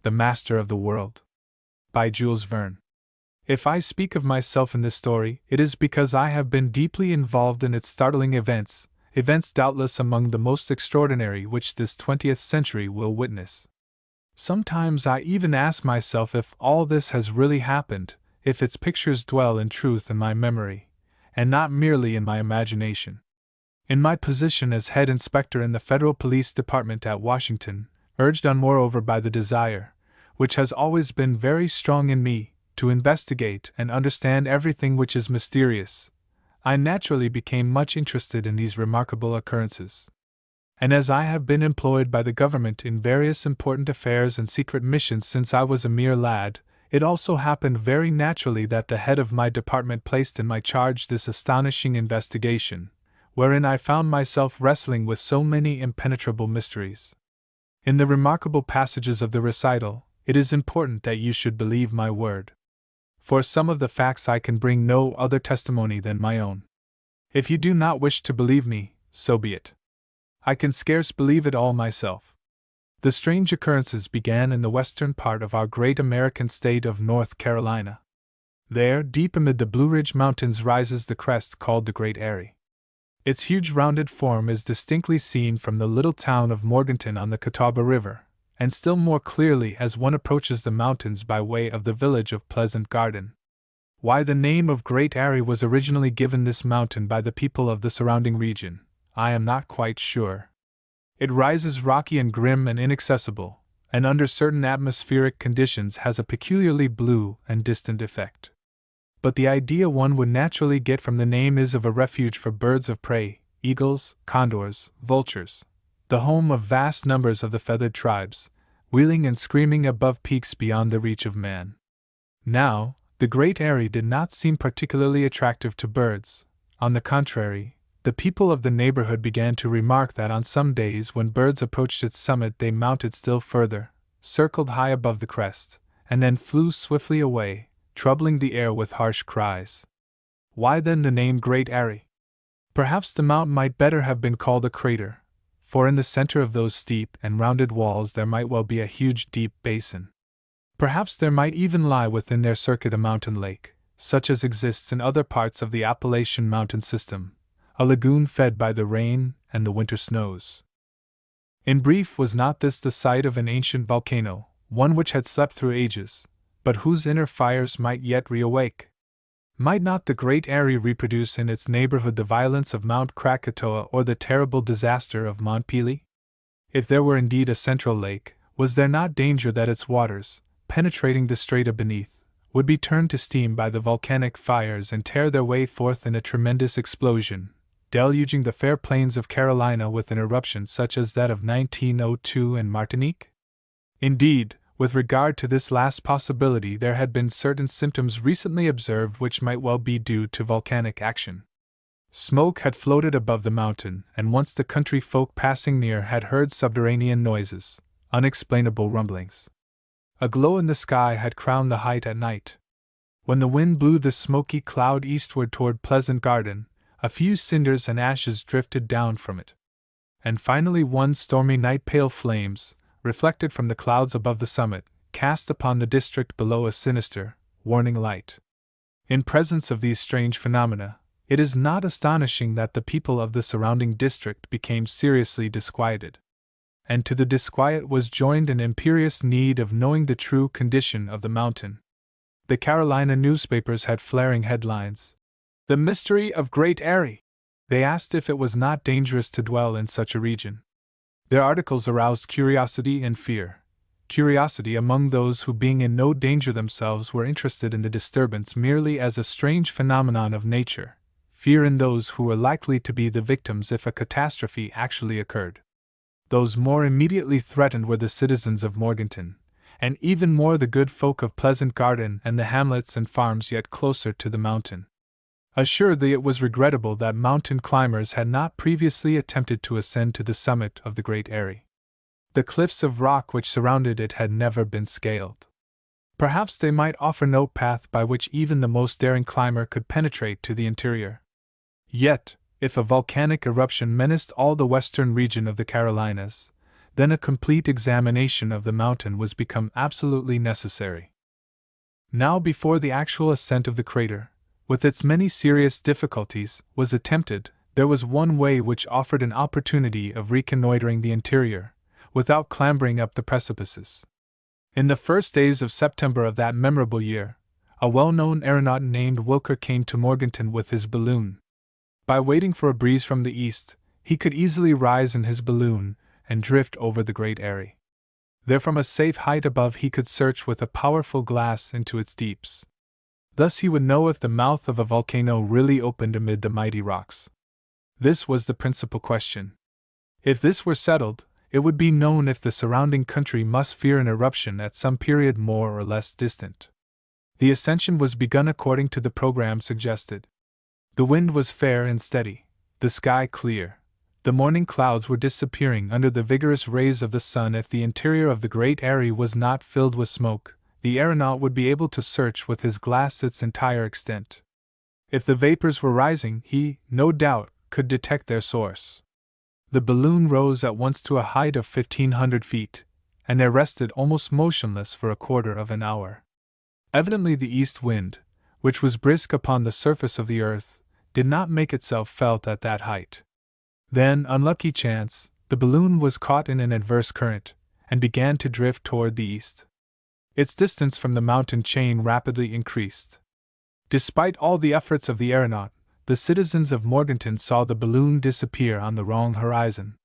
The Master of the World. By Jules Verne. If I speak of myself in this story, it is because I have been deeply involved in its startling events doubtless among the most extraordinary which this 20th century will witness. Sometimes I even ask myself if all this has really happened, if its pictures dwell in truth in my memory, and not merely in my imagination. In my position as head inspector in the Federal Police Department at Washington, urged on moreover by the desire, which has always been very strong in me, to investigate and understand everything which is mysterious, I naturally became much interested in these remarkable occurrences. And as I have been employed by the government in various important affairs and secret missions since I was a mere lad, it also happened very naturally that the head of my department placed in my charge this astonishing investigation, wherein I found myself wrestling with so many impenetrable mysteries. In the remarkable passages of the recital, it is important that you should believe my word. For some of the facts I can bring no other testimony than my own. If you do not wish to believe me, so be it. I can scarce believe it all myself. The strange occurrences began in the western part of our great American state of North Carolina. There, deep amid the Blue Ridge Mountains, rises the crest called the Great Eyrie. Its huge rounded form is distinctly seen from the little town of Morganton on the Catawba River, and still more clearly as one approaches the mountains by way of the village of Pleasant Garden. Why the name of Great Eyrie was originally given this mountain by the people of the surrounding region, I am not quite sure. It rises rocky and grim and inaccessible, and under certain atmospheric conditions has a peculiarly blue and distant effect. But the idea one would naturally get from the name is of a refuge for birds of prey, eagles, condors, vultures, the home of vast numbers of the feathered tribes, wheeling and screaming above peaks beyond the reach of man. Now, the Great Eyrie did not seem particularly attractive to birds. On the contrary, the people of the neighborhood began to remark that on some days when birds approached its summit they mounted still further, circled high above the crest, and then flew swiftly away, troubling the air with harsh cries. Why then the name Great Eyrie? Perhaps the mountain might better have been called a crater, for in the center of those steep and rounded walls there might well be a huge deep basin. Perhaps there might even lie within their circuit a mountain lake, such as exists in other parts of the Appalachian mountain system, a lagoon fed by the rain and the winter snows. In brief, was not this the site of an ancient volcano, one which had slept through ages, but whose inner fires might yet reawake? Might not the Great Eyrie reproduce in its neighborhood the violence of Mount Krakatoa or the terrible disaster of Mont Pelee? If there were indeed a central lake, was there not danger that its waters, penetrating the strata beneath, would be turned to steam by the volcanic fires and tear their way forth in a tremendous explosion, deluging the fair plains of Carolina with an eruption such as that of 1902 in Martinique? Indeed, with regard to this last possibility, there had been certain symptoms recently observed which might well be due to volcanic action. Smoke had floated above the mountain, and once the country folk passing near had heard subterranean noises, unexplainable rumblings. A glow in the sky had crowned the height at night. When the wind blew the smoky cloud eastward toward Pleasant Garden, a few cinders and ashes drifted down from it. And finally one stormy night pale flames, reflected from the clouds above the summit, cast upon the district below a sinister, warning light. In presence of these strange phenomena, it is not astonishing that the people of the surrounding district became seriously disquieted. And to the disquiet was joined an imperious need of knowing the true condition of the mountain. The Carolina newspapers had flaring headlines. "The Mystery of Great Eyrie." They asked if it was not dangerous to dwell in such a region. Their articles aroused curiosity and fear. Curiosity among those who, being in no danger themselves, were interested in the disturbance merely as a strange phenomenon of nature. Fear in those who were likely to be the victims if a catastrophe actually occurred. Those more immediately threatened were the citizens of Morganton, and even more the good folk of Pleasant Garden and the hamlets and farms yet closer to the mountain. Assuredly it was regrettable that mountain climbers had not previously attempted to ascend to the summit of the Great Eyrie. The cliffs of rock which surrounded it had never been scaled. Perhaps they might offer no path by which even the most daring climber could penetrate to the interior. Yet, if a volcanic eruption menaced all the western region of the Carolinas, then a complete examination of the mountain was become absolutely necessary. Now, before the actual ascent of the crater, with its many serious difficulties, was attempted, there was one way which offered an opportunity of reconnoitering the interior, without clambering up the precipices. In the first days of September of that memorable year, a well-known aeronaut named Wilker came to Morganton with his balloon. By waiting for a breeze from the east, he could easily rise in his balloon and drift over the great area. There, from a safe height above, he could search with a powerful glass into its deeps. Thus he would know if the mouth of a volcano really opened amid the mighty rocks. This was the principal question. If this were settled, it would be known if the surrounding country must fear an eruption at some period more or less distant. The ascension was begun according to the program suggested. The wind was fair and steady, the sky clear. The morning clouds were disappearing under the vigorous rays of the sun. If the interior of the great area was not filled with smoke, the aeronaut would be able to search with his glass its entire extent. If the vapors were rising, he, no doubt, could detect their source. The balloon rose at once to a height of 1,500 feet, and there rested almost motionless for a quarter of an hour. Evidently the east wind, which was brisk upon the surface of the earth, did not make itself felt at that height. Then, unlucky chance, the balloon was caught in an adverse current, and began to drift toward the east. Its distance from the mountain chain rapidly increased. Despite all the efforts of the aeronaut, the citizens of Morganton saw the balloon disappear on the wrong horizon.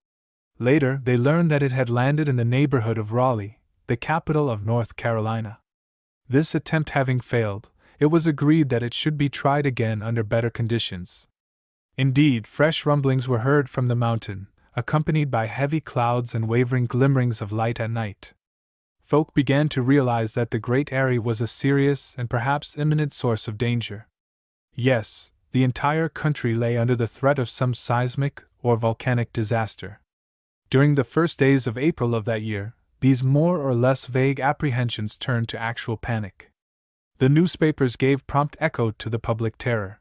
Later, they learned that it had landed in the neighborhood of Raleigh, the capital of North Carolina. This attempt having failed, it was agreed that it should be tried again under better conditions. Indeed, fresh rumblings were heard from the mountain, accompanied by heavy clouds and wavering glimmerings of light at night. Folk began to realize that the great area was a serious and perhaps imminent source of danger. Yes, the entire country lay under the threat of some seismic or volcanic disaster. During the first days of April of that year, these more or less vague apprehensions turned to actual panic. The newspapers gave prompt echo to the public terror.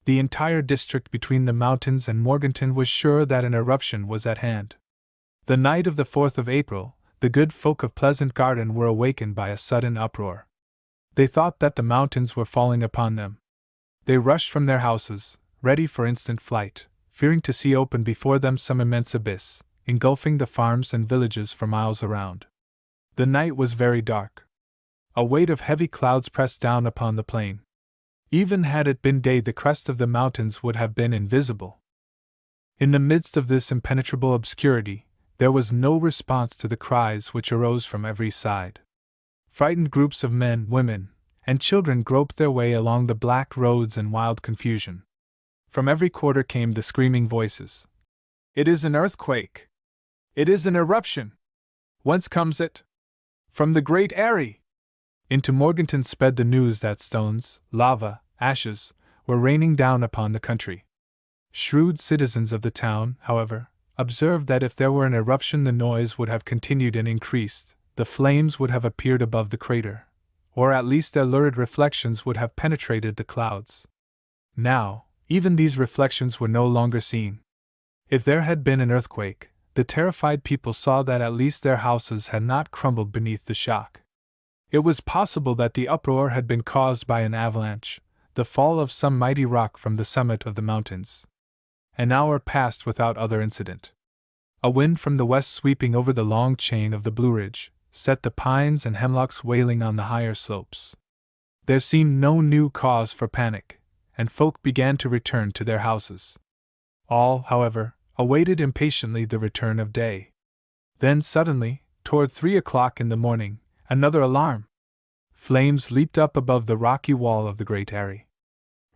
The entire district between the mountains and Morganton was sure that an eruption was at hand. The night of the 4th of April, the good folk of Pleasant Garden were awakened by a sudden uproar. They thought that the mountains were falling upon them. They rushed from their houses, ready for instant flight, fearing to see open before them some immense abyss, engulfing the farms and villages for miles around. The night was very dark. A weight of heavy clouds pressed down upon the plain. Even had it been day, the crest of the mountains would have been invisible. In the midst of this impenetrable obscurity, there was no response to the cries which arose from every side. Frightened groups of men, women, and children groped their way along the black roads in wild confusion. From every quarter came the screaming voices. "It is an earthquake! It is an eruption! Whence comes it? From the great area!" Into Morganton sped the news that stones, lava, ashes, were raining down upon the country. Shrewd citizens of the town, however, observed that if there were an eruption the noise would have continued and increased, the flames would have appeared above the crater, or at least their lurid reflections would have penetrated the clouds. Now, even these reflections were no longer seen. If there had been an earthquake, the terrified people saw that at least their houses had not crumbled beneath the shock. It was possible that the uproar had been caused by an avalanche, the fall of some mighty rock from the summit of the mountains. An hour passed without other incident. A wind from the west sweeping over the long chain of the Blue Ridge set the pines and hemlocks wailing on the higher slopes. There seemed no new cause for panic, and folk began to return to their houses. All, however, awaited impatiently the return of day. Then suddenly, toward 3 o'clock in the morning, another alarm! Flames leaped up above the rocky wall of the great area.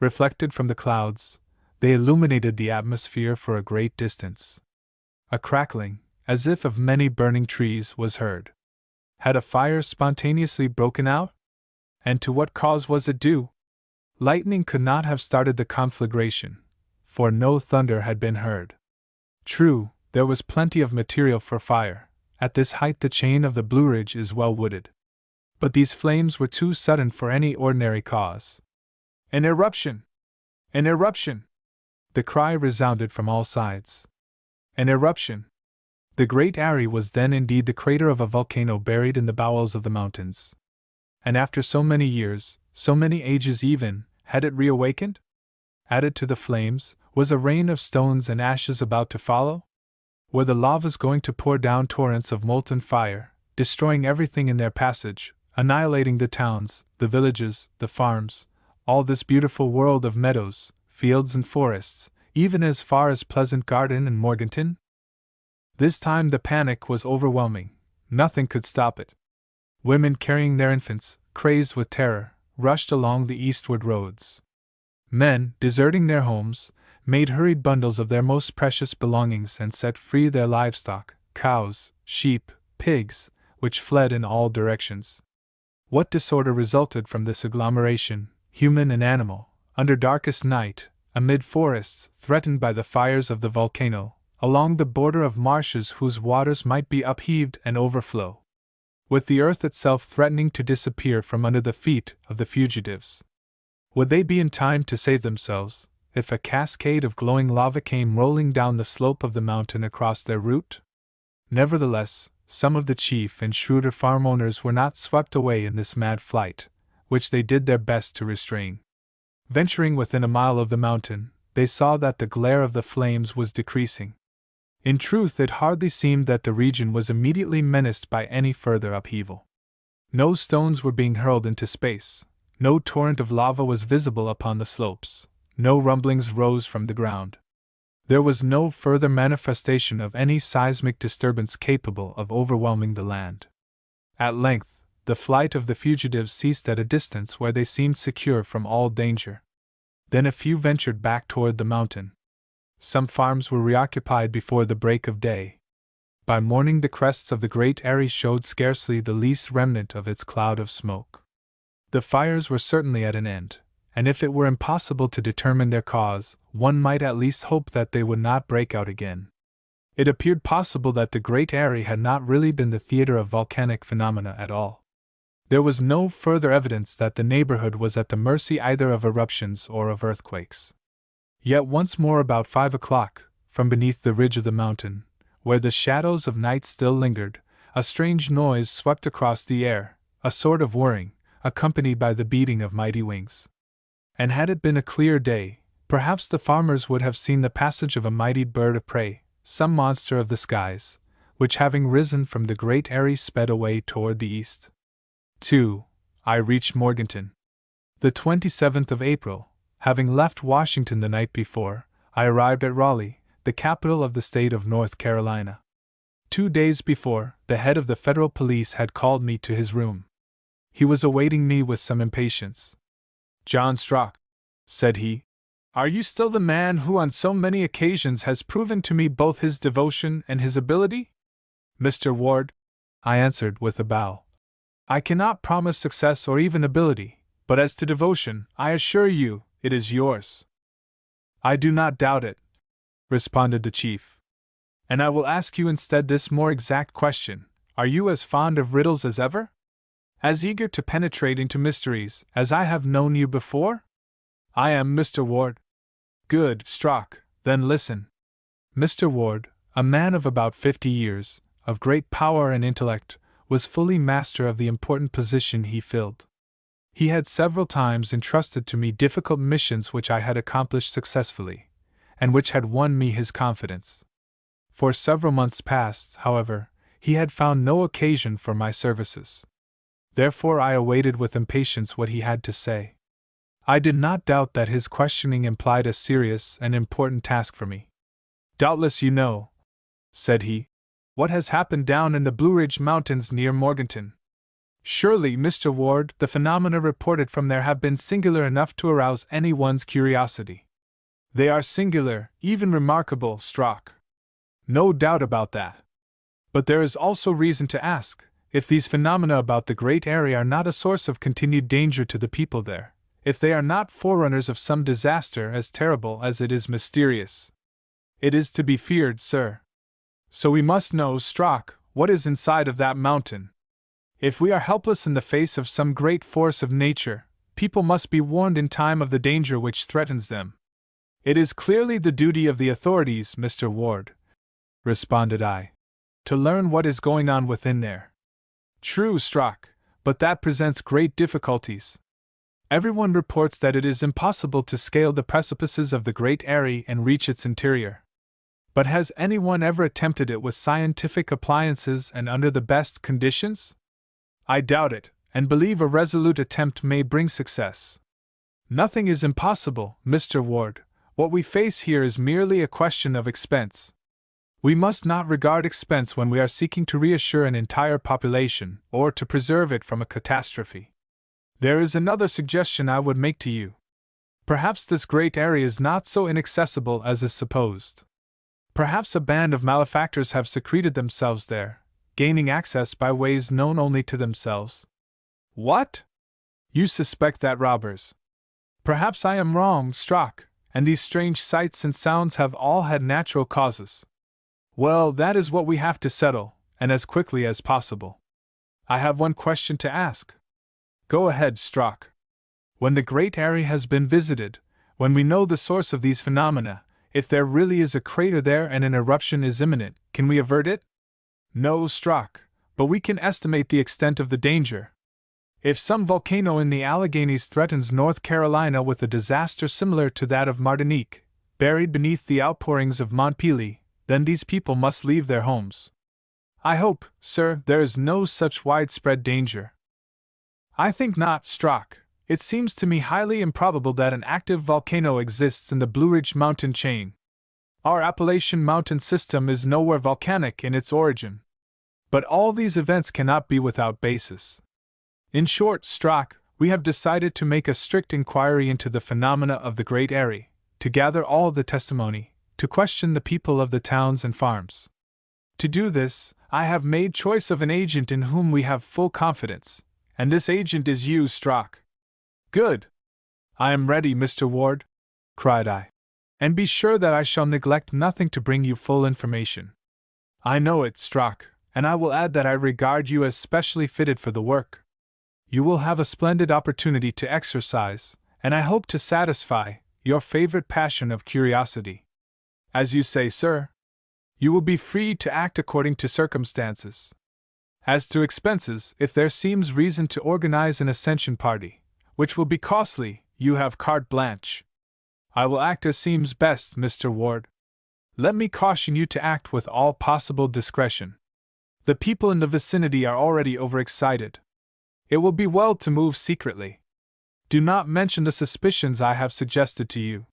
Reflected from the clouds, they illuminated the atmosphere for a great distance. A crackling, as if of many burning trees, was heard. Had a fire spontaneously broken out? And to what cause was it due? Lightning could not have started the conflagration, for no thunder had been heard. True, there was plenty of material for fire. At this height the chain of the Blue Ridge is well wooded. But these flames were too sudden for any ordinary cause. An eruption! An eruption! The cry resounded from all sides. An eruption! The Great Eyrie was then indeed the crater of a volcano buried in the bowels of the mountains. And after so many years, so many ages even, had it reawakened? Added to the flames, was a rain of stones and ashes about to follow? Were the lavas going to pour down torrents of molten fire, destroying everything in their passage, annihilating the towns, the villages, the farms, all this beautiful world of meadows, fields and forests, even as far as Pleasant Garden and Morganton? This time the panic was overwhelming. Nothing could stop it. Women carrying their infants, crazed with terror, rushed along the eastward roads. Men, deserting their homes, made hurried bundles of their most precious belongings and set free their livestock, cows, sheep, pigs, which fled in all directions. What disorder resulted from this agglomeration, human and animal, under darkest night, amid forests threatened by the fires of the volcano, along the border of marshes whose waters might be upheaved and overflow, with the earth itself threatening to disappear from under the feet of the fugitives? Would they be in time to save themselves, if a cascade of glowing lava came rolling down the slope of the mountain across their route? Nevertheless, some of the chief and shrewder farm owners were not swept away in this mad flight, which they did their best to restrain. Venturing within a mile of the mountain, they saw that the glare of the flames was decreasing. In truth, it hardly seemed that the region was immediately menaced by any further upheaval. No stones were being hurled into space, no torrent of lava was visible upon the slopes, no rumblings rose from the ground. There was no further manifestation of any seismic disturbance capable of overwhelming the land. At length, the flight of the fugitives ceased at a distance where they seemed secure from all danger. Then a few ventured back toward the mountain. Some farms were reoccupied before the break of day. By morning, the crests of the Great Eyrie showed scarcely the least remnant of its cloud of smoke. The fires were certainly at an end, and if it were impossible to determine their cause, one might at least hope that they would not break out again. It appeared possible that the Great Eyrie had not really been the theater of volcanic phenomena at all. There was no further evidence that the neighborhood was at the mercy either of eruptions or of earthquakes. Yet once more about 5 o'clock, from beneath the ridge of the mountain, where the shadows of night still lingered, a strange noise swept across the air, a sort of whirring, accompanied by the beating of mighty wings. And had it been a clear day, perhaps the farmers would have seen the passage of a mighty bird of prey, some monster of the skies, which having risen from the Great Eyrie sped away toward the east. 2. I reached Morganton. The 27th of April, having left Washington the night before, I arrived at Raleigh, the capital of the state of North Carolina. 2 days before, the head of the federal police had called me to his room. He was awaiting me with some impatience. "John Strock," said he, "are you still the man who on so many occasions has proven to me both his devotion and his ability?" "Mr. Ward," I answered with a bow, "I cannot promise success or even ability, but as to devotion, I assure you, it is yours." "I do not doubt it," responded the chief. "And I will ask you instead this more exact question: are you as fond of riddles as ever? As eager to penetrate into mysteries as I have known you before?" "I am, Mr. Ward." "Good, Strock, then listen." Mr. Ward, a man of about 50 years, of great power and intellect, was fully master of the important position he filled. He had several times entrusted to me difficult missions which I had accomplished successfully, and which had won me his confidence. For several months past, however, he had found no occasion for my services. Therefore I awaited with impatience what he had to say. I did not doubt that his questioning implied a serious and important task for me. "Doubtless you know," said he, "what has happened down in the Blue Ridge Mountains near Morganton. Surely, Mr. Ward, the phenomena reported from there have been singular enough to arouse anyone's curiosity." "They are singular, even remarkable, Strock. No doubt about that. But there is also reason to ask if these phenomena about the Great Eyrie are not a source of continued danger to the people there, if they are not forerunners of some disaster as terrible as it is mysterious. It is to be feared, sir. So we must know, Strock, what is inside of that mountain. If we are helpless in the face of some great force of nature, people must be warned in time of the danger which threatens them." "It is clearly the duty of the authorities, Mr. Ward," responded I, To learn what is going on within there. True, Strock, but that presents great difficulties. Everyone reports that it is impossible to scale the precipices of the Great Eyrie and reach its interior. But has anyone ever attempted it with scientific appliances and under the best conditions? I doubt it, and believe a resolute attempt may bring success. Nothing is impossible, Mr. Ward. What we face here is merely a question of expense. We must not regard expense when we are seeking to reassure an entire population or to preserve it from a catastrophe. There is another suggestion I would make to you. Perhaps this great area is not so inaccessible as is supposed. Perhaps a band of malefactors have secreted themselves there, gaining access by ways known only to themselves. What? You suspect that robbers? Perhaps I am wrong, Strock, and these strange sights and sounds have all had natural causes. Well, that is what we have to settle, and as quickly as possible. I have one question to ask. Go ahead, Strock. When the Great Eyrie has been visited, when we know the source of these phenomena, if there really is a crater there and an eruption is imminent, can we avert it? No, Strock, but we can estimate the extent of the danger. If some volcano in the Alleghanies threatens North Carolina with a disaster similar to that of Martinique, buried beneath the outpourings of Montpelier, then these people must leave their homes. I hope, sir, there is no such widespread danger. I think not, Strock. It seems to me highly improbable that an active volcano exists in the Blue Ridge mountain chain. Our Appalachian mountain system is nowhere volcanic in its origin. But all these events cannot be without basis. In short, Strock, we have decided to make a strict inquiry into the phenomena of the Great Eyrie, to gather all the testimony, to question the people of the towns and farms. To do this, I have made choice of an agent in whom we have full confidence, and this agent is you, Strock. Good! I am ready, Mr. Ward, cried I. And be sure that I shall neglect nothing to bring you full information. I know it, Strock, and I will add that I regard you as specially fitted for the work. You will have a splendid opportunity to exercise, and I hope to satisfy, your favorite passion of curiosity. As you say, sir, you will be free to act according to circumstances. As to expenses, if there seems reason to organize an ascension party, which will be costly, you have carte blanche. I will act as seems best, Mr. Ward. Let me caution you to act with all possible discretion. The people in the vicinity are already overexcited. It will be well to move secretly. Do not mention the suspicions I have suggested to you.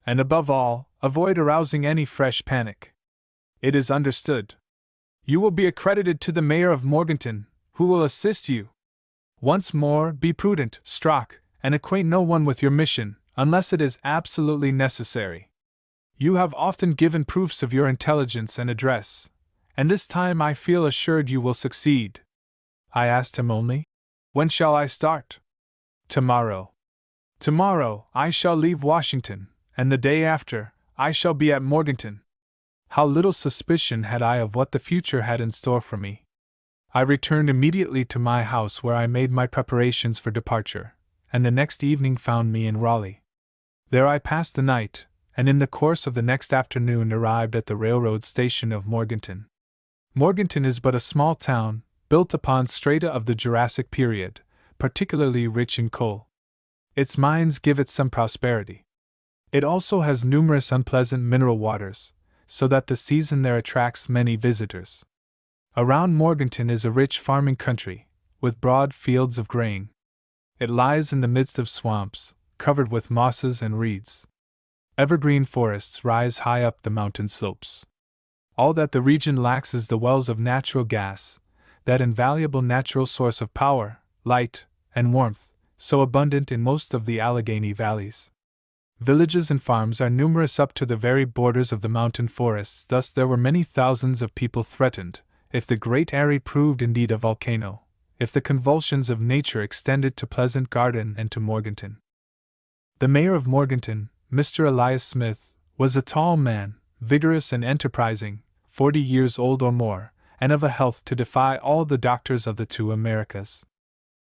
And above all, avoid arousing any fresh panic. It is understood. You will be accredited to the mayor of Morganton, who will assist you. Once more, be prudent, Strock, and acquaint no one with your mission, unless it is absolutely necessary. You have often given proofs of your intelligence and address, and this time I feel assured you will succeed. I asked him only, when shall I start? Tomorrow. Tomorrow, I shall leave Washington, and the day after, I shall be at Morganton. How little suspicion had I of what the future had in store for me. I returned immediately to my house where I made my preparations for departure, and the next evening found me in Raleigh. There I passed the night, and in the course of the next afternoon arrived at the railroad station of Morganton. Morganton is but a small town, built upon strata of the Jurassic period, particularly rich in coal. Its mines give it some prosperity. It also has numerous unpleasant mineral waters, so that the season there attracts many visitors. Around Morganton is a rich farming country, with broad fields of grain. It lies in the midst of swamps, covered with mosses and reeds. Evergreen forests rise high up the mountain slopes. All that the region lacks is the wells of natural gas, that invaluable natural source of power, light, and warmth, so abundant in most of the Allegheny valleys. Villages and farms are numerous up to the very borders of the mountain forests, thus there were many thousands of people threatened, if the Great Eyrie proved indeed a volcano, if the convulsions of nature extended to Pleasant Garden and to Morganton. The mayor of Morganton, Mr. Elias Smith, was a tall man, vigorous and enterprising, 40 years old or more, and of a health to defy all the doctors of the two Americas.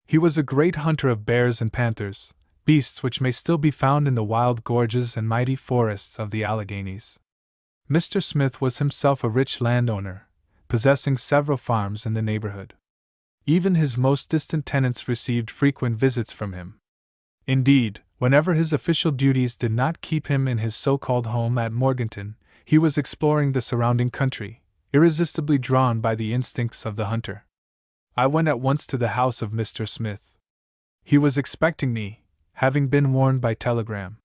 He was a great hunter of bears and panthers, beasts which may still be found in the wild gorges and mighty forests of the Alleghanies. Mr. Smith was himself a rich landowner, possessing several farms in the neighborhood. Even his most distant tenants received frequent visits from him. Indeed, whenever his official duties did not keep him in his so-called home at Morganton, he was exploring the surrounding country, irresistibly drawn by the instincts of the hunter. I went at once to the house of Mr. Smith. He was expecting me, having been warned by telegram.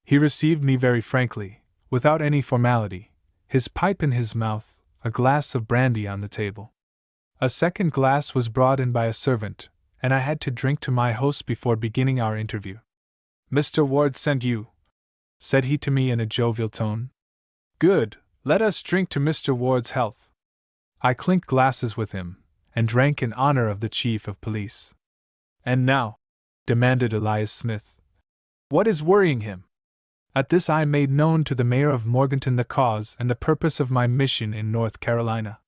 He received me very frankly, without any formality, his pipe in his mouth, a glass of brandy on the table. A second glass was brought in by a servant, and I had to drink to my host before beginning our interview. "Mr. Ward sent you," said he to me in a jovial tone. "Good, let us drink to Mr. Ward's health." I clinked glasses with him, and drank in honor of the chief of police. "And now," demanded Elias Smith, "what is worrying him?" At this I made known to the mayor of Morganton the cause and the purpose of my mission in North Carolina.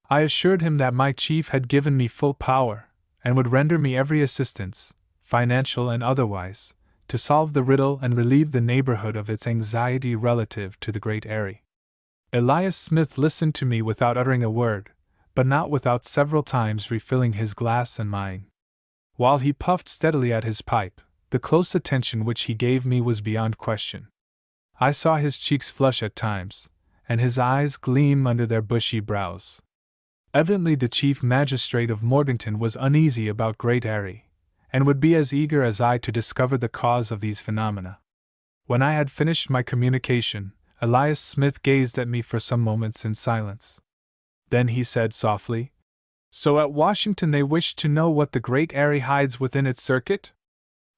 I assured him that my chief had given me full power, and would render me every assistance, financial and otherwise, to solve the riddle and relieve the neighborhood of its anxiety relative to the Great Eyrie. Elias Smith listened to me without uttering a word, but not without several times refilling his glass and mine. While he puffed steadily at his pipe, the close attention which he gave me was beyond question. I saw his cheeks flush at times, and his eyes gleam under their bushy brows. Evidently the chief magistrate of Morganton was uneasy about Great Eyrie, and would be as eager as I to discover the cause of these phenomena. When I had finished my communication, Elias Smith gazed at me for some moments in silence. Then he said softly, "So at Washington they wish to know what the Great Eyrie hides within its circuit?"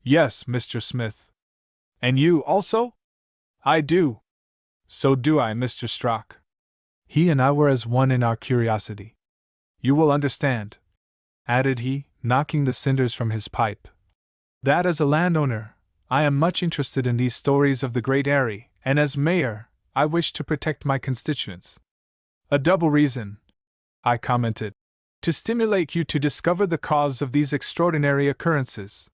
"Yes, Mr. Smith." "And you also?" "I do." "So do I, Mr. Strock." He and I were as one in our curiosity. "You will understand," added he, knocking the cinders from his pipe, "that as a landowner, I am much interested in these stories of the Great Eyrie, and as mayor, I wish to protect my constituents." "A double reason," I commented, "to stimulate you to discover the cause of these extraordinary occurrences.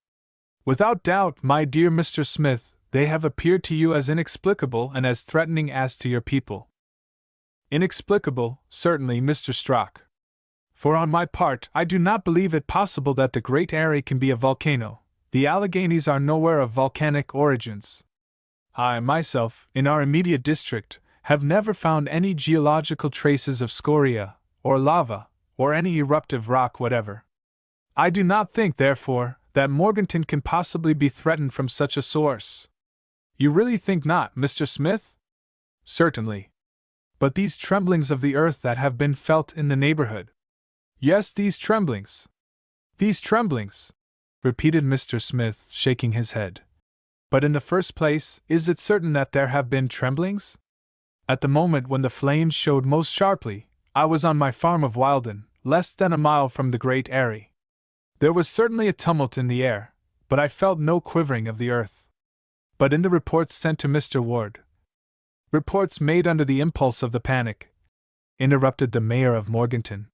Without doubt, my dear Mr. Smith, they have appeared to you as inexplicable and as threatening as to your people." "Inexplicable, certainly, Mr. Strock. For on my part, I do not believe it possible that the Great Eyrie can be a volcano. The Alleghanies are nowhere of volcanic origins. I, myself, in our immediate district, have never found any geological traces of scoria, or lava, or any eruptive rock whatever. I do not think, therefore, that Morganton can possibly be threatened from such a source." "You really think not, Mr. Smith?" "Certainly. But these tremblings of the earth that have been felt in the neighborhood—" "Yes, these tremblings. These tremblings," repeated Mr. Smith, shaking his head. "But in the first place, is it certain that there have been tremblings? At the moment when the flames showed most sharply, I was on my farm of Wilden, less than a mile from the Great Eyrie. There was certainly a tumult in the air, but I felt no quivering of the earth. But in the reports sent to Mr. Ward—" "Reports made under the impulse of the panic," interrupted the mayor of Morganton.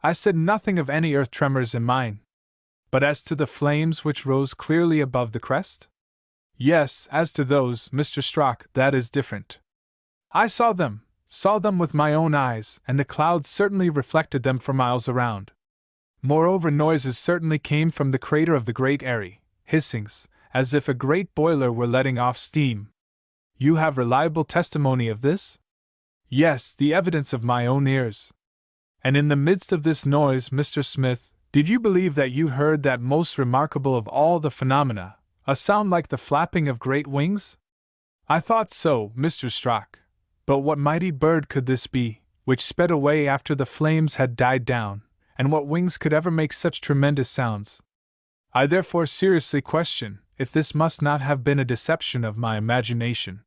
"I said nothing of any earth tremors in mine. But as to the flames which rose clearly above the crest?" "Yes, as to those, Mr. Strock, that is different. I saw them with my own eyes, and the clouds certainly reflected them for miles around. Moreover, noises certainly came from the crater of the Great Eyrie, hissings, as if a great boiler were letting off steam." "You have reliable testimony of this?" "Yes, the evidence of my own ears." "And in the midst of this noise, Mr. Smith, did you believe that you heard that most remarkable of all the phenomena, a sound like the flapping of great wings?" "I thought so, Mr. Strock. But what mighty bird could this be, which sped away after the flames had died down, and what wings could ever make such tremendous sounds? I therefore seriously question if this must not have been a deception of my imagination.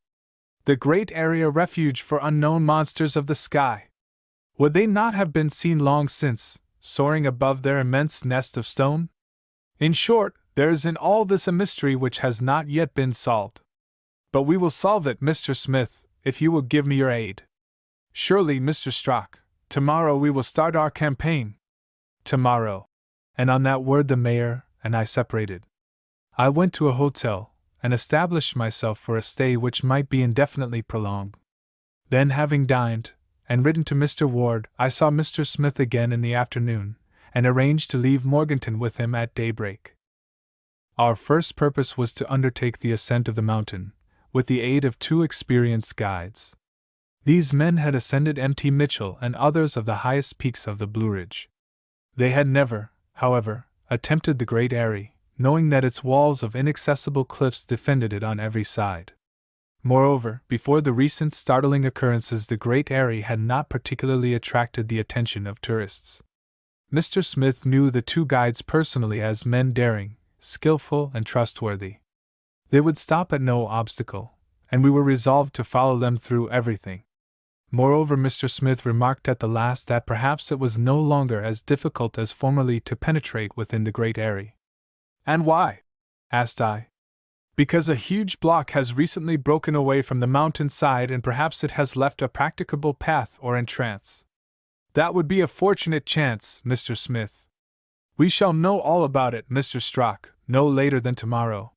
The Great Eyrie a refuge for unknown monsters of the sky. Would they not have been seen long since, soaring above their immense nest of stone? In short, there is in all this a mystery which has not yet been solved. But we will solve it, Mr. Smith, if you will give me your aid." "Surely, Mr. Strock. Tomorrow we will start our campaign." "Tomorrow." And on that word the mayor and I separated. I went to a hotel, and established myself for a stay which might be indefinitely prolonged. Then, having dined, and written to Mr. Ward, I saw Mr. Smith again in the afternoon, and arranged to leave Morganton with him at daybreak. Our first purpose was to undertake the ascent of the mountain, with the aid of 2 experienced guides. These men had ascended Mt. Mitchell and others of the highest peaks of the Blue Ridge. They had never, however, attempted the Great Eyrie, knowing that its walls of inaccessible cliffs defended it on every side. Moreover, before the recent startling occurrences, the Great Eyrie had not particularly attracted the attention of tourists. Mr. Smith knew the 2 guides personally as men daring, skillful, and trustworthy. They would stop at no obstacle, and we were resolved to follow them through everything. Moreover, Mr. Smith remarked at the last that perhaps it was no longer as difficult as formerly to penetrate within the Great Eyrie. And why? Asked I. Because a huge block has recently broken away from the mountain side, and perhaps it has left a practicable path or entrance. That would be a fortunate chance, Mr. Smith. We shall know all about it, Mr. Strock, no later than tomorrow.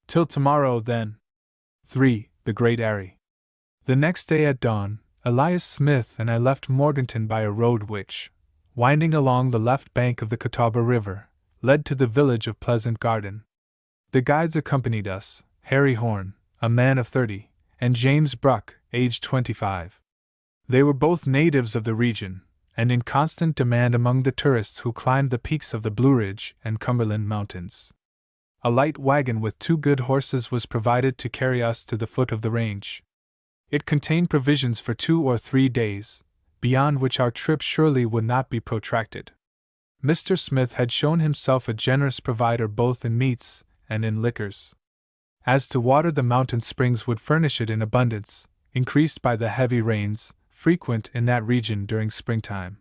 Till tomorrow, then. 3. The Great Eyrie. The next day at dawn, Elias Smith and I left Morganton by a road which, winding along the left bank of the Catawba River, led to the village of Pleasant Garden. The guides accompanied us, Harry Horn, a man of 30, and James Bruck, aged 25. They were both natives of the region, and in constant demand among the tourists who climbed the peaks of the Blue Ridge and Cumberland Mountains. A light wagon with 2 good horses was provided to carry us to the foot of the range. It contained provisions for 2 or 3 days, beyond which our trip surely would not be protracted. Mr. Smith had shown himself a generous provider both in meats and in liquors. As to water, the mountain springs would furnish it in abundance, increased by the heavy rains frequent in that region during springtime.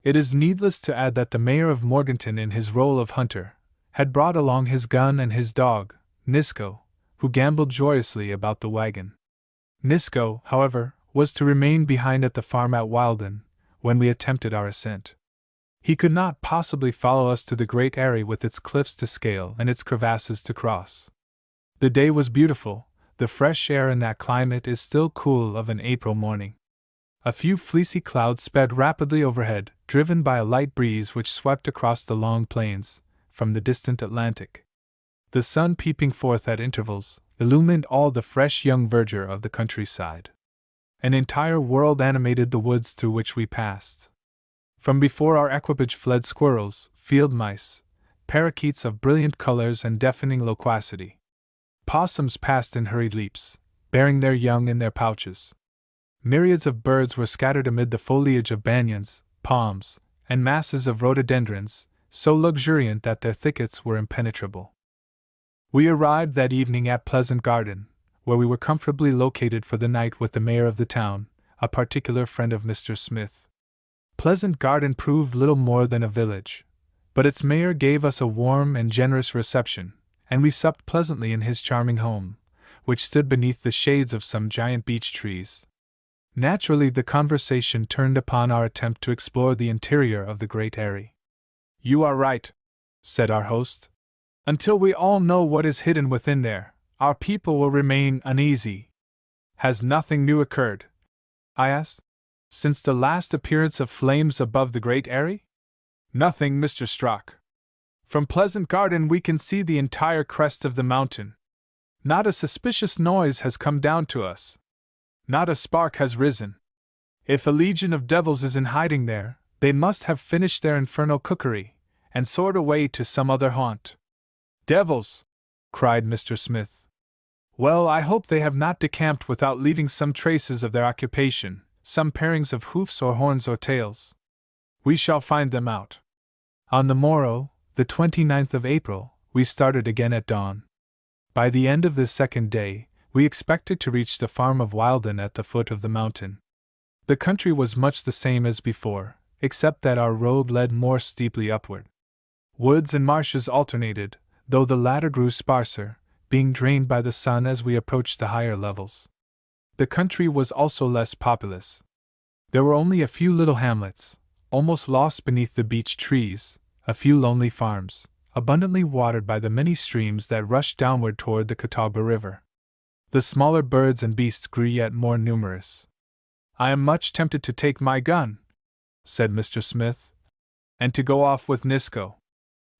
It is needless to add that the mayor of Morganton, in his role of hunter, had brought along his gun and his dog, Nisco, who gamboled joyously about the wagon. Nisco, however, was to remain behind at the farm at Wilden when we attempted our ascent. He could not possibly follow us to the Great Eyrie with its cliffs to scale and its crevasses to cross. The day was beautiful. The fresh air in that climate is still cool of an April morning. A few fleecy clouds sped rapidly overhead, driven by a light breeze which swept across the long plains from the distant Atlantic. The sun, peeping forth at intervals, illumined all the fresh young verdure of the countryside. An entire world animated the woods through which we passed. From before our equipage fled squirrels, field mice, parakeets of brilliant colors and deafening loquacity. Possums passed in hurried leaps, bearing their young in their pouches. Myriads of birds were scattered amid the foliage of banyans, palms, and masses of rhododendrons, so luxuriant that their thickets were impenetrable. We arrived that evening at Pleasant Garden, where we were comfortably located for the night with the mayor of the town, a particular friend of Mr. Smith. Pleasant Garden proved little more than a village, but its mayor gave us a warm and generous reception, and we supped pleasantly in his charming home, which stood beneath the shades of some giant beech trees. Naturally, the conversation turned upon our attempt to explore the interior of the Great Eyrie. "You are right," said our host. "Until we all know what is hidden within there, our people will remain uneasy." "Has nothing new occurred?" I asked. "Since the last appearance of flames above the Great Eyrie?" "Nothing, Mr. Strock. From Pleasant Garden we can see the entire crest of the mountain. Not a suspicious noise has come down to us. Not a spark has risen. If a legion of devils is in hiding there, they must have finished their infernal cookery, and soared away to some other haunt." "Devils!" cried Mr. Smith. "Well, I hope they have not decamped without leaving some traces of their occupation, some parings of hoofs or horns or tails. We shall find them out." On the morrow, the 29th of April, we started again at dawn. By the end of the second day, we expected to reach the farm of Wilden at the foot of the mountain. The country was much the same as before, except that our road led more steeply upward. Woods and marshes alternated, though the latter grew sparser, being drained by the sun as we approached the higher levels. The country was also less populous. There were only a few little hamlets, almost lost beneath the beech trees, a few lonely farms, abundantly watered by the many streams that rushed downward toward the Catawba River. The smaller birds and beasts grew yet more numerous. I am much tempted to take my gun," said Mr. Smith, "and to go off with Nisco.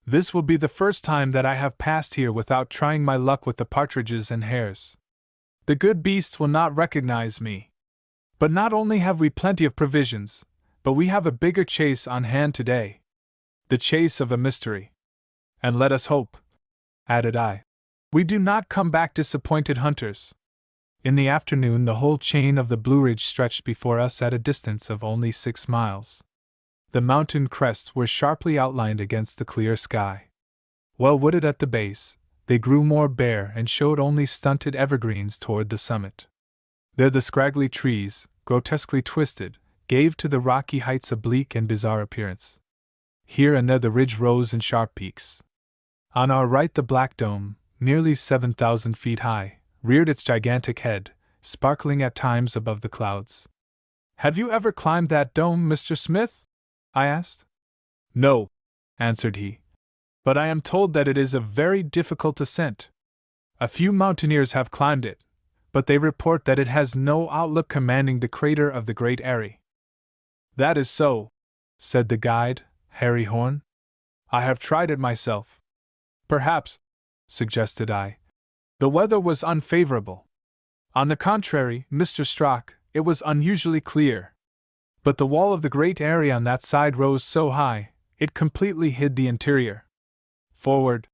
This will be the first time that I have passed here without trying my luck with the partridges and hares. The good beasts will not recognize me. But not only have we plenty of provisions, but we have a bigger chase on hand today. The chase of a mystery. And let us hope," added I, "we do not come back disappointed hunters." In the afternoon, the whole chain of the Blue Ridge stretched before us at a distance of only 6 miles. The mountain crests were sharply outlined against the clear sky. Well wooded at the base, they grew more bare and showed only stunted evergreens toward the summit. There the scraggly trees, grotesquely twisted, gave to the rocky heights a bleak and bizarre appearance. Here and there the ridge rose in sharp peaks. On our right the Black Dome, nearly 7,000 feet high, reared its gigantic head, sparkling at times above the clouds. "Have you ever climbed that dome, Mr. Smith?" I asked. "No," answered he, "but I am told that it is a very difficult ascent. A few mountaineers have climbed it, but they report that it has no outlook commanding the crater of the Great Eyrie." "That is so," said the guide, Harry Horn. "I have tried it myself." "Perhaps," suggested I, "the weather was unfavorable." "On the contrary, Mr. Strock, it was unusually clear. But the wall of the Great Eyrie on that side rose so high, it completely hid the interior." "Forward!"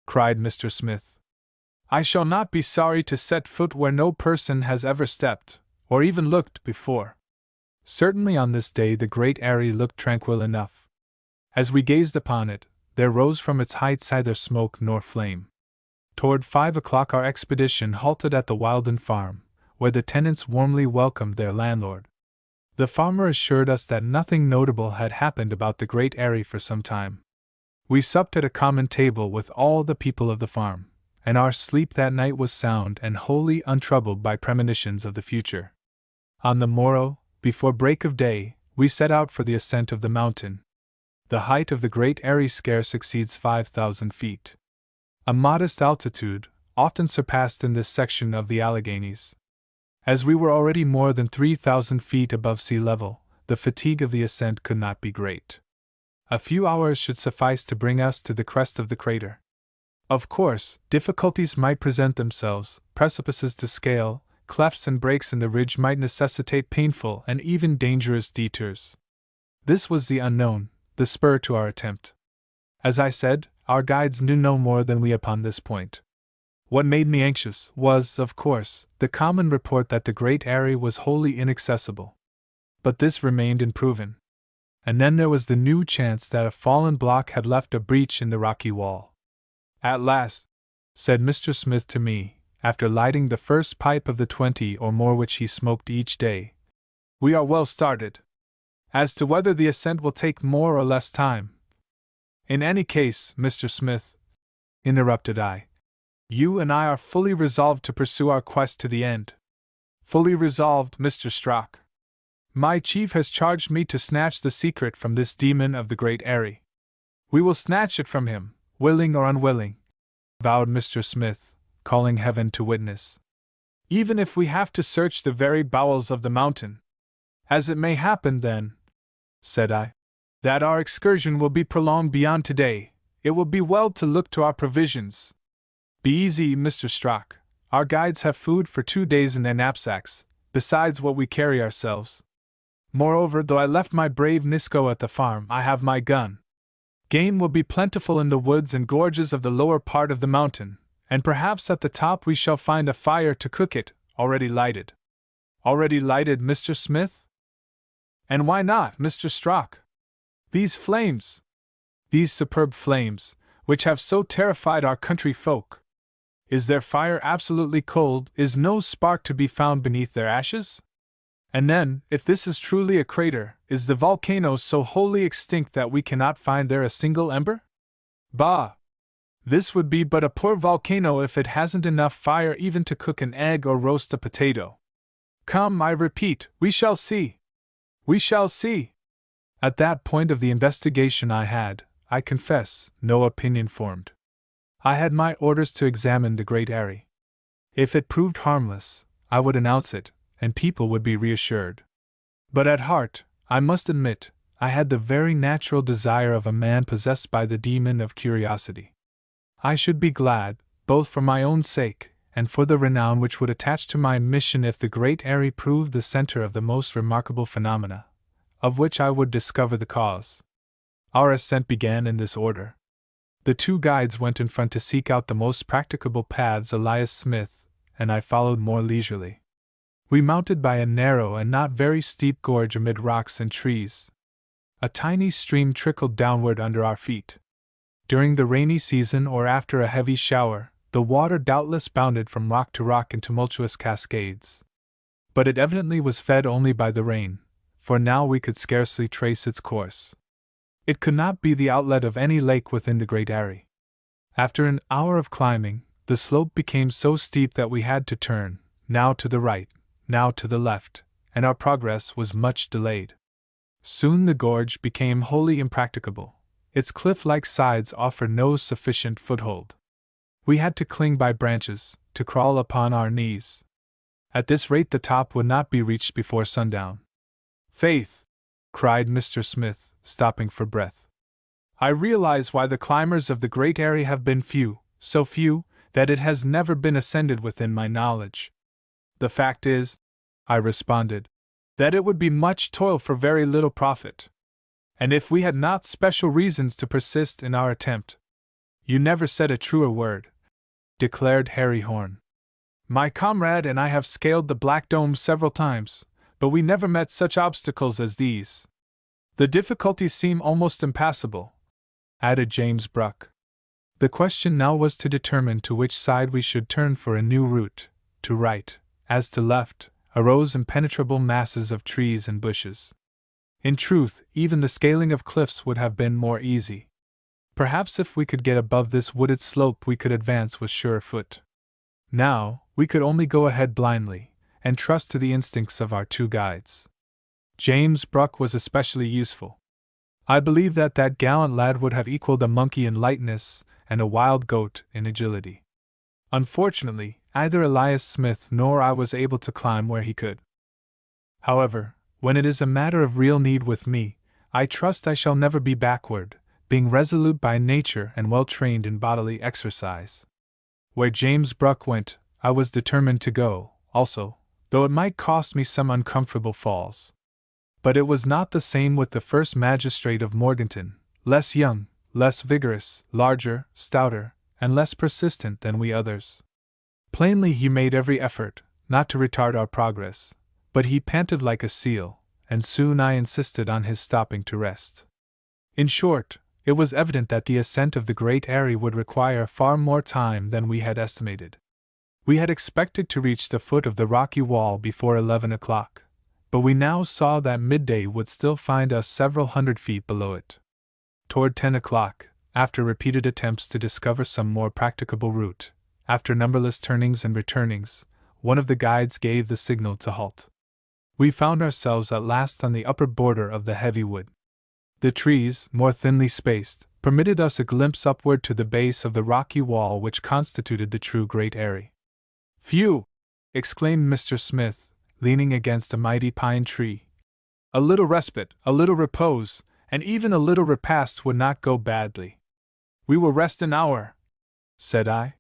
cried Mr. Smith. "I shall not be sorry to set foot where no person has ever stepped, or even looked before." Certainly on this day the Great Eyrie looked tranquil enough. As we gazed upon it, there rose from its heights neither smoke nor flame. Toward 5 o'clock our expedition halted at the Wilden farm, where the tenants warmly welcomed their landlord. The farmer assured us that nothing notable had happened about the Great Eyrie for some time. We supped at a common table with all the people of the farm, and our sleep that night was sound and wholly untroubled by premonitions of the future. On the morrow, before break of day, we set out for the ascent of the mountain. The height of the Great Eyrie scarce exceeds 5,000 feet. A modest altitude, often surpassed in this section of the Alleghanies. As we were already more than 3,000 feet above sea level, the fatigue of the ascent could not be great. A few hours should suffice to bring us to the crest of the crater. Of course, difficulties might present themselves, precipices to scale, clefts and breaks in the ridge might necessitate painful and even dangerous detours. This was the unknown, the spur to our attempt. As I said, our guides knew no more than we upon this point. What made me anxious was, of course, the common report that the Great Eyrie was wholly inaccessible. But this remained unproven. And then there was the new chance that a fallen block had left a breach in the rocky wall. "At last," said Mr. Smith to me, after lighting the first pipe of the 20 or more which he smoked each day, "we are well started. As to whether the ascent will take more or less time—" "In any case, Mr. Smith," interrupted I, "you and I are fully resolved to pursue our quest to the end." "Fully resolved, Mr. Strock. My chief has charged me to snatch the secret from this demon of the Great Eyrie. We will snatch it from him, willing or unwilling," vowed Mr. Smith, calling heaven to witness. "Even if we have to search the very bowels of the mountain. As it may happen, then," said I, "that our excursion will be prolonged beyond today, it will be well to look to our provisions. Be easy, Mr. Strock. Our guides have food for 2 days in their knapsacks, besides what we carry ourselves. Moreover, though I left my brave Nisco at the farm, I have my gun. Game will be plentiful in the woods and gorges of the lower part of the mountain, and perhaps at the top we shall find a fire to cook it, already lighted." "Already lighted, Mr. Smith? And why not, Mr. Strock? These flames, these superb flames, which have so terrified our country folk. Is their fire absolutely cold? Is no spark to be found beneath their ashes? And then, if this is truly a crater, is the volcano so wholly extinct that we cannot find there a single ember? Bah! This would be but a poor volcano if it hasn't enough fire even to cook an egg or roast a potato. Come, I repeat, we shall see. We shall see." At that point of the investigation I had, I confess, no opinion formed. I had my orders to examine the Great Eyrie. If it proved harmless, I would announce it, and people would be reassured. But at heart, I must admit, I had the very natural desire of a man possessed by the demon of curiosity. I should be glad, both for my own sake, and for the renown which would attach to my mission if the great Airy proved the center of the most remarkable phenomena, of which I would discover the cause. Our ascent began in this order. The two guides went in front to seek out the most practicable paths. Elias Smith and I followed more leisurely. We mounted by a narrow and not very steep gorge amid rocks and trees. A tiny stream trickled downward under our feet. During the rainy season or after a heavy shower, the water doubtless bounded from rock to rock in tumultuous cascades. But it evidently was fed only by the rain, for now we could scarcely trace its course. It could not be the outlet of any lake within the Great Airy. After an hour of climbing, the slope became so steep that we had to turn, now to the right, now to the left, and our progress was much delayed. Soon the gorge became wholly impracticable. Its cliff-like sides offered no sufficient foothold. We had to cling by branches, to crawl upon our knees. At this rate the top would not be reached before sundown. "Faith!" cried Mr. Smith, stopping for breath. "I realize why the climbers of the Great Airy have been few, so few, that it has never been ascended within my knowledge. The fact is," I responded, "that it would be much toil for very little profit. And if we had not special reasons to persist in our attempt—" "You never said a truer word," declared Harry Horn. "My comrade and I have scaled the Black Dome several times, but we never met such obstacles as these. The difficulties seem almost impassable," added James Bruck. The question now was to determine to which side we should turn for a new route. To right, as to left, arose impenetrable masses of trees and bushes. In truth, even the scaling of cliffs would have been more easy. Perhaps if we could get above this wooded slope we could advance with surer foot. Now, we could only go ahead blindly, and trust to the instincts of our two guides. James Bruck was especially useful. I believe that gallant lad would have equaled a monkey in lightness and a wild goat in agility. Unfortunately, neither Elias Smith nor I was able to climb where he could. However, when it is a matter of real need with me, I trust I shall never be backward, being resolute by nature and well trained in bodily exercise. Where James Bruck went, I was determined to go, also, though it might cost me some uncomfortable falls. But it was not the same with the first magistrate of Morganton, less young, less vigorous, larger, stouter, and less persistent than we others. Plainly he made every effort, not to retard our progress, but he panted like a seal, and soon I insisted on his stopping to rest. In short, it was evident that the ascent of the Great Airy would require far more time than we had estimated. We had expected to reach the foot of the rocky wall before 11 o'clock, but we now saw that midday would still find us several hundred feet below it. Toward 10 o'clock, after repeated attempts to discover some more practicable route, after numberless turnings and returnings, one of the guides gave the signal to halt. We found ourselves at last on the upper border of the heavy wood. The trees, more thinly spaced, permitted us a glimpse upward to the base of the rocky wall which constituted the true Great Airy. "Phew!" exclaimed Mr. Smith, leaning against a mighty pine tree. "A little respite, a little repose, and even a little repast would not go badly." "We will rest an hour," said I.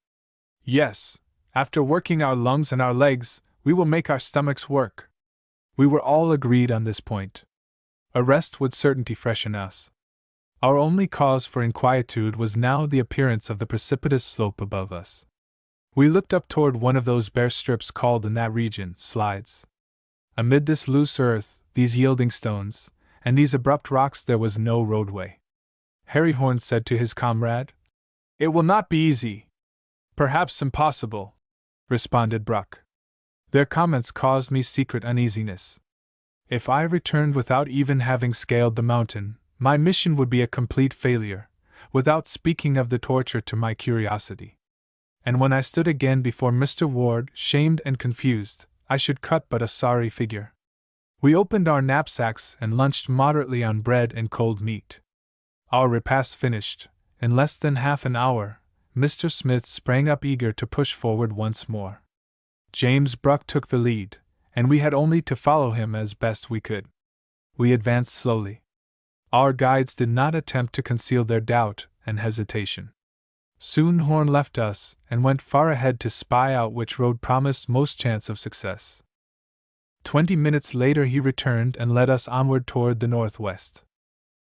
"Yes, after working our lungs and our legs, we will make our stomachs work." We were all agreed on this point. A rest would certainly freshen us. Our only cause for inquietude was now the appearance of the precipitous slope above us. We looked up toward one of those bare strips called in that region slides. Amid this loose earth, these yielding stones, and these abrupt rocks there was no roadway. Harry Horn said to his comrade, "It will not be easy." "Perhaps impossible," responded Bruck. Their comments caused me secret uneasiness. If I returned without even having scaled the mountain, my mission would be a complete failure, without speaking of the torture to my curiosity. And when I stood again before Mr. Ward, shamed and confused, I should cut but a sorry figure. We opened our knapsacks and lunched moderately on bread and cold meat. Our repast finished, in less than half an hour, Mr. Smith sprang up eager to push forward once more. James Bruck took the lead, and we had only to follow him as best we could. We advanced slowly. Our guides did not attempt to conceal their doubt and hesitation. Soon Horn left us and went far ahead to spy out which road promised most chance of success. 20 minutes later he returned and led us onward toward the northwest.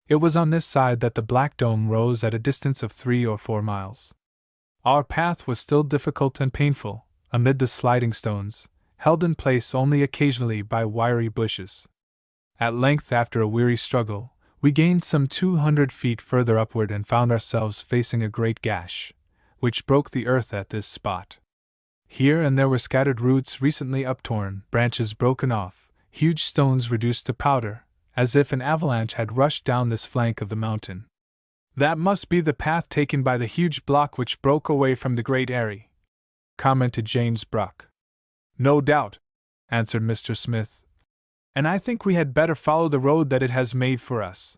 It was on this side that the Black Dome rose at a distance of 3 or 4 miles. Our path was still difficult and painful, amid the sliding stones, held in place only occasionally by wiry bushes. At length, after a weary struggle, we gained some 200 feet further upward and found ourselves facing a great gash, which broke the earth at this spot. Here and there were scattered roots recently uptorn, branches broken off, huge stones reduced to powder, as if an avalanche had rushed down this flank of the mountain. "That must be the path taken by the huge block which broke away from the Great Eyrie," commented James Brock. "No doubt," answered Mr. Smith. "And I think we had better follow the road that it has made for us."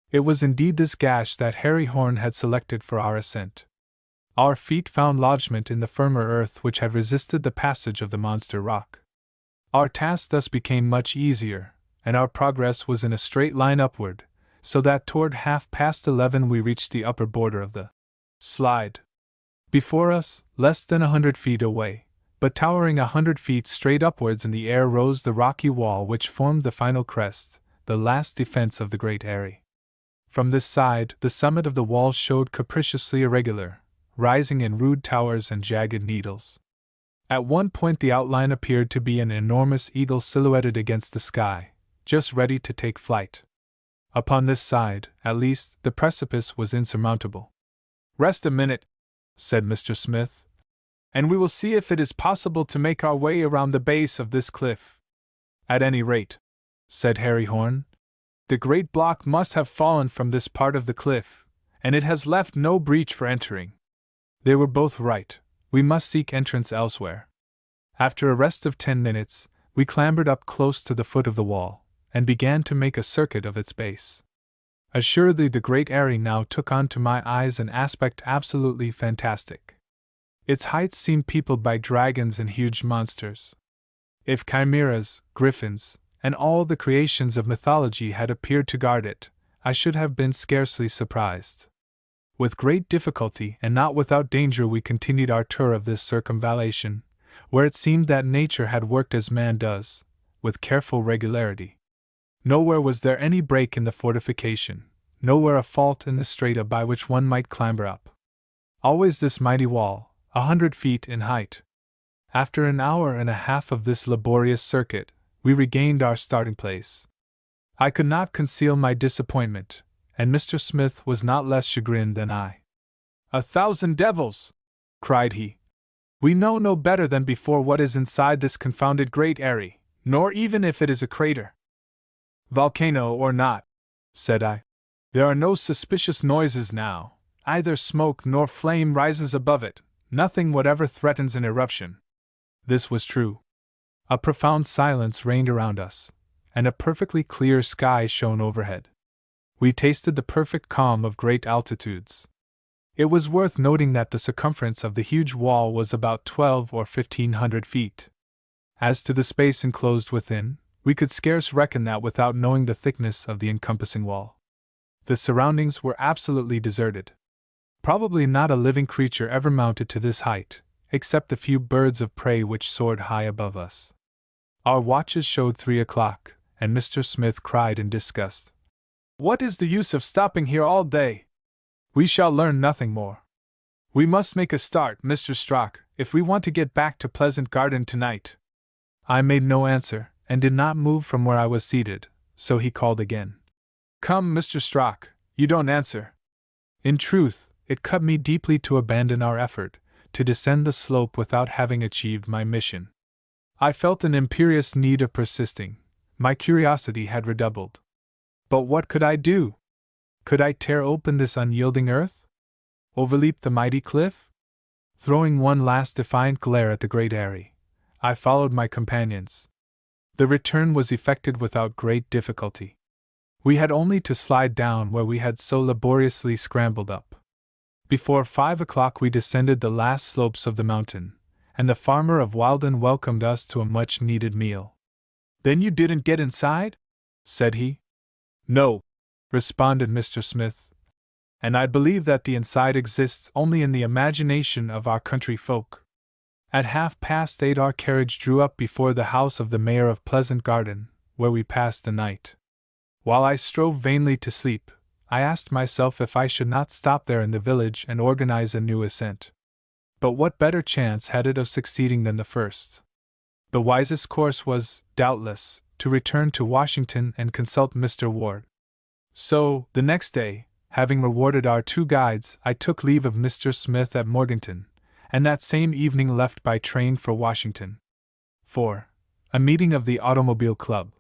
It was indeed this gash that Harry Horn had selected for our ascent. Our feet found lodgment in the firmer earth which had resisted the passage of the monster rock. Our task thus became much easier, and our progress was in a straight line upward, so that toward 11:30 we reached the upper border of the slide. Before us, less than 100 feet away, but towering 100 feet straight upwards in the air, rose the rocky wall which formed the final crest, the last defense of the Great Eyrie. From this side, the summit of the wall showed capriciously irregular, rising in rude towers and jagged needles. At one point the outline appeared to be an enormous eagle silhouetted against the sky, just ready to take flight. Upon this side, at least, the precipice was insurmountable. "Rest a minute," said Mr. Smith, "and we will see if it is possible to make our way around the base of this cliff." "At any rate," said Harry Horn, "the great block must have fallen from this part of the cliff, and it has left no breach for entering." They were both right. We must seek entrance elsewhere. After a rest of 10 minutes, we clambered up close to the foot of the wall, and began to make a circuit of its base. Assuredly the Great Eyrie now took on to my eyes an aspect absolutely fantastic. Its heights seemed peopled by dragons and huge monsters. If chimeras, griffins, and all the creations of mythology had appeared to guard it, I should have been scarcely surprised. With great difficulty and not without danger we continued our tour of this circumvallation, where it seemed that nature had worked as man does, with careful regularity. Nowhere was there any break in the fortification, nowhere a fault in the strata by which one might clamber up. Always this mighty wall, 100 feet in height. After an hour and a half of this laborious circuit, we regained our starting place. I could not conceal my disappointment, and Mr. Smith was not less chagrined than I. "1,000 devils!" cried he. "We know no better than before what is inside this confounded Great Eyrie, nor even if it is a crater." "Volcano or not," said I, "there are no suspicious noises now, either smoke nor flame rises above it, nothing whatever threatens an eruption." This was true. A profound silence reigned around us, and a perfectly clear sky shone overhead. We tasted the perfect calm of great altitudes. It was worth noting that the circumference of the huge wall was about 12 or 1,500 feet. As to the space enclosed within, we could scarce reckon that without knowing the thickness of the encompassing wall. The surroundings were absolutely deserted. Probably not a living creature ever mounted to this height, except the few birds of prey which soared high above us. Our watches showed 3 o'clock, and Mr. Smith cried in disgust, "What is the use of stopping here all day? We shall learn nothing more. We must make a start, Mr. Strock, if we want to get back to Pleasant Garden tonight." I made no answer, and did not move from where I was seated, so he called again. "Come, Mr. Strock, you don't answer." In truth, it cut me deeply to abandon our effort, to descend the slope without having achieved my mission. I felt an imperious need of persisting. My curiosity had redoubled. But what could I do? Could I tear open this unyielding earth? Overleap the mighty cliff? Throwing one last defiant glare at the Great Eyrie, I followed my companions. The return was effected without great difficulty. We had only to slide down where we had so laboriously scrambled up. Before 5 o'clock we descended the last slopes of the mountain, and the farmer of Wilden welcomed us to a much-needed meal. "Then you didn't get inside?" said he. No, responded Mr. Smith, and I believe that the inside exists only in the imagination of our country folk. At 8:30 our carriage drew up before the house of the mayor of Pleasant Garden, where we passed the night. While I strove vainly to sleep, I asked myself if I should not stop there in the village and organize a new ascent. But what better chance had it of succeeding than the first? The wisest course was, doubtless, to return to Washington and consult Mr. Ward. So, the next day, having rewarded our 2 guides, I took leave of Mr. Smith at Morganton, and that same evening left by train for Washington. 4. A meeting of the Automobile Club.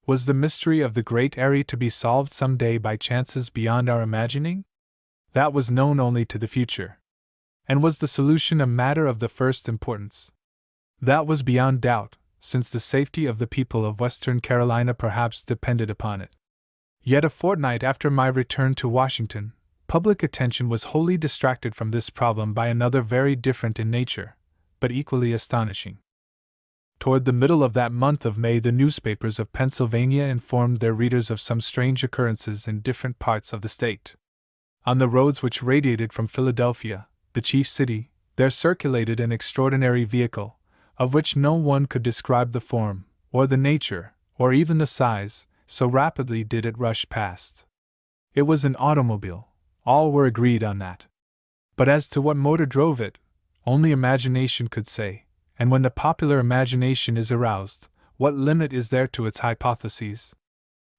Was the mystery of the Great Eyrie to be solved some day by chances beyond our imagining? That was known only to the future. And was the solution a matter of the first importance? That was beyond doubt, since the safety of the people of Western Carolina perhaps depended upon it. Yet a fortnight after my return to Washington, public attention was wholly distracted from this problem by another very different in nature, but equally astonishing. Toward the middle of that month of May, the newspapers of Pennsylvania informed their readers of some strange occurrences in different parts of the state. On the roads which radiated from Philadelphia, the chief city, there circulated an extraordinary vehicle, of which no one could describe the form, or the nature, or even the size, so rapidly did it rush past. It was an automobile, all were agreed on that. But as to what motor drove it, only imagination could say, and when the popular imagination is aroused, what limit is there to its hypotheses?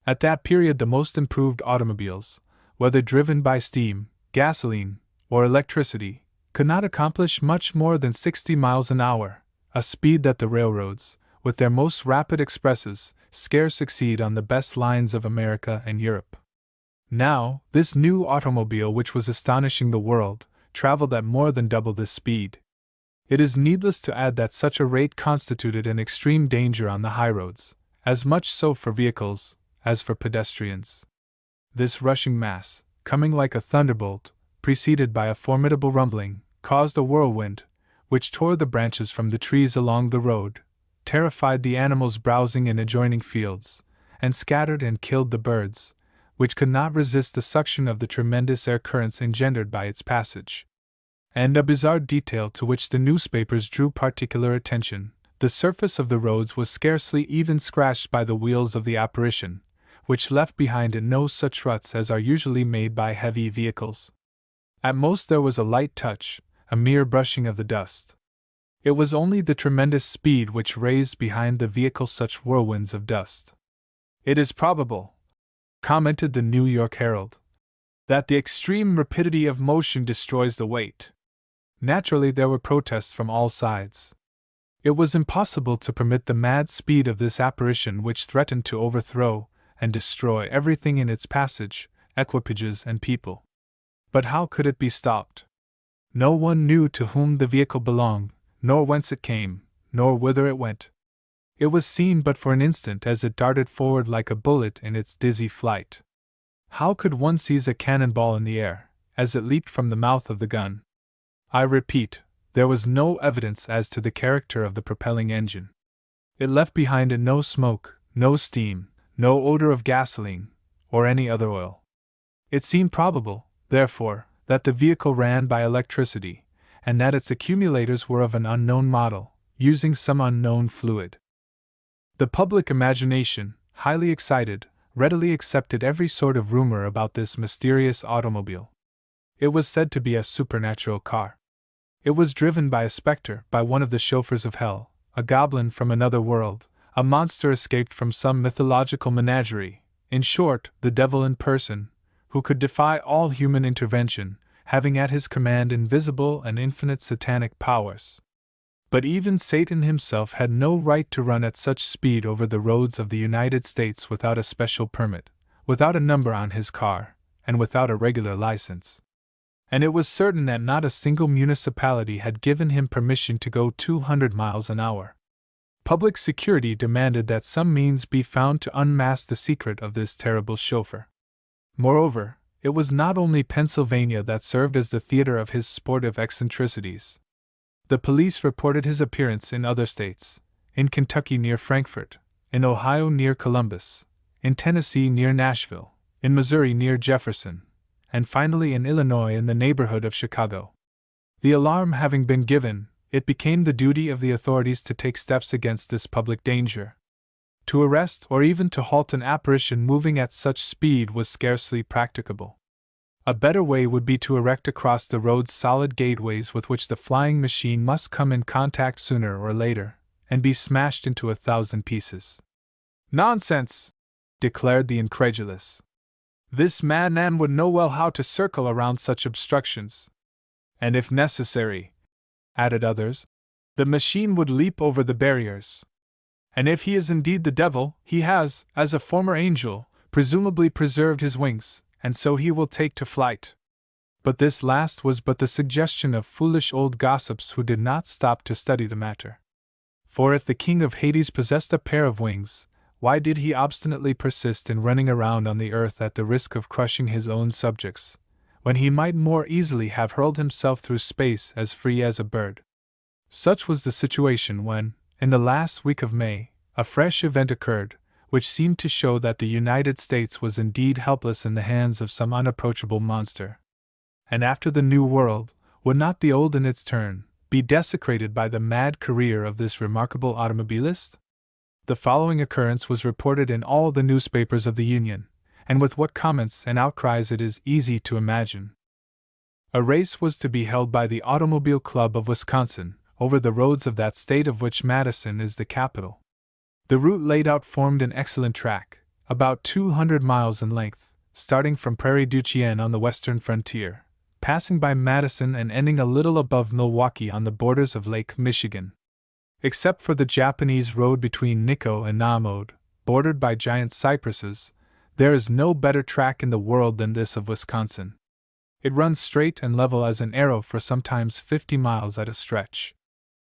At that period the most improved automobiles, whether driven by steam, gasoline, or electricity, could not accomplish much more than 60 miles an hour, a speed that the railroads, with their most rapid expresses, scarce exceed on the best lines of America and Europe. Now, this new automobile, which was astonishing the world, traveled at more than double this speed. It is needless to add that such a rate constituted an extreme danger on the highroads, as much so for vehicles as for pedestrians. This rushing mass, coming like a thunderbolt, preceded by a formidable rumbling, caused a whirlwind, which tore the branches from the trees along the road, terrified the animals browsing in adjoining fields, and scattered and killed the birds, which could not resist the suction of the tremendous air currents engendered by its passage. And a bizarre detail to which the newspapers drew particular attention: the surface of the roads was scarcely even scratched by the wheels of the apparition, which left behind it no such ruts as are usually made by heavy vehicles. At most there was a light touch, a mere brushing of the dust. It was only the tremendous speed which raised behind the vehicle such whirlwinds of dust. It is probable, commented the New York Herald, that the extreme rapidity of motion destroys the weight. Naturally, there were protests from all sides. It was impossible to permit the mad speed of this apparition, which threatened to overthrow and destroy everything in its passage, equipages and people. But how could it be stopped? No one knew to whom the vehicle belonged, nor whence it came, nor whither it went. It was seen but for an instant as it darted forward like a bullet in its dizzy flight. How could one seize a cannonball in the air, as it leaped from the mouth of the gun? I repeat, there was no evidence as to the character of the propelling engine. It left behind it no smoke, no steam, no odor of gasoline, or any other oil. It seemed probable, therefore, that the vehicle ran by electricity, and that its accumulators were of an unknown model, using some unknown fluid. The public imagination, highly excited, readily accepted every sort of rumor about this mysterious automobile. It was said to be a supernatural car. It was driven by a specter, by one of the chauffeurs of hell, a goblin from another world, a monster escaped from some mythological menagerie, in short, the devil in person, who could defy all human intervention, having at his command invisible and infinite satanic powers. But even Satan himself had no right to run at such speed over the roads of the United States without a special permit, without a number on his car, and without a regular license. And it was certain that not a single municipality had given him permission to go 200 miles an hour. Public security demanded that some means be found to unmask the secret of this terrible chauffeur. Moreover, it was not only Pennsylvania that served as the theater of his sportive eccentricities. The police reported his appearance in other states, in Kentucky near Frankfort, in Ohio near Columbus, in Tennessee near Nashville, in Missouri near Jefferson, and finally in Illinois in the neighborhood of Chicago. The alarm having been given, it became the duty of the authorities to take steps against this public danger. To arrest or even to halt an apparition moving at such speed was scarcely practicable. A better way would be to erect across the roads solid gateways with which the flying machine must come in contact sooner or later, and be smashed into 1,000 pieces. "Nonsense!" declared the incredulous. "This madman would know well how to circle around such obstructions. And if necessary," added others, "the machine would leap over the barriers. And if he is indeed the devil, he has, as a former angel, presumably preserved his wings, and so he will take to flight." But this last was but the suggestion of foolish old gossips who did not stop to study the matter. For if the king of Hades possessed a pair of wings, why did he obstinately persist in running around on the earth at the risk of crushing his own subjects, when he might more easily have hurled himself through space as free as a bird? Such was the situation when, in the last week of May, a fresh event occurred, which seemed to show that the United States was indeed helpless in the hands of some unapproachable monster. And after the New World, would not the Old in its turn be desecrated by the mad career of this remarkable automobilist? The following occurrence was reported in all the newspapers of the Union, and with what comments and outcries it is easy to imagine. A race was to be held by the Automobile Club of Wisconsin, over the roads of that state of which Madison is the capital. The route laid out formed an excellent track, about 200 miles in length, starting from Prairie du Chien on the western frontier, passing by Madison and ending a little above Milwaukee on the borders of Lake Michigan. Except for the Japanese road between Nikko and Namod, bordered by giant cypresses, there is no better track in the world than this of Wisconsin. It runs straight and level as an arrow for sometimes 50 miles at a stretch.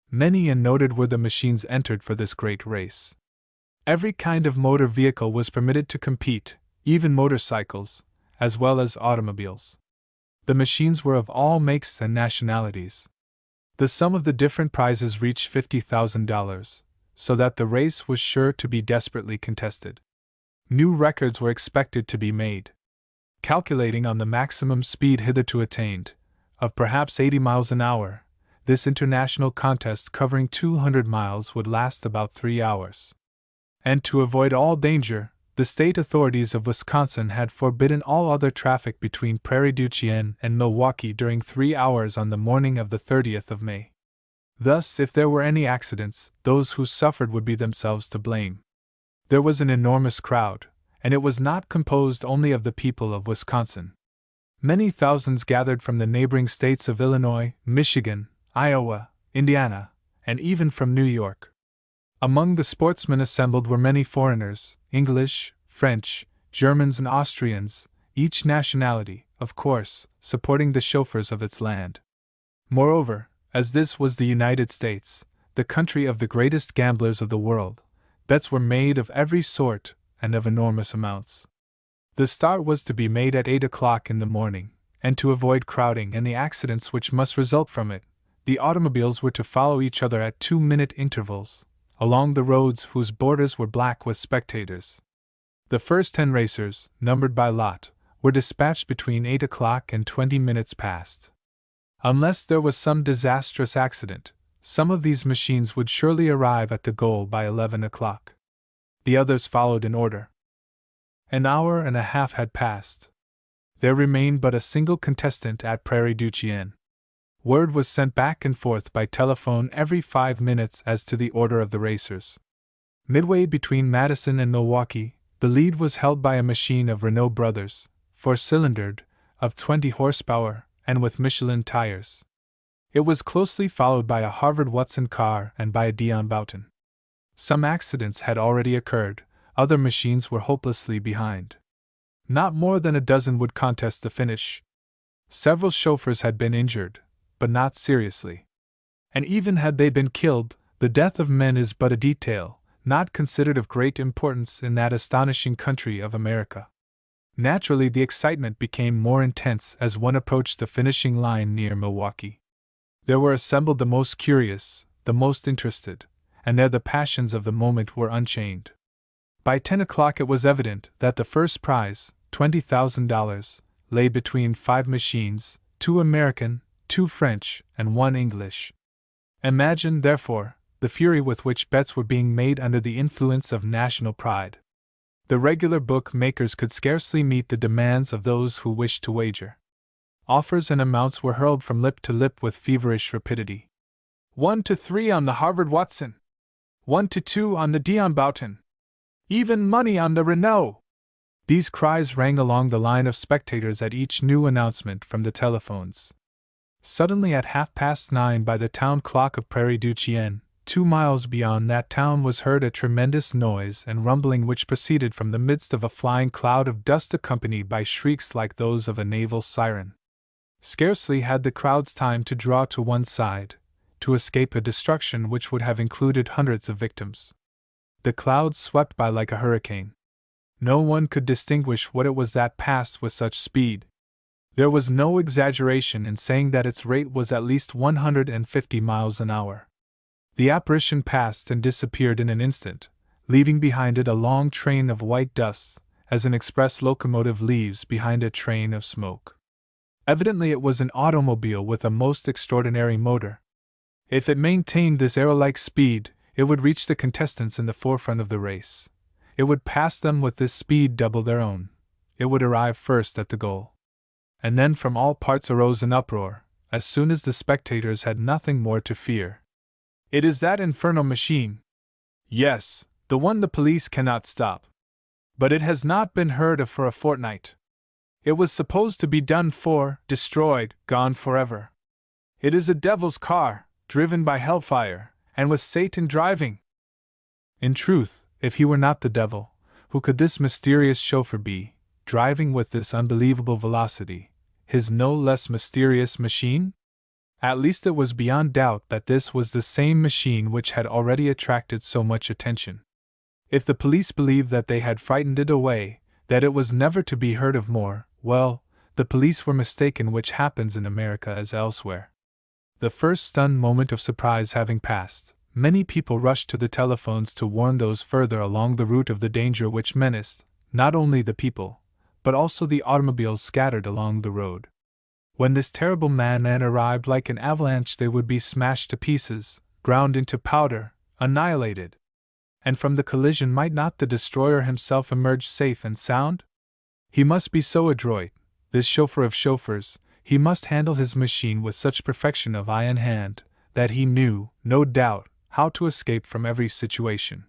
Many and noted were the machines entered for this great race. Every kind of motor vehicle was permitted to compete, even motorcycles, as well as automobiles. The machines were of all makes and nationalities. The sum of the different prizes reached $50,000, so that the race was sure to be desperately contested. New records were expected to be made. Calculating on the maximum speed hitherto attained, of perhaps 80 miles an hour, this international contest covering 200 miles would last about 3 hours. And to avoid all danger, the state authorities of Wisconsin had forbidden all other traffic between Prairie du Chien and Milwaukee during 3 hours on the morning of the 30th of May. Thus, if there were any accidents, those who suffered would be themselves to blame. There was an enormous crowd, and it was not composed only of the people of Wisconsin. Many thousands gathered from the neighboring states of Illinois, Michigan, Iowa, Indiana, and even from New York. Among the sportsmen assembled were many foreigners, English, French, Germans, and Austrians, each nationality, of course, supporting the chauffeurs of its land. Moreover, as this was the United States, the country of the greatest gamblers of the world, bets were made of every sort and of enormous amounts. The start was to be made at 8 o'clock in the morning, and to avoid crowding and the accidents which must result from it, the automobiles were to follow each other at 2-minute intervals, along the roads whose borders were black with spectators. The first 10 racers, numbered by lot, were dispatched between 8 o'clock and 20 minutes past. Unless there was some disastrous accident, some of these machines would surely arrive at the goal by 11 o'clock. The others followed in order. An hour and a half had passed. There remained but a single contestant at Prairie du Chien. Word was sent back and forth by telephone every 5 minutes as to the order of the racers. Midway between Madison and Milwaukee, the lead was held by a machine of Renault Brothers, 4-cylindered, of 20 horsepower, and with Michelin tires. It was closely followed by a Harvard Watson car and by a Dion Boughton. Some accidents had already occurred, other machines were hopelessly behind. Not more than a dozen would contest the finish. Several chauffeurs had been injured, but not seriously. And even had they been killed, the death of men is but a detail, not considered of great importance in that astonishing country of America. Naturally, the excitement became more intense as one approached the finishing line near Milwaukee. There were assembled the most curious, the most interested, and there the passions of the moment were unchained. By 10 o'clock it was evident that the first prize, $20,000, lay between 5 machines, 2 American, 2 French, and 1 English. Imagine, therefore, the fury with which bets were being made under the influence of national pride. The regular book makers could scarcely meet the demands of those who wished to wager. Offers and amounts were hurled from lip to lip with feverish rapidity. 1 to 3 on the Harvard Watson. 1 to 2 on the Dion Boughton. Even money on the Renault. These cries rang along the line of spectators at each new announcement from the telephones. Suddenly at 9:30 by the town clock of Prairie du Chien, 2 miles beyond that town was heard a tremendous noise and rumbling which proceeded from the midst of a flying cloud of dust accompanied by shrieks like those of a naval siren. Scarcely had the crowds time to draw to one side, to escape a destruction which would have included hundreds of victims. The clouds swept by like a hurricane. No one could distinguish what it was that passed with such speed. There was no exaggeration in saying that its rate was at least 150 miles an hour. The apparition passed and disappeared in an instant, leaving behind it a long train of white dust, as an express locomotive leaves behind a train of smoke. Evidently it was an automobile with a most extraordinary motor. If it maintained this arrow-like speed, it would reach the contestants in the forefront of the race. It would pass them with this speed double their own. It would arrive first at the goal. And then from all parts arose an uproar, as soon as the spectators had nothing more to fear. "It is that infernal machine!" "Yes, the one the police cannot stop. But it has not been heard of for a fortnight. It was supposed to be done for, destroyed, gone forever. It is a devil's car, driven by hellfire, and with Satan driving." In truth, if he were not the devil, who could this mysterious chauffeur be, driving with this unbelievable velocity, his no less mysterious machine? At least it was beyond doubt that this was the same machine which had already attracted so much attention. If the police believed that they had frightened it away, that it was never to be heard of more, well, the police were mistaken, which happens in America as elsewhere. The first stunned moment of surprise having passed, many people rushed to the telephones to warn those further along the route of the danger which menaced, not only the people, but also the automobiles scattered along the road. When this terrible madman arrived, like an avalanche they would be smashed to pieces, ground into powder, annihilated. And from the collision might not the destroyer himself emerge safe and sound? He must be so adroit, this chauffeur of chauffeurs, he must handle his machine with such perfection of eye and hand, that he knew, no doubt, how to escape from every situation.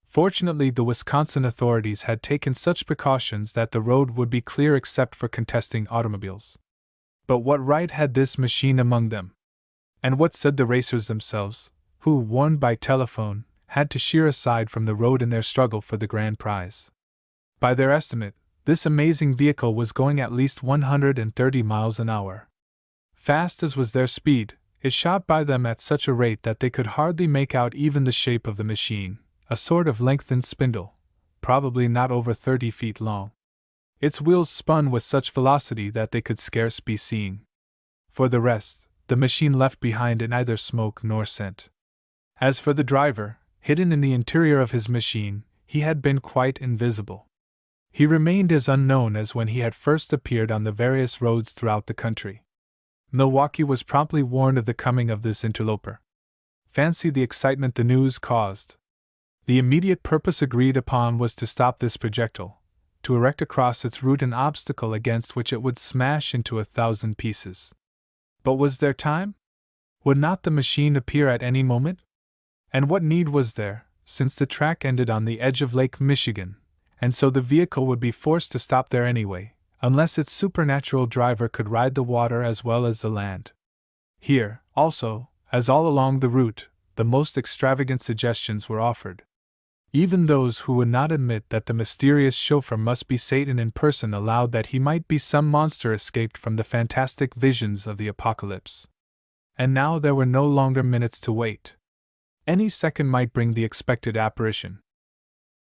Fortunately, the Wisconsin authorities had taken such precautions that the road would be clear except for contesting automobiles. But what right had this machine among them? And what said the racers themselves, who, warned by telephone, had to sheer aside from the road in their struggle for the grand prize? By their estimate, this amazing vehicle was going at least 130 miles an hour. Fast as was their speed, it shot by them at such a rate that they could hardly make out even the shape of the machine, a sort of lengthened spindle, probably not over 30 feet long. Its wheels spun with such velocity that they could scarce be seen. For the rest, the machine left behind it neither smoke nor scent. As for the driver, hidden in the interior of his machine, he had been quite invisible. He remained as unknown as when he had first appeared on the various roads throughout the country. Milwaukee was promptly warned of the coming of this interloper. Fancy the excitement the news caused. The immediate purpose agreed upon was to stop this projectile, to erect across its route an obstacle against which it would smash into 1,000 pieces. But was there time? Would not the machine appear at any moment? And what need was there, since the track ended on the edge of Lake Michigan, and so the vehicle would be forced to stop there anyway, unless its supernatural driver could ride the water as well as the land. Here, also, as all along the route, the most extravagant suggestions were offered. Even those who would not admit that the mysterious chauffeur must be Satan in person allowed that he might be some monster escaped from the fantastic visions of the apocalypse. And now there were no longer minutes to wait. Any second might bring the expected apparition.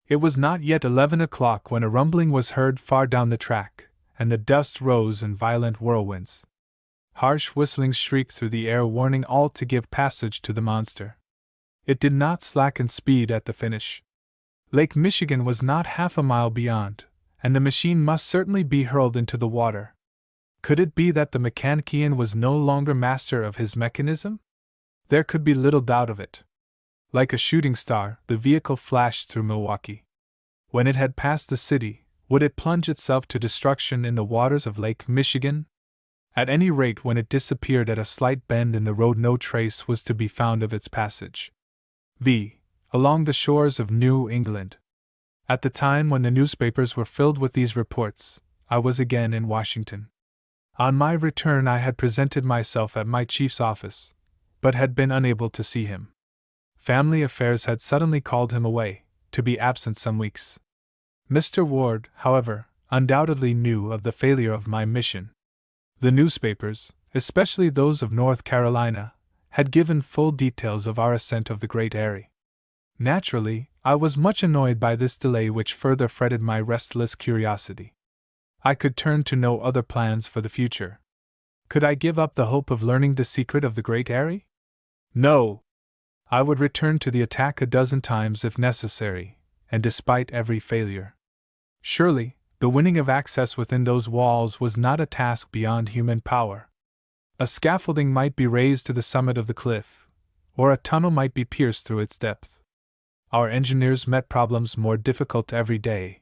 It was not yet 11 o'clock when a rumbling was heard far down the track, and the dust rose in violent whirlwinds. Harsh whistlings shrieked through the air, warning all to give passage to the monster. It did not slacken speed at the finish. Lake Michigan was not half a mile beyond, and the machine must certainly be hurled into the water. Could it be that the mechanician was no longer master of his mechanism? There could be little doubt of it. Like a shooting star, the vehicle flashed through Milwaukee. When it had passed the city, would it plunge itself to destruction in the waters of Lake Michigan? At any rate, when it disappeared at a slight bend in the road, no trace was to be found of its passage. Along the shores of New England. At the time when the newspapers were filled with these reports, I was again in Washington. On my return, I had presented myself at my chief's office, but had been unable to see him. Family affairs had suddenly called him away, to be absent some weeks. Mr. Ward, however, undoubtedly knew of the failure of my mission. The newspapers, especially those of North Carolina, had given full details of our ascent of the Great Eyrie. Naturally, I was much annoyed by this delay, which further fretted my restless curiosity. I could turn to no other plans for the future. Could I give up the hope of learning the secret of the Great Eyrie? No! I would return to the attack a dozen times if necessary, and despite every failure. Surely, the winning of access within those walls was not a task beyond human power. A scaffolding might be raised to the summit of the cliff, or a tunnel might be pierced through its depth. Our engineers met problems more difficult every day.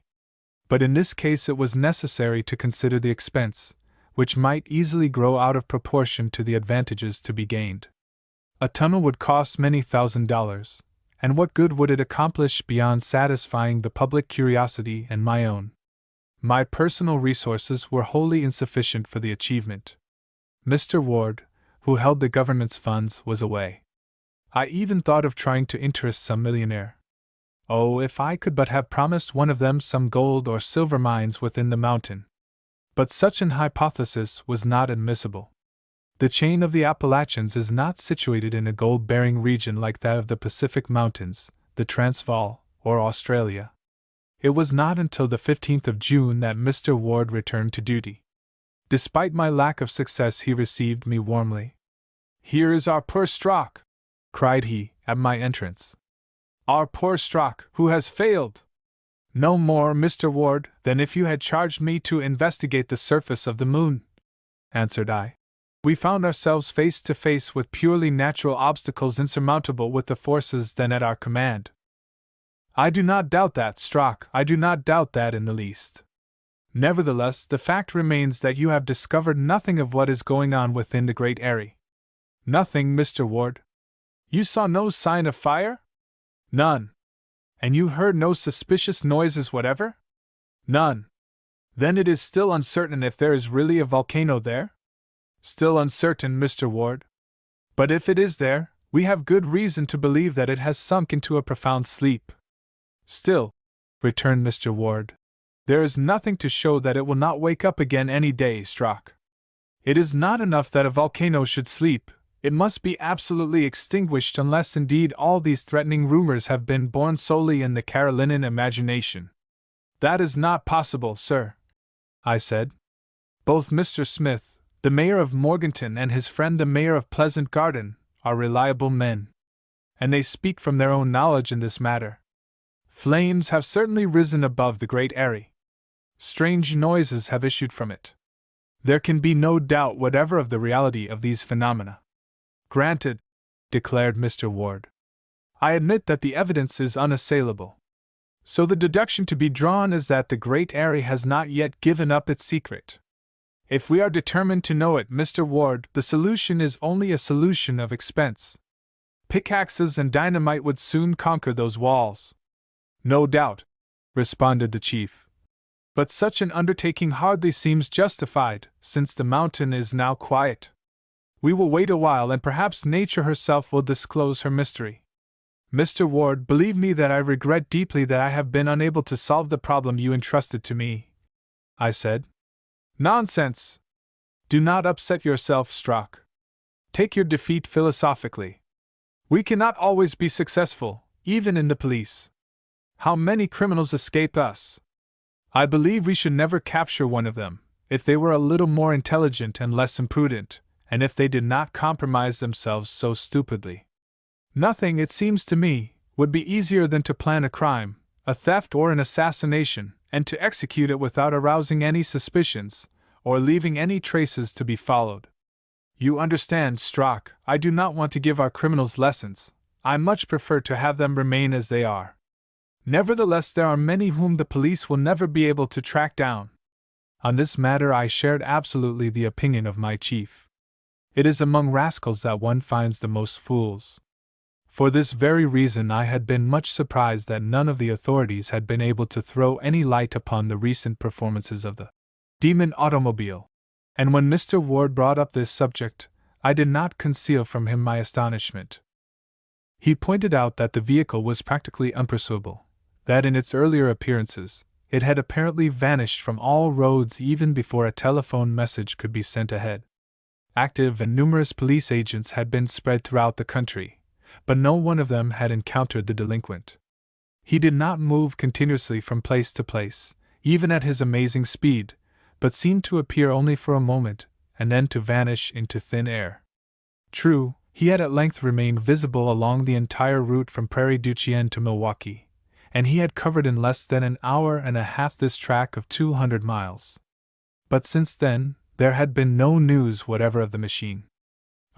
But in this case it was necessary to consider the expense, which might easily grow out of proportion to the advantages to be gained. A tunnel would cost many $1,000s, and what good would it accomplish beyond satisfying the public curiosity and my own? My personal resources were wholly insufficient for the achievement. Mr. Ward, who held the government's funds, was away. I even thought of trying to interest some millionaire. Oh, if I could but have promised one of them some gold or silver mines within the mountain! But such an hypothesis was not admissible. The chain of the Appalachians is not situated in a gold-bearing region like that of the Pacific Mountains, the Transvaal, or Australia. It was not until the 15th of June that Mr. Ward returned to duty. Despite my lack of success, he received me warmly. "Here is our poor Strock!" cried he, at my entrance. "Our poor Strock, who has failed!" "No more, Mr. Ward, than if you had charged me to investigate the surface of the moon," answered I. "We found ourselves face to face with purely natural obstacles insurmountable with the forces then at our command." "I do not doubt that, Strock, I do not doubt that in the least. Nevertheless, the fact remains that you have discovered nothing of what is going on within the Great Eyrie." "Nothing, Mr. Ward." "You saw no sign of fire?" "None." "And you heard no suspicious noises whatever?" "None." "Then it is still uncertain if there is really a volcano there?" "Still uncertain, Mr. Ward. But if it is there, we have good reason to believe that it has sunk into a profound sleep." "Still," returned Mr. Ward, "there is nothing to show that it will not wake up again any day, Strock. It is not enough that a volcano should sleep, it must be absolutely extinguished, unless indeed all these threatening rumors have been born solely in the Carolinian imagination." "That is not possible, sir," I said. "Both Mr. Smith, the mayor of Morganton, and his friend the mayor of Pleasant Garden, are reliable men, and they speak from their own knowledge in this matter. Flames have certainly risen above the Great Eyrie. Strange noises have issued from it. There can be no doubt whatever of the reality of these phenomena." "Granted," declared Mr. Ward. "I admit that the evidence is unassailable. So the deduction to be drawn is that the Great Eyrie has not yet given up its secret. If we are determined to know it, Mr. Ward, the solution is only a solution of expense. Pickaxes and dynamite would soon conquer those walls." "No doubt," responded the chief. "But such an undertaking hardly seems justified, since the mountain is now quiet. We will wait a while, and perhaps nature herself will disclose her mystery." "Mr. Ward, believe me that I regret deeply that I have been unable to solve the problem you entrusted to me," I said. "Nonsense! Do not upset yourself, Strock. Take your defeat philosophically. We cannot always be successful, even in the police. How many criminals escape us? I believe we should never capture one of them, if they were a little more intelligent and less imprudent, and if they did not compromise themselves so stupidly. Nothing, it seems to me, would be easier than to plan a crime, a theft or an assassination, and to execute it without arousing any suspicions, or leaving any traces to be followed. You understand, Strock, I do not want to give our criminals lessons. I much prefer to have them remain as they are. Nevertheless, there are many whom the police will never be able to track down. On this matter I shared absolutely the opinion of my chief. It is among rascals that one finds the most fools. For this very reason I had been much surprised that none of the authorities had been able to throw any light upon the recent performances of the demon automobile. And when Mr. Ward brought up this subject, I did not conceal from him my astonishment. He pointed out that the vehicle was practically unpursuable, that in its earlier appearances, it had apparently vanished from all roads even before a telephone message could be sent ahead. Active and numerous police agents had been spread throughout the country, but no one of them had encountered the delinquent. He did not move continuously from place to place, even at his amazing speed, but seemed to appear only for a moment, and then to vanish into thin air. True, he had at length remained visible along the entire route from Prairie du Chien to Milwaukee, and he had covered in less than an hour and a half this track of 200 miles. But since then, there had been no news whatever of the machine.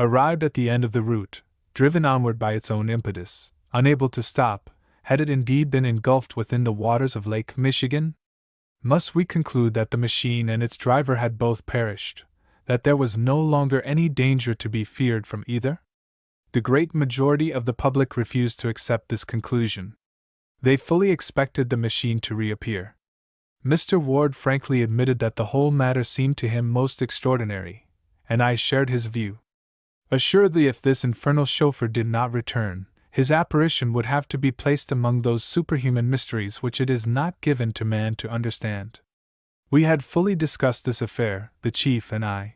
Arrived at the end of the route, driven onward by its own impetus, unable to stop, had it indeed been engulfed within the waters of Lake Michigan? Must we conclude that the machine and its driver had both perished, that there was no longer any danger to be feared from either? The great majority of the public refused to accept this conclusion. They fully expected the machine to reappear. Mr. Ward frankly admitted that the whole matter seemed to him most extraordinary, and I shared his view. Assuredly, if this infernal chauffeur did not return, his apparition would have to be placed among those superhuman mysteries which it is not given to man to understand. We had fully discussed this affair, the chief and I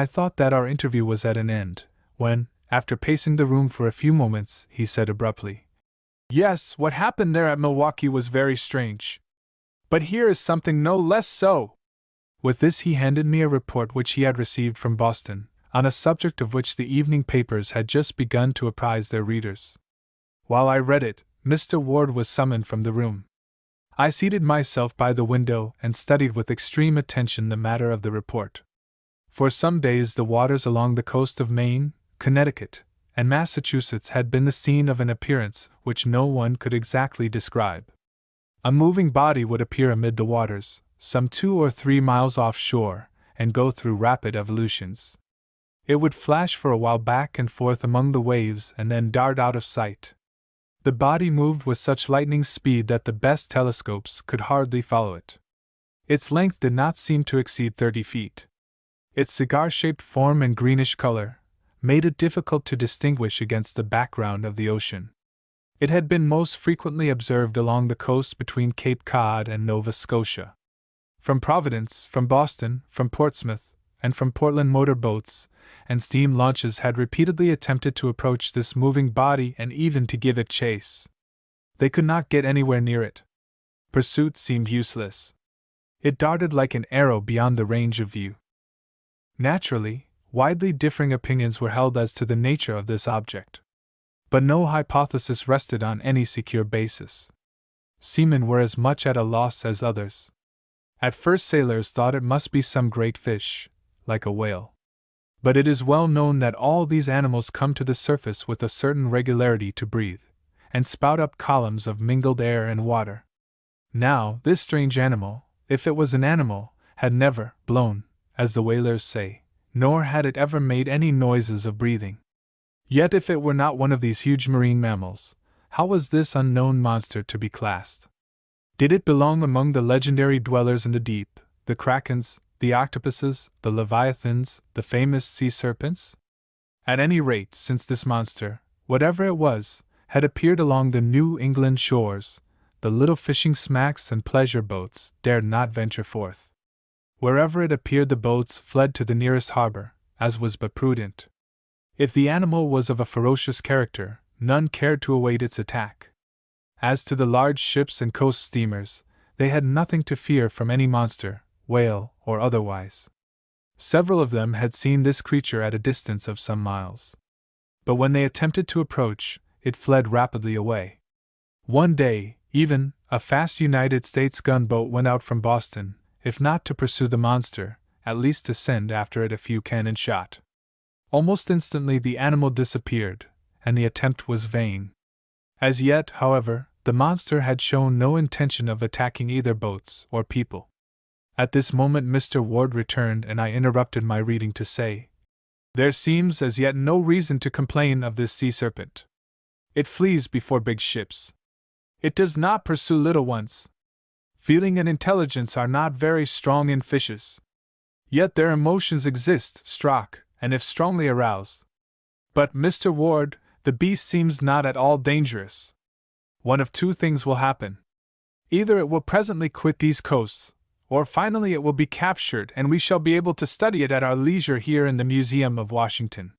thought that our interview was at an end, when, after pacing the room for a few moments, he said abruptly, "Yes, what happened there at Milwaukee was very strange. But here is something no less so." With this he handed me a report which he had received from Boston, on a subject of which the evening papers had just begun to apprise their readers. While I read it, Mr. Ward was summoned from the room. I seated myself by the window and studied with extreme attention the matter of the report. For some days the waters along the coast of Maine, Connecticut, and Massachusetts had been the scene of an appearance which no one could exactly describe. A moving body would appear amid the waters, some 2 or 3 miles offshore, and go through rapid evolutions. It would flash for a while back and forth among the waves and then dart out of sight. The body moved with such lightning speed that the best telescopes could hardly follow it. Its length did not seem to exceed 30 feet. Its cigar-shaped form and greenish color made it difficult to distinguish against the background of the ocean. It had been most frequently observed along the coast between Cape Cod and Nova Scotia. From Providence, from Boston, from Portsmouth, and from Portland motor boats and steam launches had repeatedly attempted to approach this moving body and even to give it chase. They could not get anywhere near it. Pursuit seemed useless. It darted like an arrow beyond the range of view. Naturally, widely differing opinions were held as to the nature of this object. But no hypothesis rested on any secure basis. Seamen were as much at a loss as others. At first sailors thought it must be some great fish, like a whale. But it is well known that all these animals come to the surface with a certain regularity to breathe, and spout up columns of mingled air and water. Now, this strange animal, if it was an animal, had never blown, as the whalers say, nor had it ever made any noises of breathing. Yet if it were not one of these huge marine mammals, how was this unknown monster to be classed? Did it belong among the legendary dwellers in the deep, the krakens, the octopuses, the leviathans, the famous sea serpents? At any rate, since this monster, whatever it was, had appeared along the New England shores, the little fishing smacks and pleasure boats dared not venture forth. Wherever it appeared the boats fled to the nearest harbor, as was but prudent. If the animal was of a ferocious character, none cared to await its attack. As to the large ships and coast steamers, they had nothing to fear from any monster, whale or otherwise. Several of them had seen this creature at a distance of some miles. But when they attempted to approach, it fled rapidly away. One day, even, A fast United States gunboat went out from Boston, if not to pursue the monster, at least to send after it a few cannon shot. Almost instantly the animal disappeared, and the attempt was vain. As yet, however, the monster had shown no intention of attacking either boats or people. At this moment Mr. Ward returned, and I interrupted my reading to say, "There seems as yet no reason to complain of this sea serpent. It flees before big ships. It does not pursue little ones. Feeling and intelligence are not very strong in fishes. Yet their emotions exist, Strock, and if strongly aroused. But, Mr. Ward, the beast seems not at all dangerous. One of two things will happen. Either it will presently quit these coasts, or finally it will be captured and we shall be able to study it at our leisure here in the Museum of Washington."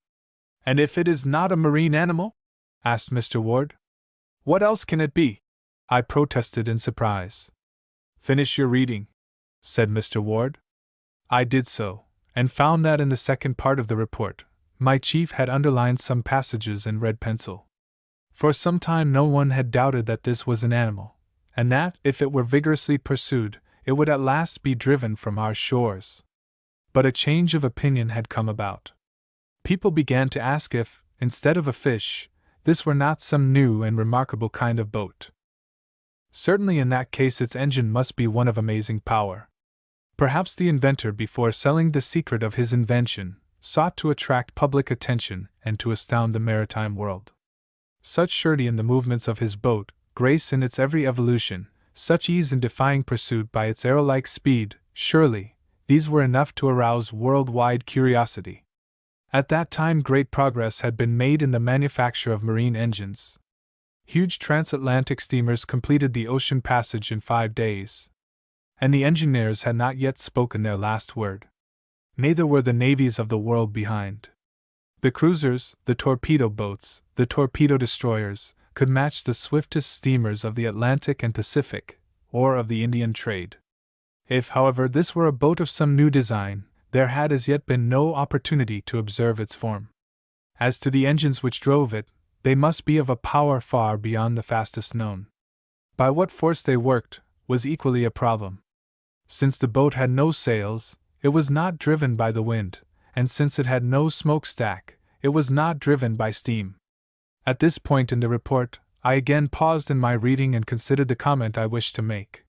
"And if it is not a marine animal?" asked Mr. Ward. "What else can it be?" I protested in surprise. "Finish your reading," said Mr. Ward. I did so, and found that in the second part of the report, my chief had underlined some passages in red pencil. For some time no one had doubted that this was an animal, and that, if it were vigorously pursued, it would at last be driven from our shores. But a change of opinion had come about. People began to ask if, instead of a fish, this were not some new and remarkable kind of boat. Certainly in that case its engine must be one of amazing power. Perhaps the inventor, before selling the secret of his invention, sought to attract public attention and to astound the maritime world. Such surety in the movements of his boat, grace in its every evolution, such ease in defying pursuit by its arrow-like speed, surely, these were enough to arouse worldwide curiosity. At that time great progress had been made in the manufacture of marine engines. Huge transatlantic steamers completed the ocean passage in 5 days. And the engineers had not yet spoken their last word. Neither were the navies of the world behind. The cruisers, the torpedo boats, the torpedo destroyers, could match the swiftest steamers of the Atlantic and Pacific, or of the Indian trade. If, however, this were a boat of some new design, there had as yet been no opportunity to observe its form. As to the engines which drove it, they must be of a power far beyond the fastest known. By what force they worked was equally a problem. Since the boat had no sails, it was not driven by the wind, and since it had no smokestack, it was not driven by steam. At this point in the report, I again paused in my reading and considered the comment I wished to make.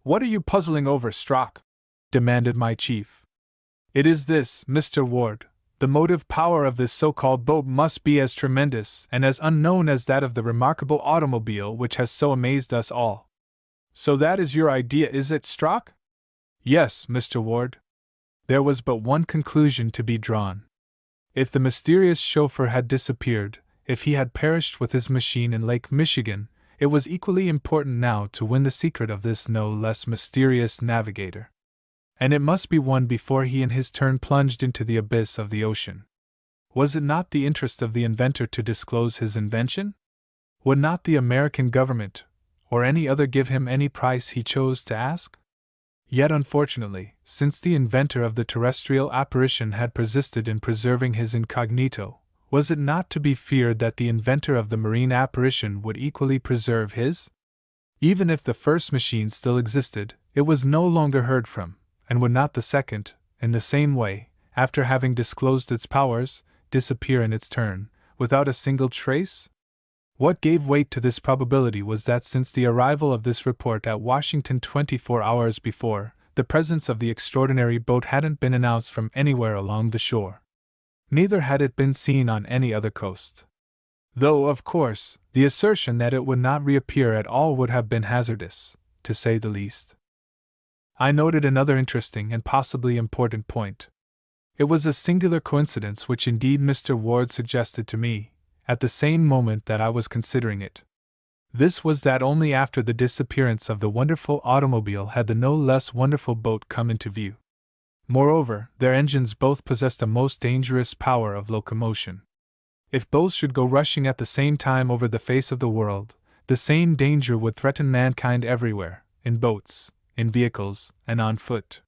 "What are you puzzling over, Strock?" demanded my chief. "It is this, Mr. Ward. The motive power of this so-called boat must be as tremendous and as unknown as that of the remarkable automobile which has so amazed us all." "So that is your idea, is it, Strock?" "Yes, Mr. Ward." There was but one conclusion to be drawn. If the mysterious chauffeur had disappeared, if he had perished with his machine in Lake Michigan, it was equally important now to win the secret of this no less mysterious navigator. And it must be won before he in his turn plunged into the abyss of the ocean. Was it not the interest of the inventor to disclose his invention? Would not the American government, or any other, give him any price he chose to ask? Yet unfortunately, since the inventor of the terrestrial apparition had persisted in preserving his incognito, was it not to be feared that the inventor of the marine apparition would equally preserve his? Even if the first machine still existed, it was no longer heard from, and would not the second, in the same way, after having disclosed its powers, disappear in its turn, without a single trace? What gave weight to this probability was that since the arrival of this report at Washington 24 hours before, the presence of the extraordinary boat hadn't been announced from anywhere along the shore. Neither had it been seen on any other coast. Though, of course, the assertion that it would not reappear at all would have been hazardous, to say the least. I noted another interesting and possibly important point. It was a singular coincidence which indeed Mr. Ward suggested to me, at the same moment that I was considering it. This was that only after the disappearance of the wonderful automobile had the no less wonderful boat come into view. Moreover, their engines both possessed a most dangerous power of locomotion. If both should go rushing at the same time over the face of the world, the same danger would threaten mankind everywhere, in boats, in vehicles, and on foot.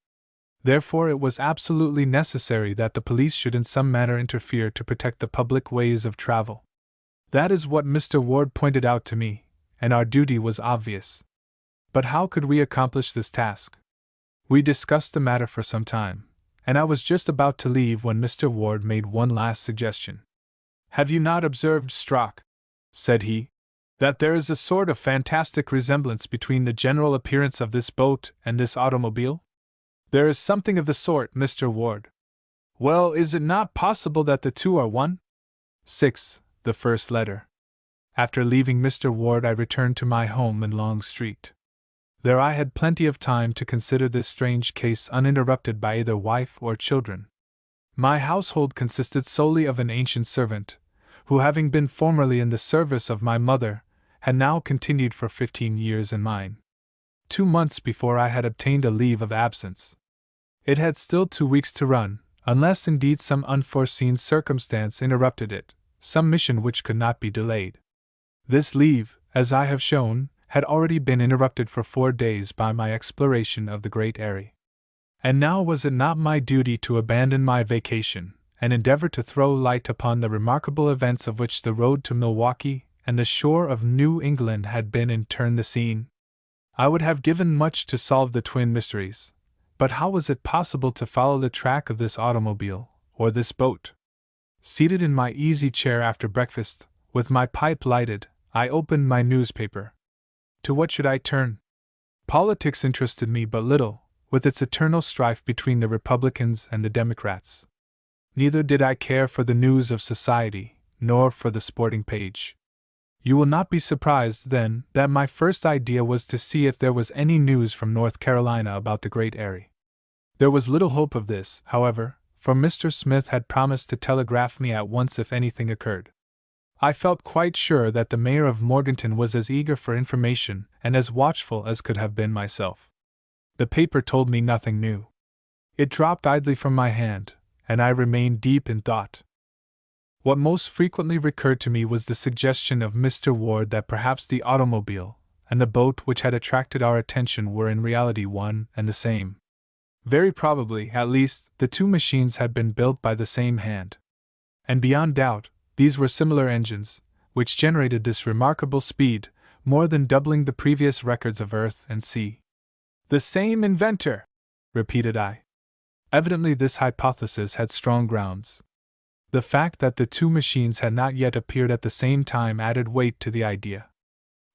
Therefore it was absolutely necessary that the police should in some manner interfere to protect the public ways of travel. That is what Mr. Ward pointed out to me, and our duty was obvious. But how could we accomplish this task? We discussed the matter for some time, and I was just about to leave when Mr. Ward made one last suggestion. "Have you not observed, Strock," said he, "that there is a sort of fantastic resemblance between the general appearance of this boat and this automobile?" "There is something of the sort, Mr. Ward." "Well, is it not possible that the two are one?" 6. The first letter. After leaving Mr. Ward, I returned to my home in Long Street. There I had plenty of time to consider this strange case uninterrupted by either wife or children. My household consisted solely of an ancient servant, who, having been formerly in the service of my mother, had now continued for 15 years in mine. 2 months before I had obtained a leave of absence. It had still 2 weeks to run, unless indeed some unforeseen circumstance interrupted it, some mission which could not be delayed. This leave, as I have shown, had already been interrupted for 4 days by my exploration of the Great Eyrie. And now was it not my duty to abandon my vacation, and endeavor to throw light upon the remarkable events of which the road to Milwaukee and the shore of New England had been in turn the scene? I would have given much to solve the twin mysteries, but how was it possible to follow the track of this automobile, or this boat? Seated in my easy chair after breakfast, with my pipe lighted, I opened my newspaper. To what should I turn? Politics interested me but little, with its eternal strife between the Republicans and the Democrats. Neither did I care for the news of society, nor for the sporting page. You will not be surprised, then, that my first idea was to see if there was any news from North Carolina about the Great Eyrie. There was little hope of this, however, for Mr. Smith had promised to telegraph me at once if anything occurred. I felt quite sure that the mayor of Morganton was as eager for information and as watchful as could have been myself. The paper told me nothing new. It dropped idly from my hand, and I remained deep in thought. What most frequently recurred to me was the suggestion of Mr. Ward that perhaps the automobile and the boat which had attracted our attention were in reality one and the same. Very probably, at least, the two machines had been built by the same hand. And beyond doubt, these were similar engines, which generated this remarkable speed, more than doubling the previous records of earth and sea. "The same inventor," repeated I. Evidently this hypothesis had strong grounds. The fact that the two machines had not yet appeared at the same time added weight to the idea.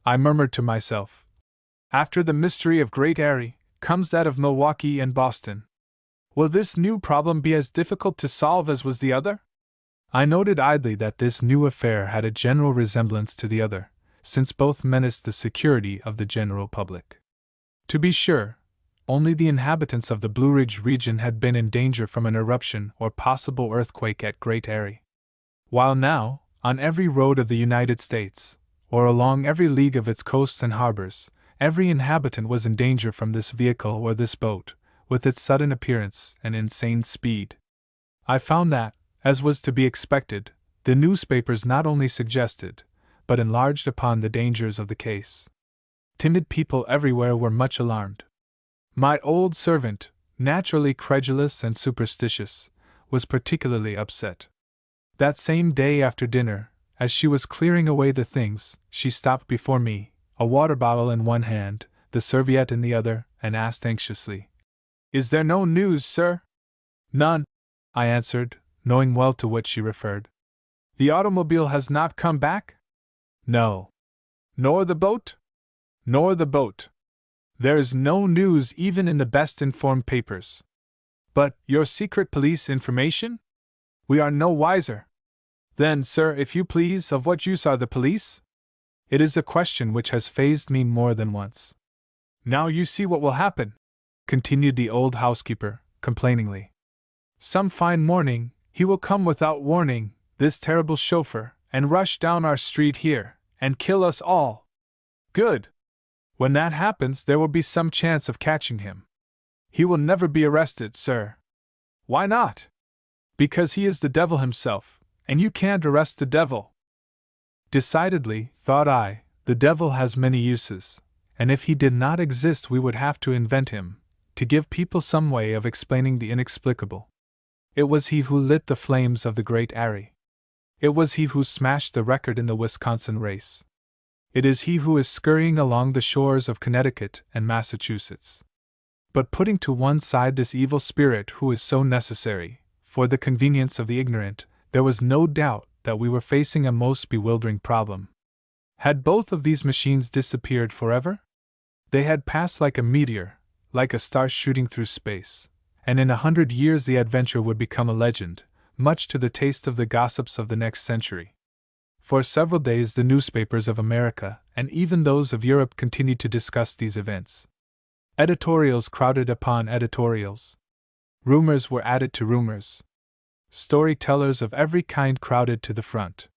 I murmured to myself, "After the mystery of Great Eyrie, comes that of Milwaukee and Boston. Will this new problem be as difficult to solve as was the other?" I noted idly that this new affair had a general resemblance to the other, since both menaced the security of the general public. To be sure, only the inhabitants of the Blue Ridge region had been in danger from an eruption or possible earthquake at Great Eyrie. While now, on every road of the United States, or along every league of its coasts and harbors, every inhabitant was in danger from this vehicle or this boat, with its sudden appearance and insane speed. I found that, as was to be expected, the newspapers not only suggested, but enlarged upon the dangers of the case. Timid people everywhere were much alarmed. My old servant, naturally credulous and superstitious, was particularly upset. That same day after dinner, as she was clearing away the things, she stopped before me, a water bottle in one hand, the serviette in the other, and asked anxiously, "Is there no news, sir?" "None," I answered, knowing well to what she referred. "The automobile has not come back?" "No." "Nor the boat?" "Nor the boat. There is no news even in the best informed papers." "But your secret police information?" "We are no wiser." "Then, sir, if you please, of what use are the police?" "It is a question which has fazed me more than once." "Now you see what will happen," continued the old housekeeper, complainingly. "Some fine morning, he will come without warning, this terrible chauffeur, and rush down our street here, and kill us all. Good! When that happens, there will be some chance of catching him. He will never be arrested, sir." "Why not?" "Because he is the devil himself, and you can't arrest the devil." Decidedly, thought I, the devil has many uses, and if he did not exist we would have to invent him, to give people some way of explaining the inexplicable. It was he who lit the flames of the Great Eyrie. It was he who smashed the record in the Wisconsin race. It is he who is scurrying along the shores of Connecticut and Massachusetts. But putting to one side this evil spirit who is so necessary, for the convenience of the ignorant, there was no doubt that we were facing a most bewildering problem. Had both of these machines disappeared forever? They had passed like a meteor, like a star shooting through space, and in 100 years the adventure would become a legend, much to the taste of the gossips of the next century. For several days the newspapers of America, and even those of Europe, continued to discuss these events. Editorials crowded upon editorials. Rumors were added to rumors. Storytellers of every kind crowded to the front.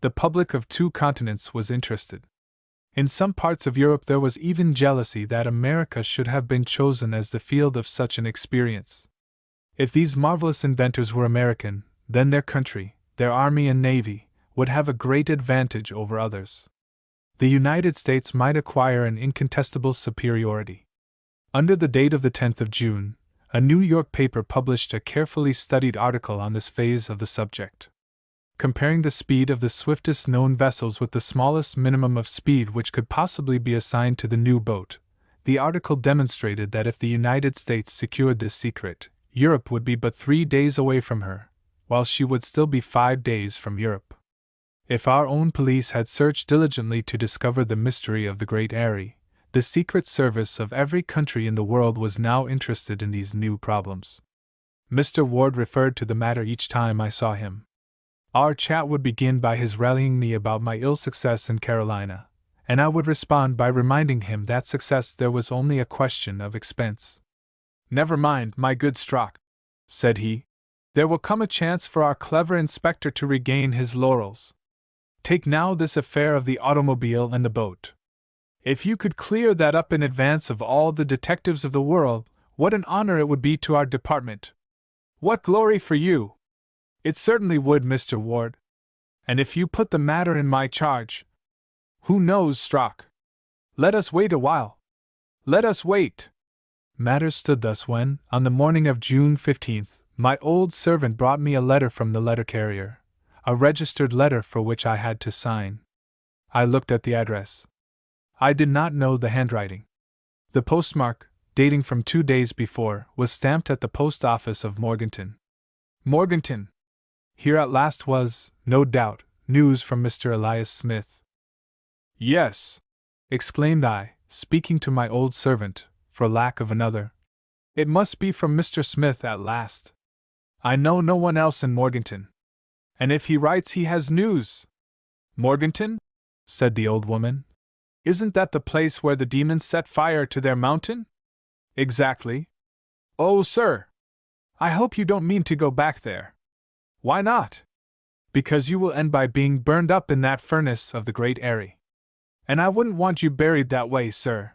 The public of 2 continents was interested. In some parts of Europe there was even jealousy that America should have been chosen as the field of such an experience. If these marvelous inventors were American, then their country, their army and navy, would have a great advantage over others. The United States might acquire an incontestable superiority. Under the date of the 10th of June, a New York paper published a carefully studied article on this phase of the subject. Comparing the speed of the swiftest known vessels with the smallest minimum of speed which could possibly be assigned to the new boat, the article demonstrated that if the United States secured this secret, Europe would be but 3 days away from her, while she would still be 5 days from Europe. If our own police had searched diligently to discover the mystery of the Great Eyrie, the Secret Service of every country in the world was now interested in these new problems. Mr. Ward referred to the matter each time I saw him. Our chat would begin by his rallying me about my ill success in Carolina, and I would respond by reminding him that success there was only a question of expense. "Never mind, my good Strock," said he. "There will come a chance for our clever inspector to regain his laurels. Take now this affair of the automobile and the boat. If you could clear that up in advance of all the detectives of the world, what an honor it would be to our department! What glory for you! It certainly would, Mr. Ward. And if you put the matter in my charge— Who knows, Strock? Let us wait a while. Let us wait." Matters stood thus when, on the morning of June 15th, my old servant brought me a letter from the letter carrier, a registered letter for which I had to sign. I looked at the address. I did not know the handwriting. The postmark, dating from 2 days before, was stamped at the post office of Morganton. Morganton! Here at last was, no doubt, news from Mr. Elias Smith. "Yes," exclaimed I, speaking to my old servant, for lack of another. "It must be from Mr. Smith at last. I know no one else in Morganton. And if he writes he has news—" "Morganton?" said the old woman. "Isn't that the place where the demons set fire to their mountain?" "Exactly." "Oh, sir! I hope you don't mean to go back there." "Why not?" "Because you will end by being burned up in that furnace of the Great Eyrie. And I wouldn't want you buried that way, sir.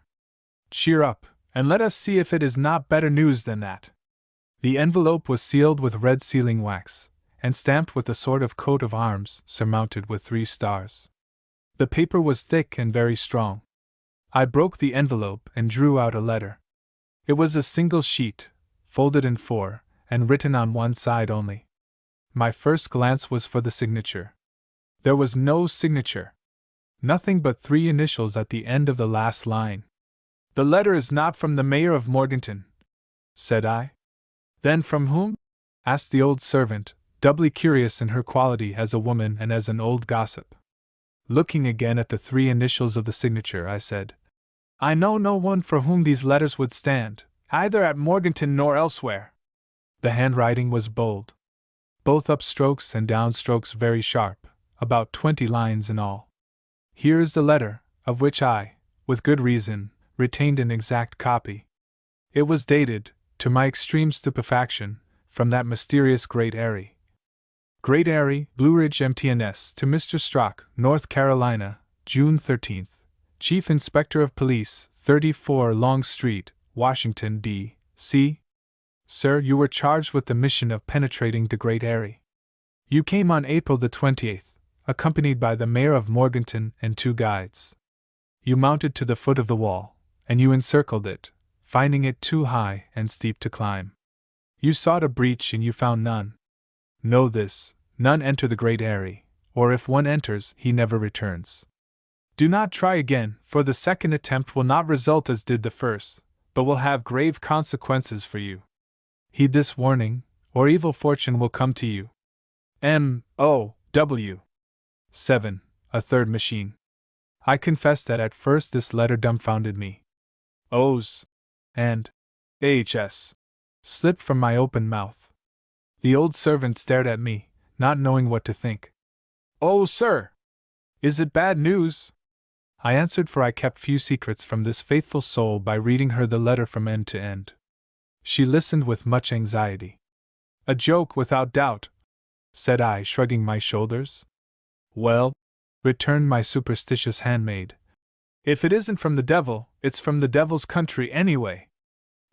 Cheer up, and let us see if it is not better news than that." The envelope was sealed with red sealing wax, and stamped with a sort of coat of arms surmounted with 3 stars. The paper was thick and very strong. I broke the envelope and drew out a letter. It was a single sheet, folded in 4, and written on one side only. My first glance was for the signature. There was no signature. Nothing but 3 initials at the end of the last line. "The letter is not from the mayor of Morganton," said I. "Then from whom?" asked the old servant, doubly curious in her quality as a woman and as an old gossip. Looking again at the 3 initials of the signature, I said, "I know no one for whom these letters would stand, either at Morganton nor elsewhere." The handwriting was bold. Both upstrokes and downstrokes very sharp, about 20 lines in all. Here is the letter, of which I, with good reason, retained an exact copy. It was dated, to my extreme stupefaction, from that mysterious Great Eyrie. Great Eyrie, Blue Ridge MTNS, to Mr. Strock, North Carolina, June 13th. Chief Inspector of Police, 34 Long Street, Washington, D.C. Sir, you were charged with the mission of penetrating the Great Eyrie. You came on April the 28th, accompanied by the mayor of Morganton and 2 guides. You mounted to the foot of the wall, and you encircled it, finding it too high and steep to climb. You sought a breach and you found none. Know this, none enter the Great Eyrie, or if one enters, he never returns. Do not try again, for the second attempt will not result as did the first, but will have grave consequences for you. Heed this warning, or evil fortune will come to you. M.O.W. 7. A third machine. I confess that at first this letter dumbfounded me. O's and H's slipped from my open mouth. The old servant stared at me, not knowing what to think. Oh, sir! Is it bad news? I answered, for I kept few secrets from this faithful soul by reading her the letter from end to end. She listened with much anxiety. A joke, without doubt, said I, shrugging my shoulders. Well, returned my superstitious handmaid, if it isn't from the devil, it's from the devil's country anyway.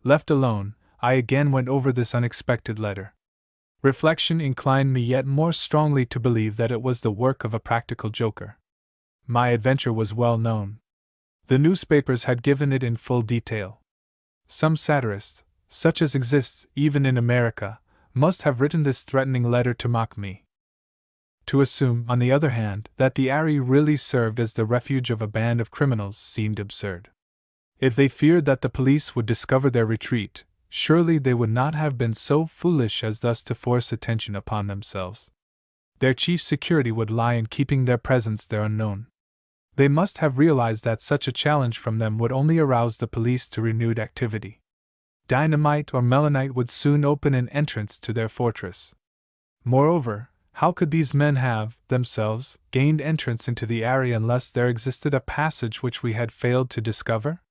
Left alone, I again went over this unexpected letter. Reflection inclined me yet more strongly to believe that it was the work of a practical joker. My adventure was well known. The newspapers had given it in full detail. Some satirist, such as exists even in America, must have written this threatening letter to mock me. To assume, on the other hand, that the Aerie really served as the refuge of a band of criminals seemed absurd. If they feared that the police would discover their retreat, surely they would not have been so foolish as thus to force attention upon themselves. Their chief security would lie in keeping their presence there unknown. They must have realized that such a challenge from them would only arouse the police to renewed activity. Dynamite or melinite would soon open an entrance to their fortress. Moreover, how could these men have, themselves, gained entrance into the Aerie unless there existed a passage which we had failed to discover?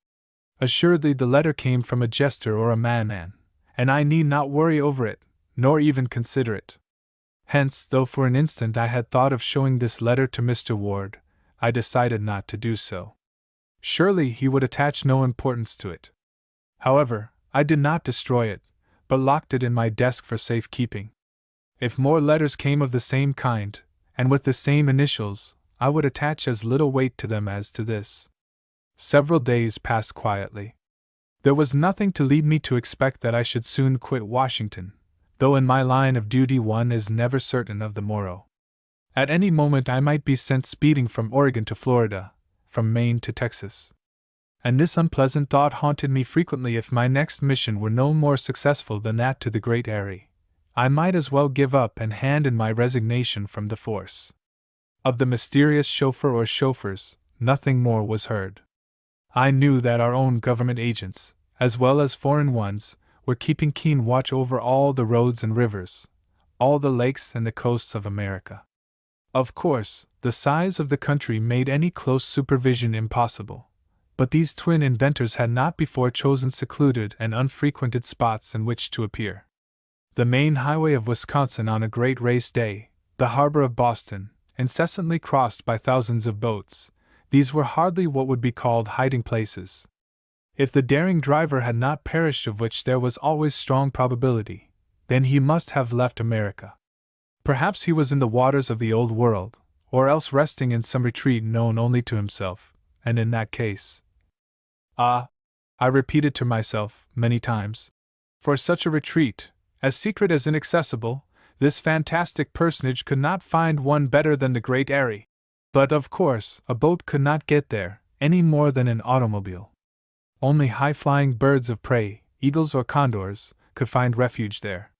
Assuredly the letter came from a jester or a madman, and I need not worry over it, nor even consider it. Hence, though for an instant I had thought of showing this letter to Mr. Ward, I decided not to do so. Surely he would attach no importance to it. However, I did not destroy it, but locked it in my desk for safe keeping. If more letters came of the same kind, and with the same initials, I would attach as little weight to them as to this. Several days passed quietly. There was nothing to lead me to expect that I should soon quit Washington, though in my line of duty one is never certain of the morrow. At any moment I might be sent speeding from Oregon to Florida, from Maine to Texas. And this unpleasant thought haunted me frequently. If my next mission were no more successful than that to the Great Aerie, I might as well give up and hand in my resignation from the force. Of the mysterious chauffeur or chauffeurs, nothing more was heard. I knew that our own government agents, as well as foreign ones, were keeping keen watch over all the roads and rivers, all the lakes and the coasts of America. Of course, the size of the country made any close supervision impossible, but these twin inventors had not before chosen secluded and unfrequented spots in which to appear. The main highway of Wisconsin on a great race day, the harbor of Boston, incessantly crossed by thousands of boats, these were hardly what would be called hiding places. If the daring driver had not perished, of which there was always strong probability, then he must have left America. Perhaps he was in the waters of the Old World, or else resting in some retreat known only to himself, and in that case. Ah! I repeated to myself, many times. For such a retreat, as secret as inaccessible, this fantastic personage could not find one better than the Great Aerie. But, of course, a boat could not get there, any more than an automobile. Only high-flying birds of prey, eagles or condors, could find refuge there.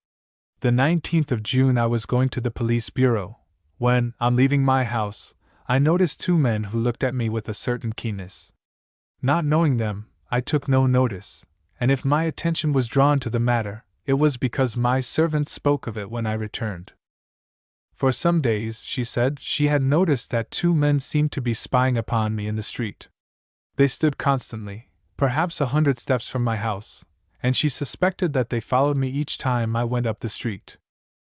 The 19th of June I was going to the police bureau, when, on leaving my house, I noticed two men who looked at me with a certain keenness. Not knowing them, I took no notice, and if my attention was drawn to the matter, it was because my servant spoke of it when I returned. For some days, she said, she had noticed that two men seemed to be spying upon me in the street. They stood constantly, perhaps 100 steps from my house, and she suspected that they followed me each time I went up the street.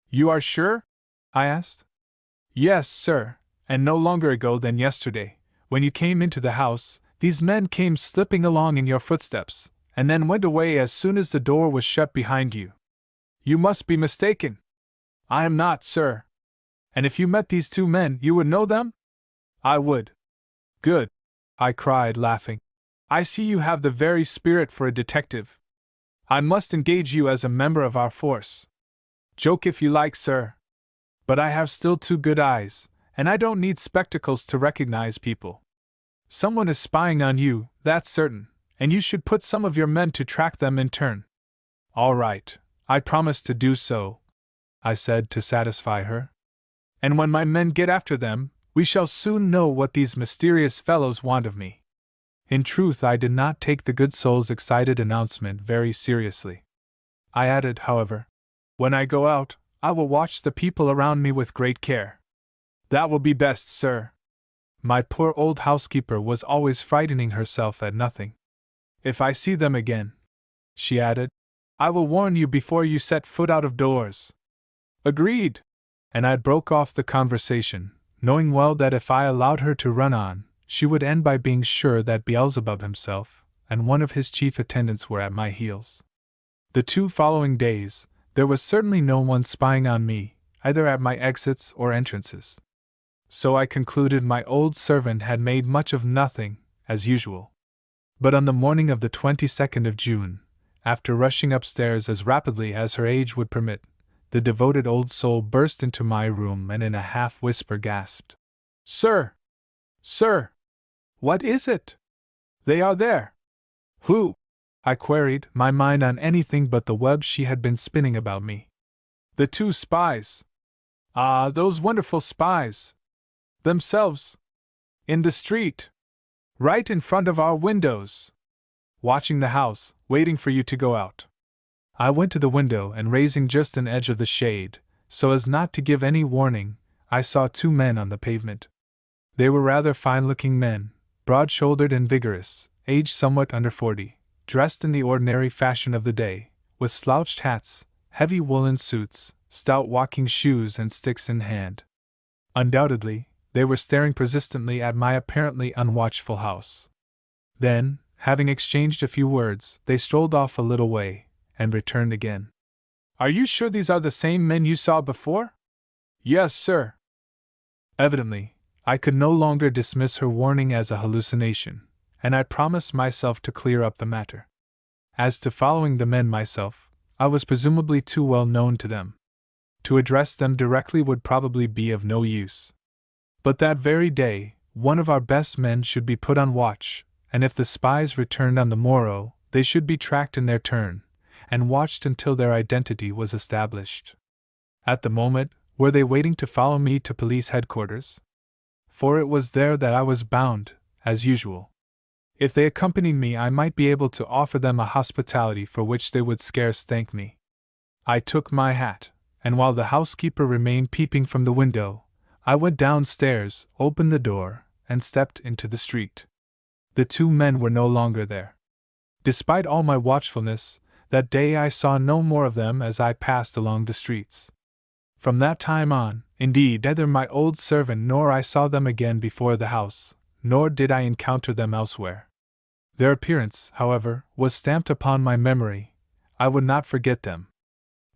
You are sure? I asked. Yes, sir, and no longer ago than yesterday, when you came into the house, these men came slipping along in your footsteps, and then went away as soon as the door was shut behind you. You must be mistaken. I am not, sir. And if you met these two men, you would know them? I would. Good, I cried, laughing. I see you have the very spirit for a detective. I must engage you as a member of our force. Joke if you like, sir. But I have still two good eyes, and I don't need spectacles to recognize people. Someone is spying on you, that's certain, and you should put some of your men to track them in turn. All right, I promise to do so, I said to satisfy her. And when my men get after them, we shall soon know what these mysterious fellows want of me. In truth, I did not take the good soul's excited announcement very seriously. I added, however, when I go out, I will watch the people around me with great care. That will be best, sir. My poor old housekeeper was always frightening herself at nothing. If I see them again, she added, I will warn you before you set foot out of doors. Agreed. And I broke off the conversation, knowing well that if I allowed her to run on, she would end by being sure that Beelzebub himself and one of his chief attendants were at my heels. The 2 following days, there was certainly no one spying on me, either at my exits or entrances. So I concluded my old servant had made much of nothing, as usual. But on the morning of the 22nd of June, after rushing upstairs as rapidly as her age would permit, the devoted old soul burst into my room and in a half-whisper gasped, Sir! Sir! What is it? They are there! Who? I queried, my mind on anything but the web she had been spinning about me. The 2 spies. Ah, those wonderful spies! Themselves! In the street! Right in front of our windows! Watching the house, waiting for you to go out. I went to the window and raising just an edge of the shade, so as not to give any warning, I saw 2 men on the pavement. They were rather fine-looking men, broad-shouldered and vigorous, aged somewhat under 40, dressed in the ordinary fashion of the day, with slouched hats, heavy woolen suits, stout walking shoes and sticks in hand. Undoubtedly, they were staring persistently at my apparently unwatchful house. Then, having exchanged a few words, they strolled off a little way, and returned again. Are you sure these are the same men you saw before? Yes, sir. Evidently, I could no longer dismiss her warning as a hallucination, and I promised myself to clear up the matter. As to following the men myself, I was presumably too well known to them. To address them directly would probably be of no use. But that very day, one of our best men should be put on watch, and if the spies returned on the morrow, they should be tracked in their turn, and watched until their identity was established. At the moment, were they waiting to follow me to police headquarters? For it was there that I was bound, as usual. If they accompanied me, I might be able to offer them a hospitality for which they would scarce thank me. I took my hat, and while the housekeeper remained peeping from the window, I went downstairs, opened the door, and stepped into the street. The 2 men were no longer there. Despite all my watchfulness, that day I saw no more of them as I passed along the streets. From that time on, indeed, neither my old servant nor I saw them again before the house, nor did I encounter them elsewhere. Their appearance, however, was stamped upon my memory. I would not forget them.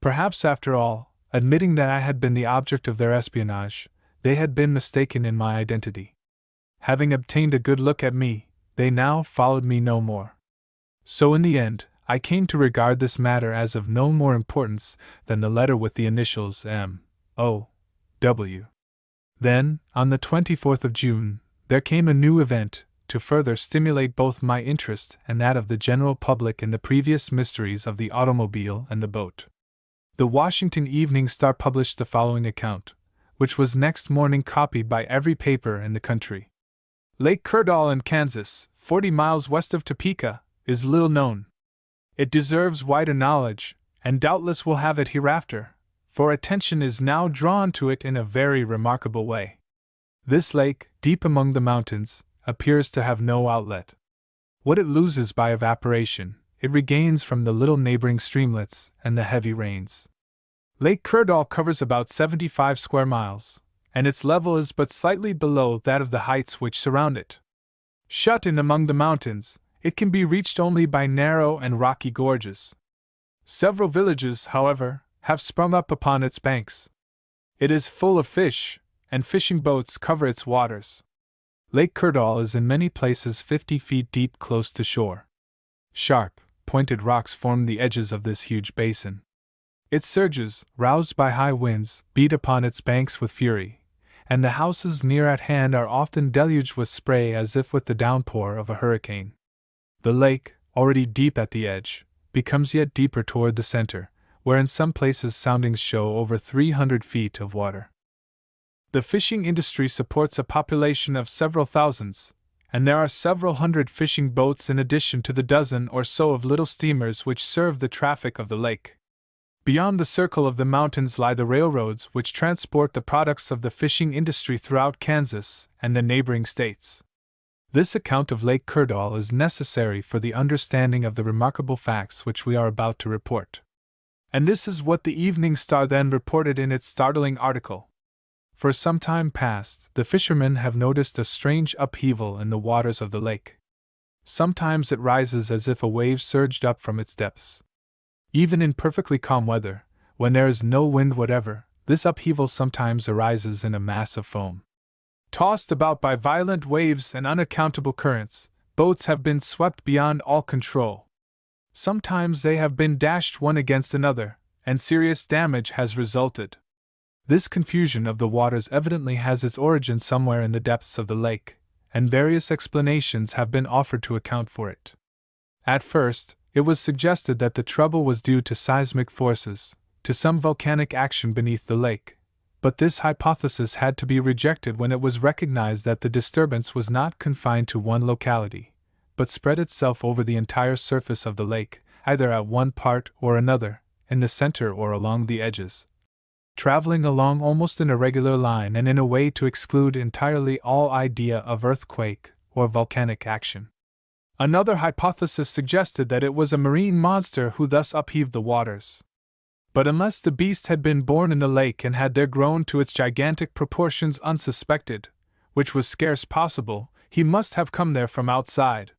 Perhaps, after all, admitting that I had been the object of their espionage, they had been mistaken in my identity. Having obtained a good look at me, they now followed me no more. So in the end, I came to regard this matter as of no more importance than the letter with the initials M.O.W. Then, on the 24th of June, there came a new event, to further stimulate both my interest and that of the general public in the previous mysteries of the automobile and the boat. The Washington Evening Star published the following account, which was next morning copied by every paper in the country. Lake Kerdal in Kansas, 40 miles west of Topeka, is little known. It deserves wider knowledge, and doubtless will have it hereafter, for attention is now drawn to it in a very remarkable way. This lake, deep among the mountains, appears to have no outlet. What it loses by evaporation, it regains from the little neighboring streamlets and the heavy rains. Lake Kerdal covers about 75 square miles, and its level is but slightly below that of the heights which surround it. Shut in among the mountains, it can be reached only by narrow and rocky gorges. Several villages, however, have sprung up upon its banks. It is full of fish, and fishing boats cover its waters. Lake Kerdal is in many places 50 feet deep close to shore. Sharp, pointed rocks form the edges of this huge basin. Its surges, roused by high winds, beat upon its banks with fury, and the houses near at hand are often deluged with spray as if with the downpour of a hurricane. The lake, already deep at the edge, becomes yet deeper toward the center, where in some places soundings show over 300 feet of water. The fishing industry supports a population of several thousands, and there are several hundred fishing boats in addition to the dozen or so of little steamers which serve the traffic of the lake. Beyond the circle of the mountains lie the railroads which transport the products of the fishing industry throughout Kansas and the neighboring states. This account of Lake Kerdal is necessary for the understanding of the remarkable facts which we are about to report. And this is what the Evening Star then reported in its startling article. For some time past, the fishermen have noticed a strange upheaval in the waters of the lake. Sometimes it rises as if a wave surged up from its depths. Even in perfectly calm weather, when there is no wind whatever, this upheaval sometimes arises in a mass of foam. Tossed about by violent waves and unaccountable currents, boats have been swept beyond all control. Sometimes they have been dashed one against another, and serious damage has resulted. This confusion of the waters evidently has its origin somewhere in the depths of the lake, and various explanations have been offered to account for it. At first, it was suggested that the trouble was due to seismic forces, to some volcanic action beneath the lake, but this hypothesis had to be rejected when it was recognized that the disturbance was not confined to one locality, but spread itself over the entire surface of the lake, either at one part or another, in the center or along the edges, traveling along almost in a regular line and in a way to exclude entirely all idea of earthquake or volcanic action. Another hypothesis suggested that it was a marine monster who thus upheaved the waters. But unless the beast had been born in the lake and had there grown to its gigantic proportions unsuspected, which was scarce possible, he must have come there from outside.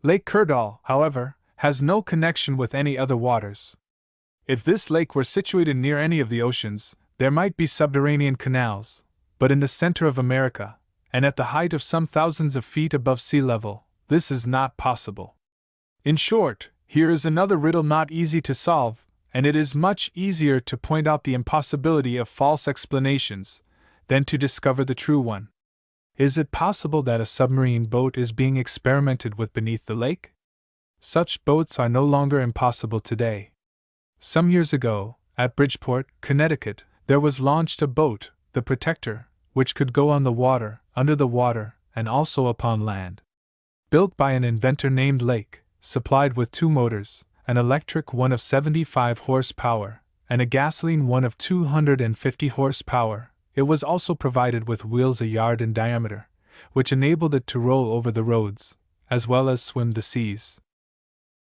Lake Kerdal, however, has no connection with any other waters. If this lake were situated near any of the oceans, there might be subterranean canals, but in the center of America, and at the height of some thousands of feet above sea level, this is not possible. In short, here is another riddle not easy to solve, and it is much easier to point out the impossibility of false explanations than to discover the true one. Is it possible that a submarine boat is being experimented with beneath the lake? Such boats are no longer impossible today. Some years ago, at Bridgeport, Connecticut, there was launched a boat, the Protector, which could go on the water, under the water, and also upon land. Built by an inventor named Lake, supplied with two motors, an electric one of 75 horsepower, and a gasoline one of 250 horsepower, it was also provided with wheels a yard in diameter, which enabled it to roll over the roads, as well as swim the seas.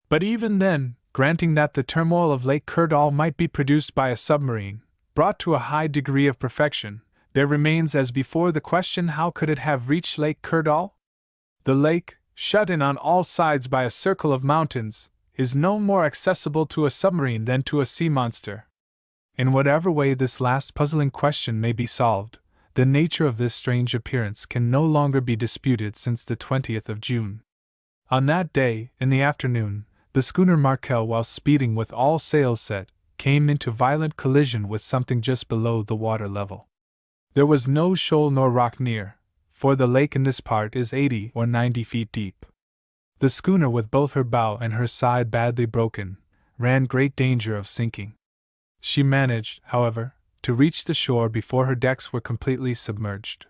But even then, granting that the turmoil of Lake Kerdal might be produced by a submarine, brought to a high degree of perfection, there remains as before the question: how could it have reached Lake Kerdal? The lake, shut in on all sides by a circle of mountains, is no more accessible to a submarine than to a sea monster. In whatever way this last puzzling question may be solved, the nature of this strange appearance can no longer be disputed since the 20th of June. On that day, in the afternoon, the schooner Markel, while speeding with all sails set, came into violent collision with something just below the water level. There was no shoal nor rock near, for the lake in this part is 80 or 90 feet deep. The schooner, with both her bow and her side badly broken, ran great danger of sinking. She managed, however, to reach the shore before her decks were completely submerged.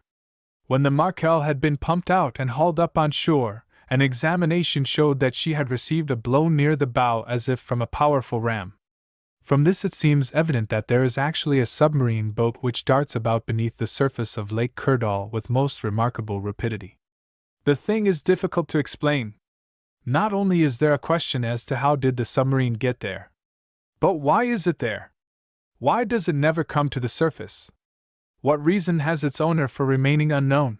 When the Markel had been pumped out and hauled up on shore, an examination showed that she had received a blow near the bow as if from a powerful ram. From this it seems evident that there is actually a submarine boat which darts about beneath the surface of Lake Kerdal with most remarkable rapidity. The thing is difficult to explain. Not only is there a question as to how did the submarine get there, but why is it there? Why does it never come to the surface? What reason has its owner for remaining unknown?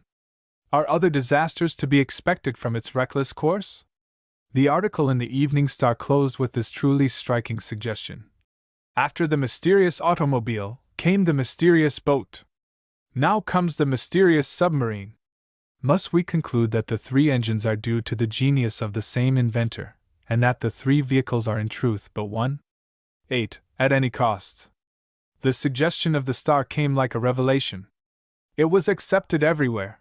Are other disasters to be expected from its reckless course? The article in the Evening Star closed with this truly striking suggestion. After the mysterious automobile, came the mysterious boat. Now comes the mysterious submarine. Must we conclude that the three engines are due to the genius of the same inventor, and that the three vehicles are in truth but one? 8. At any cost. The suggestion of the Star came like a revelation. It was accepted everywhere.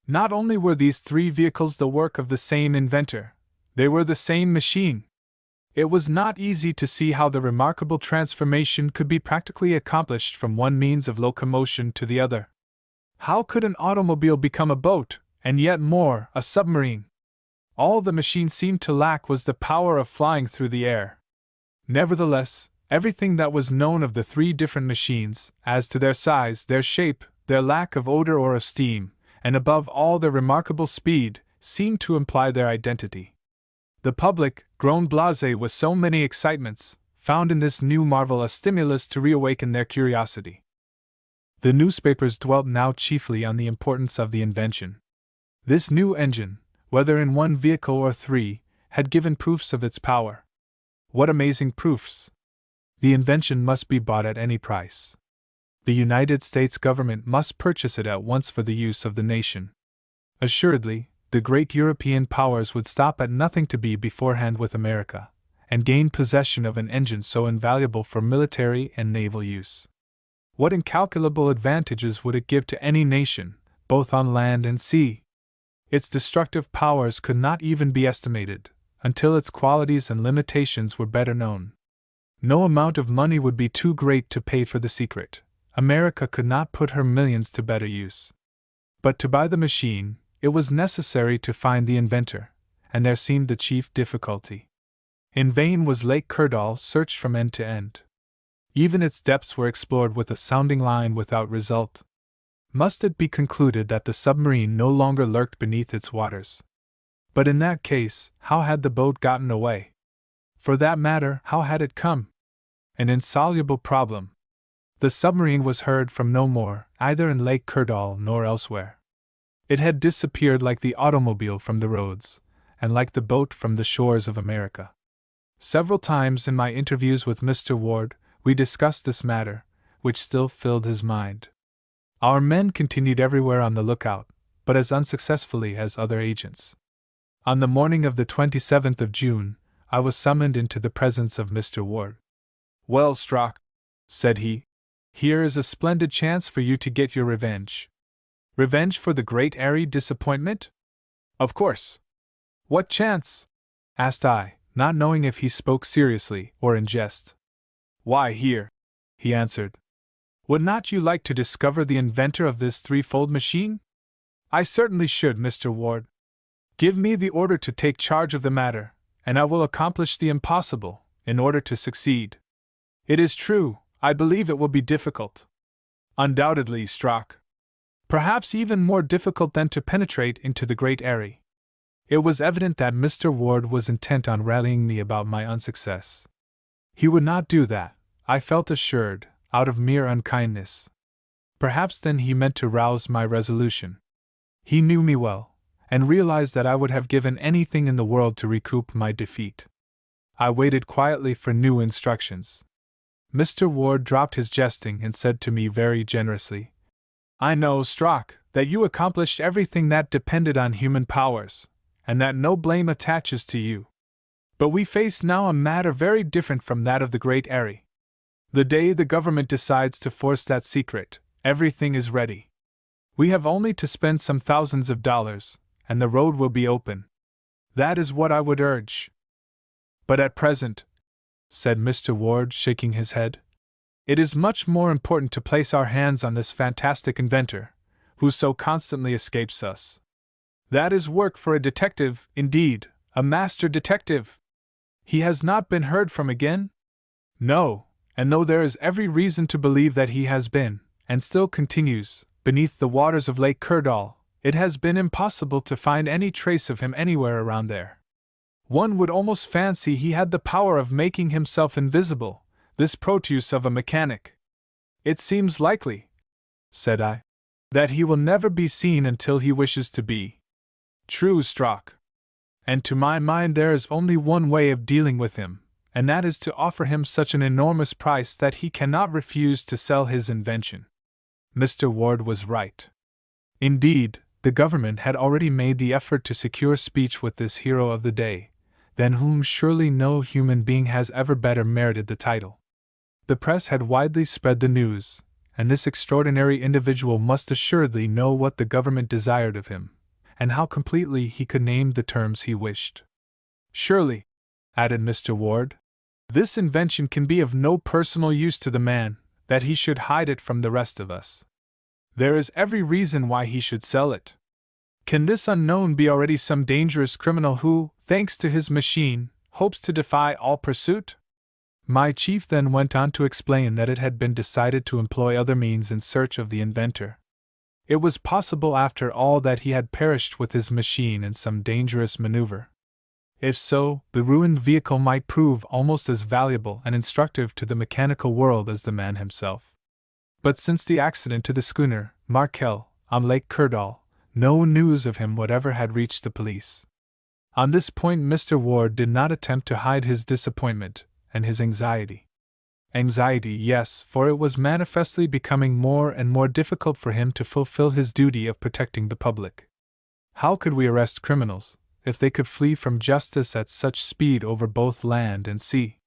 Not only were these three vehicles the work of the same inventor, they were the same machine. It was not easy to see how the remarkable transformation could be practically accomplished from one means of locomotion to the other. How could an automobile become a boat, and yet more, a submarine? All the machine seemed to lack was the power of flying through the air. Nevertheless, everything that was known of the three different machines, as to their size, their shape, their lack of odor or of steam, and above all their remarkable speed, seemed to imply their identity. The public, grown blasé with so many excitements, found in this new marvel a stimulus to reawaken their curiosity. The newspapers dwelt now chiefly on the importance of the invention. This new engine, whether in one vehicle or three, had given proofs of its power. What amazing proofs! The invention must be bought at any price. The United States government must purchase it at once for the use of the nation. Assuredly, the great European powers would stop at nothing to be beforehand with America, and gain possession of an engine so invaluable for military and naval use. What incalculable advantages would it give to any nation, both on land and sea? Its destructive powers could not even be estimated, until its qualities and limitations were better known. No amount of money would be too great to pay for the secret. America could not put her millions to better use. But to buy the machine, it was necessary to find the inventor, and there seemed the chief difficulty. In vain was Lake Kurdal searched from end to end. Even its depths were explored with a sounding line without result. Must it be concluded that the submarine no longer lurked beneath its waters? But in that case, how had the boat gotten away? For that matter, how had it come? An insoluble problem. The submarine was heard from no more, either in Lake Kurdal nor elsewhere. It had disappeared like the automobile from the roads, and like the boat from the shores of America. Several times in my interviews with Mr. Ward, we discussed this matter, which still filled his mind. Our men continued everywhere on the lookout, but as unsuccessfully as other agents. On the morning of the 27th of June, I was summoned into the presence of Mr. Ward. "Well, Strock," said he, "here is a splendid chance for you to get your revenge." "Revenge for the great Airy disappointment?" "Of course." "What chance?" asked I, not knowing if he spoke seriously or in jest. "Why, here," he answered. "Would not you like to discover the inventor of this threefold machine?" "I certainly should, Mr. Ward. Give me the order to take charge of the matter, and I will accomplish the impossible, in order to succeed." "It is true, I believe it will be difficult." "Undoubtedly, Strock. Perhaps even more difficult than to penetrate into the great Airy." It was evident that Mr. Ward was intent on rallying me about my unsuccess. He would not do that, I felt assured, out of mere unkindness. Perhaps then he meant to rouse my resolution. He knew me well, and realized that I would have given anything in the world to recoup my defeat. I waited quietly for new instructions. Mr. Ward dropped his jesting and said to me very generously, "I know, Strock, that you accomplished everything that depended on human powers, and that no blame attaches to you. But we face now a matter very different from that of the great Airy. The day the government decides to force that secret, everything is ready. We have only to spend some thousands of dollars, and the road will be open. That is what I would urge." "But at present," said Mr. Ward, shaking his head, "it is much more important to place our hands on this fantastic inventor, who so constantly escapes us. That is work for a detective, indeed, a master detective. He has not been heard from again?" "No, and though there is every reason to believe that he has been, and still continues, beneath the waters of Lake Kurdal, it has been impossible to find any trace of him anywhere around there. One would almost fancy he had the power of making himself invisible, this Proteus of a mechanic." "It seems likely," said I, "that he will never be seen until he wishes to be." "True, Strock. And to my mind there is only one way of dealing with him, and that is to offer him such an enormous price that he cannot refuse to sell his invention." Mr. Ward was right. Indeed, the government had already made the effort to secure speech with this hero of the day, than whom surely no human being has ever better merited the title. The press had widely spread the news, and this extraordinary individual must assuredly know what the government desired of him, and how completely he could name the terms he wished. Surely, added Mr. Ward, this invention can be of no personal use to the man, that he should hide it from the rest of us. There is every reason why he should sell it. Can this unknown be already some dangerous criminal who, thanks to his machine, hopes to defy all pursuit? My chief then went on to explain that it had been decided to employ other means in search of the inventor. It was possible, after all, that he had perished with his machine in some dangerous maneuver. If so, the ruined vehicle might prove almost as valuable and instructive to the mechanical world as the man himself. But since the accident to the schooner Markel on Lake Kerdal, no news of him whatever had reached the police. On this point Mr. Ward did not attempt to hide his disappointment and his anxiety. Anxiety, yes, for it was manifestly becoming more and more difficult for him to fulfill his duty of protecting the public. How could we arrest criminals, if they could flee from justice at such speed over both land and sea?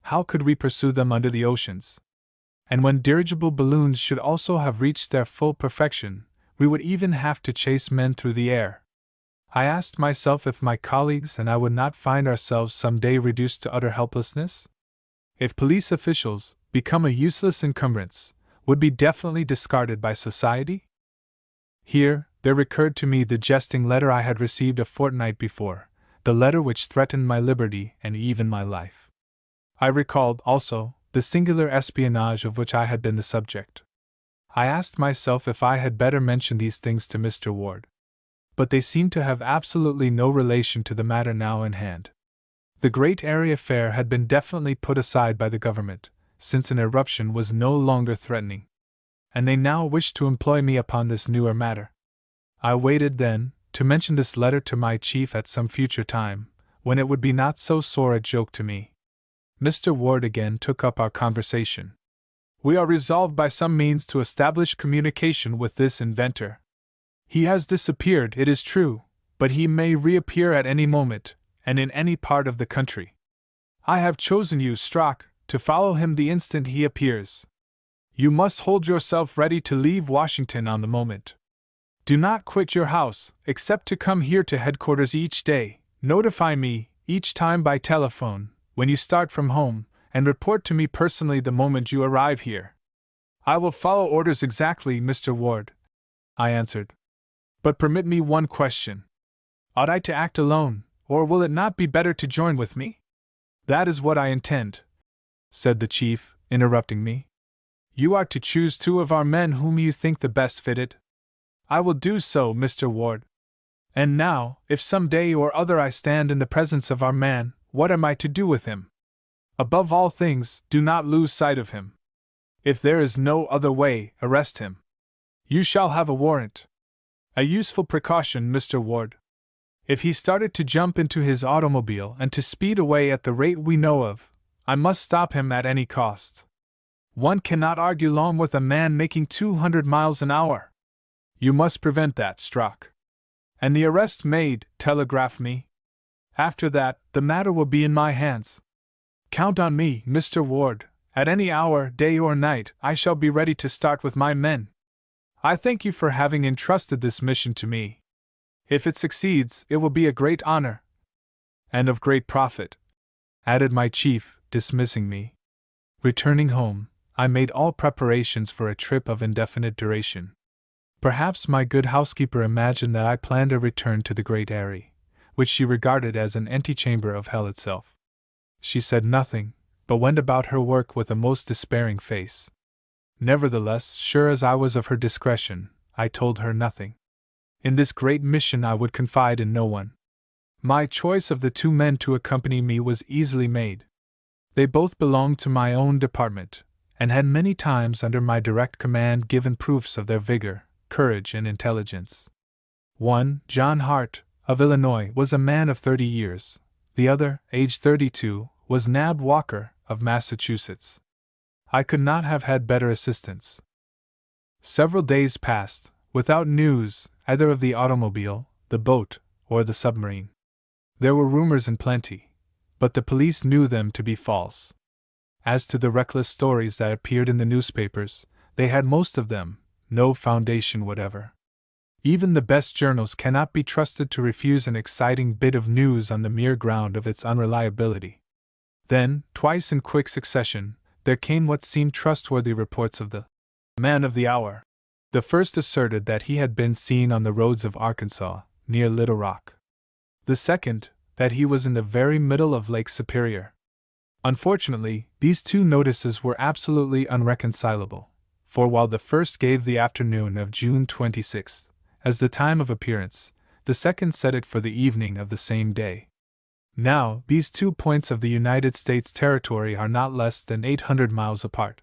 How could we pursue them under the oceans? And when dirigible balloons should also have reached their full perfection, we would even have to chase men through the air. I asked myself if my colleagues and I would not find ourselves some day reduced to utter helplessness? If police officials, become a useless encumbrance, would be definitely discarded by society? Here, there recurred to me the jesting letter I had received a fortnight before, the letter which threatened my liberty and even my life. I recalled, also, the singular espionage of which I had been the subject. I asked myself if I had better mention these things to Mr. Ward. But they seemed to have absolutely no relation to the matter now in hand. The great area affair had been definitely put aside by the government, since an eruption was no longer threatening. And they now wished to employ me upon this newer matter. I waited, then, to mention this letter to my chief at some future time, when it would be not so sore a joke to me. Mr. Ward again took up our conversation. We are resolved by some means to establish communication with this inventor. He has disappeared, it is true, but he may reappear at any moment, and in any part of the country. I have chosen you, Strock, to follow him the instant he appears. You must hold yourself ready to leave Washington on the moment. Do not quit your house, except to come here to headquarters each day, notify me, each time by telephone, when you start from home, and report to me personally the moment you arrive here. I will follow orders exactly, Mr. Ward, I answered. But permit me one question. Ought I to act alone, or will it not be better to join with me? That is what I intend, said the chief, interrupting me. You are to choose 2 of our men whom you think the best fitted. I will do so, Mr. Ward. And now, if some day or other I stand in the presence of our man, what am I to do with him? Above all things, do not lose sight of him. If there is no other way, arrest him. You shall have a warrant. A useful precaution, Mr. Ward. If he started to jump into his automobile and to speed away at the rate we know of, I must stop him at any cost. One cannot argue long with a man making 200 miles an hour. You must prevent that, Strock. And the arrest made, telegraph me. After that, the matter will be in my hands. Count on me, Mr. Ward. At any hour, day or night, I shall be ready to start with my men. I thank you for having entrusted this mission to me. If it succeeds, it will be a great honor. And of great profit, added my chief, dismissing me. Returning home, I made all preparations for a trip of indefinite duration. Perhaps my good housekeeper imagined that I planned a return to the great Eyrie, which she regarded as an antechamber of hell itself. She said nothing, but went about her work with a most despairing face. Nevertheless, sure as I was of her discretion, I told her nothing. In this great mission I would confide in no one. My choice of the 2 men to accompany me was easily made. They both belonged to my own department, and had many times under my direct command given proofs of their vigor, courage, and intelligence. One, John Hart, of Illinois, was a man of 30 years. The other, aged 32, was Nab Walker, of Massachusetts. I could not have had better assistants. Several days passed, without news either of the automobile, the boat, or the submarine. There were rumors in plenty, but the police knew them to be false. As to the reckless stories that appeared in the newspapers, They had most of them no foundation whatever. Even the best journals cannot be trusted to refuse an exciting bit of news on the mere ground of its unreliability. Then, twice in quick succession, there came what seemed trustworthy reports of the man of the hour. The first asserted that he had been seen on the roads of Arkansas, near Little Rock. The second, that he was in the very middle of Lake Superior. Unfortunately, these two notices were absolutely unreconcilable, for while the first gave the afternoon of June 26th as the time of appearance, the second set it for the evening of the same day. Now, these 2 points of the United States territory are not less than 800 miles apart.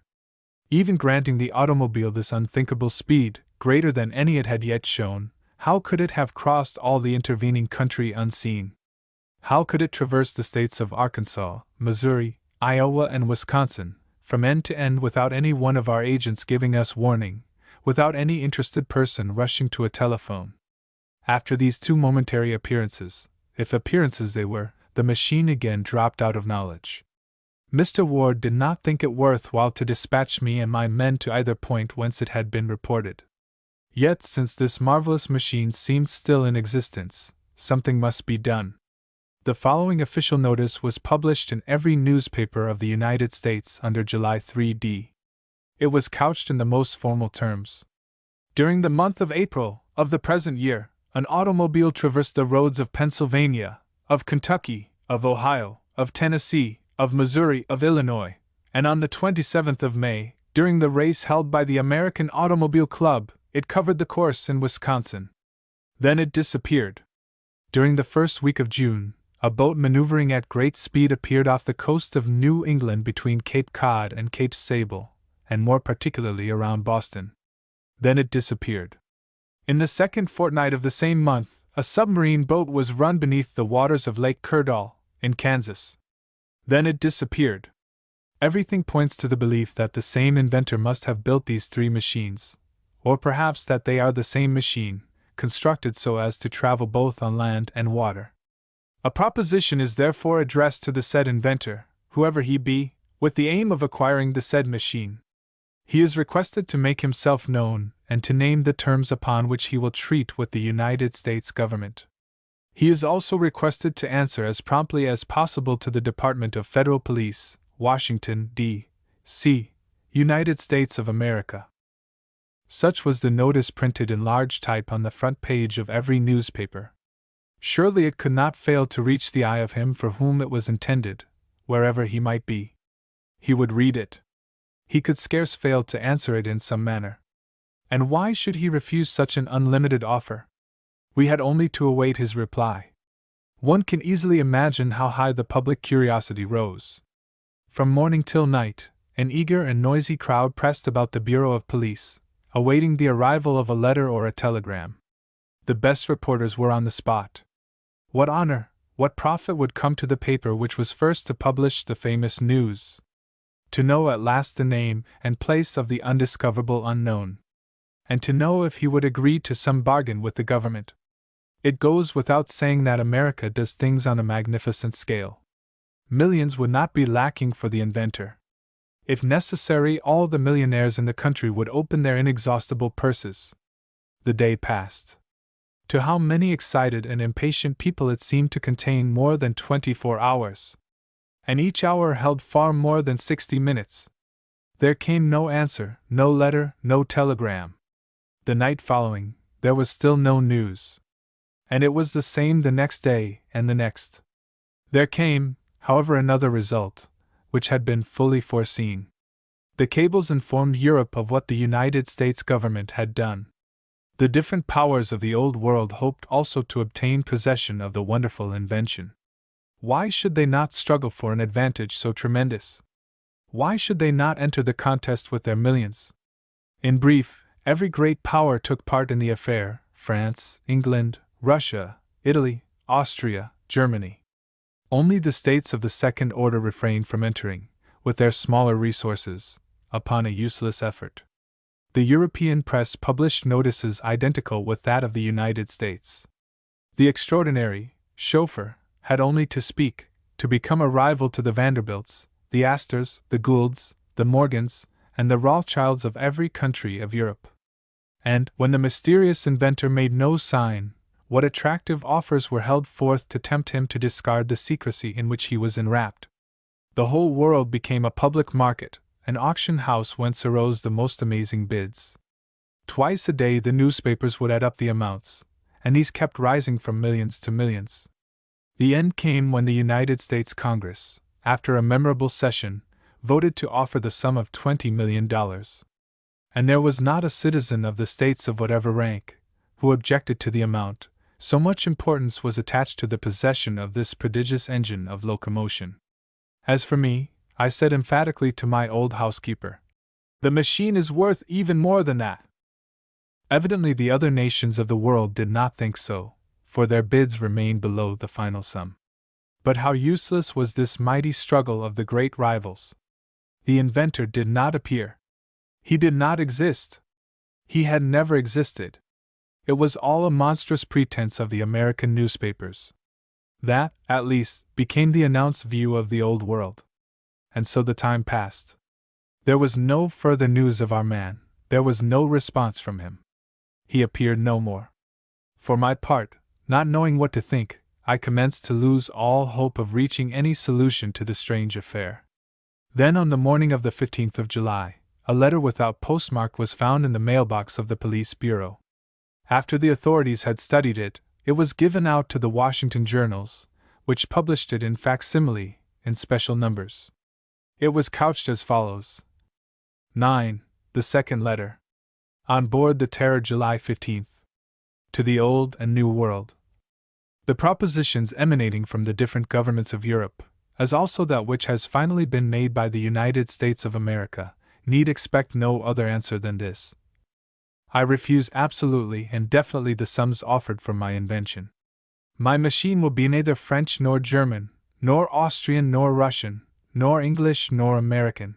Even granting the automobile this unthinkable speed, greater than any it had yet shown, how could it have crossed all the intervening country unseen? How could it traverse the states of Arkansas, Missouri, Iowa, and Wisconsin, from end to end without any one of our agents giving us warning, without any interested person rushing to a telephone? After these 2 momentary appearances, if appearances they were, the machine again dropped out of knowledge. Mr. Ward did not think it worth while to dispatch me and my men to either point whence it had been reported. Yet, since this marvelous machine seemed still in existence, something must be done. The following official notice was published in every newspaper of the United States under July 3d. It was couched in the most formal terms. During the month of April of the present year, an automobile traversed the roads of Pennsylvania, of Kentucky, of Ohio, of Tennessee, of Missouri, of Illinois, and on the 27th of May, during the race held by the American Automobile Club, it covered the course in Wisconsin. Then it disappeared. During the first week of June, a boat maneuvering at great speed appeared off the coast of New England between Cape Cod and Cape Sable, and more particularly around Boston. Then it disappeared. In the second fortnight of the same month, a submarine boat was run beneath the waters of Lake Kerdal, in Kansas. Then it disappeared. Everything points to the belief that the same inventor must have built these 3 machines, or perhaps that they are the same machine, constructed so as to travel both on land and water. A proposition is therefore addressed to the said inventor, whoever he be, with the aim of acquiring the said machine. He is requested to make himself known and to name the terms upon which he will treat with the United States government. He is also requested to answer as promptly as possible to the Department of Federal Police, Washington, D.C., United States of America. Such was the notice printed in large type on the front page of every newspaper. Surely it could not fail to reach the eye of him for whom it was intended, wherever he might be. He would read it. He could scarce fail to answer it in some manner. And why should he refuse such an unlimited offer? We had only to await his reply. One can easily imagine how high the public curiosity rose. From morning till night, an eager and noisy crowd pressed about the Bureau of Police, awaiting the arrival of a letter or a telegram. The best reporters were on the spot. What honor, what profit would come to the paper which was first to publish the famous news? To know at last the name and place of the undiscoverable unknown, and to know if he would agree to some bargain with the government. It goes without saying that America does things on a magnificent scale. Millions would not be lacking for the inventor. If necessary, all the millionaires in the country would open their inexhaustible purses. The day passed. To how many excited and impatient people it seemed to contain more than 24 hours. And each hour held far more than 60 minutes. There came no answer, no letter, no telegram. The night following, there was still no news. And it was the same the next day and the next. There came, however, another result, which had been fully foreseen. The cables informed Europe of what the United States government had done. The different powers of the Old World hoped also to obtain possession of the wonderful invention. Why should they not struggle for an advantage so tremendous? Why should they not enter the contest with their millions? In brief, every great power took part in the affair: France, England, Russia, Italy, Austria, Germany. Only the states of the second order refrained from entering, with their smaller resources, upon a useless effort. The European press published notices identical with that of the United States. The extraordinary chauffeur had only to speak, to become a rival to the Vanderbilts, the Astors, the Goulds, the Morgans, and the Rothschilds of every country of Europe. And, when the mysterious inventor made no sign, what attractive offers were held forth to tempt him to discard the secrecy in which he was enwrapped. The whole world became a public market, an auction house whence arose the most amazing bids. Twice a day the newspapers would add up the amounts, and these kept rising from millions to millions. The end came when the United States Congress, after a memorable session, voted to offer the sum of $20 million. And there was not a citizen of the states of whatever rank who objected to the amount, so much importance was attached to the possession of this prodigious engine of locomotion. As for me, I said emphatically to my old housekeeper, "The machine is worth even more than that." Evidently the other nations of the world did not think so, for their bids remained below the final sum. But how useless was this mighty struggle of the great rivals! The inventor did not appear. He did not exist. He had never existed. It was all a monstrous pretense of the American newspapers. That, at least, became the announced view of the old world. And so the time passed. There was no further news of our man, there was no response from him. He appeared no more. For my part, not knowing what to think, I commenced to lose all hope of reaching any solution to the strange affair. Then on the morning of the 15th of July, a letter without postmark was found in the mailbox of the police bureau. After the authorities had studied it, it was given out to the Washington journals, which published it in facsimile, in special numbers. It was couched as follows: 9. The second letter. On board the Terror, July 15th. To the Old and New World. The propositions emanating from the different governments of Europe, as also that which has finally been made by the United States of America, need expect no other answer than this. I refuse absolutely and definitely the sums offered for my invention. My machine will be neither French nor German, nor Austrian nor Russian, nor English nor American.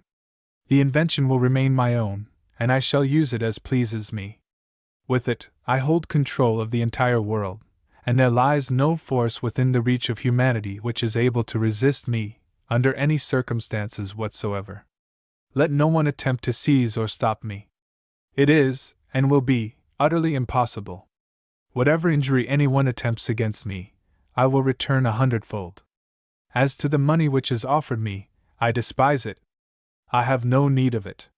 The invention will remain my own, and I shall use it as pleases me. With it, I hold control of the entire world, and there lies no force within the reach of humanity which is able to resist me, under any circumstances whatsoever. Let no one attempt to seize or stop me. It is, and will be, utterly impossible. Whatever injury anyone attempts against me, I will return 100-fold. As to the money which is offered me, I despise it. I have no need of it.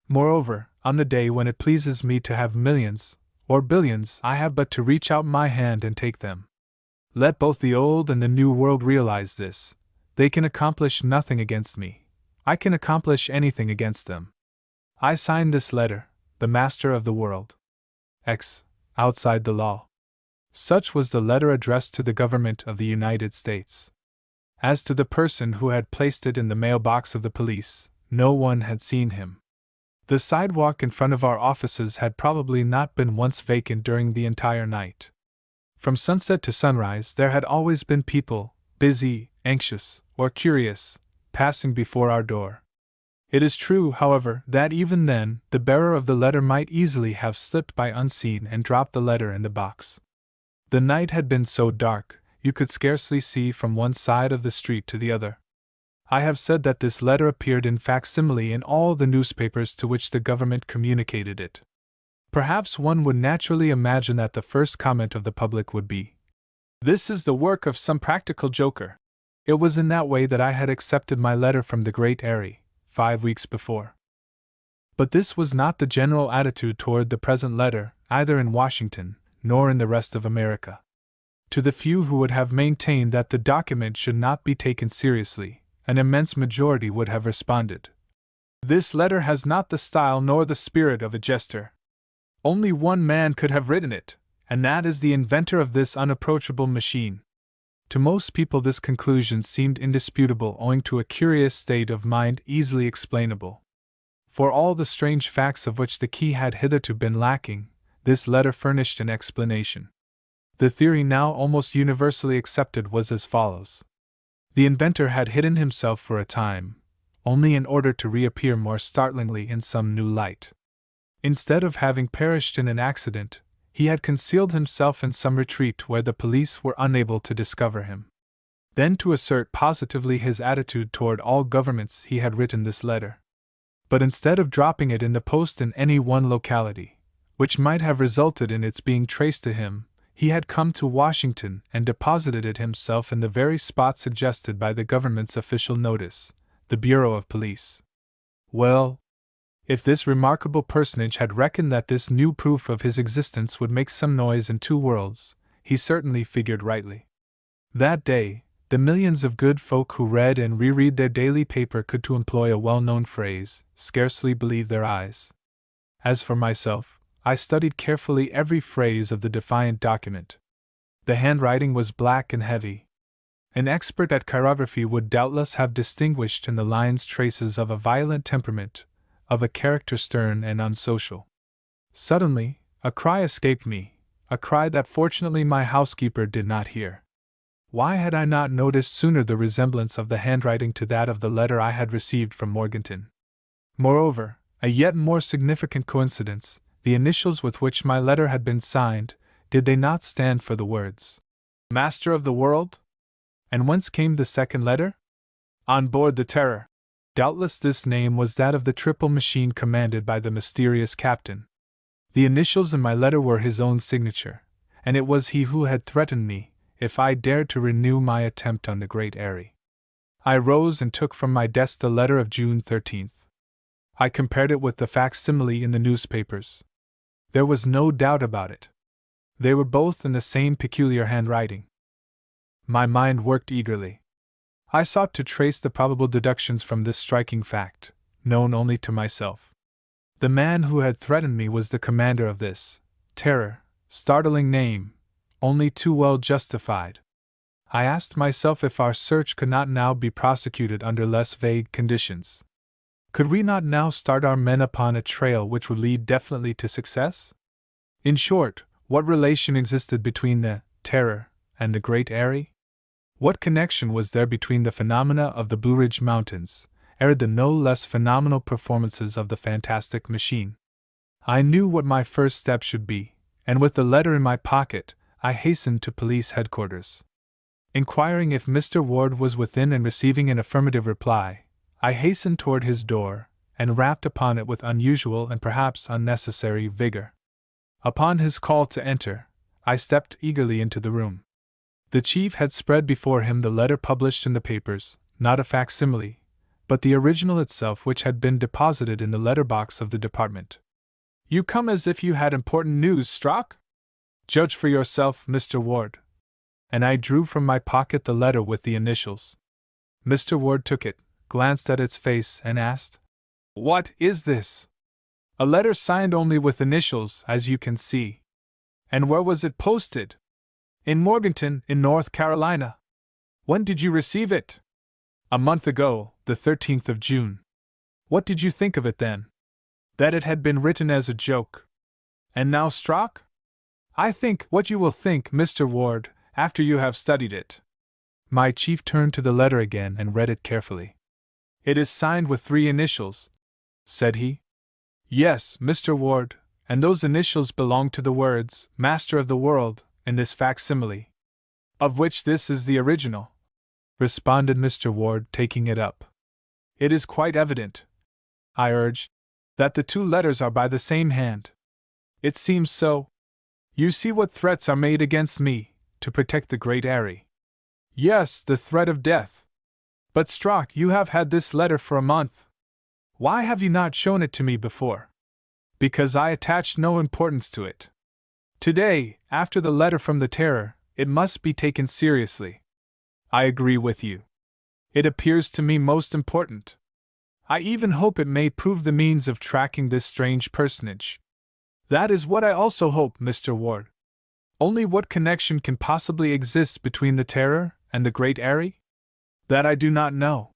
Moreover, on the day when it pleases me to have millions, or billions, I have but to reach out my hand and take them. Let both the old and the new world realize this. They can accomplish nothing against me. I can accomplish anything against them. I sign this letter, the master of the world. X. Outside the law. Such was the letter addressed to the government of the United States. As to the person who had placed it in the mailbox of the police, no one had seen him. The sidewalk in front of our offices had probably not been once vacant during the entire night. From sunset to sunrise there had always been people, busy, anxious, or curious, passing before our door. It is true, however, that even then, the bearer of the letter might easily have slipped by unseen and dropped the letter in the box. The night had been so dark, you could scarcely see from one side of the street to the other. I have said that this letter appeared in facsimile in all the newspapers to which the government communicated it. Perhaps one would naturally imagine that the first comment of the public would be, "This is the work of some practical joker." It was in that way that I had accepted my letter from the great Airy, 5 weeks before. But this was not the general attitude toward the present letter, either in Washington, nor in the rest of America. To the few who would have maintained that the document should not be taken seriously, an immense majority would have responded, "This letter has not the style nor the spirit of a jester. Only one man could have written it, and that is the inventor of this unapproachable machine." To most people this conclusion seemed indisputable owing to a curious state of mind easily explainable. For all the strange facts of which the key had hitherto been lacking, this letter furnished an explanation. The theory now almost universally accepted was as follows. The inventor had hidden himself for a time, only in order to reappear more startlingly in some new light. Instead of having perished in an accident, he had concealed himself in some retreat where the police were unable to discover him. Then, to assert positively his attitude toward all governments, he had written this letter. But instead of dropping it in the post in any one locality, which might have resulted in its being traced to him, he had come to Washington and deposited it himself in the very spot suggested by the government's official notice, the Bureau of Police. Well, if this remarkable personage had reckoned that this new proof of his existence would make some noise in two worlds, he certainly figured rightly. That day, the millions of good folk who read and reread their daily paper could, to employ a well-known phrase, scarcely believe their eyes. As for myself, I studied carefully every phrase of the defiant document. The handwriting was black and heavy. An expert at chirography would doubtless have distinguished in the lines traces of a violent temperament, of a character stern and unsocial. Suddenly, a cry escaped me, a cry that fortunately my housekeeper did not hear. Why had I not noticed sooner the resemblance of the handwriting to that of the letter I had received from Morganton? Moreover, a yet more significant coincidence, the initials with which my letter had been signed, did they not stand for the words, Master of the World? And whence came the second letter? On board the Terror. Doubtless this name was that of the triple machine commanded by the mysterious captain. The initials in my letter were his own signature, and it was he who had threatened me if I dared to renew my attempt on the Great Eyrie. I rose and took from my desk the letter of June 13th. I compared it with the facsimile in the newspapers. There was no doubt about it. They were both in the same peculiar handwriting. My mind worked eagerly. I sought to trace the probable deductions from this striking fact, known only to myself. The man who had threatened me was the commander of this Terror, startling name, only too well justified. I asked myself if our search could not now be prosecuted under less vague conditions. Could we not now start our men upon a trail which would lead definitely to success? In short, what relation existed between the Terror and the Great Eyrie? What connection was there between the phenomena of the Blue Ridge Mountains, and the no less phenomenal performances of the fantastic machine? I knew what my first step should be, and with the letter in my pocket, I hastened to police headquarters. Inquiring if Mr. Ward was within and receiving an affirmative reply, I hastened toward his door, and rapped upon it with unusual and perhaps unnecessary vigor. Upon his call to enter, I stepped eagerly into the room. The chief had spread before him the letter published in the papers, not a facsimile, but the original itself, which had been deposited in the letter-box of the department. You come as if you had important news, Strock? Judge for yourself, Mr. Ward. And I drew from my pocket the letter with the initials. Mr. Ward took it, glanced at its face, and asked, What is this? A letter signed only with initials, as you can see. And where was it posted? In Morganton, in North Carolina. When did you receive it? A month ago, the 13th of June. What did you think of it then? That it had been written as a joke. And now, Strock? I think what you will think, Mr. Ward, after you have studied it. My chief turned to the letter again and read it carefully. It is signed with 3 initials, said he. Yes, Mr. Ward, and those initials belong to the words, Master of the World, in this facsimile. Of which this is the original, responded Mr. Ward, taking it up. It is quite evident, I urged, that the 2 letters are by the same hand. It seems so. You see what threats are made against me, to protect the Great Eyrie. Yes, the threat of death. But Strock, you have had this letter for a month. Why have you not shown it to me before? Because I attached no importance to it. Today, after the letter from the Terror, it must be taken seriously. I agree with you. It appears to me most important. I even hope it may prove the means of tracking this strange personage. That is what I also hope, Mr. Ward. Only what connection can possibly exist between the Terror and the Great Eyrie? That I do not know.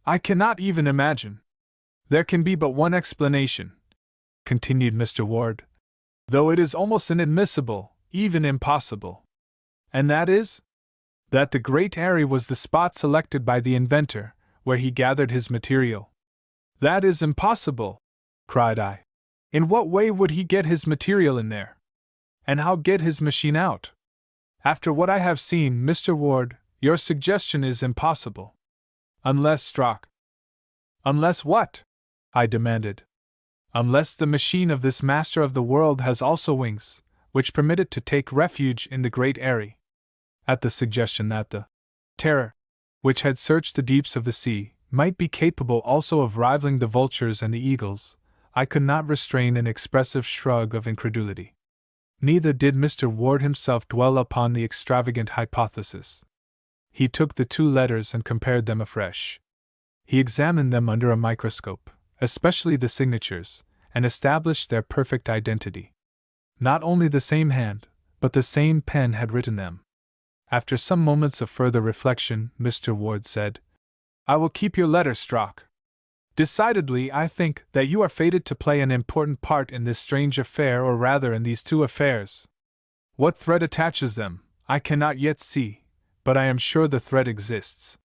I cannot even imagine. There can be but one explanation, continued Mr. Ward, though it is almost inadmissible, even impossible. And that is? That the Great Eyrie was the spot selected by the inventor, where he gathered his material. That is impossible, cried I. In what way would he get his material in there? And how get his machine out? After what I have seen, Mr. Ward, your suggestion is impossible. Unless, Strock. Unless what? I demanded. Unless the machine of this master of the world has also wings, which permit it to take refuge in the great eyrie. At the suggestion that the terror, which had searched the deeps of the sea, might be capable also of rivaling the vultures and the eagles, I could not restrain an expressive shrug of incredulity. Neither did Mr. Ward himself dwell upon the extravagant hypothesis. He took the two letters and compared them afresh. He examined them under a microscope, especially the signatures, and established their perfect identity. Not only the same hand, but the same pen had written them. After some moments of further reflection, Mr. Ward said, "I will keep your letter, Strock. Decidedly, I think that you are fated to play an important part in this strange affair, or rather in these two affairs. What thread attaches them, I cannot yet see, but I am sure the thread exists.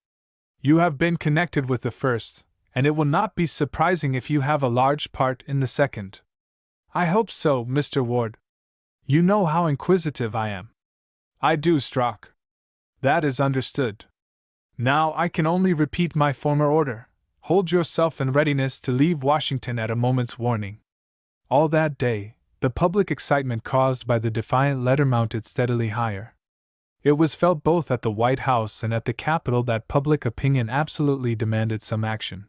You have been connected with the first, and it will not be surprising if you have a large part in the second." "I hope so, Mr. Ward. You know how inquisitive I am." "I do, Strock. That is understood. Now I can only repeat my former order. Hold yourself in readiness to leave Washington at a moment's warning." All that day, the public excitement caused by the defiant letter mounted steadily higher. It was felt both at the White House and at the Capitol that public opinion absolutely demanded some action.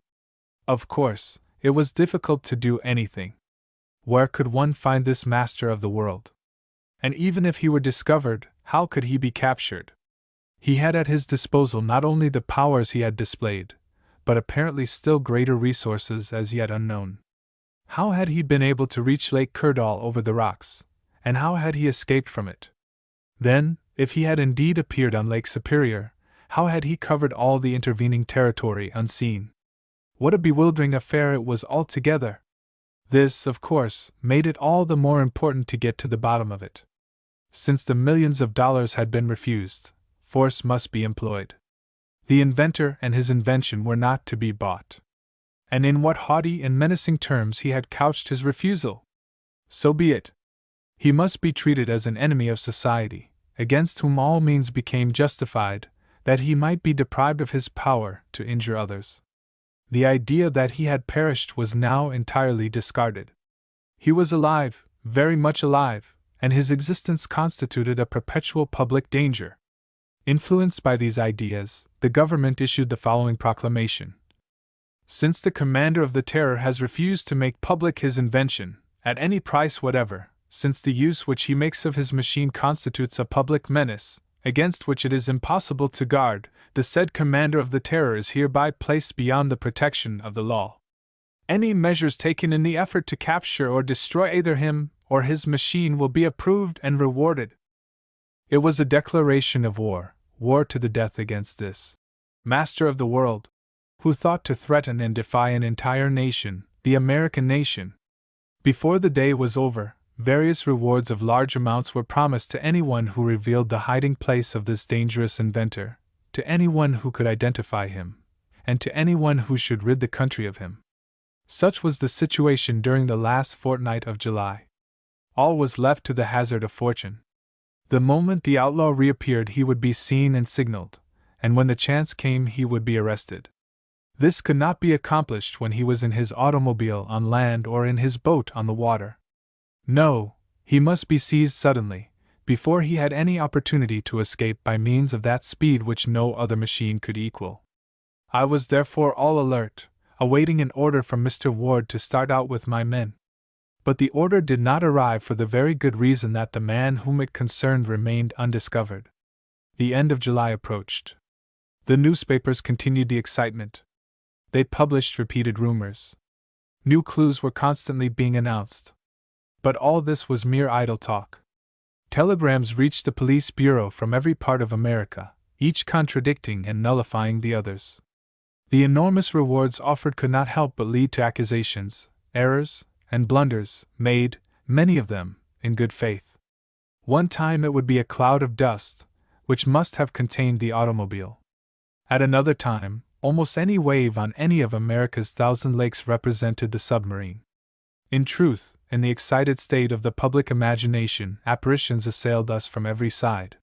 Of course, it was difficult to do anything. Where could one find this master of the world? And even if he were discovered, how could he be captured? He had at his disposal not only the powers he had displayed, but apparently still greater resources as yet unknown. How had he been able to reach Lake Kerdal over the rocks, and how had he escaped from it? Then, if he had indeed appeared on Lake Superior, how had he covered all the intervening territory unseen? What a bewildering affair it was altogether! This, of course, made it all the more important to get to the bottom of it. Since the millions of dollars had been refused, force must be employed. The inventor and his invention were not to be bought. And in what haughty and menacing terms he had couched his refusal! So be it. He must be treated as an enemy of society, against whom all means became justified, that he might be deprived of his power to injure others. The idea that he had perished was now entirely discarded. He was alive, very much alive, and his existence constituted a perpetual public danger. Influenced by these ideas, the government issued the following proclamation: "Since the commander of the Terror has refused to make public his invention, at any price whatever, since the use which he makes of his machine constitutes a public menace, against which it is impossible to guard, the said commander of the Terror is hereby placed beyond the protection of the law. Any measures taken in the effort to capture or destroy either him or his machine will be approved and rewarded." It was a declaration of war to the death against this master of the world, who thought to threaten and defy an entire nation, the American nation. Before the day was over, various rewards of large amounts were promised to anyone who revealed the hiding place of this dangerous inventor, to anyone who could identify him, and to anyone who should rid the country of him. Such was the situation during the last fortnight of July. All was left to the hazard of fortune. The moment the outlaw reappeared he would be seen and signaled, and when the chance came he would be arrested. This could not be accomplished when he was in his automobile on land or in his boat on the water. No, he must be seized suddenly, before he had any opportunity to escape by means of that speed which no other machine could equal. I was therefore all alert, awaiting an order from Mr. Ward to start out with my men. But the order did not arrive for the very good reason that the man whom it concerned remained undiscovered. The end of July approached. The newspapers continued the excitement. They published repeated rumors. New clues were constantly being announced. But all this was mere idle talk. Telegrams reached the police bureau from every part of America, each contradicting and nullifying the others. The enormous rewards offered could not help but lead to accusations, errors, and blunders, made, many of them, in good faith. One time it would be a cloud of dust, which must have contained the automobile. At another time, almost any wave on any of America's 1,000 lakes represented the submarine. In truth, in the excited state of the public imagination, apparitions assailed us from every side.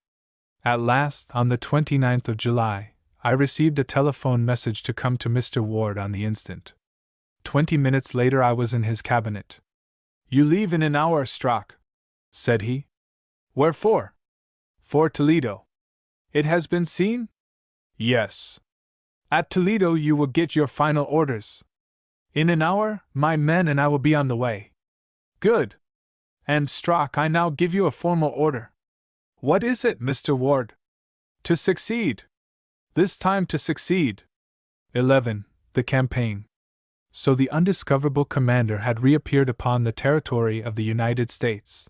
At last, on the 29th of July, I received a telephone message to come to Mr. Ward on the instant. 20 minutes later I was in his cabinet. "You leave in an hour, Strock," said he. "Where for?" "For Toledo." "It has been seen?" "Yes." "At Toledo you will get your final orders." "In an hour, my men and I will be on the way." "Good. And, Strock, I now give you a formal order." "What is it, Mr. Ward?" "To succeed. This time to succeed." 11. The campaign. So the undiscoverable commander had reappeared upon the territory of the United States.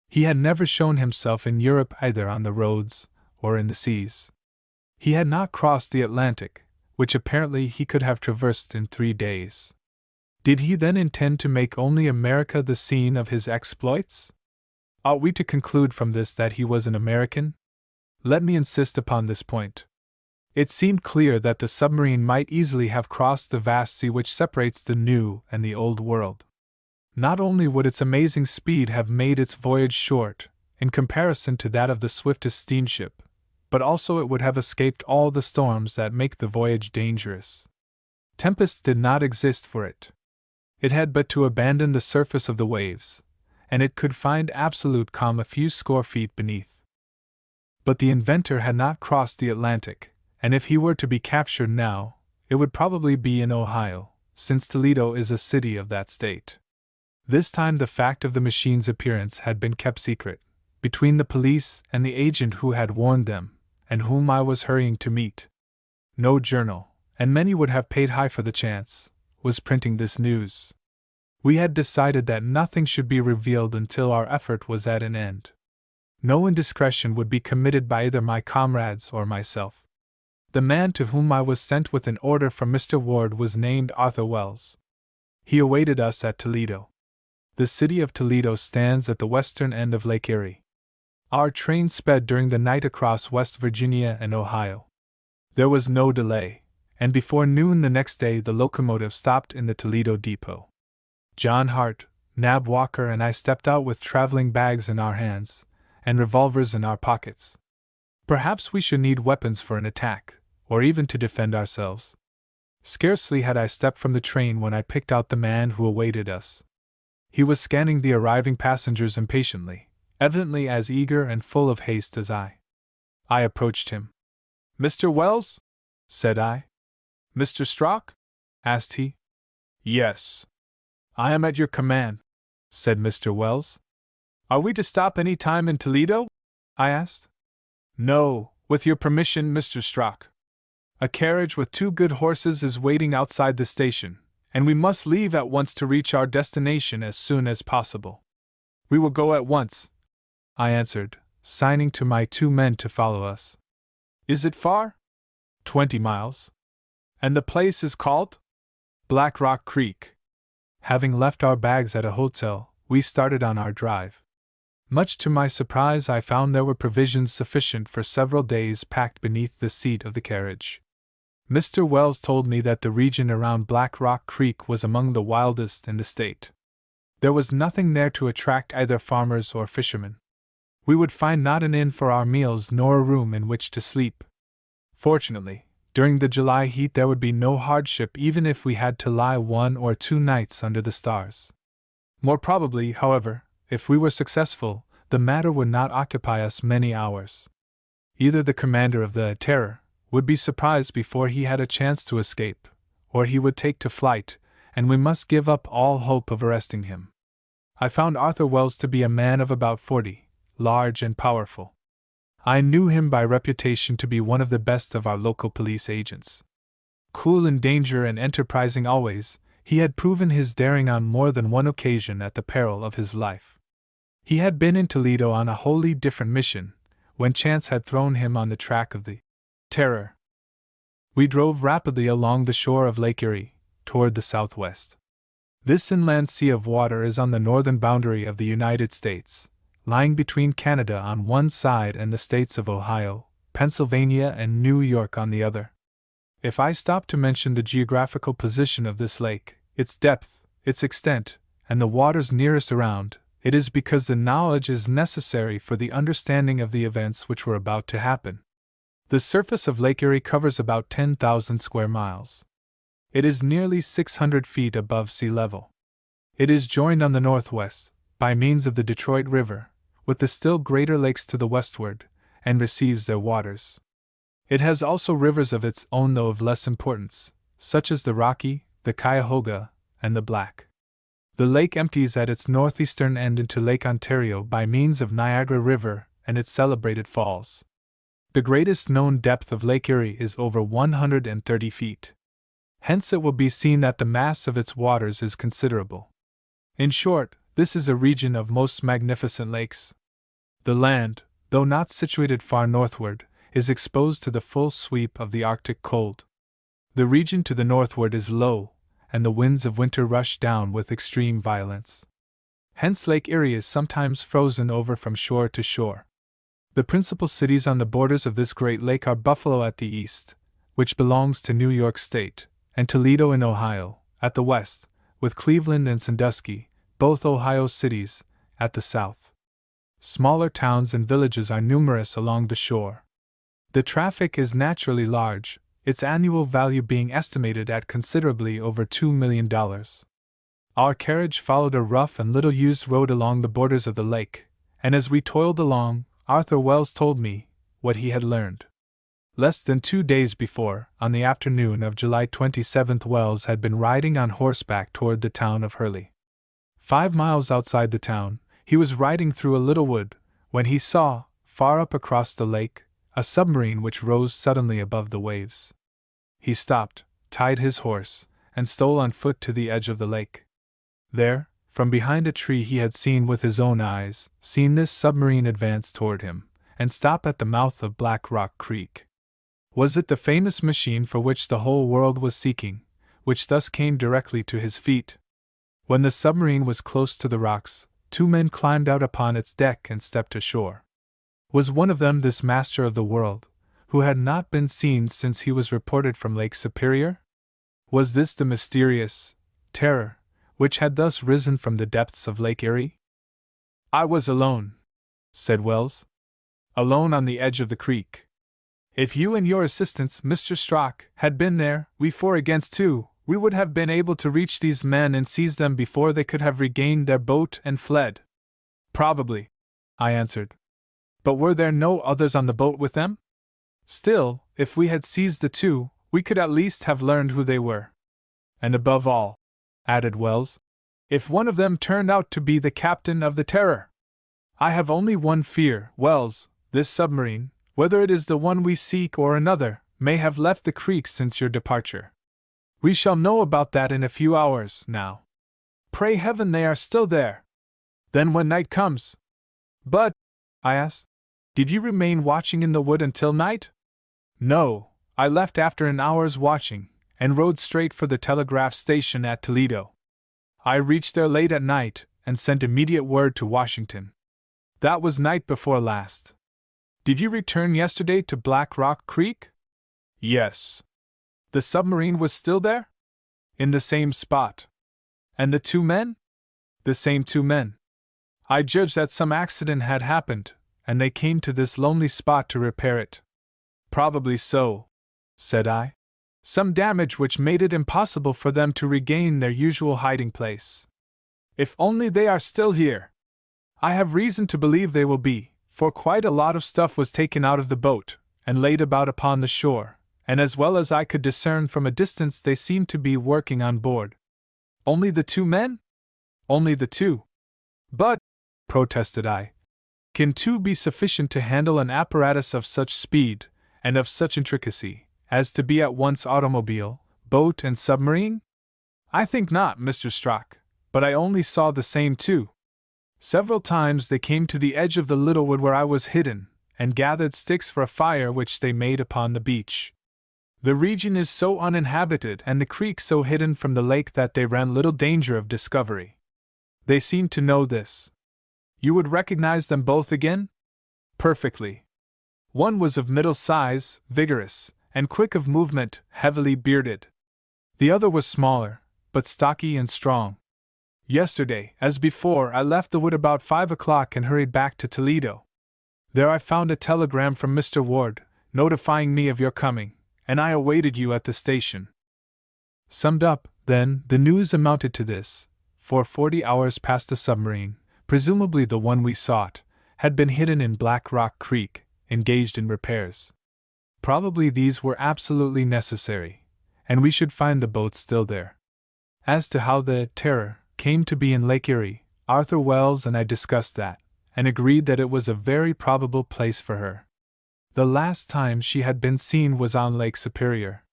He had never shown himself in Europe either on the roads or in the seas. He had not crossed the Atlantic, which apparently he could have traversed in 3 days. Did he then intend to make only America the scene of his exploits? Ought we to conclude from this that he was an American? Let me insist upon this point. It seemed clear that the submarine might easily have crossed the vast sea which separates the New and the Old World. Not only would its amazing speed have made its voyage short, in comparison to that of the swiftest steamship, but also it would have escaped all the storms that make the voyage dangerous. Tempests did not exist for it. It had but to abandon the surface of the waves, and it could find absolute calm a few score feet beneath. But the inventor had not crossed the Atlantic, and if he were to be captured now, it would probably be in Ohio, since Toledo is a city of that state. This time the fact of the machine's appearance had been kept secret, between the police and the agent who had warned them, and whom I was hurrying to meet. No journal, and many would have paid high for the chance, was printing this news. We had decided that nothing should be revealed until our effort was at an end. No indiscretion would be committed by either my comrades or myself. The man to whom I was sent with an order from Mr. Ward was named Arthur Wells. He awaited us at Toledo. The city of Toledo stands at the western end of Lake Erie. Our train sped during the night across West Virginia and Ohio. There was no delay, and before noon the next day the locomotive stopped in the Toledo depot. John Hart, Nab Walker, and I stepped out with traveling bags in our hands, and revolvers in our pockets. Perhaps we should need weapons for an attack, or even to defend ourselves. Scarcely had I stepped from the train when I picked out the man who awaited us. He was scanning the arriving passengers impatiently, evidently as eager and full of haste as I. I approached him. "Mr. Wells?" said I. "Mr. Strock?" asked he. "Yes." "I am at your command," said Mr. Wells. "Are we to stop any time in Toledo?" I asked. "No, with your permission, Mr. Strock. A carriage with 2 good horses is waiting outside the station, and we must leave at once to reach our destination as soon as possible." "We will go at once," I answered, signing to my 2 men to follow us. "Is it far?" 20 miles. "And the place is called?" "Black Rock Creek." Having left our bags at a hotel, we started on our drive. Much to my surprise, I found there were provisions sufficient for several days packed beneath the seat of the carriage. Mr. Wells told me that the region around Black Rock Creek was among the wildest in the state. There was nothing there to attract either farmers or fishermen. We would find not an inn for our meals nor a room in which to sleep. Fortunately, during the July heat there would be no hardship even if we had to lie 1 or 2 nights under the stars. More probably, however, if we were successful, the matter would not occupy us many hours. Either the commander of the Terror would be surprised before he had a chance to escape, or he would take to flight, and we must give up all hope of arresting him. I found Arthur Wells to be a man of about 40, large and powerful. I knew him by reputation to be one of the best of our local police agents. Cool in danger and enterprising always, he had proven his daring on more than one occasion at the peril of his life. He had been in Toledo on a wholly different mission, when chance had thrown him on the track of the Terror. We drove rapidly along the shore of Lake Erie, toward the southwest. This inland sea of water is on the northern boundary of the United States, lying between Canada on one side and the states of Ohio, Pennsylvania, and New York on the other. If I stop to mention the geographical position of this lake, its depth, its extent, and the waters nearest around, it is because the knowledge is necessary for the understanding of the events which were about to happen. The surface of Lake Erie covers about 10,000 square miles. It is nearly 600 feet above sea level. It is joined on the northwest, by means of the Detroit River, with the still greater lakes to the westward, and receives their waters. It has also rivers of its own, though of less importance, such as the Rocky, the Cuyahoga, and the Black. The lake empties at its northeastern end into Lake Ontario by means of Niagara River and its celebrated falls. The greatest known depth of Lake Erie is over 130 feet. Hence it will be seen that the mass of its waters is considerable. In short, this is a region of most magnificent lakes. The land, though not situated far northward, is exposed to the full sweep of the Arctic cold. The region to the northward is low, and the winds of winter rush down with extreme violence. Hence Lake Erie is sometimes frozen over from shore to shore. The principal cities on the borders of this great lake are Buffalo at the east, which belongs to New York State, and Toledo in Ohio, at the west, with Cleveland and Sandusky, both Ohio cities, at the south. Smaller towns and villages are numerous along the shore. The traffic is naturally large, its annual value being estimated at considerably over $2 million. Our carriage followed a rough and little-used road along the borders of the lake, and as we toiled along, Arthur Wells told me what he had learned. Less than 2 days before, on the afternoon of July 27, Wells had been riding on horseback toward the town of Hurley. 5 miles outside the town, he was riding through a little wood, when he saw, far up across the lake, a submarine which rose suddenly above the waves. He stopped, tied his horse, and stole on foot to the edge of the lake. There, from behind a tree, he had seen with his own eyes, seen this submarine advance toward him, and stop at the mouth of Black Rock Creek. Was it the famous machine for which the whole world was seeking, which thus came directly to his feet? When the submarine was close to the rocks, 2 men climbed out upon its deck and stepped ashore. Was one of them this master of the world, who had not been seen since he was reported from Lake Superior? Was this the mysterious terror which had thus risen from the depths of Lake Erie? I was alone, said Wells. Alone on the edge of the creek. If you and your assistants, Mr. Strock, had been there, we 4 against 2, we would have been able to reach these men and seize them before they could have regained their boat and fled. Probably, I answered. But were there no others on the boat with them? Still, if we had seized the 2, we could at least have learned who they were. And above all, added Wells, if one of them turned out to be the captain of the Terror. I have only one fear, Wells, this submarine, whether it is the one we seek or another, may have left the creek since your departure. We shall know about that in a few hours, now. Pray heaven they are still there. Then when night comes. But, I asked, did you remain watching in the wood until night? No, I left after an hour's watching, and rode straight for the telegraph station at Toledo. I reached there late at night, and sent immediate word to Washington. That was night before last. Did you return yesterday to Black Rock Creek? Yes. The submarine was still there? In the same spot. And the 2 men? The same 2 men. I judged that some accident had happened, and they came to this lonely spot to repair it. Probably so, said I. Some damage which made it impossible for them to regain their usual hiding place. If only they are still here. I have reason to believe they will be, for quite a lot of stuff was taken out of the boat, and laid about upon the shore, and as well as I could discern from a distance they seemed to be working on board. Only the 2 men? Only the 2. But, protested I, can 2 be sufficient to handle an apparatus of such speed, and of such intricacy, as to be at once automobile, boat, and submarine? I think not, Mr. Strock, but I only saw the same 2. Several times they came to the edge of the little wood where I was hidden, and gathered sticks for a fire which they made upon the beach. The region is so uninhabited and the creek so hidden from the lake that they ran little danger of discovery. They seemed to know this. You would recognize them both again? Perfectly. One was of middle size, vigorous, and quick of movement, heavily bearded. The other was smaller, but stocky and strong. Yesterday, as before, I left the wood about 5 o'clock and hurried back to Toledo. There I found a telegram from Mr. Ward, notifying me of your coming, and I awaited you at the station. Summed up, then, the news amounted to this: for 40 hours past the submarine, presumably the one we sought, had been hidden in Black Rock Creek, engaged in repairs. Probably these were absolutely necessary, and we should find the boat still there. As to how the Terror came to be in Lake Erie, Arthur Wells and I discussed that, and agreed that it was a very probable place for her. The last time she had been seen was on Lake Superior.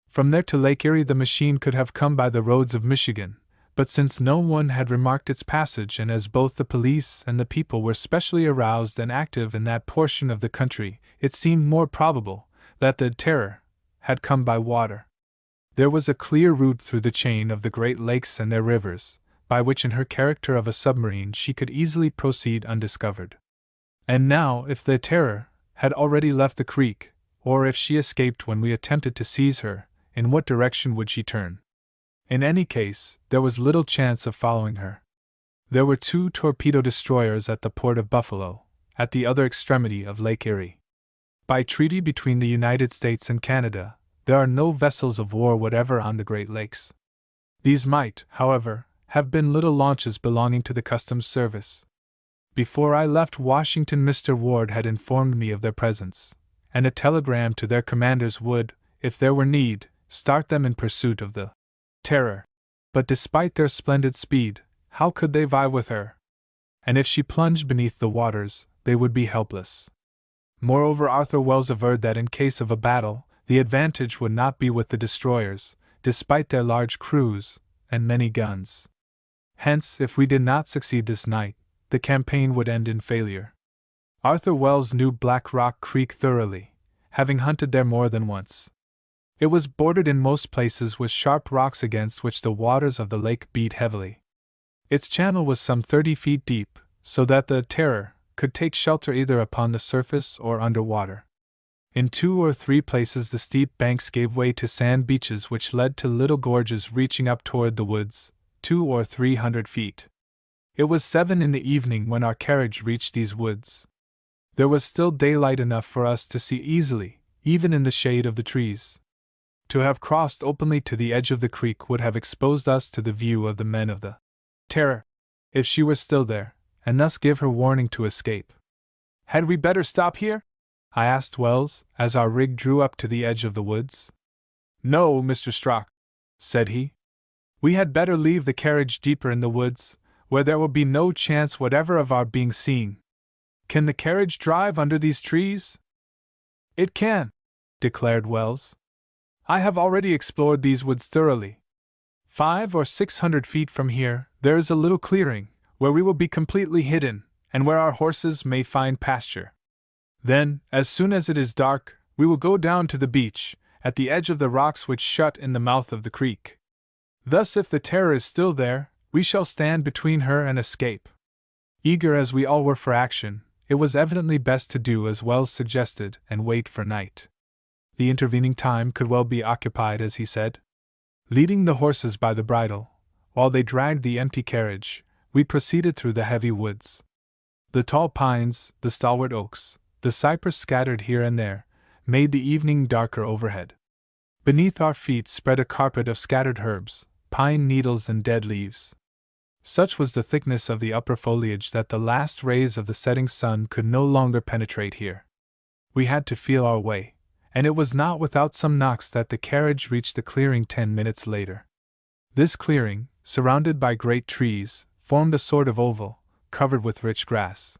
From there to Lake Erie the machine could have come by the roads of Michigan, but since no one had remarked its passage and as both the police and the people were specially aroused and active in that portion of the country, it seemed more probable that the Terror had come by water. There was a clear route through the chain of the Great Lakes and their rivers, by which in her character of a submarine she could easily proceed undiscovered. And now, if the Terror had already left the creek, or if she escaped when we attempted to seize her, in what direction would she turn? In any case, there was little chance of following her. There were 2 torpedo destroyers at the port of Buffalo, at the other extremity of Lake Erie. By treaty between the United States and Canada, there are no vessels of war whatever on the Great Lakes. These might, however, have been little launches belonging to the Customs Service. Before I left Washington, Mr. Ward had informed me of their presence, and a telegram to their commanders would, if there were need, start them in pursuit of the Terror. But despite their splendid speed, how could they vie with her? And if she plunged beneath the waters, they would be helpless. Moreover, Arthur Wells averred that in case of a battle, the advantage would not be with the destroyers, despite their large crews and many guns. Hence, if we did not succeed this night, the campaign would end in failure. Arthur Wells knew Black Rock Creek thoroughly, having hunted there more than once. It was bordered in most places with sharp rocks against which the waters of the lake beat heavily. Its channel was some 30 feet deep, so that the Terror could take shelter either upon the surface or under water. In 2 or 3 places the steep banks gave way to sand beaches which led to little gorges reaching up toward the woods, 200 or 300 feet. It was 7 in the evening when our carriage reached these woods. There was still daylight enough for us to see easily, even in the shade of the trees. To have crossed openly to the edge of the creek would have exposed us to the view of the men of the Terror, if she were still there, and thus give her warning to escape. Had we better stop here? I asked Wells, as our rig drew up to the edge of the woods. No, Mr. Strock, said he. We had better leave the carriage deeper in the woods, where there will be no chance whatever of our being seen. Can the carriage drive under these trees? It can, declared Wells. I have already explored these woods thoroughly. 500 or 600 feet from here, there is a little clearing, where we will be completely hidden, and where our horses may find pasture. Then, as soon as it is dark, we will go down to the beach, at the edge of the rocks which shut in the mouth of the creek. Thus, if the Terror is still there, we shall stand between her and escape. Eager as we all were for action, it was evidently best to do as Wells suggested and wait for night. The intervening time could well be occupied, as he said. Leading the horses by the bridle, while they dragged the empty carriage, we proceeded through the heavy woods. The tall pines, the stalwart oaks, the cypress scattered here and there, made the evening darker overhead. Beneath our feet spread a carpet of scattered herbs, pine needles and dead leaves. Such was the thickness of the upper foliage that the last rays of the setting sun could no longer penetrate here. We had to feel our way, and it was not without some knocks that the carriage reached the clearing 10 minutes later. This clearing, surrounded by great trees, formed a sort of oval, covered with rich grass.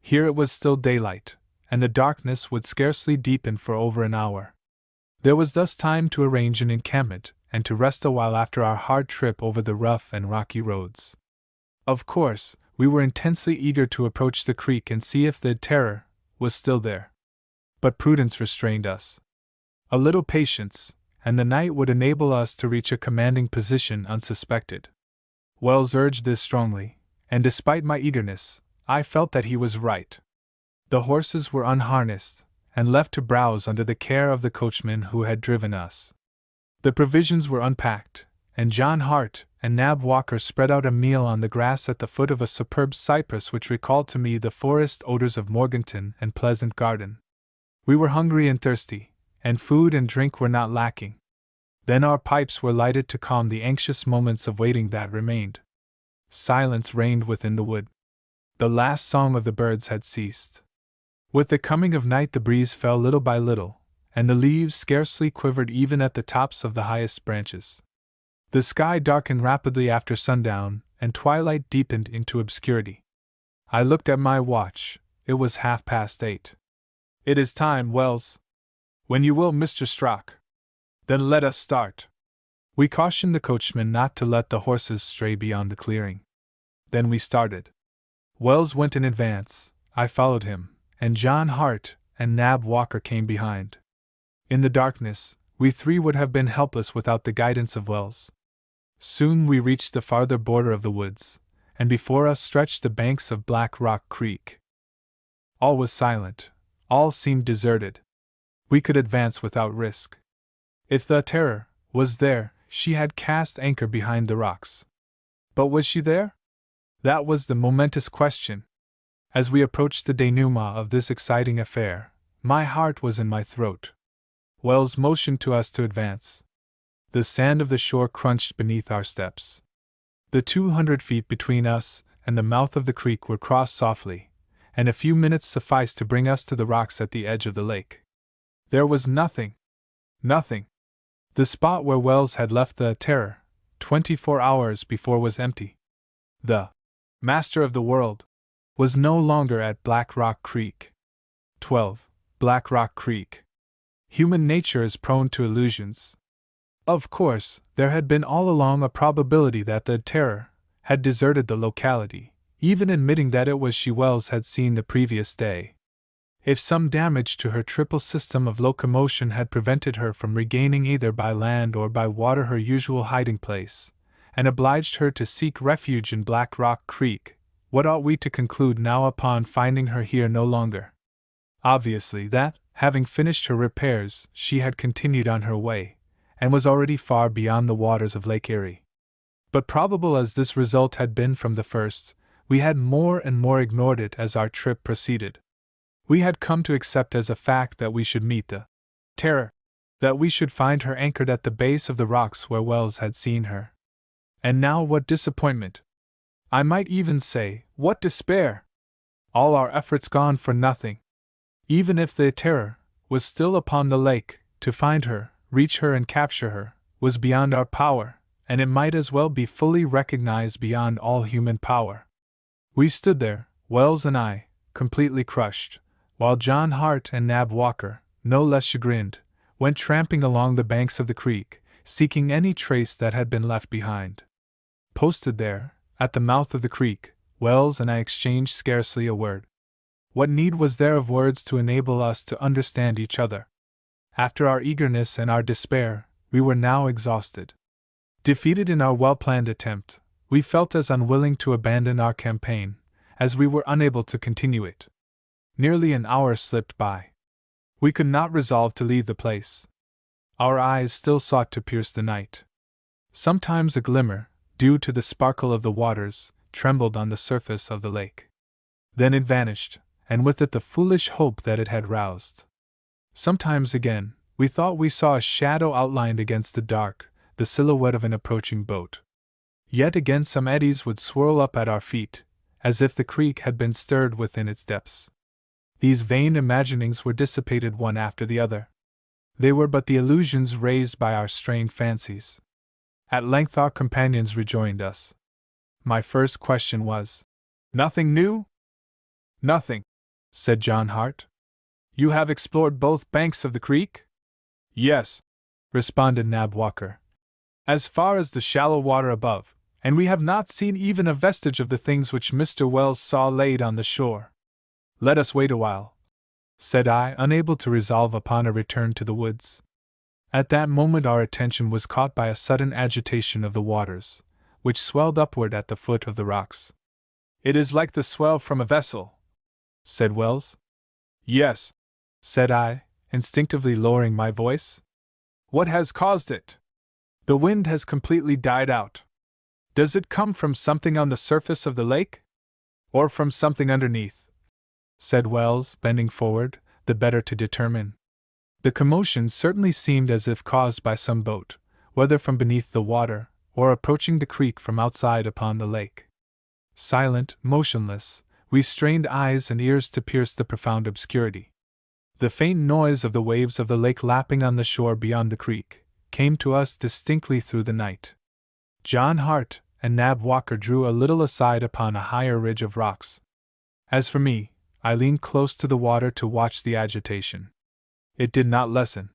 Here it was still daylight, and the darkness would scarcely deepen for over an hour. There was thus time to arrange an encampment, and to rest a while after our hard trip over the rough and rocky roads. Of course, we were intensely eager to approach the creek and see if the Terror was still there. But prudence restrained us. A little patience, and the night would enable us to reach a commanding position unsuspected. Wells urged this strongly, and despite my eagerness, I felt that he was right. The horses were unharnessed, and left to browse under the care of the coachman who had driven us. The provisions were unpacked, and John Hart and Nab Walker spread out a meal on the grass at the foot of a superb cypress which recalled to me the forest odors of Morganton and Pleasant Garden. We were hungry and thirsty, and food and drink were not lacking. Then our pipes were lighted to calm the anxious moments of waiting that remained. Silence reigned within the wood. The last song of the birds had ceased. With the coming of night the breeze fell little by little, and the leaves scarcely quivered even at the tops of the highest branches. The sky darkened rapidly after sundown, and twilight deepened into obscurity. I looked at my watch. It was 8:30. "It is time, Wells." "When you will, Mr. Strock." "Then let us start." We cautioned the coachman not to let the horses stray beyond the clearing. Then we started. Wells went in advance, I followed him, and John Hart and Nab Walker came behind. In the darkness, we three would have been helpless without the guidance of Wells. Soon we reached the farther border of the woods, and before us stretched the banks of Black Rock Creek. All was silent, all seemed deserted. We could advance without risk. If the Terror was there, she had cast anchor behind the rocks. But was she there? That was the momentous question. As we approached the denouement of this exciting affair, my heart was in my throat. Wells motioned to us to advance. The sand of the shore crunched beneath our steps. The 200 feet between us and the mouth of the creek were crossed softly, and a few minutes sufficed to bring us to the rocks at the edge of the lake. There was nothing. Nothing. The spot where Wells had left the Terror 24 hours before was empty. The Master of the World was no longer at Black Rock Creek. 12. Black Rock Creek. Human nature is prone to illusions. Of course, there had been all along a probability that the Terror had deserted the locality, even admitting that it was she Wells had seen the previous day. If some damage to her triple system of locomotion had prevented her from regaining either by land or by water her usual hiding place, and obliged her to seek refuge in Black Rock Creek, what ought we to conclude now upon finding her here no longer? Obviously that, having finished her repairs, she had continued on her way, and was already far beyond the waters of Lake Erie. But probable as this result had been from the first, we had more and more ignored it as our trip proceeded. We had come to accept as a fact that we should meet the Terror, that we should find her anchored at the base of the rocks where Wells had seen her. And now what disappointment! I might even say, what despair! All our efforts gone for nothing. Even if the Terror was still upon the lake, to find her, reach her and capture her, was beyond our power, and it might as well be fully recognized beyond all human power. We stood there, Wells and I, completely crushed, while John Hart and Nab Walker, no less chagrined, went tramping along the banks of the creek, seeking any trace that had been left behind. Posted there, at the mouth of the creek, Wells and I exchanged scarcely a word. What need was there of words to enable us to understand each other? After our eagerness and our despair, we were now exhausted. Defeated in our well-planned attempt, we felt as unwilling to abandon our campaign as we were unable to continue it. Nearly an hour slipped by. We could not resolve to leave the place. Our eyes still sought to pierce the night. Sometimes a glimmer, due to the sparkle of the waters, trembled on the surface of the lake. Then it vanished, and with it the foolish hope that it had roused. Sometimes again, we thought we saw a shadow outlined against the dark, the silhouette of an approaching boat. Yet again some eddies would swirl up at our feet, as if the creek had been stirred within its depths. These vain imaginings were dissipated one after the other. They were but the illusions raised by our strained fancies. At length our companions rejoined us. My first question was, "Nothing new?" "Nothing," said John Hart. "You have explored both banks of the creek?" "Yes," responded Nab Walker. "As far as the shallow water above, and we have not seen even a vestige of the things which Mr. Wells saw laid on the shore." "Let us wait a while," said I, unable to resolve upon a return to the woods. At that moment our attention was caught by a sudden agitation of the waters, which swelled upward at the foot of the rocks. "It is like the swell from a vessel," said Wells. "Yes," said I, instinctively lowering my voice. "What has caused it?" "The wind has completely died out." "Does it come from something on the surface of the lake? Or from something underneath?" said Wells, bending forward, the better to determine. The commotion certainly seemed as if caused by some boat, whether from beneath the water, or approaching the creek from outside upon the lake. Silent, motionless, we strained eyes and ears to pierce the profound obscurity. The faint noise of the waves of the lake lapping on the shore beyond the creek came to us distinctly through the night. John Hart and Nab Walker drew a little aside upon a higher ridge of rocks. As for me, I leaned close to the water to watch the agitation. It did not lessen.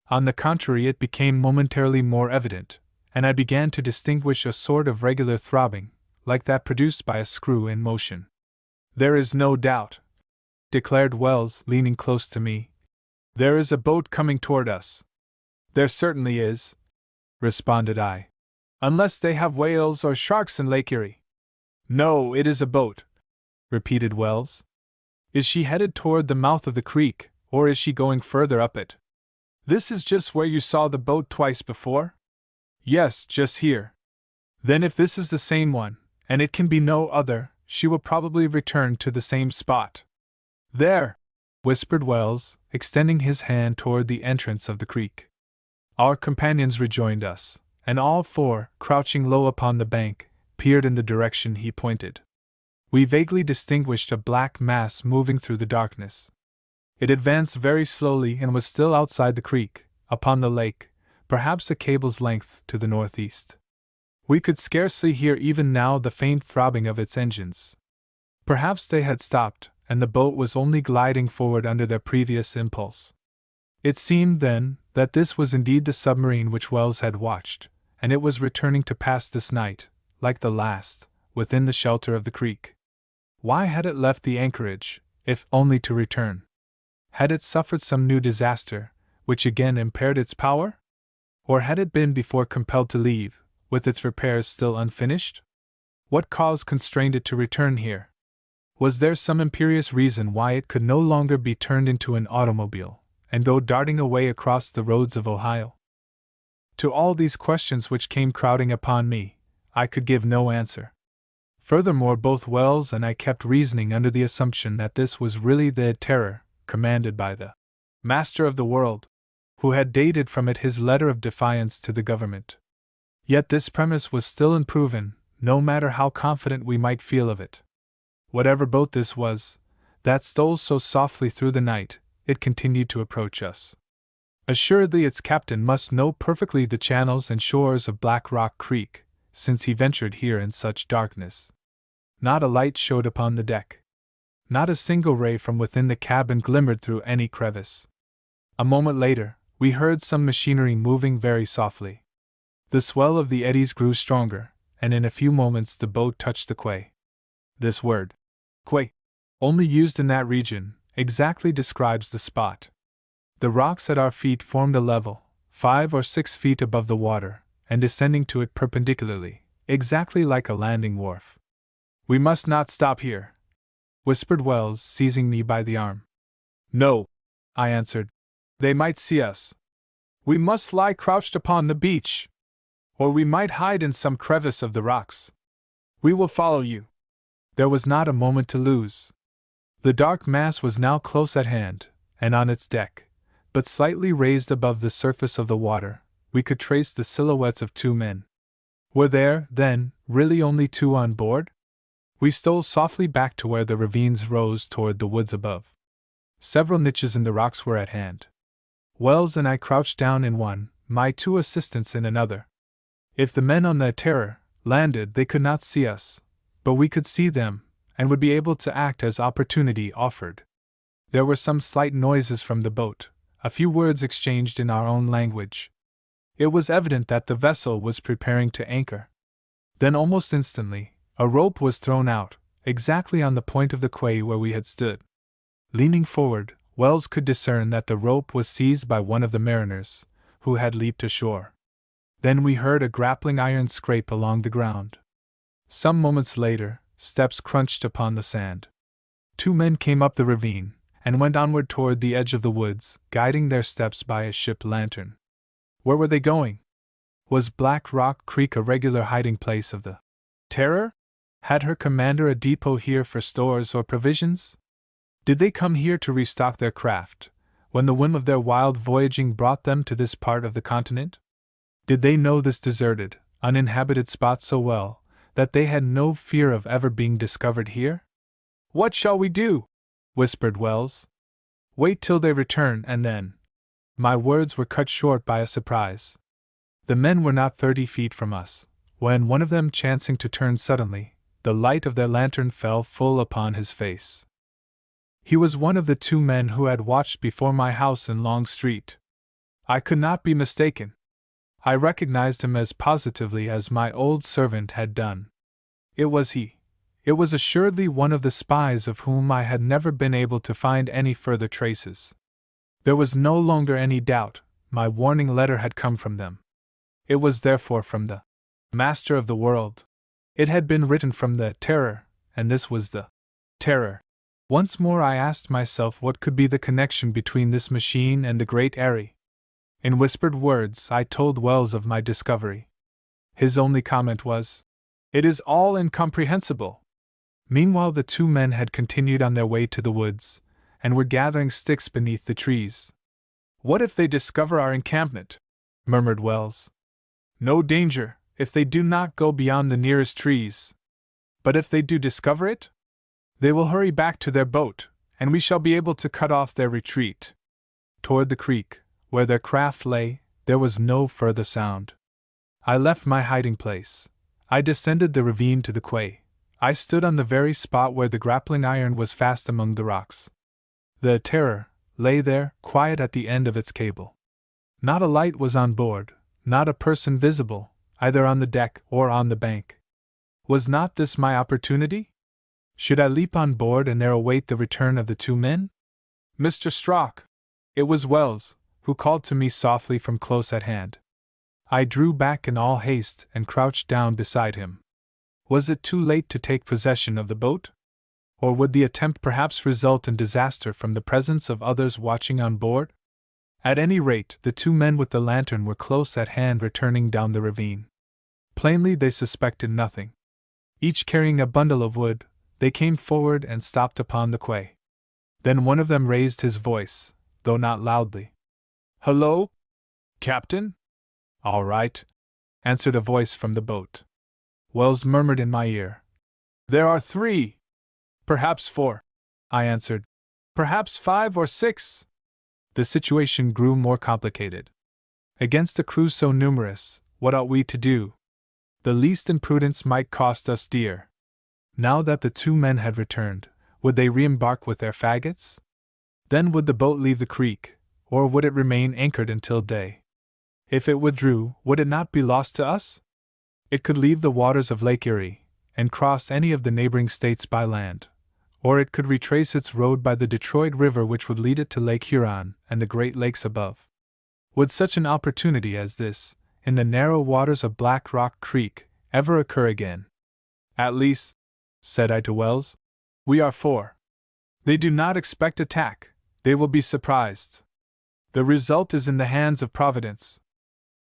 On the contrary, it became momentarily more evident, and I began to distinguish a sort of regular throbbing, like that produced by a screw in motion. "There is no doubt," declared Wells, leaning close to me. "There is a boat coming toward us." "There certainly is," responded I. "Unless they have whales or sharks in Lake Erie." "No, it is a boat," repeated Wells. "Is she headed toward the mouth of the creek, or is she going further up it?" "This is just where you saw the boat twice before?" "Yes, just here." "Then if this is the same one, and it can be no other, she will probably return to the same spot." "There!" whispered Wells, extending his hand toward the entrance of the creek. Our companions rejoined us, and all four, crouching low upon the bank, peered in the direction he pointed. We vaguely distinguished a black mass moving through the darkness. It advanced very slowly and was still outside the creek, upon the lake, perhaps a cable's length to the northeast. We could scarcely hear even now the faint throbbing of its engines. Perhaps they had stopped, and the boat was only gliding forward under their previous impulse. It seemed, then, that this was indeed the submarine which Wells had watched, and it was returning to pass this night, like the last, within the shelter of the creek. Why had it left the anchorage, if only to return? Had it suffered some new disaster, which again impaired its power? Or had it been before compelled to leave, with its repairs still unfinished? What cause constrained it to return here? Was there some imperious reason why it could no longer be turned into an automobile, and go darting away across the roads of Ohio? To all these questions which came crowding upon me, I could give no answer. Furthermore, both Wells and I kept reasoning under the assumption that this was really the terror commanded by the Master of the World, who had dated from it his letter of defiance to the government. Yet this premise was still unproven, no matter how confident we might feel of it. Whatever boat this was, that stole so softly through the night, it continued to approach us. Assuredly its captain must know perfectly the channels and shores of Black Rock Creek, since he ventured here in such darkness. Not a light showed upon the deck. Not a single ray from within the cabin glimmered through any crevice. A moment later, we heard some machinery moving very softly. The swell of the eddies grew stronger, and in a few moments the boat touched the quay. This word, quay, only used in that region, exactly describes the spot. The rocks at our feet formed a level, 5 or 6 feet above the water, and descending to it perpendicularly, exactly like a landing wharf. "We must not stop here," whispered Wells, seizing me by the arm. "No," I answered. "They might see us. We must lie crouched upon the beach. Or we might hide in some crevice of the rocks. We will follow you." There was not a moment to lose. The dark mass was now close at hand, and on its deck, but slightly raised above the surface of the water, we could trace the silhouettes of 2 men. Were there, then, really only 2 on board? We stole softly back to where the ravines rose toward the woods above. Several niches in the rocks were at hand. Wells and I crouched down in one, my 2 assistants in another. If the men on the Terror landed, they could not see us, but we could see them, and would be able to act as opportunity offered. There were some slight noises from the boat, a few words exchanged in our own language. It was evident that the vessel was preparing to anchor. Then almost instantly, a rope was thrown out, exactly on the point of the quay where we had stood. Leaning forward, Wells could discern that the rope was seized by one of the mariners, who had leaped ashore. Then we heard a grappling iron scrape along the ground. Some moments later, steps crunched upon the sand. 2 men came up the ravine, and went onward toward the edge of the woods, guiding their steps by a ship lantern. Where were they going? Was Black Rock Creek a regular hiding place of the Terror? Had her commander a depot here for stores or provisions? Did they come here to restock their craft, when the whim of their wild voyaging brought them to this part of the continent? Did they know this deserted, uninhabited spot so well that they had no fear of ever being discovered here? "What shall we do?" whispered Wells. "Wait till they return and then—" My words were cut short by a surprise. The men were not 30 feet from us, when one of them, chancing to turn suddenly, the light of their lantern fell full upon his face. He was one of the two men who had watched before my house in Long Street. I could not be mistaken. I recognized him as positively as my old servant had done. It was he. It was assuredly one of the spies of whom I had never been able to find any further traces. There was no longer any doubt, my warning letter had come from them. It was therefore from the Master of the World. It had been written from the Terror, and this was the Terror. Once more I asked myself what could be the connection between this machine and the Great Eyrie. In whispered words I told Wells of my discovery. His only comment was, "It is all incomprehensible." Meanwhile the two men had continued on their way to the woods, and were gathering sticks beneath the trees. "What if they discover our encampment?" murmured Wells. "No danger, if they do not go beyond the nearest trees. But if they do discover it? They will hurry back to their boat, and we shall be able to cut off their retreat." Toward the creek, where their craft lay, there was no further sound. I left my hiding place. I descended the ravine to the quay. I stood on the very spot where the grappling iron was fast among the rocks. The Terror lay there, quiet at the end of its cable. Not a light was on board, not a person visible, either on the deck or on the bank. Was not this my opportunity? Should I leap on board and there await the return of the two men? "Mr. Strock!" It was Wells, who called to me softly from close at hand. I drew back in all haste and crouched down beside him. Was it too late to take possession of the boat? Or would the attempt perhaps result in disaster from the presence of others watching on board? At any rate, the two men with the lantern were close at hand returning down the ravine. Plainly they suspected nothing. Each carrying a bundle of wood, they came forward and stopped upon the quay. Then one of them raised his voice, though not loudly. "Hello, Captain?" "All right," answered a voice from the boat. Wells murmured in my ear, "There are 3. Perhaps 4. I answered, "Perhaps 5 or 6. The situation grew more complicated. Against a crew so numerous, what ought we to do? The least imprudence might cost us dear. Now that the two men had returned, would they re-embark with their faggots? Then would the boat leave the creek, or would it remain anchored until day? If it withdrew, would it not be lost to us? It could leave the waters of Lake Erie, and cross any of the neighboring states by land, or it could retrace its road by the Detroit River, which would lead it to Lake Huron and the Great Lakes above. Would such an opportunity as this, in the narrow waters of Black Rock Creek, ever occur again? "At least," said I to Wells, "we are 4. They do not expect attack, they will be surprised. The result is in the hands of Providence."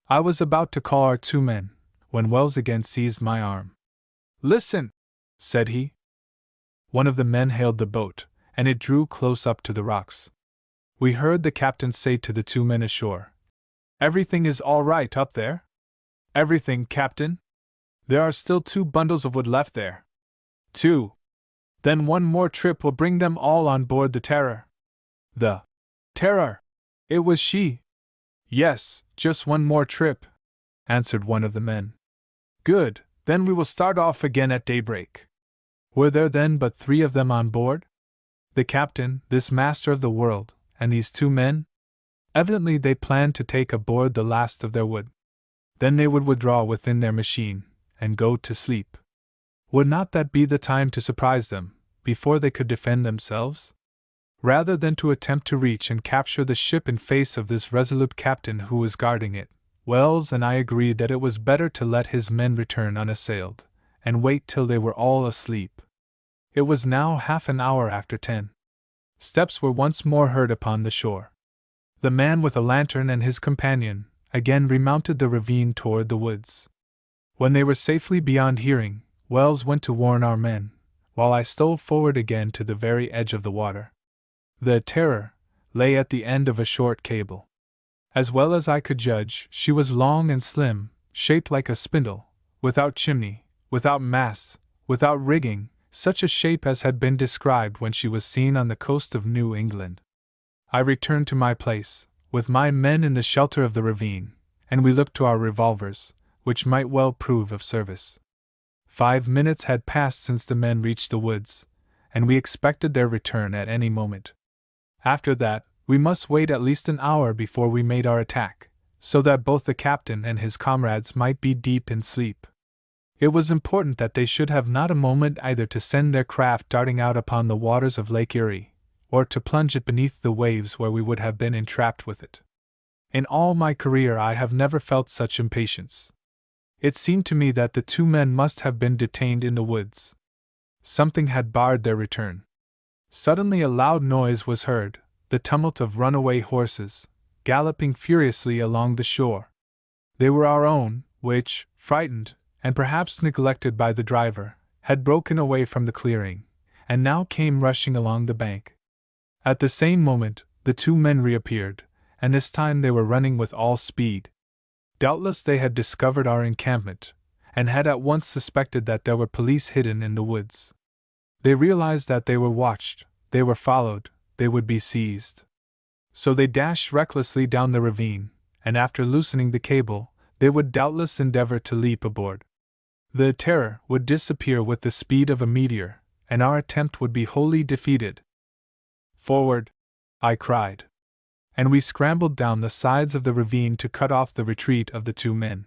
I was about to call our two men, when Wells again seized my arm. "Listen," said he. One of the men hailed the boat, and it drew close up to the rocks. We heard the captain say to the two men ashore, "Everything is all right up there?" "Everything, Captain. There are still 2 bundles of wood left there." "2? Then one more trip will bring them all on board the Terror." "The Terror! It was she." "Yes, just one more trip," answered one of the men. "Good, then we will start off again at daybreak." Were there then but 3 of them on board? The captain, this Master of the World, and these 2 men? Evidently they planned to take aboard the last of their wood. Then they would withdraw within their machine, and go to sleep. Would not that be the time to surprise them, before they could defend themselves? Rather than to attempt to reach and capture the ship in face of this resolute captain who was guarding it, Wells and I agreed that it was better to let his men return unassailed, and wait till they were all asleep. It was now half an hour after 10. Steps were once more heard upon the shore. The man with a lantern and his companion again remounted the ravine toward the woods. When they were safely beyond hearing, Wells went to warn our men, while I stole forward again to the very edge of the water. The Terror lay at the end of a short cable. As well as I could judge, she was long and slim, shaped like a spindle, without chimney, without masts, without rigging, such a shape as had been described when she was seen on the coast of New England. I returned to my place, with my men in the shelter of the ravine, and we looked to our revolvers, which might well prove of service. 5 minutes had passed since the men reached the woods, and we expected their return at any moment. After that, we must wait at least an hour before we made our attack, so that both the captain and his comrades might be deep in sleep. It was important that they should have not a moment either to send their craft darting out upon the waters of Lake Erie, or to plunge it beneath the waves where we would have been entrapped with it. In all my career I have never felt such impatience. It seemed to me that the 2 men must have been detained in the woods. Something had barred their return. Suddenly a loud noise was heard, the tumult of runaway horses, galloping furiously along the shore. They were our own, which, frightened, and perhaps neglected by the driver, had broken away from the clearing, and now came rushing along the bank. At the same moment, the 2 men reappeared, and this time they were running with all speed. Doubtless they had discovered our encampment, and had at once suspected that there were police hidden in the woods. They realized that they were watched, they were followed, they would be seized. So they dashed recklessly down the ravine, and after loosening the cable, they would doubtless endeavor to leap aboard. The Terror would disappear with the speed of a meteor, and our attempt would be wholly defeated. "Forward!" I cried. And we scrambled down the sides of the ravine to cut off the retreat of the 2 men.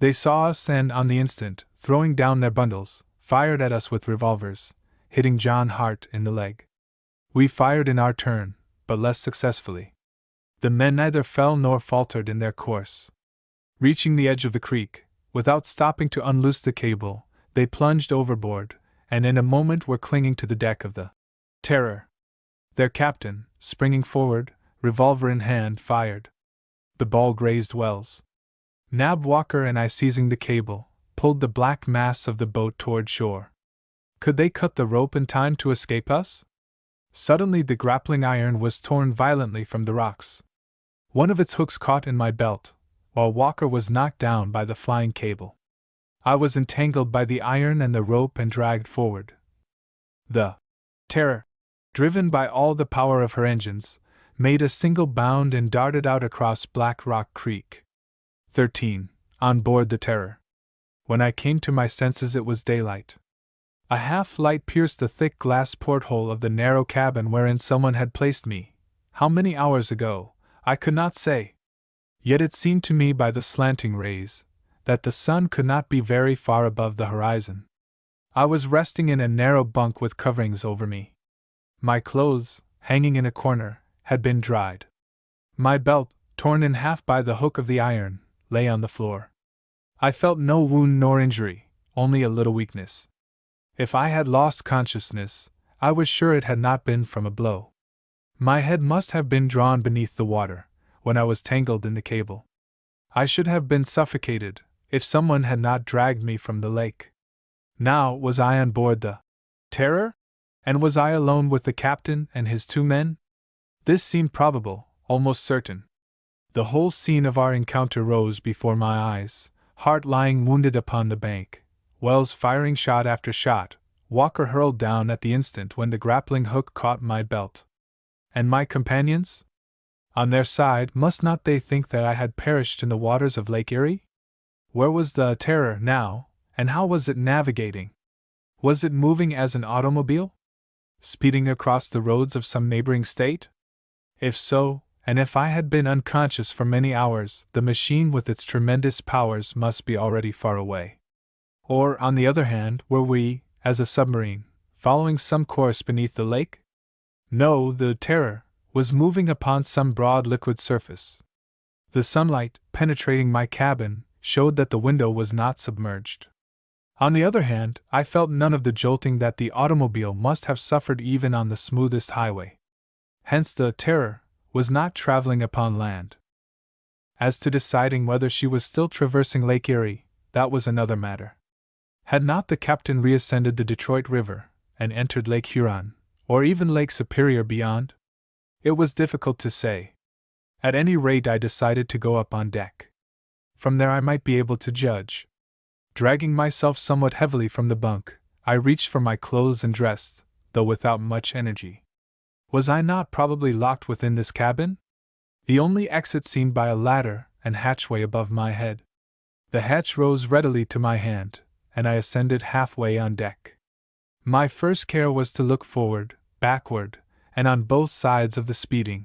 They saw us and, on the instant, throwing down their bundles, fired at us with revolvers, hitting John Hart in the leg. We fired in our turn, but less successfully. The men neither fell nor faltered in their course. Reaching the edge of the creek, without stopping to unloose the cable, they plunged overboard, and in a moment were clinging to the deck of the Terror. Their captain, springing forward, revolver in hand, fired. The ball grazed Wells. Nab Walker and I, seizing the cable, pulled the black mass of the boat toward shore. Could they cut the rope in time to escape us? Suddenly the grappling iron was torn violently from the rocks. One of its hooks caught in my belt, while Walker was knocked down by the flying cable. I was entangled by the iron and the rope and dragged forward. The Terror, driven by all the power of her engines, made a single bound and darted out across Black Rock Creek. 13. On board the Terror. When I came to my senses it was daylight. A half-light pierced the thick glass porthole of the narrow cabin wherein someone had placed me. How many hours ago, I could not say. Yet it seemed to me by the slanting rays that the sun could not be very far above the horizon. I was resting in a narrow bunk with coverings over me. My clothes, hanging in a corner, had been dried. My belt, torn in half by the hook of the iron, lay on the floor. I felt no wound nor injury, only a little weakness. If I had lost consciousness, I was sure it had not been from a blow. My head must have been drawn beneath the water, when I was tangled in the cable. I should have been suffocated, if someone had not dragged me from the lake. Now was I on board the Terror? And was I alone with the captain and his 2 men? This seemed probable, almost certain. The whole scene of our encounter rose before my eyes, Hart lying wounded upon the bank, Wells firing shot after shot, Walker hurled down at the instant when the grappling hook caught my belt. And my companions? On their side, must not they think that I had perished in the waters of Lake Erie? Where was the Terror now, and how was it navigating? Was it moving as an automobile? Speeding across the roads of some neighboring state? If so, and if I had been unconscious for many hours, the machine with its tremendous powers must be already far away. Or, on the other hand, were we, as a submarine, following some course beneath the lake? No, the Terror was moving upon some broad liquid surface. The sunlight, penetrating my cabin, showed that the window was not submerged. On the other hand, I felt none of the jolting that the automobile must have suffered even on the smoothest highway. Hence the Terror was not traveling upon land. As to deciding whether she was still traversing Lake Erie, that was another matter. Had not the captain reascended the Detroit River, and entered Lake Huron, or even Lake Superior beyond? It was difficult to say. At any rate, I decided to go up on deck. From there I might be able to judge. Dragging myself somewhat heavily from the bunk, I reached for my clothes and dressed, though without much energy. Was I not probably locked within this cabin? The only exit seemed by a ladder and hatchway above my head. The hatch rose readily to my hand, and I ascended halfway on deck. My first care was to look forward, backward, and on both sides of the speeding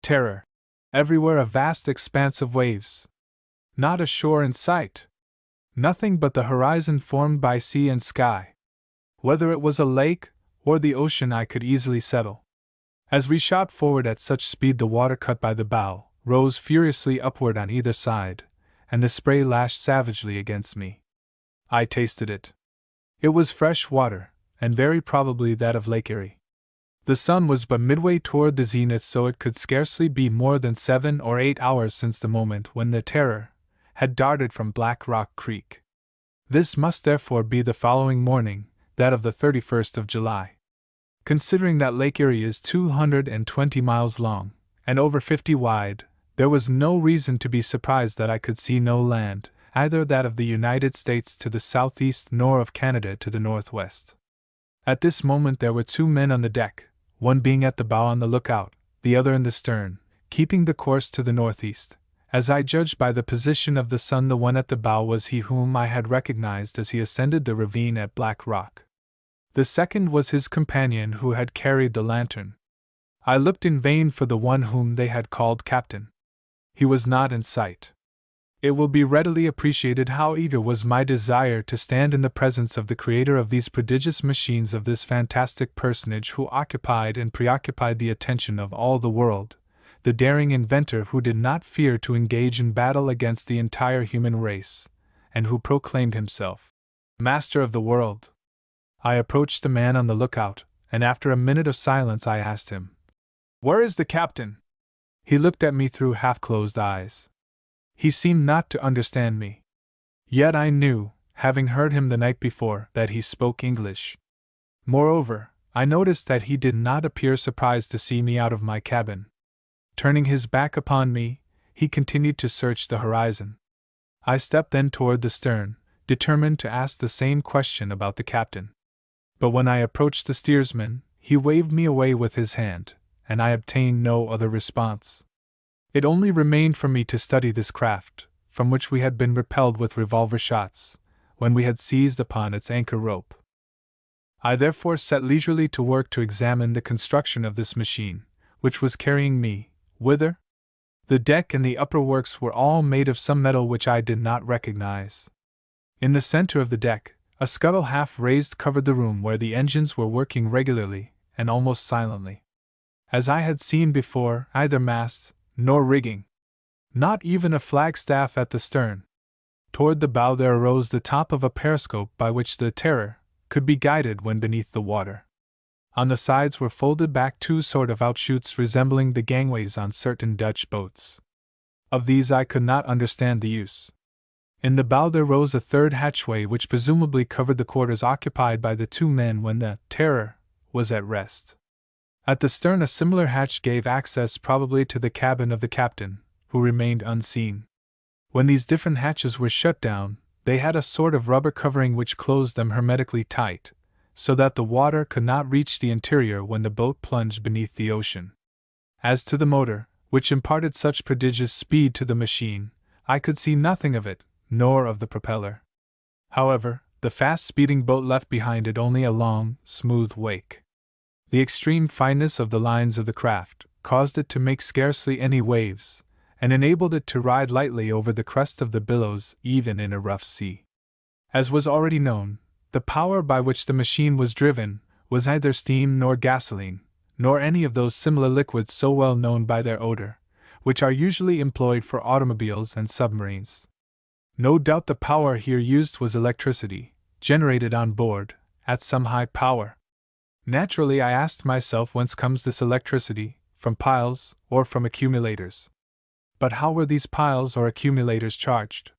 Terror. Everywhere a vast expanse of waves. Not a shore in sight. Nothing but the horizon formed by sea and sky. Whether it was a lake or the ocean I could easily settle. As we shot forward at such speed, the water cut by the bow rose furiously upward on either side, and the spray lashed savagely against me. I tasted it. It was fresh water, and very probably that of Lake Erie. The sun was but midway toward the zenith, so it could scarcely be more than 7 or 8 hours since the moment when the Terror had darted from Black Rock Creek. This must therefore be the following morning, that of the 31st of July. Considering that Lake Erie is 220 miles long, and over 50 wide, there was no reason to be surprised that I could see no land, either that of the United States to the southeast nor of Canada to the northwest. At this moment there were 2 men on the deck, one being at the bow on the lookout, the other in the stern, keeping the course to the northeast. As I judged by the position of the sun, the one at the bow was he whom I had recognized as he ascended the ravine at Black Rock. The second was his companion who had carried the lantern. I looked in vain for the one whom they had called Captain. He was not in sight. It will be readily appreciated how eager was my desire to stand in the presence of the creator of these prodigious machines, of this fantastic personage who occupied and preoccupied the attention of all the world, the daring inventor who did not fear to engage in battle against the entire human race, and who proclaimed himself master of the world. I approached the man on the lookout, and after a minute of silence I asked him, "Where is the captain?" He looked at me through half-closed eyes. He seemed not to understand me. Yet I knew, having heard him the night before, that he spoke English. Moreover, I noticed that he did not appear surprised to see me out of my cabin. Turning his back upon me, he continued to search the horizon. I stepped then toward the stern, determined to ask the same question about the captain. But when I approached the steersman, he waved me away with his hand, and I obtained no other response. It only remained for me to study this craft, from which we had been repelled with revolver shots, when we had seized upon its anchor rope. I therefore set leisurely to work to examine the construction of this machine, which was carrying me, whither? The deck and the upper works were all made of some metal which I did not recognize. In the center of the deck, a scuttle half raised covered the room where the engines were working regularly and almost silently. As I had seen before, neither masts nor rigging. Not even a flagstaff at the stern. Toward the bow there arose the top of a periscope by which the Terror could be guided when beneath the water. On the sides were folded back 2 sort of outshoots resembling the gangways on certain Dutch boats. Of these I could not understand the use. In the bow there rose a 3rd hatchway which presumably covered the quarters occupied by the 2 men when the Terror was at rest. At the stern a similar hatch gave access probably to the cabin of the captain, who remained unseen. When these different hatches were shut down, they had a sort of rubber covering which closed them hermetically tight, so that the water could not reach the interior when the boat plunged beneath the ocean. As to the motor, which imparted such prodigious speed to the machine, I could see nothing of it, nor of the propeller. However, the fast-speeding boat left behind it only a long, smooth wake. The extreme fineness of the lines of the craft caused it to make scarcely any waves, and enabled it to ride lightly over the crest of the billows even in a rough sea. As was already known, the power by which the machine was driven was neither steam nor gasoline, nor any of those similar liquids so well known by their odor, which are usually employed for automobiles and submarines. No doubt the power here used was electricity, generated on board, at some high power. Naturally, I asked myself whence comes this electricity, from piles or from accumulators. But how were these piles or accumulators charged?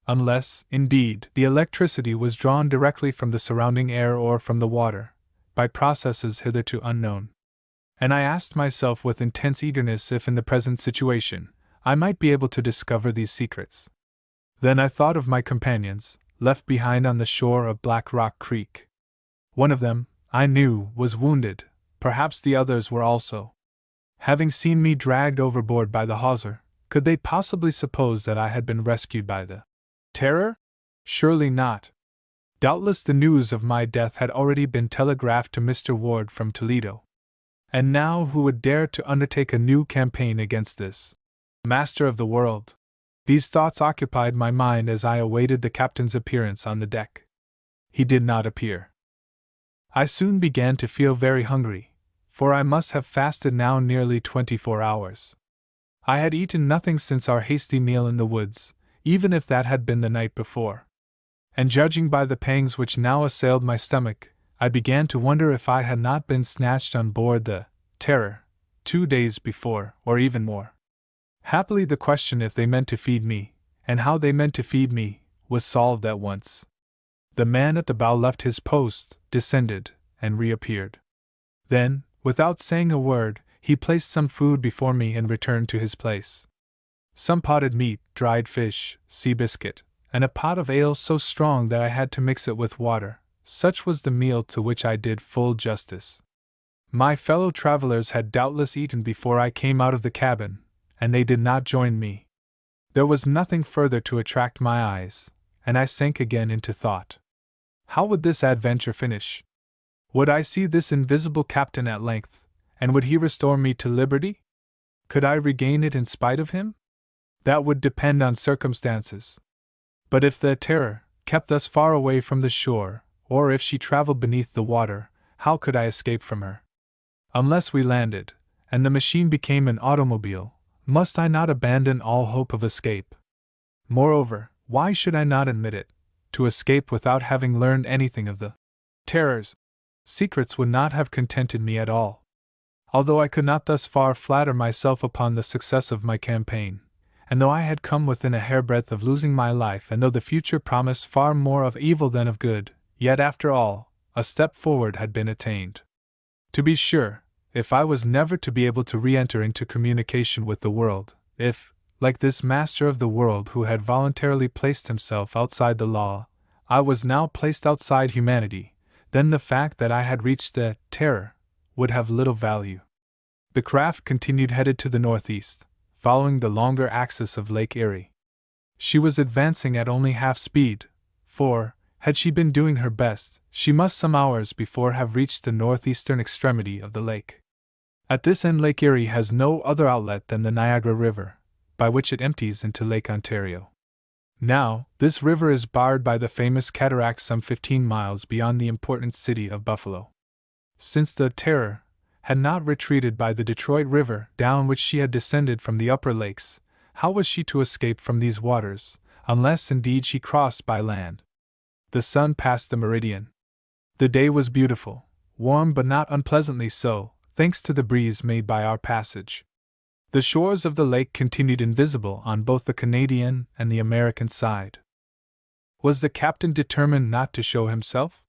Unless, indeed, the electricity was drawn directly from the surrounding air or from the water, by processes hitherto unknown. And I asked myself with intense eagerness if in the present situation, I might be able to discover these secrets. Then I thought of my companions, left behind on the shore of Black Rock Creek. One of them, I knew, was wounded, perhaps the others were also. Having seen me dragged overboard by the hawser, could they possibly suppose that I had been rescued by the Terror? Surely not. Doubtless the news of my death had already been telegraphed to Mr. Ward from Toledo. And now who would dare to undertake a new campaign against this master of the world? These thoughts occupied my mind as I awaited the captain's appearance on the deck. He did not appear. I soon began to feel very hungry, for I must have fasted now nearly 24 hours. I had eaten nothing since our hasty meal in the woods, even if that had been the night before. And judging by the pangs which now assailed my stomach, I began to wonder if I had not been snatched on board the Terror 2 days before, or even more. Happily the question if they meant to feed me, and how they meant to feed me, was solved at once. The man at the bow left his post, descended, and reappeared. Then, without saying a word, he placed some food before me and returned to his place. Some potted meat, dried fish, sea biscuit, and a pot of ale so strong that I had to mix it with water. Such was the meal to which I did full justice. My fellow travelers had doubtless eaten before I came out of the cabin, and they did not join me. There was nothing further to attract my eyes, and I sank again into thought. How would this adventure finish? Would I see this invisible captain at length, and would he restore me to liberty? Could I regain it in spite of him? That would depend on circumstances. But if the Terror kept thus far away from the shore, or if she traveled beneath the water, how could I escape from her? Unless we landed, and the machine became an automobile, must I not abandon all hope of escape? Moreover, why should I not admit it? To escape without having learned anything of the Terror's secrets would not have contented me at all. Although I could not thus far flatter myself upon the success of my campaign, and though I had come within a hairbreadth of losing my life, and though the future promised far more of evil than of good, yet after all, a step forward had been attained. To be sure, if I was never to be able to re-enter into communication with the world, if, like this master of the world who had voluntarily placed himself outside the law, I was now placed outside humanity, then the fact that I had reached the Terror would have little value. The craft continued headed to the northeast, following the longer axis of Lake Erie. She was advancing at only half speed, for, had she been doing her best, she must some hours before have reached the northeastern extremity of the lake. At this end Lake Erie has no other outlet than the Niagara River, by which it empties into Lake Ontario. Now, this river is barred by the famous cataract some 15 miles beyond the important city of Buffalo. Since the Terror had not retreated by the Detroit River down which she had descended from the upper lakes, how was she to escape from these waters, unless indeed she crossed by land? The sun passed the meridian. The day was beautiful, warm but not unpleasantly so, thanks to the breeze made by our passage. The shores of the lake continued invisible on both the Canadian and the American side. Was the captain determined not to show himself?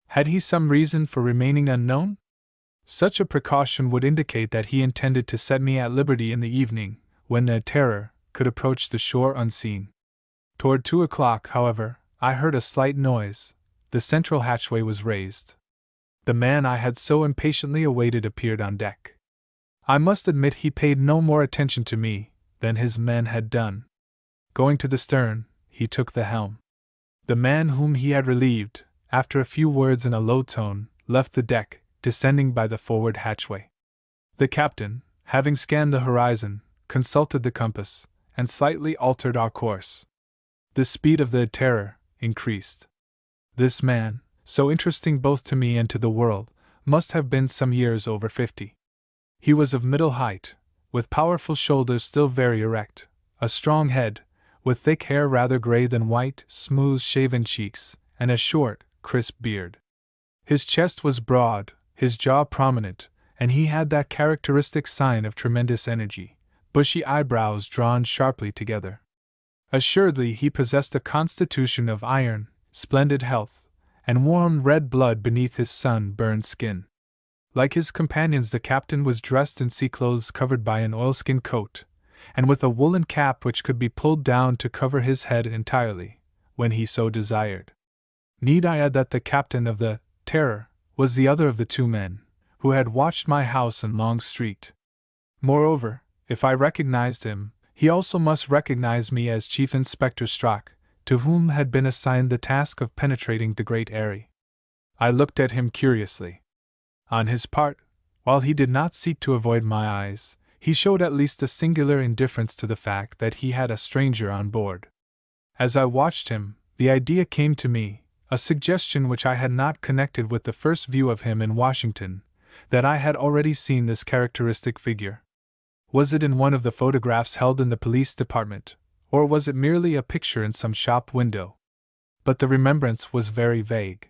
Had he some reason for remaining unknown? Such a precaution would indicate that he intended to set me at liberty in the evening, when the Terror could approach the shore unseen. Toward 2 o'clock, however, I heard a slight noise. The central hatchway was raised. The man I had so impatiently awaited appeared on deck. I must admit he paid no more attention to me than his men had done. Going to the stern, he took the helm. The man whom he had relieved, after a few words in a low tone, left the deck, descending by the forward hatchway. The captain, having scanned the horizon, consulted the compass, and slightly altered our course. The speed of the Terror increased. This man, so interesting both to me and to the world, must have been some years over 50. He was of middle height, with powerful shoulders still very erect, a strong head, with thick hair rather gray than white, smooth-shaven cheeks, and a short, crisp beard. His chest was broad, his jaw prominent, and he had that characteristic sign of tremendous energy, bushy eyebrows drawn sharply together. Assuredly he possessed a constitution of iron, splendid health, and warm red blood beneath his sun-burned skin. Like his companions, the captain was dressed in sea clothes covered by an oilskin coat, and with a woolen cap which could be pulled down to cover his head entirely, when he so desired. Need I add that the captain of the Terror was the other of the two men who had watched my house in Long Street? Moreover, if I recognized him, he also must recognize me as Chief Inspector Strock, to whom had been assigned the task of penetrating the Great Eyrie. I looked at him curiously. On his part, while he did not seek to avoid my eyes, he showed at least a singular indifference to the fact that he had a stranger on board. As I watched him, the idea came to me, a suggestion which I had not connected with the first view of him in Washington, that I had already seen this characteristic figure. Was it in one of the photographs held in the police department, or was it merely a picture in some shop window? But the remembrance was very vague.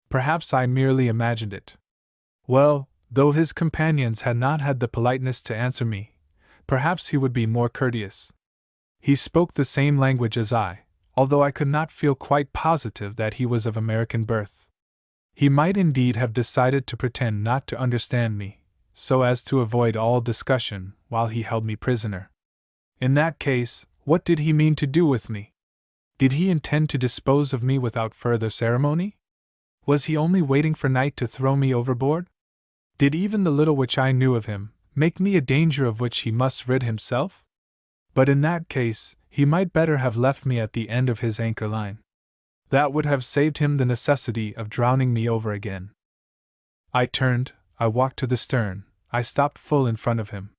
Perhaps I merely imagined it. Well, though his companions had not had the politeness to answer me, perhaps he would be more courteous. He spoke the same language as I, although I could not feel quite positive that he was of American birth. He might indeed have decided to pretend not to understand me, so as to avoid all discussion while he held me prisoner. In that case, what did he mean to do with me? Did he intend to dispose of me without further ceremony? Was he only waiting for night to throw me overboard? Did even the little which I knew of him make me a danger of which he must rid himself? But in that case, he might better have left me at the end of his anchor line. That would have saved him the necessity of drowning me over again. I turned, I walked to the stern, I stopped full in front of him.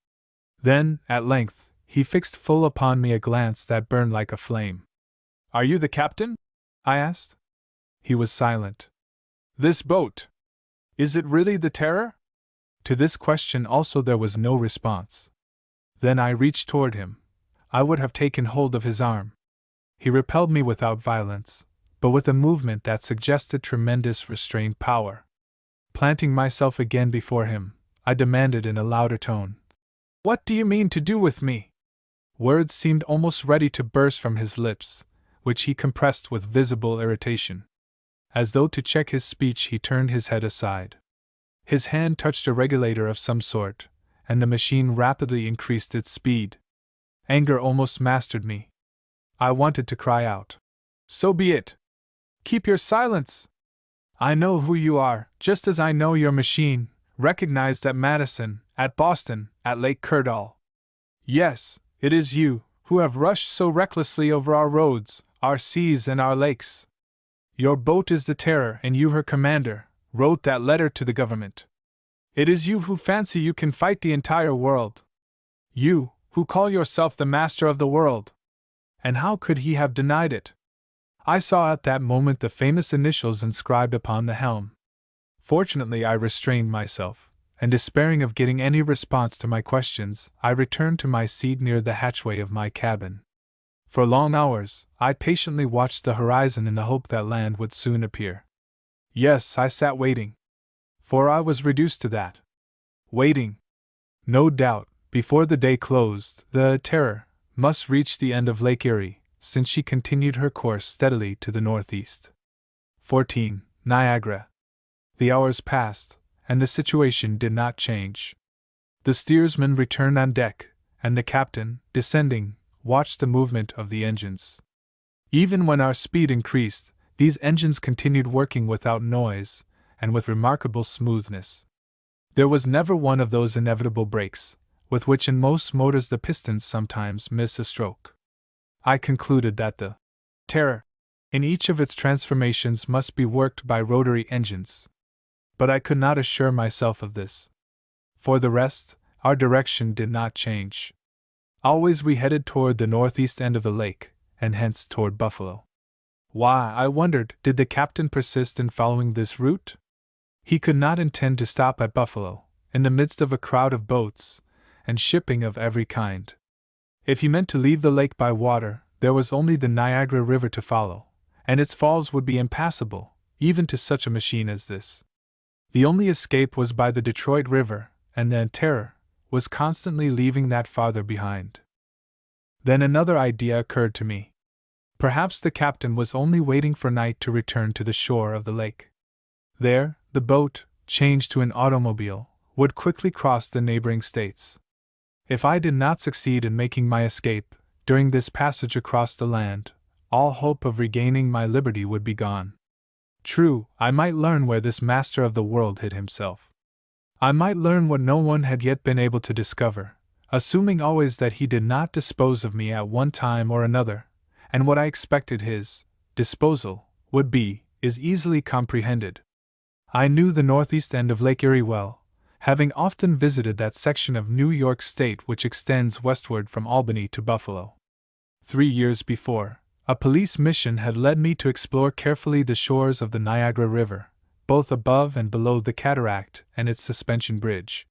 Then, at length, he fixed full upon me a glance that burned like a flame. "Are you the captain?" I asked. He was silent. "This boat, is it really the Terror?" To this question also there was no response. Then I reached toward him. I would have taken hold of his arm. He repelled me without violence, but with a movement that suggested tremendous restrained power. Planting myself again before him, I demanded in a louder tone, "What do you mean to do with me?" Words seemed almost ready to burst from his lips, which he compressed with visible irritation. As though to check his speech, he turned his head aside. His hand touched a regulator of some sort, and the machine rapidly increased its speed. Anger almost mastered me. I wanted to cry out, "So be it! Keep your silence! I know who you are, just as I know your machine, recognized at Madison, at Boston, at Lake Kerdal. Yes, it is you, who have rushed so recklessly over our roads, our seas, and our lakes. Your boat is the Terror, and you her commander, wrote that letter to the government. It is you who fancy you can fight the entire world. You, who call yourself the master of the world. And how could he have denied it?" I saw at that moment the famous initials inscribed upon the helm. Fortunately, I restrained myself, and despairing of getting any response to my questions, I returned to my seat near the hatchway of my cabin. For long hours, I patiently watched the horizon in the hope that land would soon appear. Yes, I sat waiting. For I was reduced to that. Waiting. No doubt, before the day closed, the Terror must reach the end of Lake Erie, since she continued her course steadily to the northeast. 14. Niagara. The hours passed, and the situation did not change. The steersman returned on deck, and the captain, descending, watched the movement of the engines. Even when our speed increased, these engines continued working without noise, and with remarkable smoothness. There was never one of those inevitable breaks, with which in most motors the pistons sometimes miss a stroke. I concluded that the Terror, in each of its transformations, must be worked by rotary engines. But I could not assure myself of this. For the rest, our direction did not change. Always we headed toward the northeast end of the lake, and hence toward Buffalo. Why, I wondered, did the captain persist in following this route? He could not intend to stop at Buffalo, in the midst of a crowd of boats, and shipping of every kind. If he meant to leave the lake by water, there was only the Niagara River to follow, and its falls would be impassable, even to such a machine as this. The only escape was by the Detroit River, and the Terror was constantly leaving that farther behind. Then another idea occurred to me. Perhaps the captain was only waiting for night to return to the shore of the lake. There, the boat, changed to an automobile, would quickly cross the neighboring states. If I did not succeed in making my escape, during this passage across the land, all hope of regaining my liberty would be gone. True, I might learn where this master of the world hid himself. I might learn what no one had yet been able to discover, assuming always that he did not dispose of me at one time or another, and what I expected his disposal would be, is easily comprehended. I knew the northeast end of Lake Erie well, having often visited that section of New York State which extends westward from Albany to Buffalo. 3 years before, a police mission had led me to explore carefully the shores of the Niagara River, both above and below the cataract and its suspension bridge.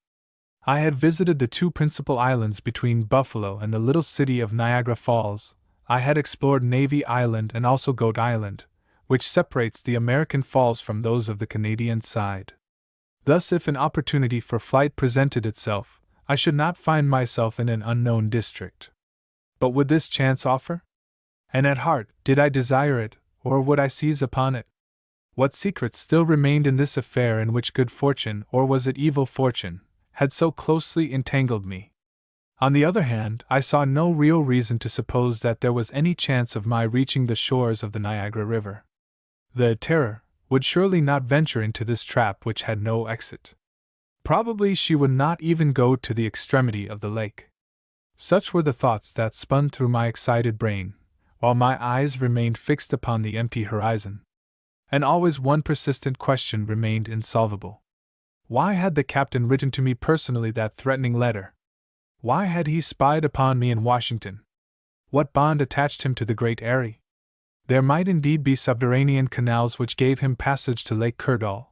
I had visited the two principal islands between Buffalo and the little city of Niagara Falls. I had explored Navy Island and also Goat Island, which separates the American Falls from those of the Canadian side. Thus, if an opportunity for flight presented itself, I should not find myself in an unknown district. But would this chance offer? And at heart, did I desire it, or would I seize upon it? What secrets still remained in this affair in which good fortune, or was it evil fortune, had so closely entangled me? On the other hand, I saw no real reason to suppose that there was any chance of my reaching the shores of the Niagara River. The Terror would surely not venture into this trap which had no exit. Probably she would not even go to the extremity of the lake. Such were the thoughts that spun through my excited brain, while my eyes remained fixed upon the empty horizon. And always one persistent question remained insolvable. Why had the captain written to me personally that threatening letter? Why had he spied upon me in Washington? What bond attached him to the Great Erie? There might indeed be subterranean canals which gave him passage to Lake Kerdal,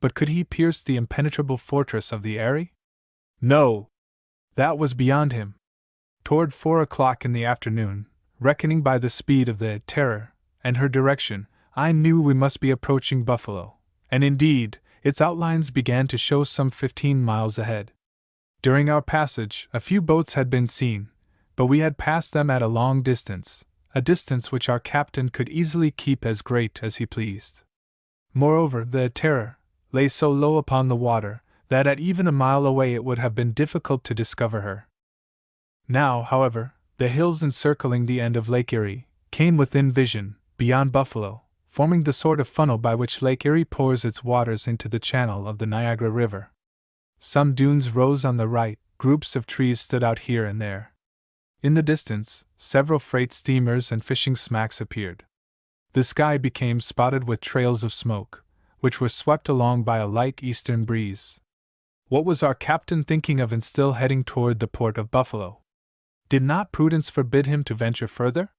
but could he pierce the impenetrable fortress of the Erie? No! That was beyond him. Toward 4 o'clock in the afternoon, reckoning by the speed of the Terror and her direction, I knew we must be approaching Buffalo, and indeed, its outlines began to show some 15 miles ahead. During our passage, a few boats had been seen, but we had passed them at a long distance, a distance which our captain could easily keep as great as he pleased. Moreover, the Terror lay so low upon the water that at even a mile away it would have been difficult to discover her. Now, however, the hills encircling the end of Lake Erie came within vision, beyond Buffalo, forming the sort of funnel by which Lake Erie pours its waters into the channel of the Niagara River. Some dunes rose on the right, groups of trees stood out here and there. In the distance, several freight steamers and fishing smacks appeared. The sky became spotted with trails of smoke, which were swept along by a light eastern breeze. What was our captain thinking of in still heading toward the port of Buffalo? Did not prudence forbid him to venture further?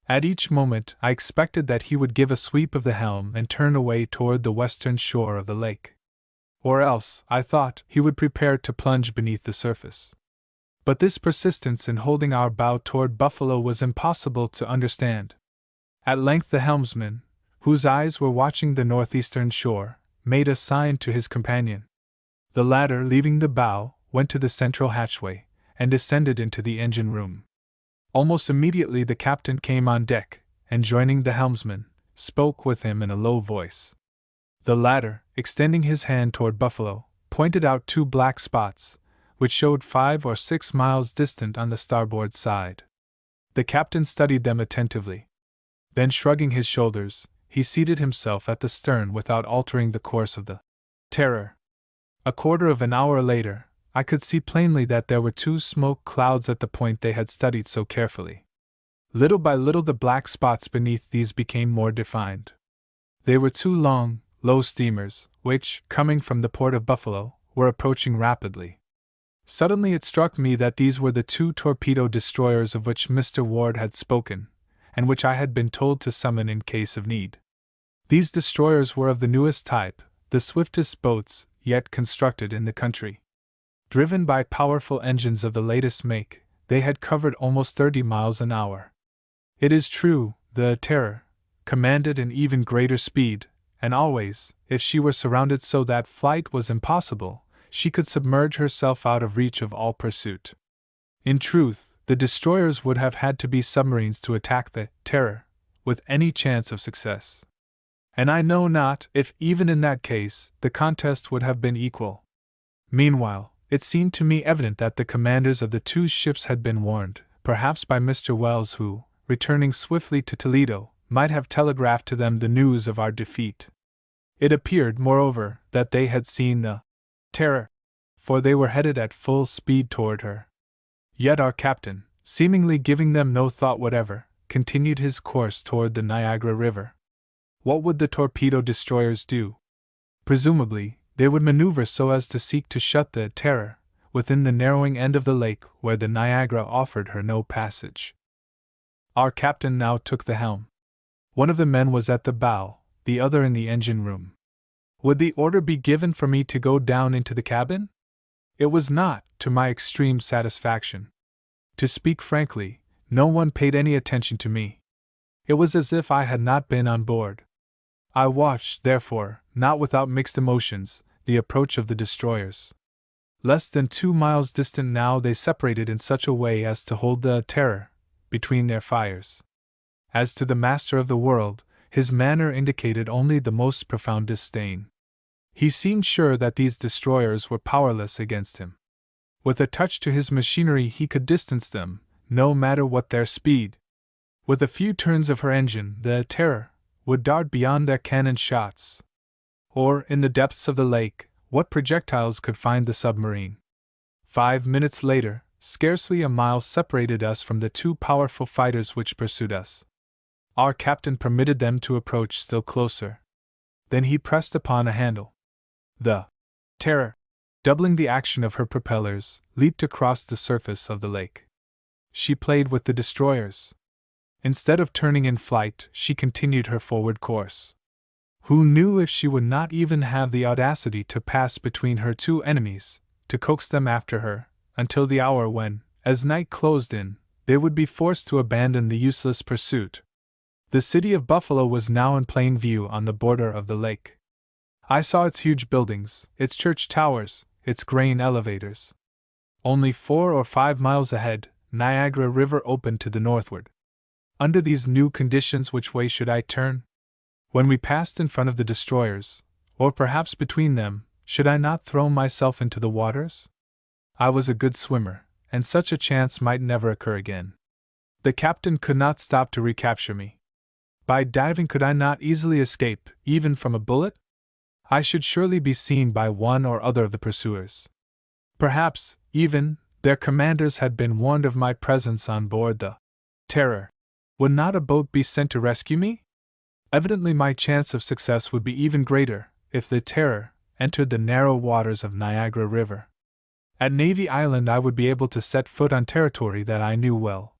At each moment I expected that he would give a sweep of the helm and turn away toward the western shore of the lake. Or else, I thought, he would prepare to plunge beneath the surface. But this persistence in holding our bow toward Buffalo was impossible to understand. At length the helmsman, whose eyes were watching the northeastern shore, made a sign to his companion. The latter, leaving the bow, went to the central hatchway, and descended into the engine room. Almost immediately the captain came on deck, and joining the helmsman, spoke with him in a low voice. The latter, extending his hand toward Buffalo, pointed out 2 black spots, which showed 5 or 6 miles distant on the starboard side. The captain studied them attentively. Then, shrugging his shoulders, he seated himself at the stern without altering the course of the Terror. A quarter of an hour later, I could see plainly that there were 2 smoke clouds at the point they had studied so carefully. Little by little the black spots beneath these became more defined. They were 2 long, low steamers, which, coming from the port of Buffalo, were approaching rapidly. Suddenly it struck me that these were the 2 torpedo destroyers of which Mr. Ward had spoken, and which I had been told to summon in case of need. These destroyers were of the newest type, the swiftest boats yet constructed in the country. Driven by powerful engines of the latest make, they had covered almost 30 miles an hour. It is true, the Terror commanded an even greater speed, and always, if she were surrounded so that flight was impossible, she could submerge herself out of reach of all pursuit. In truth, the destroyers would have had to be submarines to attack the Terror, with any chance of success. And I know not if, even in that case, the contest would have been equal. Meanwhile, it seemed to me evident that the commanders of the two ships had been warned, perhaps by Mr. Wells, who, returning swiftly to Toledo, might have telegraphed to them the news of our defeat. It appeared, moreover, that they had seen the Terror, for they were headed at full speed toward her. Yet our captain, seemingly giving them no thought whatever, continued his course toward the Niagara River. What would the torpedo destroyers do? Presumably, they would maneuver so as to seek to shut the Terror within the narrowing end of the lake where the Niagara offered her no passage. Our captain now took the helm. One of the men was at the bow, the other in the engine room. Would the order be given for me to go down into the cabin? It was not, to my extreme satisfaction. To speak frankly, no one paid any attention to me. It was as if I had not been on board. I watched, therefore, not without mixed emotions, the approach of the destroyers. Less than 2 miles distant now, they separated in such a way as to hold the Terror between their fires. As to the master of the world, his manner indicated only the most profound disdain. He seemed sure that these destroyers were powerless against him. With a touch to his machinery he could distance them, no matter what their speed. With a few turns of her engine, the Terror would dart beyond their cannon shots. Or, in the depths of the lake, what projectiles could find the submarine? 5 minutes later, scarcely a mile separated us from the two powerful fighters which pursued us. Our captain permitted them to approach still closer. Then he pressed upon a handle. The Terror, doubling the action of her propellers, leaped across the surface of the lake. She played with the destroyers. Instead of turning in flight, she continued her forward course. Who knew if she would not even have the audacity to pass between her two enemies, to coax them after her, until the hour when, as night closed in, they would be forced to abandon the useless pursuit. The city of Buffalo was now in plain view on the border of the lake. I saw its huge buildings, its church towers, its grain elevators. Only 4 or 5 miles ahead, Niagara River opened to the northward. Under these new conditions, which way should I turn? When we passed in front of the destroyers, or perhaps between them, should I not throw myself into the waters? I was a good swimmer, and such a chance might never occur again. The captain could not stop to recapture me. By diving could I not easily escape, even from a bullet? I should surely be seen by one or other of the pursuers. Perhaps, even, their commanders had been warned of my presence on board the Terror. Would not a boat be sent to rescue me? Evidently my chance of success would be even greater if the Terror entered the narrow waters of Niagara River. At Navy Island I would be able to set foot on territory that I knew well.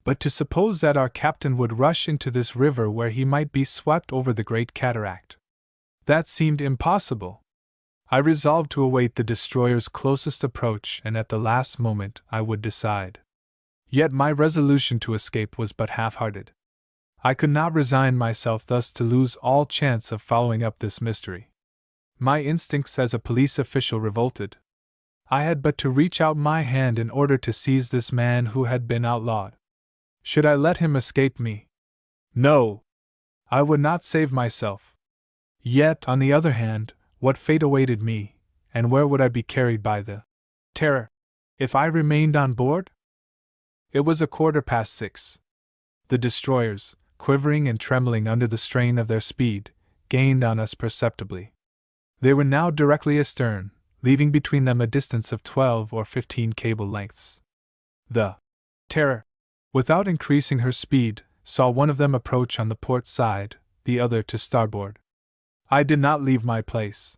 But to suppose that our captain would rush into this river where he might be swept over the great cataract. That seemed impossible. I resolved to await the destroyer's closest approach, and at the last moment I would decide. Yet my resolution to escape was but half-hearted. I could not resign myself thus to lose all chance of following up this mystery. My instincts as a police official revolted. I had but to reach out my hand in order to seize this man who had been outlawed. Should I let him escape me? No! I would not save myself. Yet, on the other hand, what fate awaited me, and where would I be carried by the Terror, if I remained on board? It was 6:15. The destroyers, quivering and trembling under the strain of their speed, gained on us perceptibly. They were now directly astern, leaving between them a distance of 12 or 15 cable lengths. The Terror, without increasing her speed, saw one of them approach on the port side, the other to starboard. I did not leave my place.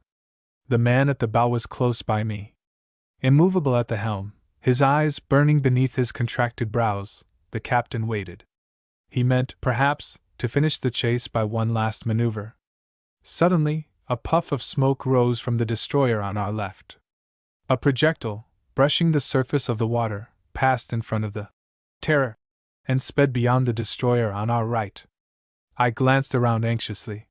The man at the bow was close by me. Immovable at the helm, his eyes burning beneath his contracted brows, the captain waited. He meant, perhaps, to finish the chase by one last maneuver. Suddenly, a puff of smoke rose from the destroyer on our left. A projectile, brushing the surface of the water, passed in front of the Terror, and sped beyond the destroyer on our right. I glanced around anxiously.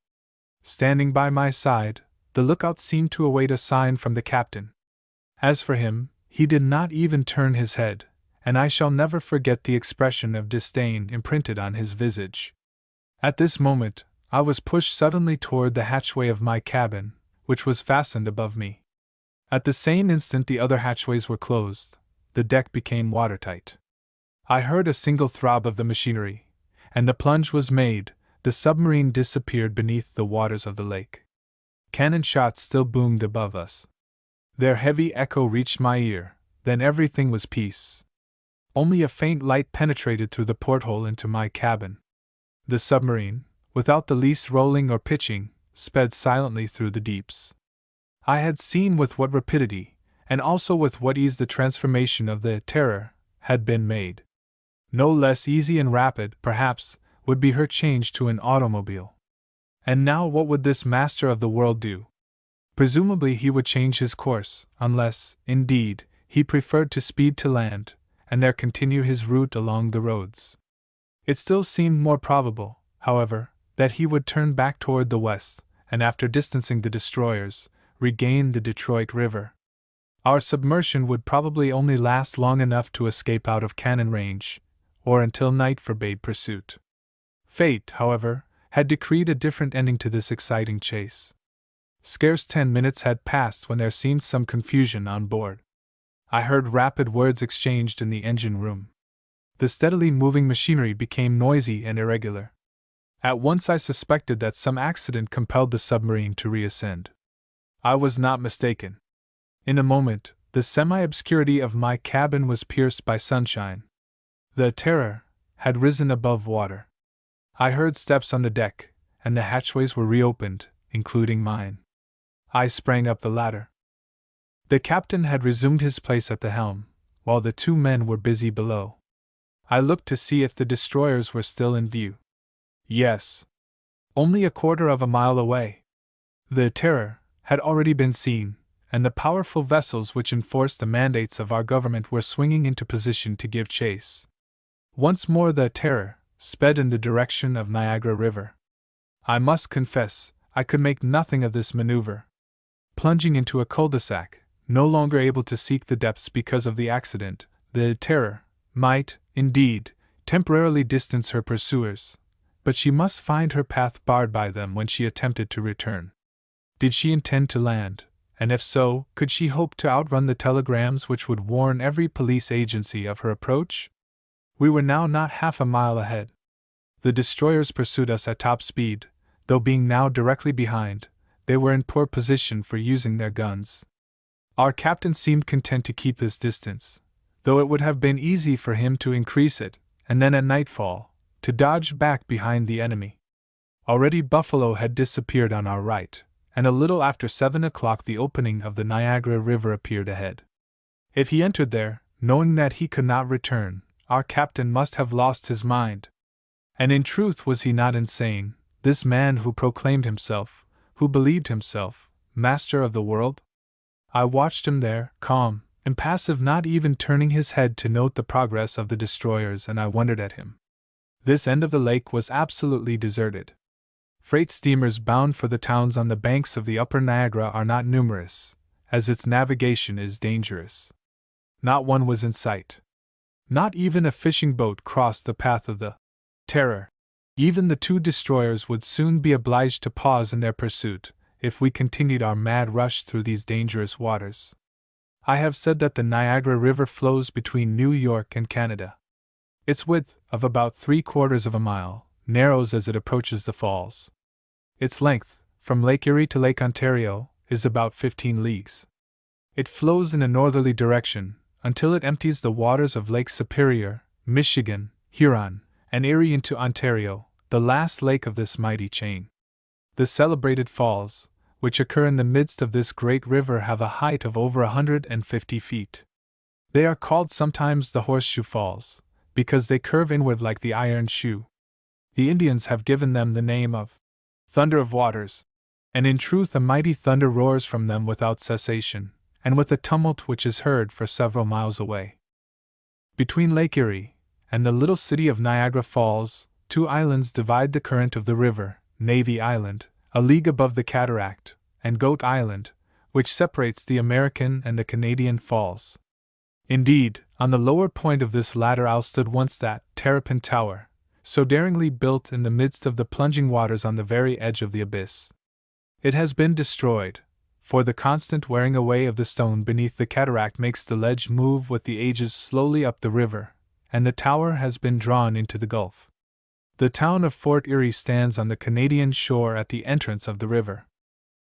Standing by my side, the lookout seemed to await a sign from the captain. As for him, he did not even turn his head, and I shall never forget the expression of disdain imprinted on his visage. At this moment, I was pushed suddenly toward the hatchway of my cabin, which was fastened above me. At the same instant the other hatchways were closed. The deck became watertight. I heard a single throb of the machinery, and the plunge was made. The submarine disappeared beneath the waters of the lake. Cannon shots still boomed above us. Their heavy echo reached my ear, then everything was peace. Only a faint light penetrated through the porthole into my cabin. The submarine, without the least rolling or pitching, sped silently through the deeps. I had seen with what rapidity, and also with what ease the transformation of the Terror had been made. No less easy and rapid, perhaps, would be her change to an automobile. And now what would this master of the world do? Presumably he would change his course, unless, indeed, he preferred to speed to land, and there continue his route along the roads. It still seemed more probable, however, that he would turn back toward the west, and after distancing the destroyers, regain the Detroit River. Our submersion would probably only last long enough to escape out of cannon range, or until night forbade pursuit. Fate, however, had decreed a different ending to this exciting chase. Scarce 10 minutes had passed when there seemed some confusion on board. I heard rapid words exchanged in the engine room. The steadily moving machinery became noisy and irregular. At once I suspected that some accident compelled the submarine to reascend. I was not mistaken. In a moment, the semi-obscurity of my cabin was pierced by sunshine. The Terror had risen above water. I heard steps on the deck, and the hatchways were reopened, including mine. I sprang up the ladder. The captain had resumed his place at the helm, while the two men were busy below. I looked to see if the destroyers were still in view. Yes. Only a quarter of a mile away. The Terror had already been seen, and the powerful vessels which enforced the mandates of our government were swinging into position to give chase. Once more the Terror sped in the direction of Niagara River. I must confess, I could make nothing of this maneuver. Plunging into a cul-de-sac, no longer able to seek the depths because of the accident, the Terror might, indeed, temporarily distance her pursuers, but she must find her path barred by them when she attempted to return. Did she intend to land, and if so, could she hope to outrun the telegrams which would warn every police agency of her approach? We were now not half a mile ahead. The destroyers pursued us at top speed, though being now directly behind, they were in poor position for using their guns. Our captain seemed content to keep this distance, though it would have been easy for him to increase it, and then at nightfall, to dodge back behind the enemy. Already Buffalo had disappeared on our right, and a little after 7 o'clock the opening of the Niagara River appeared ahead. If he entered there, knowing that he could not return, our captain must have lost his mind. And in truth was he not insane, this man who proclaimed himself, who believed himself, master of the world? I watched him there, calm, impassive, not even turning his head to note the progress of the destroyers, and I wondered at him. This end of the lake was absolutely deserted. Freight steamers bound for the towns on the banks of the upper Niagara are not numerous, as its navigation is dangerous. Not one was in sight. Not even a fishing boat crossed the path of the Terror. Even the two destroyers would soon be obliged to pause in their pursuit, if we continued our mad rush through these dangerous waters. I have said that the Niagara River flows between New York and Canada. Its width, of about 3/4 of a mile, narrows as it approaches the falls. Its length, from Lake Erie to Lake Ontario, is about 15 leagues. It flows in a northerly direction, until it empties the waters of Lake Superior, Michigan, Huron, and Erie into Ontario, the last lake of this mighty chain. The celebrated falls, which occur in the midst of this great river, have a height of over 150 feet. They are called sometimes the Horseshoe Falls, because they curve inward like the iron shoe. The Indians have given them the name of Thunder of Waters, and in truth a mighty thunder roars from them without cessation, and with a tumult which is heard for several miles away. Between Lake Erie and the little city of Niagara Falls, 2 islands divide the current of the river: Navy Island, a league above the cataract, and Goat Island, which separates the American and the Canadian Falls. Indeed, on the lower point of this latter isle stood once that Terrapin Tower, so daringly built in the midst of the plunging waters on the very edge of the abyss. It has been destroyed, for the constant wearing away of the stone beneath the cataract makes the ledge move with the ages slowly up the river, and the tower has been drawn into the gulf. The town of Fort Erie stands on the Canadian shore at the entrance of the river.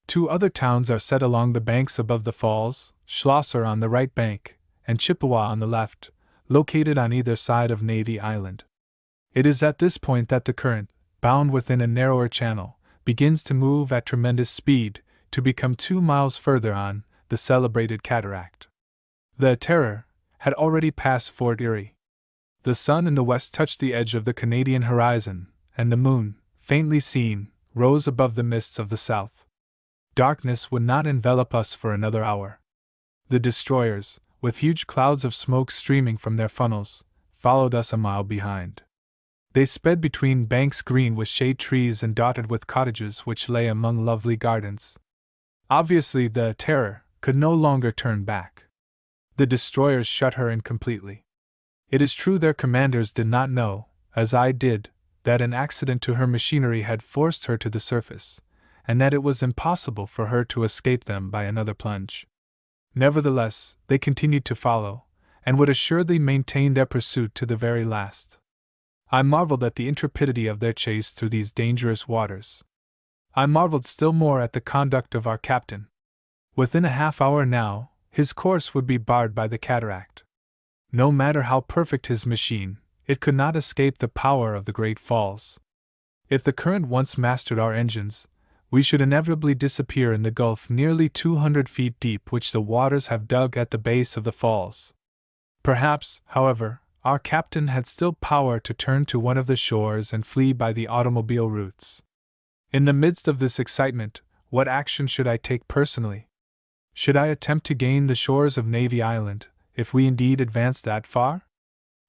Two other towns are set along the banks above the falls, Schlosser on the right bank, and Chippewa on the left, located on either side of Navy Island. It is at this point that the current, bound within a narrower channel, begins to move at tremendous speed, to become 2 miles further on, the celebrated cataract. The Terror had already passed Fort Erie. The sun in the west touched the edge of the Canadian horizon, and the moon, faintly seen, rose above the mists of the south. Darkness would not envelop us for another hour. The destroyers, with huge clouds of smoke streaming from their funnels, followed us a mile behind. They sped between banks green with shade trees and dotted with cottages which lay among lovely gardens. Obviously, the Terror could no longer turn back. The destroyers shut her in completely. It is true their commanders did not know, as I did, that an accident to her machinery had forced her to the surface, and that it was impossible for her to escape them by another plunge. Nevertheless, they continued to follow, and would assuredly maintain their pursuit to the very last. I marveled at the intrepidity of their chase through these dangerous waters. I marveled still more at the conduct of our captain. Within a half-hour now, his course would be barred by the cataract. No matter how perfect his machine, it could not escape the power of the great falls. If the current once mastered our engines, we should inevitably disappear in the gulf nearly 200 feet deep which the waters have dug at the base of the falls. Perhaps, however, our captain had still power to turn to one of the shores and flee by the automobile routes. In the midst of this excitement, what action should I take personally? Should I attempt to gain the shores of Navy Island, if we indeed advanced that far?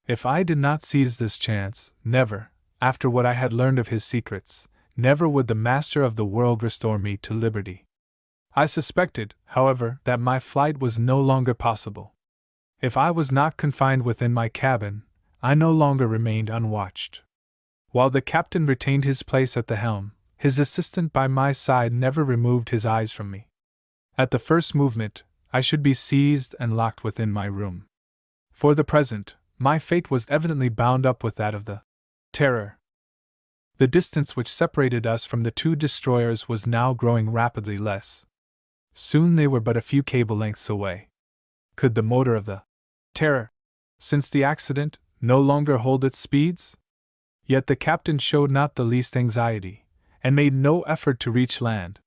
If I did not seize this chance, never, after what I had learned of his secrets, never would the master of the world restore me to liberty. I suspected, however, that my flight was no longer possible. If I was not confined within my cabin, I no longer remained unwatched. While the captain retained his place at the helm, his assistant by my side never removed his eyes from me. At the first movement, I should be seized and locked within my room. For the present, my fate was evidently bound up with that of the Terror. The distance which separated us from the two destroyers was now growing rapidly less. Soon they were but a few cable lengths away. Could the motor of the Terror, since the accident, no longer hold its speeds? Yet the captain showed not the least anxiety, and made no effort to reach land.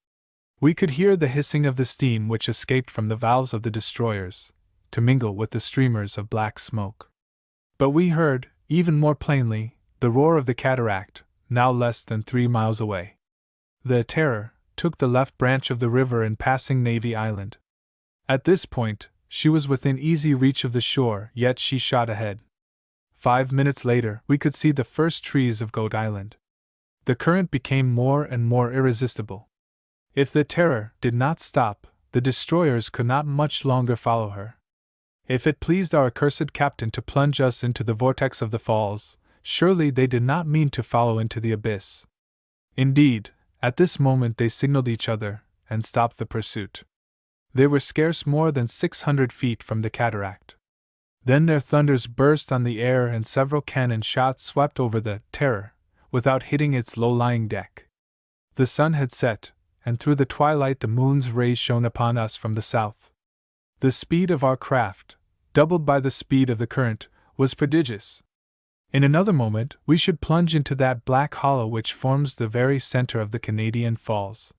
We could hear the hissing of the steam which escaped from the valves of the destroyers, to mingle with the streamers of black smoke. But we heard, even more plainly, the roar of the cataract, now less than 3 miles away. The Terror took the left branch of the river in passing Navy Island. At this point, she was within easy reach of the shore, yet she shot ahead. 5 minutes later, we could see the first trees of Goat Island. The current became more and more irresistible. If the Terror did not stop, the destroyers could not much longer follow her. If it pleased our accursed captain to plunge us into the vortex of the falls, surely they did not mean to follow into the abyss. Indeed, at this moment they signaled each other, and stopped the pursuit. They were scarce more than 600 feet from the cataract. Then their thunders burst on the air and several cannon shots swept over the Terror, without hitting its low-lying deck. The sun had set, and through the twilight the moon's rays shone upon us from the south. The speed of our craft, doubled by the speed of the current, was prodigious. In another moment we should plunge into that black hollow which forms the very center of the Canadian Falls.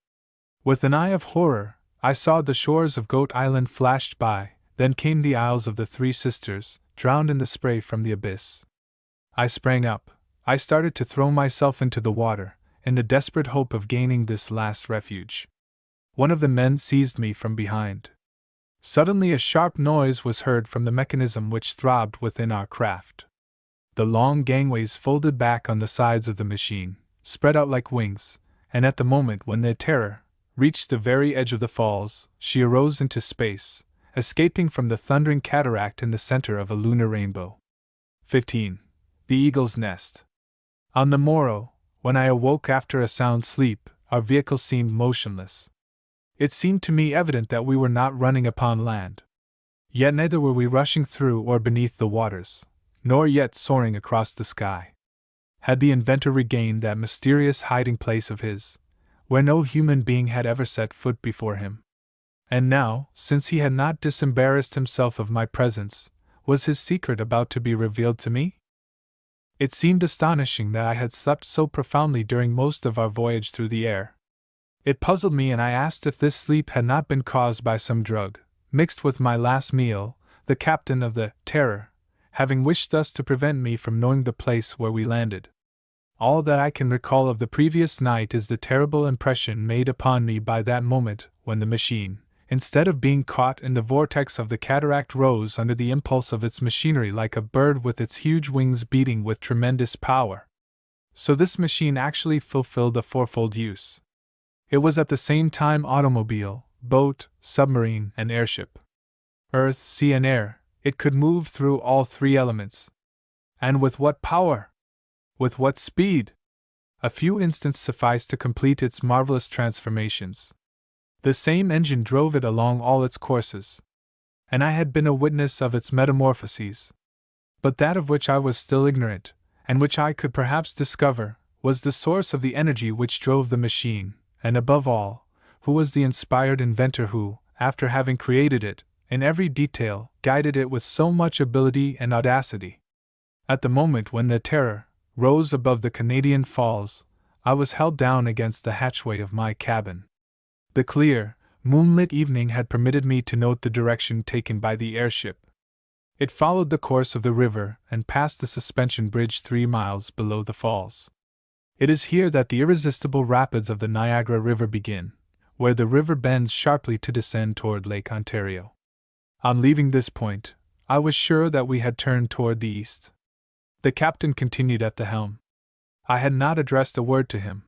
With an eye of horror, I saw the shores of Goat Island flashed by, then came the Isles of the Three Sisters, drowned in the spray from the abyss. I sprang up. I started to throw myself into the water, in the desperate hope of gaining this last refuge. One of the men seized me from behind. Suddenly a sharp noise was heard from the mechanism which throbbed within our craft. The long gangways folded back on the sides of the machine, spread out like wings, and at the moment when the Terror reached the very edge of the falls, she arose into space, escaping from the thundering cataract in the center of a lunar rainbow. 15. The Eagle's Nest. On the morrow, when I awoke after a sound sleep, our vehicle seemed motionless. It seemed to me evident that we were not running upon land. Yet neither were we rushing through or beneath the waters, nor yet soaring across the sky. Had the inventor regained that mysterious hiding place of his, where no human being had ever set foot before him? And now, since he had not disembarrassed himself of my presence, was his secret about to be revealed to me? It seemed astonishing that I had slept so profoundly during most of our voyage through the air. It puzzled me, and I asked if this sleep had not been caused by some drug, mixed with my last meal, the captain of the Terror having wished thus to prevent me from knowing the place where we landed. All that I can recall of the previous night is the terrible impression made upon me by that moment when the machine, instead of being caught in the vortex of the cataract, rose under the impulse of its machinery like a bird with its huge wings beating with tremendous power. So this machine actually fulfilled a fourfold use. It was at the same time automobile, boat, submarine, and airship. Earth, sea, and air, it could move through all three elements. And with what power? With what speed? A few instants sufficed to complete its marvelous transformations. The same engine drove it along all its courses, and I had been a witness of its metamorphoses. But that of which I was still ignorant, and which I could perhaps discover, was the source of the energy which drove the machine, and above all, who was the inspired inventor who, after having created it, in every detail, guided it with so much ability and audacity. At the moment when the Terror rose above the Canadian Falls, I was held down against the hatchway of my cabin. The clear, moonlit evening had permitted me to note the direction taken by the airship. It followed the course of the river and passed the suspension bridge 3 miles below the falls. It is here that the irresistible rapids of the Niagara River begin, where the river bends sharply to descend toward Lake Ontario. On leaving this point, I was sure that we had turned toward the east. The captain continued at the helm. I had not addressed a word to him.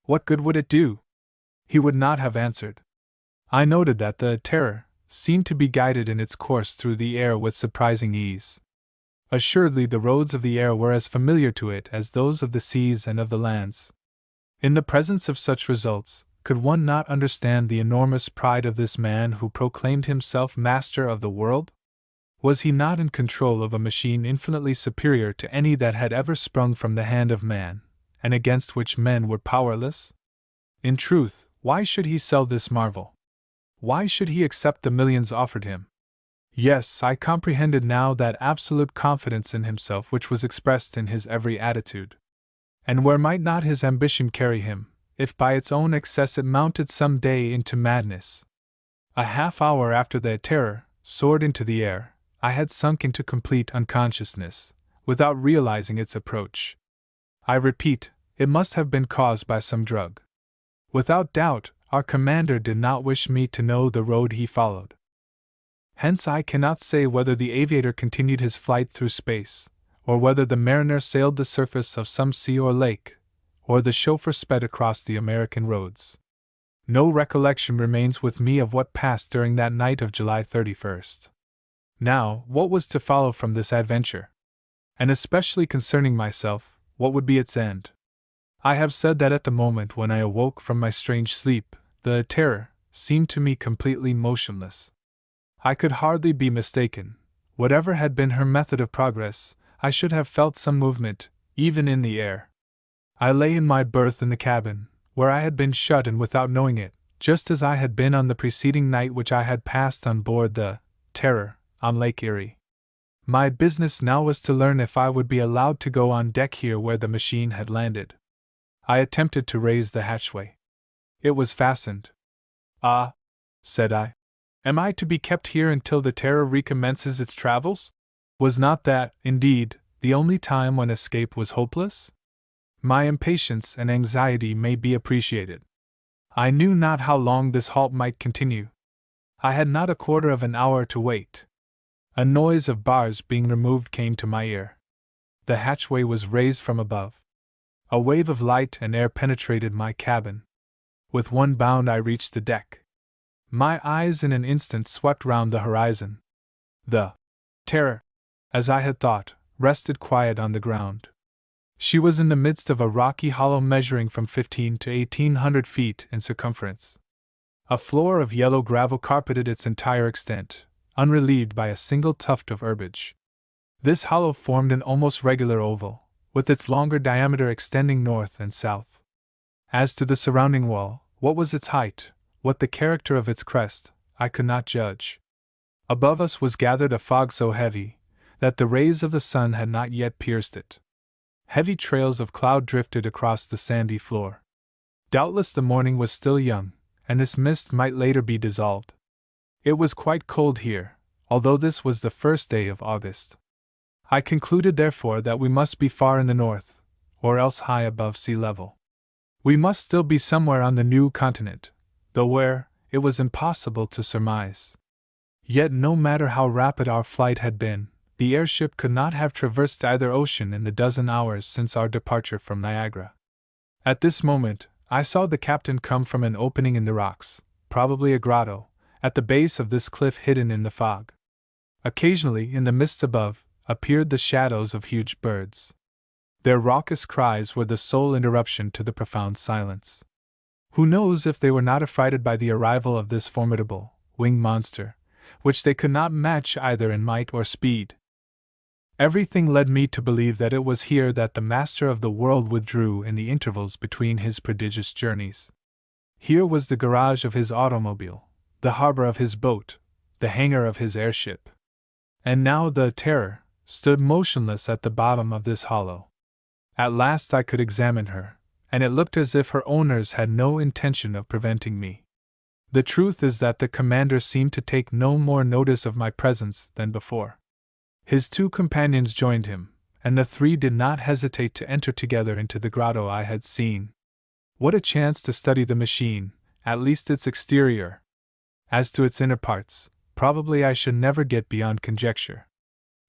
What good would it do? He would not have answered. I noted that the Terror seemed to be guided in its course through the air with surprising ease. Assuredly, the roads of the air were as familiar to it as those of the seas and of the lands. In the presence of such results, could one not understand the enormous pride of this man who proclaimed himself master of the world? Was he not in control of a machine infinitely superior to any that had ever sprung from the hand of man, and against which men were powerless? In truth, why should he sell this marvel? Why should he accept the millions offered him? Yes, I comprehended now that absolute confidence in himself which was expressed in his every attitude. And where might not his ambition carry him, if by its own excess it mounted some day into madness? A half hour after the Terror soared into the air, I had sunk into complete unconsciousness, without realizing its approach. I repeat, it must have been caused by some drug. Without doubt, our commander did not wish me to know the road he followed. Hence I cannot say whether the aviator continued his flight through space, or whether the mariner sailed the surface of some sea or lake, or the chauffeur sped across the American roads. No recollection remains with me of what passed during that night of July 31st. Now, what was to follow from this adventure? And especially concerning myself, what would be its end? I have said that at the moment when I awoke from my strange sleep, the Terror seemed to me completely motionless. I could hardly be mistaken. Whatever had been her method of progress, I should have felt some movement, even in the air. I lay in my berth in the cabin, where I had been shut in without knowing it, just as I had been on the preceding night which I had passed on board the Terror on Lake Erie. My business now was to learn if I would be allowed to go on deck here where the machine had landed. I attempted to raise the hatchway. It was fastened. Ah, said I. Am I to be kept here until the Terror recommences its travels? Was not that, indeed, the only time when escape was hopeless? My impatience and anxiety may be appreciated. I knew not how long this halt might continue. I had not a quarter of an hour to wait. A noise of bars being removed came to my ear. The hatchway was raised from above. A wave of light and air penetrated my cabin. With one bound I reached the deck. My eyes in an instant swept round the horizon. The Terror, as I had thought, rested quiet on the ground. She was in the midst of a rocky hollow measuring from 15 to 1800 feet in circumference. A floor of yellow gravel carpeted its entire extent, unrelieved by a single tuft of herbage. This hollow formed an almost regular oval, with its longer diameter extending north and south. As to the surrounding wall, what was its height, what the character of its crest, I could not judge. Above us was gathered a fog so heavy that the rays of the sun had not yet pierced it. Heavy trails of cloud drifted across the sandy floor. Doubtless the morning was still young, and this mist might later be dissolved. It was quite cold here, although this was the first day of August. I concluded therefore that we must be far in the north, or else high above sea level. We must still be somewhere on the new continent, though where, it was impossible to surmise. Yet no matter how rapid our flight had been, the airship could not have traversed either ocean in the dozen hours since our departure from Niagara. At this moment, I saw the captain come from an opening in the rocks, probably a grotto, at the base of this cliff hidden in the fog. Occasionally, in the mists above, appeared the shadows of huge birds. Their raucous cries were the sole interruption to the profound silence. Who knows if they were not affrighted by the arrival of this formidable, winged monster, which they could not match either in might or speed. Everything led me to believe that it was here that the master of the world withdrew in the intervals between his prodigious journeys. Here was the garage of his automobile, the harbor of his boat, the hangar of his airship. And now the Terror stood motionless at the bottom of this hollow. At last I could examine her, and it looked as if her owners had no intention of preventing me. The truth is that the commander seemed to take no more notice of my presence than before. His two companions joined him, and the three did not hesitate to enter together into the grotto I had seen. What a chance to study the machine, at least its exterior. As to its inner parts, probably I should never get beyond conjecture.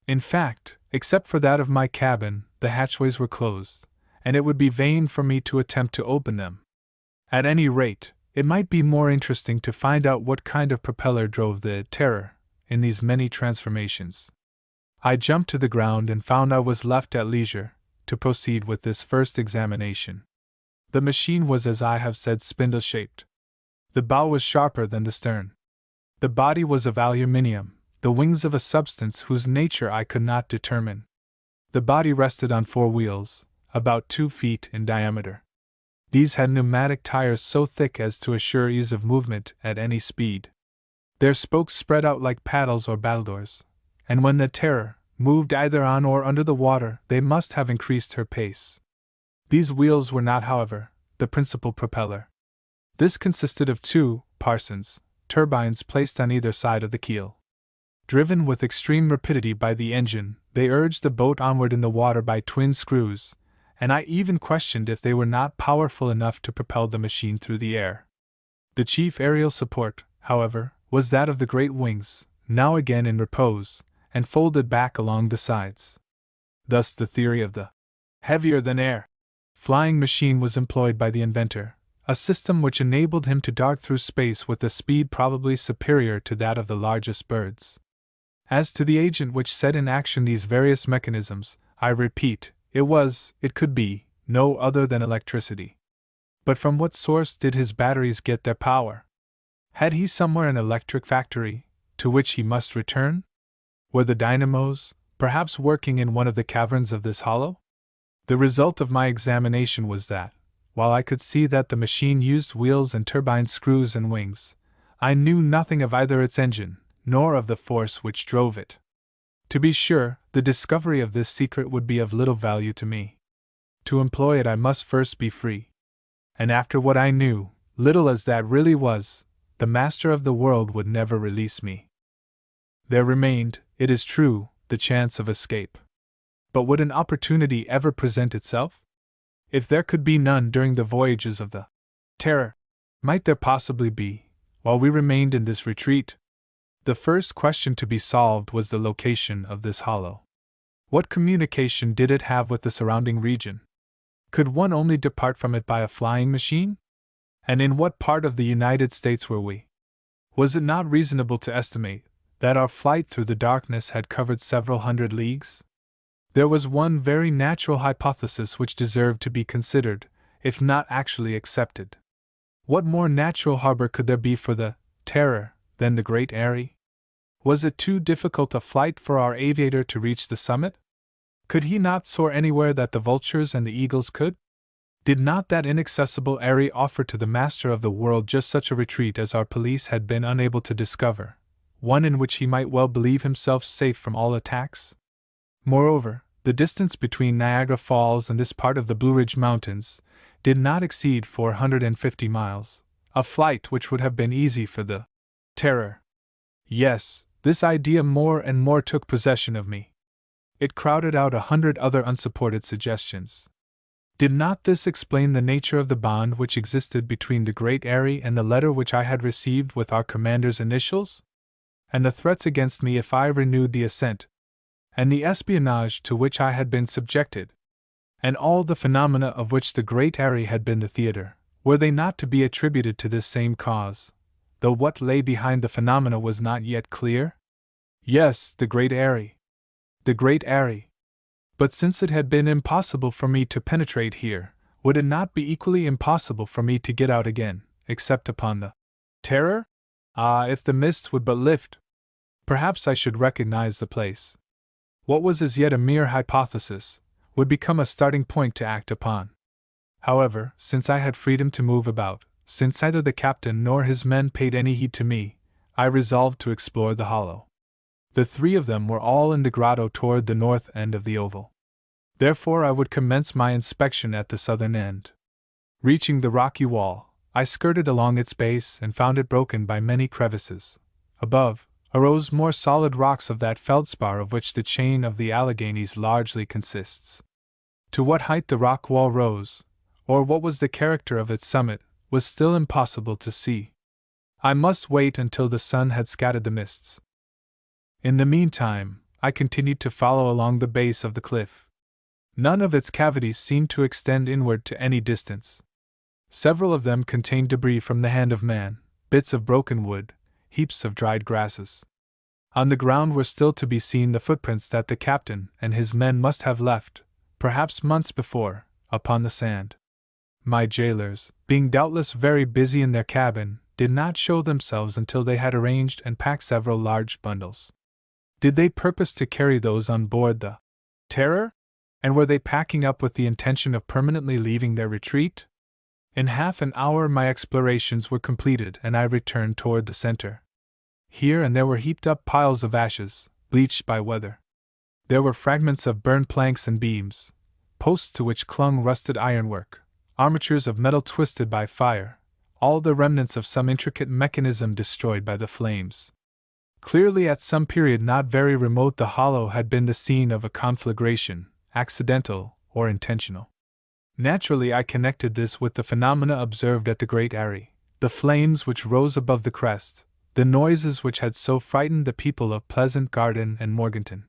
In fact, except for that of my cabin, the hatchways were closed, and it would be vain for me to attempt to open them. At any rate, it might be more interesting to find out what kind of propeller drove the Terror in these many transformations. I jumped to the ground and found I was left at leisure to proceed with this first examination. The machine was, as I have said, spindle-shaped. The bow was sharper than the stern. The body was of aluminium, the wings of a substance whose nature I could not determine. The body rested on 4 wheels, about 2 feet in diameter. These had pneumatic tires so thick as to assure ease of movement at any speed. Their spokes spread out like paddles or battledores, and when the Terror moved either on or under the water, they must have increased her pace. These wheels were not, however, the principal propeller. This consisted of 2 Parsons turbines placed on either side of the keel. Driven with extreme rapidity by the engine, they urged the boat onward in the water by twin screws, and I even questioned if they were not powerful enough to propel the machine through the air. The chief aerial support, however, was that of the great wings, now again in repose, and folded back along the sides. Thus the theory of the heavier-than-air flying machine was employed by the inventor, a system which enabled him to dart through space with a speed probably superior to that of the largest birds. As to the agent which set in action these various mechanisms, I repeat, it could be, no other than electricity. But from what source did his batteries get their power? Had he somewhere an electric factory, to which he must return? Were the dynamos, perhaps, working in one of the caverns of this hollow? The result of my examination was that, while I could see that the machine used wheels and turbine screws and wings, I knew nothing of either its engine, nor of the force which drove it. To be sure, the discovery of this secret would be of little value to me. To employ it I must first be free. And after what I knew, little as that really was, the master of the world would never release me. There remained, it is true, the chance of escape. But would an opportunity ever present itself? If there could be none during the voyages of the Terror, might there possibly be, while we remained in this retreat? The first question to be solved was the location of this hollow. What communication did it have with the surrounding region? Could one only depart from it by a flying machine? And in what part of the United States were we? Was it not reasonable to estimate that our flight through the darkness had covered several hundred leagues? There was one very natural hypothesis which deserved to be considered, if not actually accepted. What more natural harbor could there be for the Terror than the Great Eyrie? Was it too difficult a flight for our aviator to reach the summit? Could he not soar anywhere that the vultures and the eagles could? Did not that inaccessible eyrie offer to the master of the world just such a retreat as our police had been unable to discover, one in which he might well believe himself safe from all attacks? Moreover, the distance between Niagara Falls and this part of the Blue Ridge Mountains did not exceed 450 miles, a flight which would have been easy for the Terror. Yes, this idea more and more took possession of me. It crowded out 100 other unsupported suggestions. Did not this explain the nature of the bond which existed between the Great Eyrie and the letter which I had received with our commander's initials? And the threats against me if I renewed the ascent? And the espionage to which I had been subjected? And all the phenomena of which the Great Eyrie had been the theater, were they not to be attributed to this same cause, though what lay behind the phenomena was not yet clear? Yes, the Great Eyrie. The Great Eyrie. But since it had been impossible for me to penetrate here, would it not be equally impossible for me to get out again, except upon the Terror? Ah, if the mists would but lift! Perhaps I should recognize the place. What was as yet a mere hypothesis would become a starting point to act upon. However, since I had freedom to move about, since neither the captain nor his men paid any heed to me, I resolved to explore the hollow. The three of them were all in the grotto toward the north end of the oval. Therefore I would commence my inspection at the southern end. Reaching the rocky wall, I skirted along its base and found it broken by many crevices. Above, arose more solid rocks of that feldspar of which the chain of the Alleghanies largely consists. To what height the rock wall rose, or what was the character of its summit, was still impossible to see. I must wait until the sun had scattered the mists. In the meantime, I continued to follow along the base of the cliff. None of its cavities seemed to extend inward to any distance. Several of them contained debris from the hand of man, bits of broken wood, heaps of dried grasses. On the ground were still to be seen the footprints that the captain and his men must have left, perhaps months before, upon the sand. My jailers, being doubtless very busy in their cabin, did not show themselves until they had arranged and packed several large bundles. Did they purpose to carry those on board the Terror? And were they packing up with the intention of permanently leaving their retreat? In half an hour my explorations were completed and I returned toward the center. Here and there were heaped up piles of ashes, bleached by weather. There were fragments of burned planks and beams, posts to which clung rusted ironwork, armatures of metal twisted by fire, all the remnants of some intricate mechanism destroyed by the flames. Clearly at some period not very remote the hollow had been the scene of a conflagration, accidental or intentional. Naturally I connected this with the phenomena observed at the Great Eyrie, the flames which rose above the crest, the noises which had so frightened the people of Pleasant Garden and Morganton.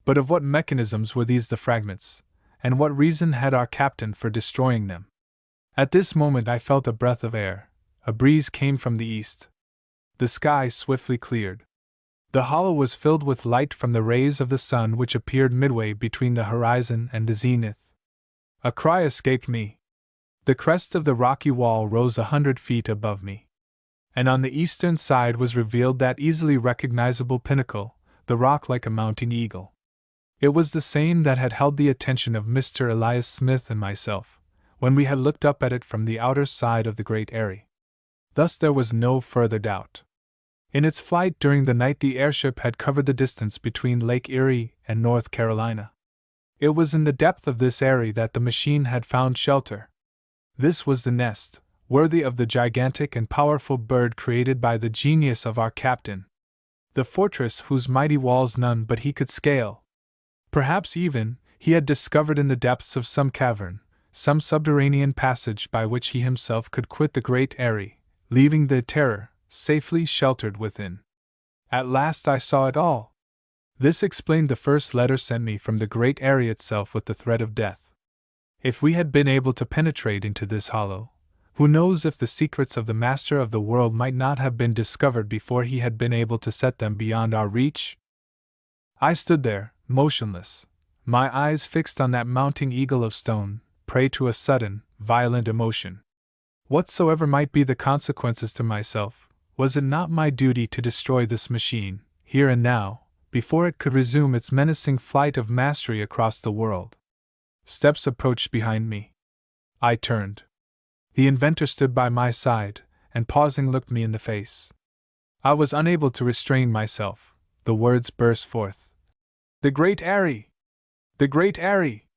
But of what mechanisms were these the fragments, and what reason had our captain for destroying them? At this moment I felt a breath of air. A breeze came from the east. The sky swiftly cleared. The hollow was filled with light from the rays of the sun which appeared midway between the horizon and the zenith. A cry escaped me. The crest of the rocky wall rose 100 feet above me. And on the eastern side was revealed that easily recognizable pinnacle, the rock like a mounting eagle. It was the same that had held the attention of Mr. Elias Smith and myself, when we had looked up at it from the outer side of the Great Eyrie. Thus there was no further doubt. In its flight during the night the airship had covered the distance between Lake Erie and North Carolina. It was in the depth of this eyrie that the machine had found shelter. This was the nest, worthy of the gigantic and powerful bird created by the genius of our captain. The fortress whose mighty walls none but he could scale. Perhaps even, he had discovered in the depths of some cavern, some subterranean passage by which he himself could quit the Great Eyrie, leaving the Terror safely sheltered within. At last I saw it all. This explained the first letter sent me from the Great Eyrie itself with the threat of death. If we had been able to penetrate into this hollow, who knows if the secrets of the master of the world might not have been discovered before he had been able to set them beyond our reach? I stood there, motionless, my eyes fixed on that mounting eagle of stone, prey to a sudden, violent emotion. Whatsoever might be the consequences to myself, was it not my duty to destroy this machine, here and now, before it could resume its menacing flight of mastery across the world? Steps approached behind me. I turned. The inventor stood by my side, and pausing looked me in the face. I was unable to restrain myself. The words burst forth. "The Great Airy! The Great Airy!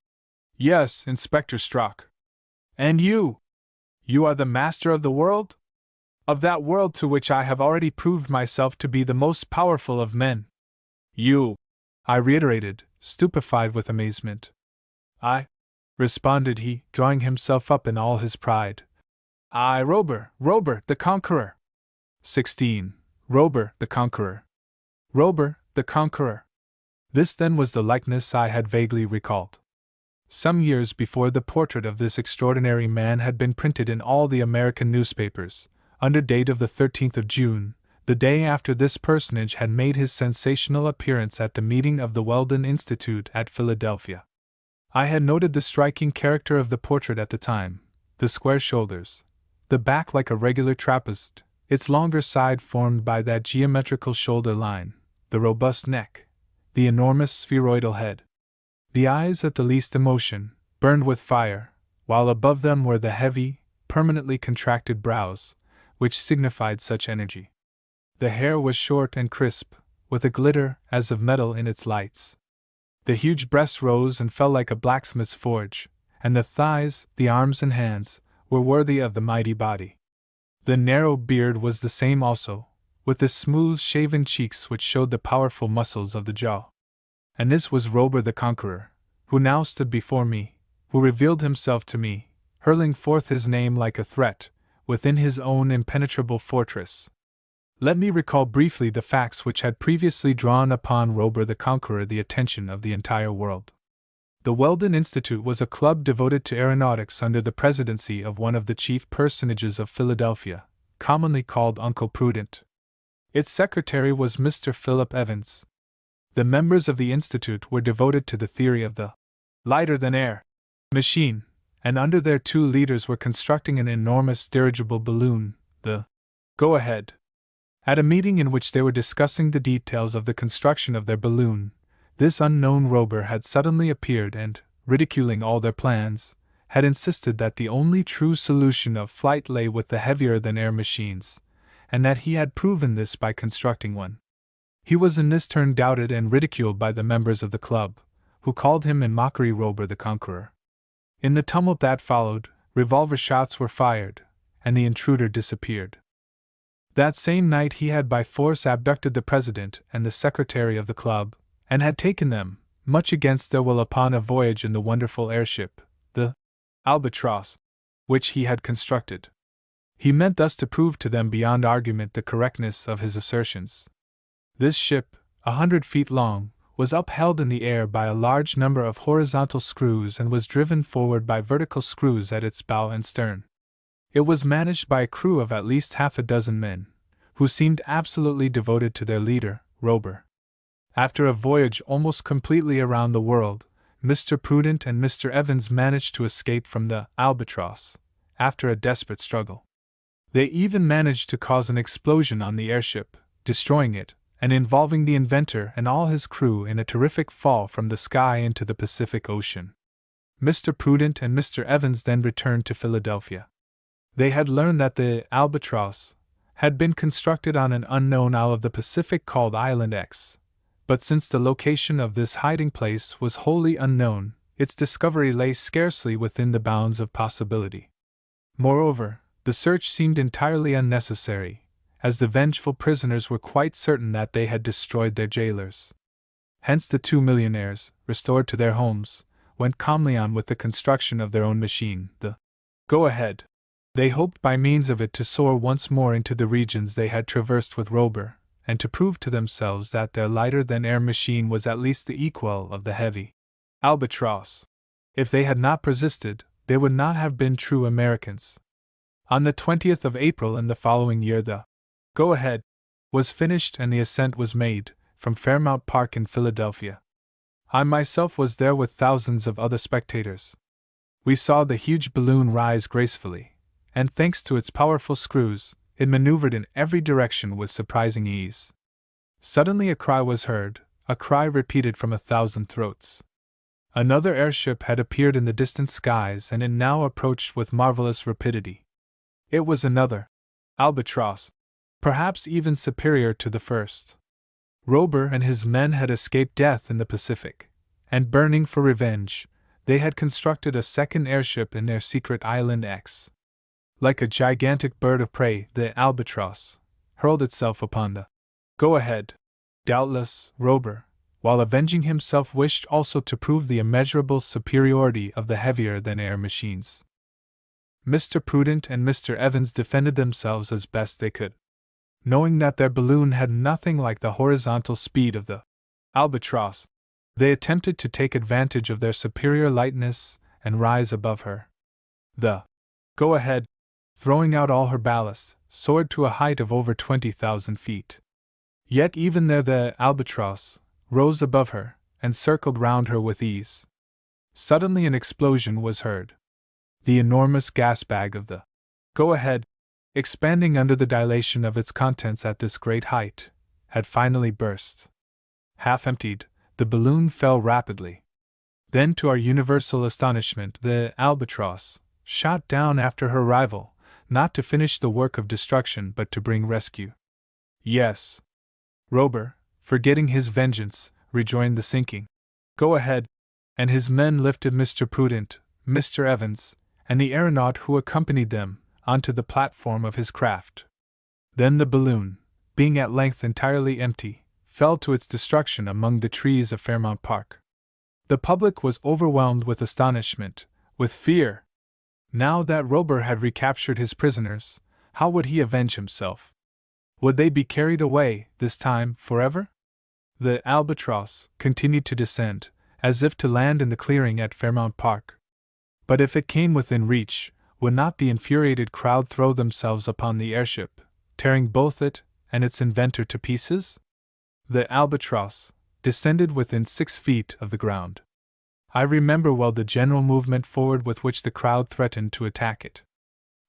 Yes, Inspector Strock. And you? You are the master of the world? Of that world to which I have already proved myself to be the most powerful of men." "You!" I reiterated, stupefied with amazement. "I," responded he, drawing himself up in all his pride. "I, Rober the Conqueror." 16. Rober the Conqueror. Rober the Conqueror. This then was the likeness I had vaguely recalled. Some years before, the portrait of this extraordinary man had been printed in all the American newspapers, under date of the 13th of June, the day after this personage had made his sensational appearance at the meeting of the Weldon Institute at Philadelphia. I had noted the striking character of the portrait at the time: the square shoulders, the back like a regular trapeze, its longer side formed by that geometrical shoulder line, the robust neck, the enormous spheroidal head. The eyes, at the least emotion, burned with fire, while above them were the heavy, permanently contracted brows, which signified such energy. The hair was short and crisp, with a glitter as of metal in its lights. The huge breast rose and fell like a blacksmith's forge, and the thighs, the arms and hands, were worthy of the mighty body. The narrow beard was the same also, with the smooth shaven cheeks which showed the powerful muscles of the jaw. And this was Rober the Conqueror, who now stood before me, who revealed himself to me, hurling forth his name like a threat, within his own impenetrable fortress. Let me recall briefly the facts which had previously drawn upon Rober the Conqueror the attention of the entire world. The Weldon Institute was a club devoted to aeronautics under the presidency of one of the chief personages of Philadelphia, commonly called Uncle Prudent. Its secretary was Mr. Philip Evans. The members of the Institute were devoted to the theory of the lighter-than-air machine, and under their two leaders were constructing an enormous dirigible balloon, the Go-Ahead. At a meeting in which they were discussing the details of the construction of their balloon, this unknown Rober had suddenly appeared and, ridiculing all their plans, had insisted that the only true solution of flight lay with the heavier-than-air machines, and that he had proven this by constructing one. He was in this turn doubted and ridiculed by the members of the club, who called him in mockery Rober the Conqueror. In the tumult that followed, revolver shots were fired, and the intruder disappeared. That same night he had by force abducted the president and the secretary of the club, and had taken them, much against their will, upon a voyage in the wonderful airship, the Albatross, which he had constructed. He meant thus to prove to them beyond argument the correctness of his assertions. This ship, 100 feet long, was upheld in the air by a large number of horizontal screws and was driven forward by vertical screws at its bow and stern. It was managed by a crew of at least half a dozen men, who seemed absolutely devoted to their leader, Rober. After a voyage almost completely around the world, Mr. Prudent and Mr. Evans managed to escape from the Albatross, after a desperate struggle. They even managed to cause an explosion on the airship, destroying it, and involving the inventor and all his crew in a terrific fall from the sky into the Pacific Ocean. Mr. Prudent and Mr. Evans then returned to Philadelphia. They had learned that the Albatross had been constructed on an unknown isle of the Pacific called Island X, but since the location of this hiding place was wholly unknown, its discovery lay scarcely within the bounds of possibility. Moreover, the search seemed entirely unnecessary, as the vengeful prisoners were quite certain that they had destroyed their jailers. Hence the two millionaires, restored to their homes, went calmly on with the construction of their own machine, the Go-Ahead. They hoped by means of it to soar once more into the regions they had traversed with Rober, and to prove to themselves that their lighter-than-air machine was at least the equal of the heavy Albatross. If they had not persisted, they would not have been true Americans. On the 20th of April in the following year the Go-Ahead was finished and the ascent was made, from Fairmount Park in Philadelphia. I myself was there with thousands of other spectators. We saw the huge balloon rise gracefully, and thanks to its powerful screws, it maneuvered in every direction with surprising ease. Suddenly a cry was heard, a cry repeated from 1,000 throats. Another airship had appeared in the distant skies, and it now approached with marvelous rapidity. It was another albatross, perhaps even superior to the first. Rober and his men had escaped death in the Pacific, and burning for revenge, they had constructed a second airship in their secret Island X. Like a gigantic bird of prey, the albatross hurled itself upon the go-ahead. Doubtless, Rober, while avenging himself, wished also to prove the immeasurable superiority of the heavier-than-air machines. Mr. Prudent and Mr. Evans defended themselves as best they could. Knowing that their balloon had nothing like the horizontal speed of the albatross, they attempted to take advantage of their superior lightness and rise above her. The go-ahead, throwing out all her ballast, soared to a height of over 20,000 feet. Yet even there the albatross rose above her and circled round her with ease. Suddenly an explosion was heard. The enormous gas bag of the go-ahead, expanding under the dilation of its contents at this great height, had finally burst. Half emptied, the balloon fell rapidly. Then, to our universal astonishment, the albatross shot down after her rival, not to finish the work of destruction but to bring rescue. Yes. Rober, forgetting his vengeance, rejoined the sinking go-ahead, and his men lifted Mr. Prudent, Mr. Evans, and the aeronaut who accompanied them, onto the platform of his craft. Then the balloon, being at length entirely empty, fell to its destruction among the trees of Fairmount Park. The public was overwhelmed with astonishment, with fear. Now that Rober had recaptured his prisoners, how would he avenge himself? Would they be carried away, this time, forever? The albatross continued to descend, as if to land in the clearing at Fairmount Park. But if it came within reach, would not the infuriated crowd throw themselves upon the airship, tearing both it and its inventor to pieces? The albatross descended within 6 feet of the ground. I remember well the general movement forward with which the crowd threatened to attack it.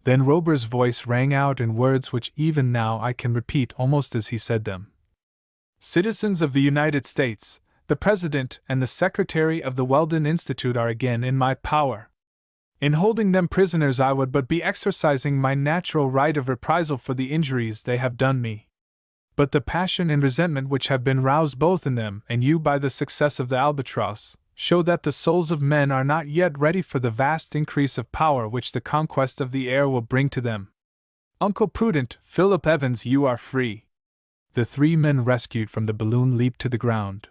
Then Rober's voice rang out in words which even now I can repeat almost as he said them. Citizens of the United States, the President and the Secretary of the Weldon Institute are again in my power. In holding them prisoners I would but be exercising my natural right of reprisal for the injuries they have done me. But the passion and resentment which have been roused both in them and you by the success of the albatross show that the souls of men are not yet ready for the vast increase of power which the conquest of the air will bring to them. Uncle Prudent, Philip Evans, you are free. The 3 men rescued from the balloon leaped to the ground.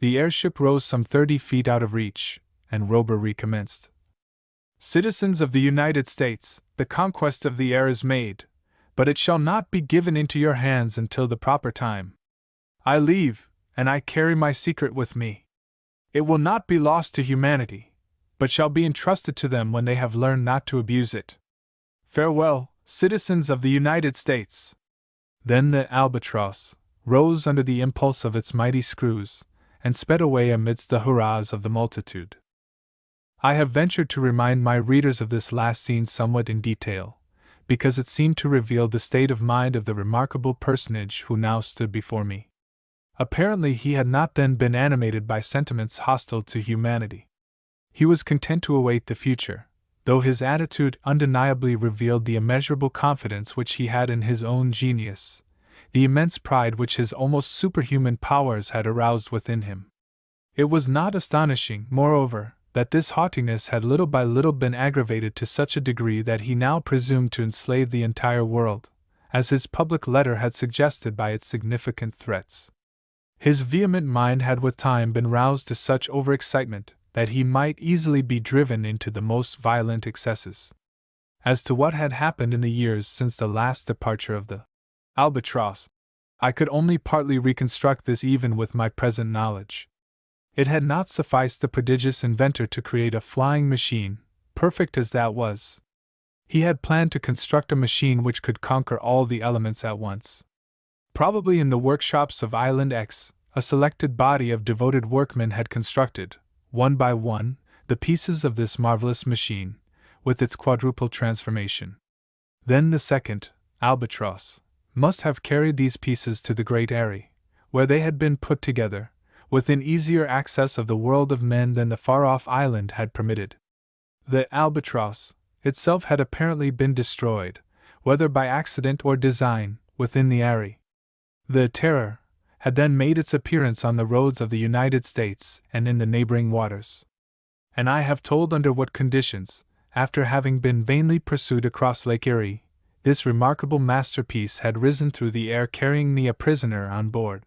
The airship rose some 30 feet out of reach, and Rober recommenced. Citizens of the United States, the conquest of the air is made, but it shall not be given into your hands until the proper time. I leave, and I carry my secret with me. It will not be lost to humanity, but shall be entrusted to them when they have learned not to abuse it. Farewell, citizens of the United States. Then the albatross rose under the impulse of its mighty screws, and sped away amidst the hurrahs of the multitude. I have ventured to remind my readers of this last scene somewhat in detail, because it seemed to reveal the state of mind of the remarkable personage who now stood before me. Apparently he had not then been animated by sentiments hostile to humanity. He was content to await the future, though his attitude undeniably revealed the immeasurable confidence which he had in his own genius, the immense pride which his almost superhuman powers had aroused within him. It was not astonishing, moreover, that this haughtiness had little by little been aggravated to such a degree that he now presumed to enslave the entire world, as his public letter had suggested by its significant threats. His vehement mind had with time been roused to such overexcitement that he might easily be driven into the most violent excesses. As to what had happened in the years since the last departure of the albatross, I could only partly reconstruct this even with my present knowledge. It had not sufficed the prodigious inventor to create a flying machine, perfect as that was. He had planned to construct a machine which could conquer all the elements at once. Probably in the workshops of Island X, a selected body of devoted workmen had constructed, one by one, the pieces of this marvelous machine, with its quadruple transformation. Then the second, albatross, must have carried these pieces to the great eyrie, where they had been put together, within easier access of the world of men than the far-off island had permitted. The albatross itself had apparently been destroyed, whether by accident or design, within the eyrie. The Terror had then made its appearance on the roads of the United States and in the neighboring waters. And I have told under what conditions, after having been vainly pursued across Lake Erie, this remarkable masterpiece had risen through the air carrying me a prisoner on board.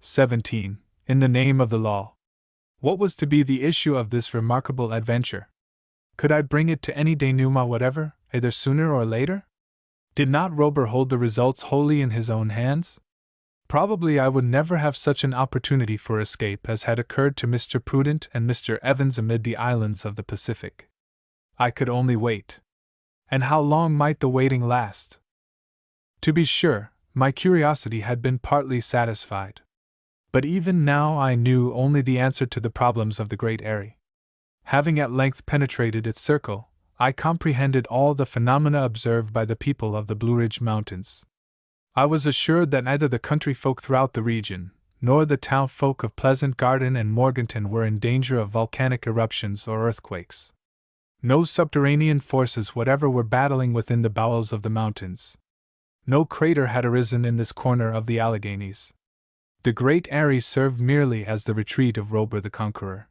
17. In the name of the law. What was to be the issue of this remarkable adventure? Could I bring it to any denouement whatever, either sooner or later? Did not Rober hold the results wholly in his own hands? Probably I would never have such an opportunity for escape as had occurred to Mr. Prudent and Mr. Evans amid the islands of the Pacific. I could only wait. And how long might the waiting last? To be sure, my curiosity had been partly satisfied. But even now I knew only the answer to the problems of the great eyrie. Having at length penetrated its circle, I comprehended all the phenomena observed by the people of the Blue Ridge Mountains. I was assured that neither the country folk throughout the region, nor the town folk of Pleasant Garden and Morganton were in danger of volcanic eruptions or earthquakes. No subterranean forces whatever were battling within the bowels of the mountains. No crater had arisen in this corner of the Alleghanies. The great eyrie served merely as the retreat of Rober the Conqueror.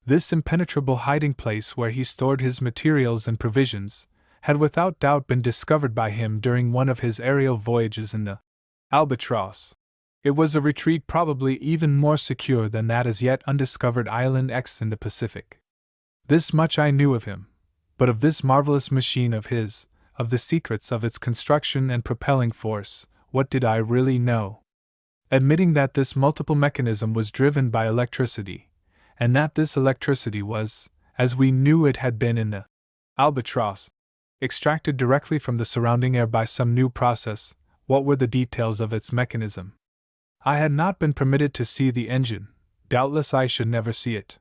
This impenetrable hiding place where he stored his materials and provisions had without doubt been discovered by him during one of his aerial voyages in the Albatross. It was a retreat probably even more secure than that as yet undiscovered Island X in the Pacific. This much I knew of him, but of this marvelous machine of his, of the secrets of its construction and propelling force, what did I really know? Admitting that this multiple mechanism was driven by electricity, and that this electricity was, as we knew it had been in the Albatross, extracted directly from the surrounding air by some new process, what were the details of its mechanism? I had not been permitted to see the engine, doubtless I should never see it.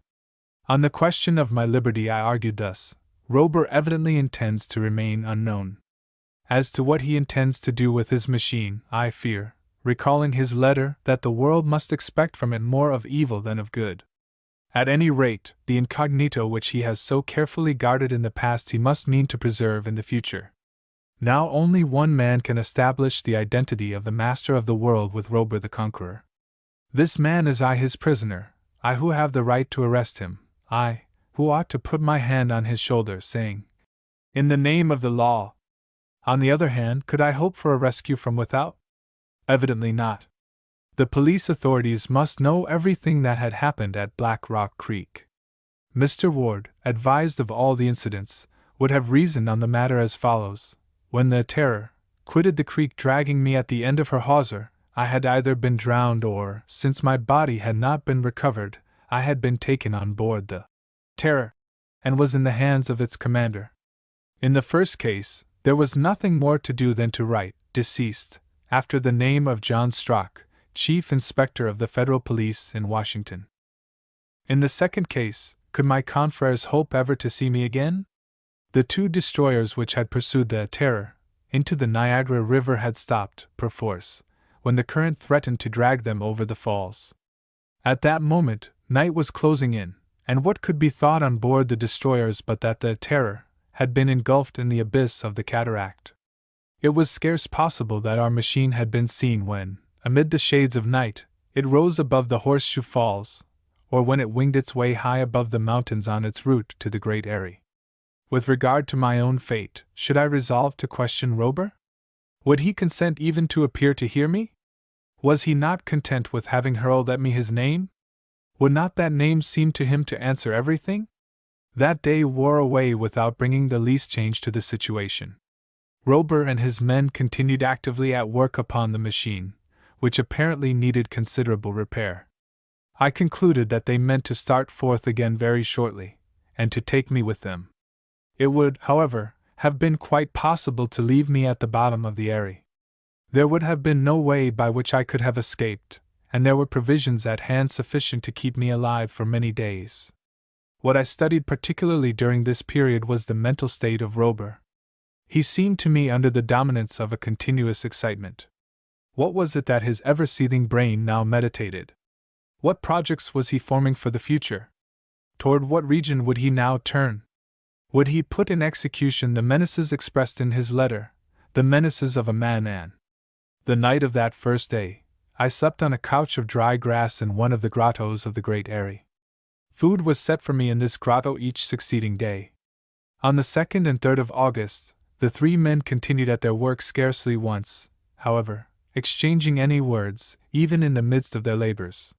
On the question of my liberty I argued thus: Rober evidently intends to remain unknown. As to what he intends to do with his machine, I fear, recalling his letter, that the world must expect from it more of evil than of good. At any rate, the incognito which he has so carefully guarded in the past he must mean to preserve in the future. Now only one man can establish the identity of the master of the world with Rober the Conqueror. This man is I, his prisoner, I who have the right to arrest him, I, who ought to put my hand on his shoulder, saying, "In the name of the law." On the other hand, could I hope for a rescue from without? Evidently not. The police authorities must know everything that had happened at Black Rock Creek. Mr. Ward, advised of all the incidents, would have reasoned on the matter as follows: when the Terror quitted the creek dragging me at the end of her hawser, I had either been drowned or, since my body had not been recovered, I had been taken on board the Terror, and was in the hands of its commander. In the first case, there was nothing more to do than to write, deceased, after the name of John Strock, Chief Inspector of the Federal Police in Washington. In the second case, could my confreres hope ever to see me again? The two destroyers which had pursued the Terror into the Niagara River had stopped, perforce, when the current threatened to drag them over the falls. At that moment, night was closing in, and what could be thought on board the destroyers but that the Terror had been engulfed in the abyss of the cataract? It was scarce possible that our machine had been seen when, amid the shades of night, it rose above the Horseshoe Falls, or when it winged its way high above the mountains on its route to the great eyrie. With regard to my own fate, should I resolve to question Rober? Would he consent even to appear to hear me? Was he not content with having hurled at me his name? Would not that name seem to him to answer everything? That day wore away without bringing the least change to the situation. Rober and his men continued actively at work upon the machine, which apparently needed considerable repair. I concluded that they meant to start forth again very shortly, and to take me with them. It would, however, have been quite possible to leave me at the bottom of the eyrie. There would have been no way by which I could have escaped, and there were provisions at hand sufficient to keep me alive for many days. What I studied particularly during this period was the mental state of Rober. He seemed to me under the dominance of a continuous excitement. What was it that his ever-seething brain now meditated? What projects was he forming for the future? Toward what region would he now turn? Would he put in execution the menaces expressed in his letter, the menaces of a madman? The night of that first day, I slept on a couch of dry grass in one of the grottos of the Great Eyrie. Food was set for me in this grotto each succeeding day. On the 2nd and 3rd of August, the three men continued at their work scarcely once, however, exchanging any words, even in the midst of their labors.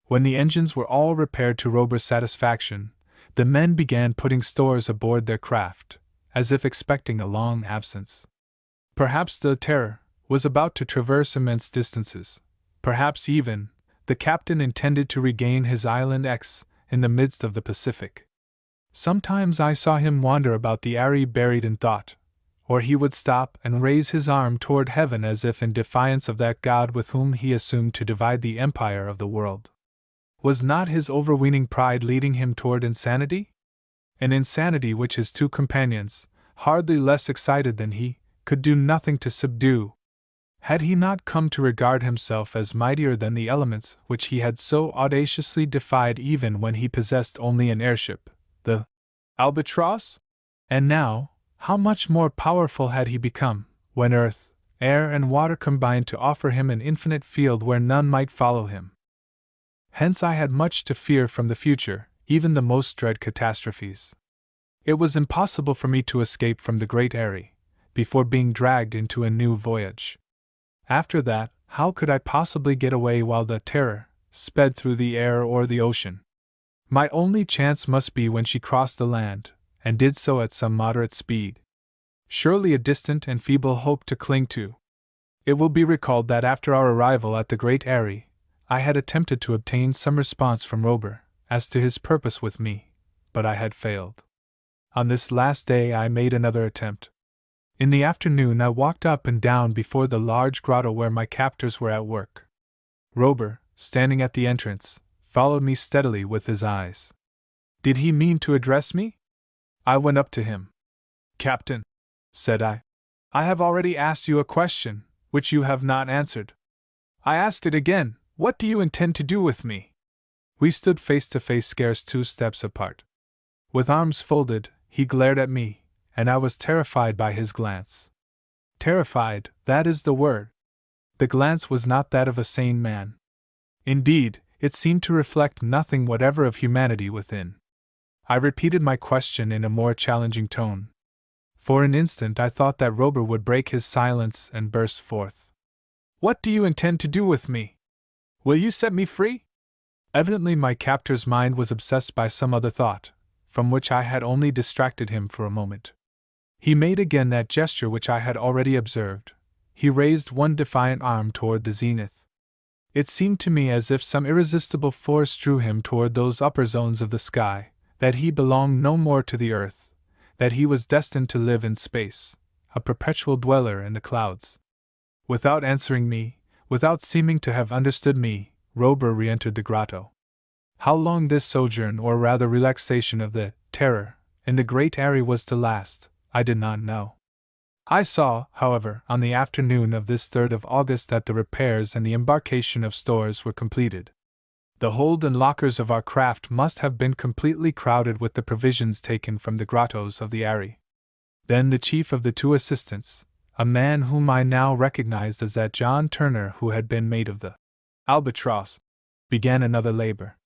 When the engines were all repaired to Rober's satisfaction, the men began putting stores aboard their craft, as if expecting a long absence. Perhaps the Terror was about to traverse immense distances. Perhaps even, the captain intended to regain his island X in the midst of the Pacific. Sometimes I saw him wander about the Eyrie buried in thought, or he would stop and raise his arm toward heaven as if in defiance of that God with whom he assumed to divide the empire of the world. Was not his overweening pride leading him toward insanity? An insanity which his two companions, hardly less excited than he, could do nothing to subdue. Had he not come to regard himself as mightier than the elements which he had so audaciously defied even when he possessed only an airship, the Albatross? And now, how much more powerful had he become, when earth, air, and water combined to offer him an infinite field where none might follow him? Hence I had much to fear from the future, even the most dread catastrophes. It was impossible for me to escape from the Great Eyrie, before being dragged into a new voyage. After that, how could I possibly get away while the Terror sped through the air or the ocean? My only chance must be when she crossed the land, and did so at some moderate speed. Surely a distant and feeble hope to cling to. It will be recalled that after our arrival at the Great Eyrie, I had attempted to obtain some response from Rober as to his purpose with me, but I had failed. On this last day I made another attempt. In the afternoon I walked up and down before the large grotto where my captors were at work. Rober, standing at the entrance, followed me steadily with his eyes. Did he mean to address me? I went up to him. "Captain," said I have already asked you a question, which you have not answered. I asked it again, what do you intend to do with me? We stood face to face scarce 2 steps apart. With arms folded, he glared at me, and I was terrified by his glance. Terrified, that is the word. The glance was not that of a sane man. Indeed, it seemed to reflect nothing whatever of humanity within. I repeated my question in a more challenging tone. For an instant I thought that Rober would break his silence and burst forth. "What do you intend to do with me? Will you set me free?" Evidently my captor's mind was obsessed by some other thought, from which I had only distracted him for a moment. He made again that gesture which I had already observed. He raised one defiant arm toward the zenith. It seemed to me as if some irresistible force drew him toward those upper zones of the sky, that he belonged no more to the earth, that he was destined to live in space, a perpetual dweller in the clouds. Without answering me, without seeming to have understood me, Rober re-entered the grotto. How long this sojourn, or rather relaxation of the Terror, in the Great Eyrie was to last, I did not know. I saw, however, on the afternoon of this 3rd of August that the repairs and the embarkation of stores were completed. The hold and lockers of our craft must have been completely crowded with the provisions taken from the grottos of the Eyrie. Then the chief of the 2 assistants, a man whom I now recognized as that John Turner who had been mate of the Albatross, began another labor.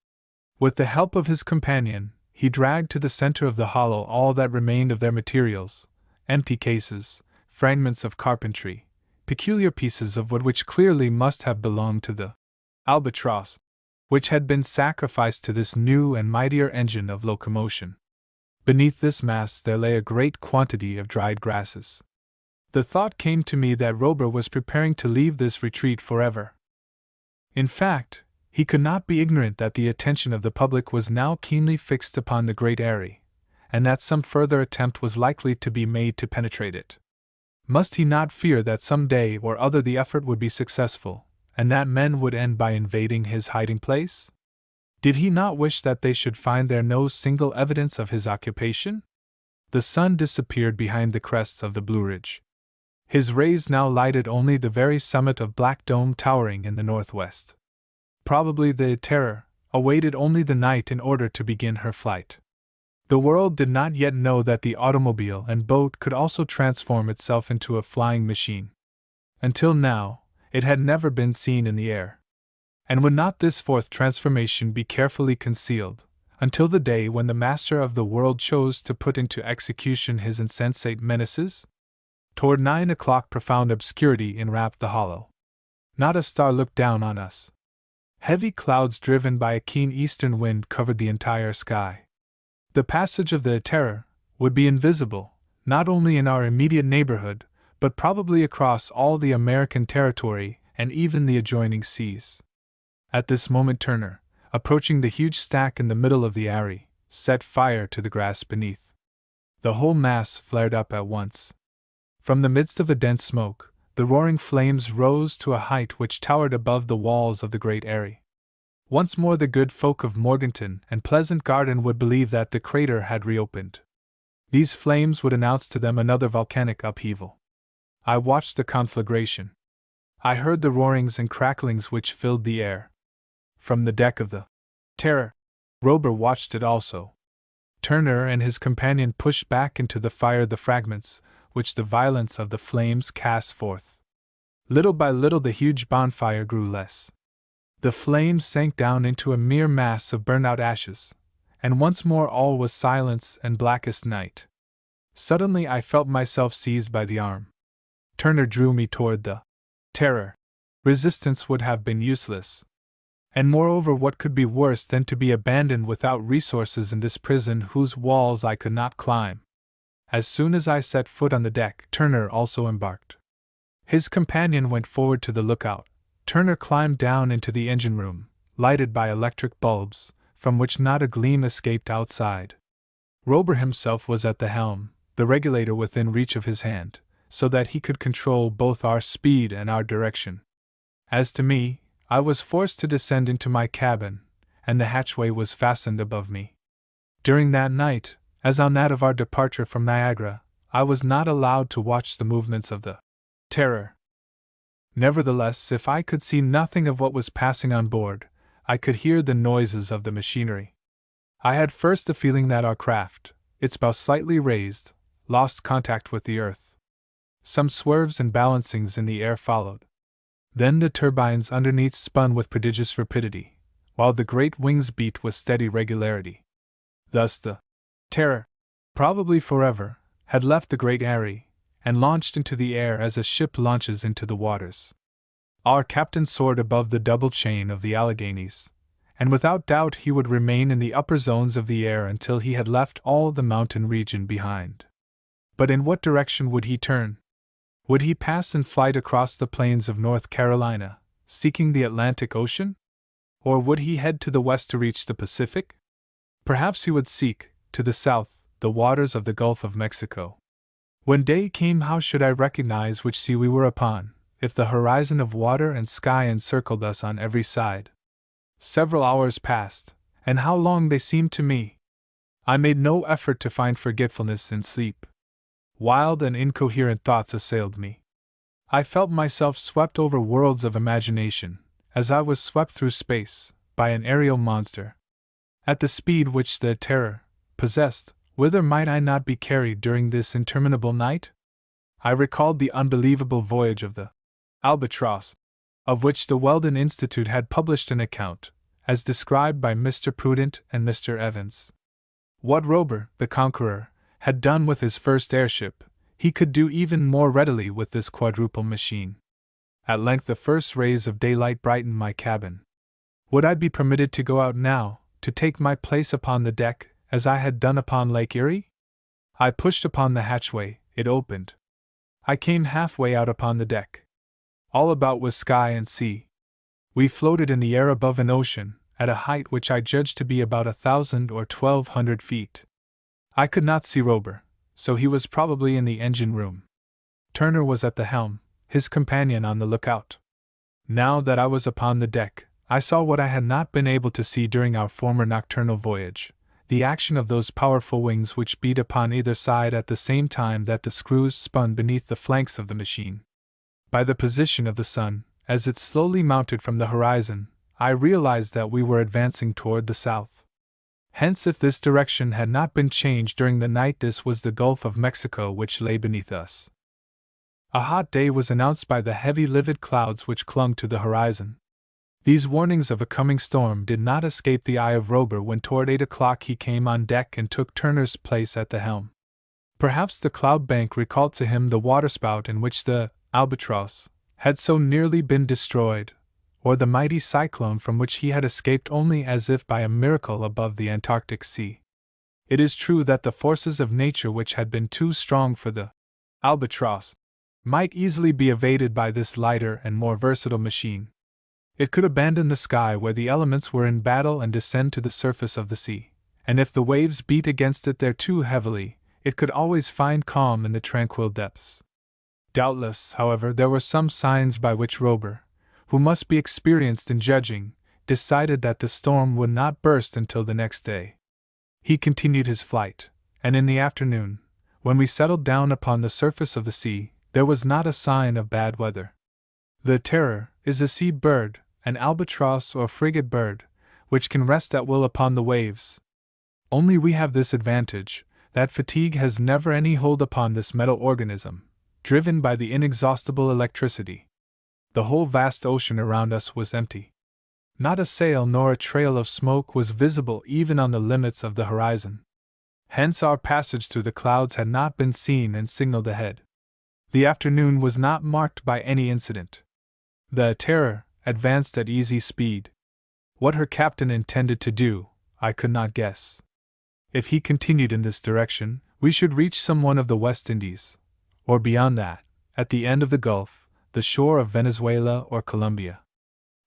With the help of his companion, he dragged to the center of the hollow all that remained of their materials, empty cases, fragments of carpentry, peculiar pieces of wood which clearly must have belonged to the Albatross, which had been sacrificed to this new and mightier engine of locomotion. Beneath this mass there lay a great quantity of dried grasses. The thought came to me that Rober was preparing to leave this retreat forever. In fact, he could not be ignorant that the attention of the public was now keenly fixed upon the Great Eyrie, and that some further attempt was likely to be made to penetrate it. Must he not fear that some day or other the effort would be successful, and that men would end by invading his hiding place? Did he not wish that they should find there no single evidence of his occupation? The sun disappeared behind the crests of the Blue Ridge. His rays now lighted only the very summit of Black Dome towering in the northwest. Probably the Terror awaited only the night in order to begin her flight. The world did not yet know that the automobile and boat could also transform itself into a flying machine. Until now, it had never been seen in the air. And would not this fourth transformation be carefully concealed, until the day when the master of the world chose to put into execution his insensate menaces? Toward 9 o'clock profound obscurity enwrapped the hollow. Not a star looked down on us. Heavy clouds driven by a keen eastern wind covered the entire sky. The passage of the Terror would be invisible, not only in our immediate neighborhood, but probably across all the American territory and even the adjoining seas. At this moment Turner, approaching the huge stack in the middle of the Erie, set fire to the grass beneath. The whole mass flared up at once. From the midst of a dense smoke, the roaring flames rose to a height which towered above the walls of the great Erie. Once more the good folk of Morganton and Pleasant Garden would believe that the crater had reopened. These flames would announce to them another volcanic upheaval. I watched the conflagration. I heard the roarings and cracklings which filled the air. From the deck of the Terror, Rober watched it also. Turner and his companion pushed back into the fire the fragments which the violence of the flames cast forth. Little by little the huge bonfire grew less. The flames sank down into a mere mass of burnt-out ashes, and once more all was silence and blackest night. Suddenly I felt myself seized by the arm. Turner drew me toward the Terror. Resistance would have been useless. And moreover, what could be worse than to be abandoned without resources in this prison whose walls I could not climb? As soon as I set foot on the deck, Turner also embarked. His companion went forward to the lookout. Turner climbed down into the engine room, lighted by electric bulbs, from which not a gleam escaped outside. Rober himself was at the helm, the regulator within reach of his hand, so that he could control both our speed and our direction. As to me, I was forced to descend into my cabin, and the hatchway was fastened above me. During that night, as on that of our departure from Niagara, I was not allowed to watch the movements of the Terror. Nevertheless, if I could see nothing of what was passing on board, I could hear the noises of the machinery. I had first the feeling that our craft, its bow slightly raised, lost contact with the earth. Some swerves and balancings in the air followed. Then the turbines underneath spun with prodigious rapidity, while the great wings beat with steady regularity. Thus the Terror, probably forever, had left the great Erie, and launched into the air as a ship launches into the waters. Our captain soared above the double chain of the Alleghanies, and without doubt he would remain in the upper zones of the air until he had left all the mountain region behind. But in what direction would he turn? Would he pass in flight across the plains of North Carolina, seeking the Atlantic Ocean? Or would he head to the west to reach the Pacific? Perhaps he would seek, to the south, the waters of the Gulf of Mexico. When day came, how should I recognize which sea we were upon, if the horizon of water and sky encircled us on every side? Several hours passed, and how long they seemed to me! I made no effort to find forgetfulness in sleep. Wild and incoherent thoughts assailed me. I felt myself swept over worlds of imagination, as I was swept through space, by an aerial monster. At the speed which the Terror possessed, whither might I not be carried during this interminable night? I recalled the unbelievable voyage of the Albatross, of which the Weldon Institute had published an account, as described by Mr. Prudent and Mr. Evans. What Rober, the conqueror, had done with his first airship, he could do even more readily with this quadruple machine. At length the first rays of daylight brightened my cabin. Would I be permitted to go out now, to take my place upon the deck, as I had done upon Lake Erie? I pushed upon the hatchway, it opened. I came halfway out upon the deck. All about was sky and sea. We floated in the air above an ocean, at a height which I judged to be about 1,000 or 1,200 feet. I could not see Rober, so he was probably in the engine room. Turner was at the helm, his companion on the lookout. Now that I was upon the deck, I saw what I had not been able to see during our former nocturnal voyage, the action of those powerful wings which beat upon either side at the same time that the screws spun beneath the flanks of the machine. By the position of the sun, as it slowly mounted from the horizon, I realized that we were advancing toward the south. Hence, if this direction had not been changed during the night, this was the Gulf of Mexico which lay beneath us. A hot day was announced by the heavy livid clouds which clung to the horizon. These warnings of a coming storm did not escape the eye of Rober when toward 8 o'clock he came on deck and took Turner's place at the helm. Perhaps the cloud bank recalled to him the waterspout in which the Albatross had so nearly been destroyed, or the mighty cyclone from which he had escaped only as if by a miracle above the Antarctic Sea. It is true that the forces of nature which had been too strong for the Albatross might easily be evaded by this lighter and more versatile machine. It could abandon the sky where the elements were in battle and descend to the surface of the sea, and if the waves beat against it there too heavily, it could always find calm in the tranquil depths. Doubtless, however, there were some signs by which Rober, who must be experienced in judging, decided that the storm would not burst until the next day. He continued his flight, and in the afternoon, when we settled down upon the surface of the sea, there was not a sign of bad weather. The Terror is a sea bird, an albatross or frigate bird, which can rest at will upon the waves. Only we have this advantage, that fatigue has never any hold upon this metal organism, driven by the inexhaustible electricity. The whole vast ocean around us was empty. Not a sail nor a trail of smoke was visible even on the limits of the horizon. Hence our passage through the clouds had not been seen and signaled ahead. The afternoon was not marked by any incident. The Terror advanced at easy speed. What her captain intended to do, I could not guess. If he continued in this direction, we should reach some one of the West Indies, or beyond that, at the end of the Gulf, the shore of Venezuela or Colombia.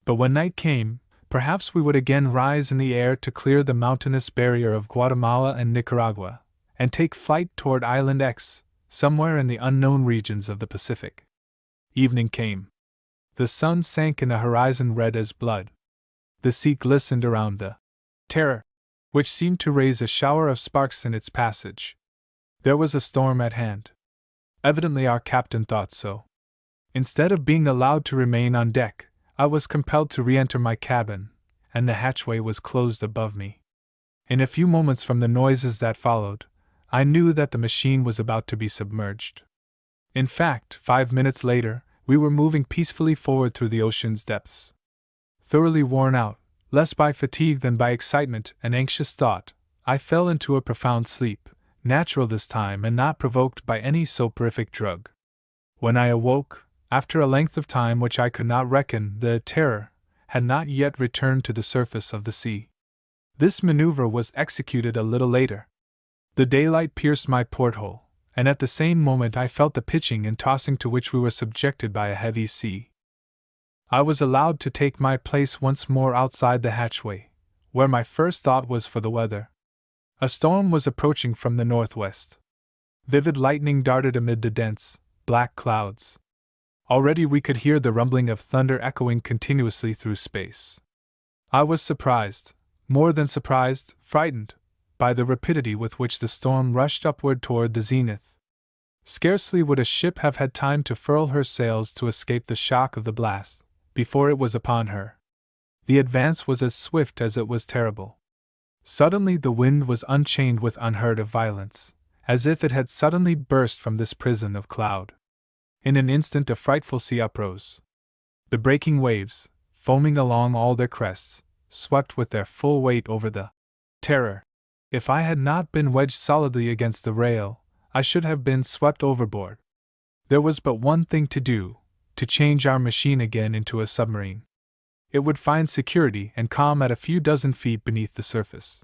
But when night came, perhaps we would again rise in the air to clear the mountainous barrier of Guatemala and Nicaragua, and take flight toward Island X, somewhere in the unknown regions of the Pacific. Evening came. The sun sank in a horizon red as blood. The sea glistened around the Terror, which seemed to raise a shower of sparks in its passage. There was a storm at hand. Evidently our captain thought so. Instead of being allowed to remain on deck, I was compelled to re-enter my cabin, and the hatchway was closed above me. In a few moments from the noises that followed, I knew that the machine was about to be submerged. In fact, 5 minutes later, we were moving peacefully forward through the ocean's depths. Thoroughly worn out, less by fatigue than by excitement and anxious thought, I fell into a profound sleep, natural this time and not provoked by any soporific drug. When I awoke, after a length of time which I could not reckon, the Terror had not yet returned to the surface of the sea. This maneuver was executed a little later. The daylight pierced my porthole, and at the same moment I felt the pitching and tossing to which we were subjected by a heavy sea. I was allowed to take my place once more outside the hatchway, where my first thought was for the weather. A storm was approaching from the northwest. Vivid lightning darted amid the dense, black clouds. Already we could hear the rumbling of thunder echoing continuously through space. I was surprised, more than surprised, frightened, by the rapidity with which the storm rushed upward toward the zenith. Scarcely would a ship have had time to furl her sails to escape the shock of the blast, before it was upon her. The advance was as swift as it was terrible. Suddenly the wind was unchained with unheard of violence, as if it had suddenly burst from this prison of cloud. In an instant a frightful sea uprose. The breaking waves, foaming along all their crests, swept with their full weight over the Terror. If I had not been wedged solidly against the rail, I should have been swept overboard. There was but one thing to do, to change our machine again into a submarine. It would find security and calm at a few dozen feet beneath the surface.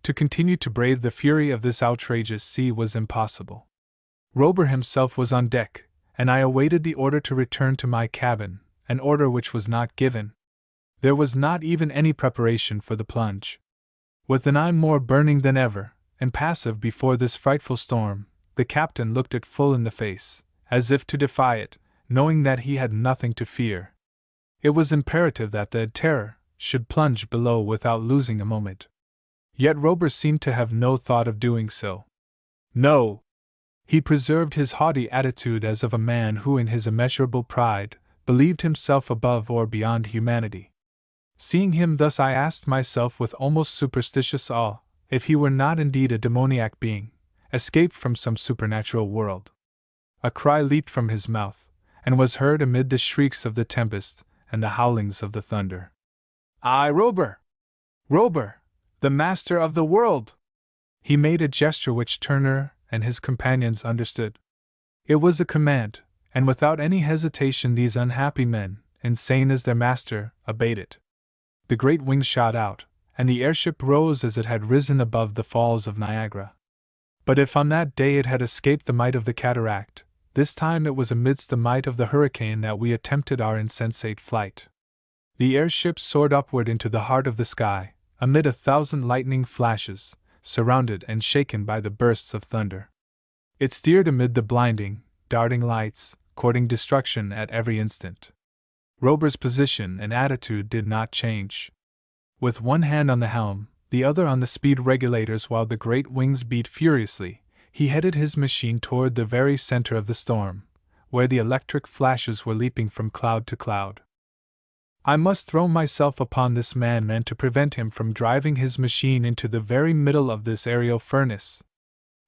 To continue to brave the fury of this outrageous sea was impossible. Rober himself was on deck, and I awaited the order to return to my cabin, an order which was not given. There was not even any preparation for the plunge. With an eye more burning than ever, impassive before this frightful storm, the captain looked it full in the face, as if to defy it, knowing that he had nothing to fear. It was imperative that the Terror should plunge below without losing a moment. Yet Rober seemed to have no thought of doing so. No! He preserved his haughty attitude as of a man who, in his immeasurable pride, believed himself above or beyond humanity. Seeing him thus, I asked myself with almost superstitious awe if he were not indeed a demoniac being, escaped from some supernatural world. A cry leaped from his mouth, and was heard amid the shrieks of the tempest and the howlings of the thunder. "I, Rober! Rober, the master of the world!" He made a gesture which Turner and his companions understood. It was a command, and without any hesitation these unhappy men, insane as their master, obeyed it. The great wings shot out, and the airship rose as it had risen above the falls of Niagara. But if on that day it had escaped the might of the cataract, this time it was amidst the might of the hurricane that we attempted our insensate flight. The airship soared upward into the heart of the sky, amid 1,000 lightning flashes, surrounded and shaken by the bursts of thunder. It steered amid the blinding, darting lights, courting destruction at every instant. Rober's position and attitude did not change. With one hand on the helm, the other on the speed regulators while the great wings beat furiously, he headed his machine toward the very center of the storm, where the electric flashes were leaping from cloud to cloud. I must throw myself upon this man to prevent him from driving his machine into the very middle of this aerial furnace.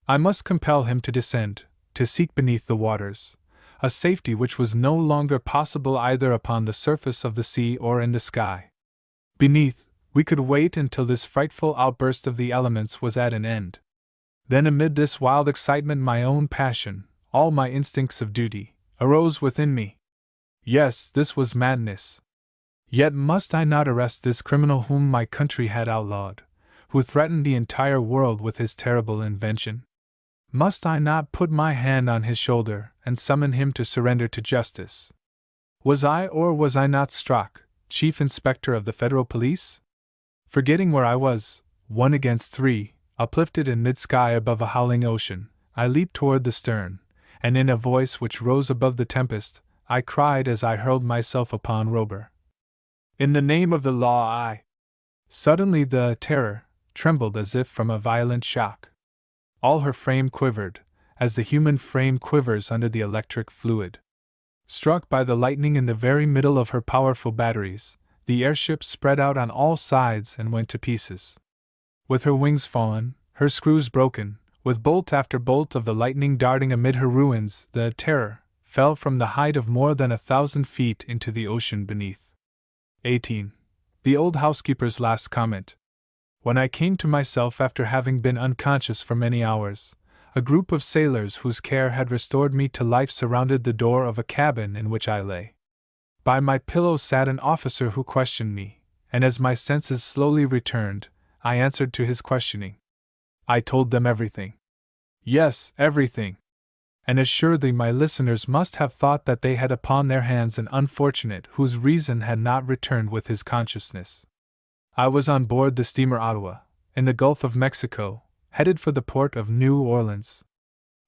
I must compel him to descend, to seek beneath the waters, a safety which was no longer possible either upon the surface of the sea or in the sky. Beneath, we could wait until this frightful outburst of the elements was at an end. Then, amid this wild excitement, my own passion, all my instincts of duty, arose within me. Yes, this was madness. Yet must I not arrest this criminal whom my country had outlawed, who threatened the entire world with his terrible invention? Must I not put my hand on his shoulder and summon him to surrender to justice? Was I or was I not Strock, Chief Inspector of the Federal Police? Forgetting where I was, 1 against 3, uplifted in mid-sky above a howling ocean, I leaped toward the stern, and in a voice which rose above the tempest, I cried as I hurled myself upon Rober. "In the name of the law, I—" Suddenly the Terror trembled as if from a violent shock. All her frame quivered, as the human frame quivers under the electric fluid. Struck by the lightning in the very middle of her powerful batteries, the airship spread out on all sides and went to pieces. With her wings fallen, her screws broken, with bolt after bolt of the lightning darting amid her ruins, the Terror fell from the height of more than 1,000 feet into the ocean beneath. 18. The old housekeeper's last comment. When I came to myself after having been unconscious for many hours, a group of sailors whose care had restored me to life surrounded the door of a cabin in which I lay. By my pillow sat an officer who questioned me, and as my senses slowly returned, I answered to his questioning. I told them everything. Yes, everything. And assuredly my listeners must have thought that they had upon their hands an unfortunate whose reason had not returned with his consciousness. I was on board the steamer Ottawa, in the Gulf of Mexico, headed for the port of New Orleans.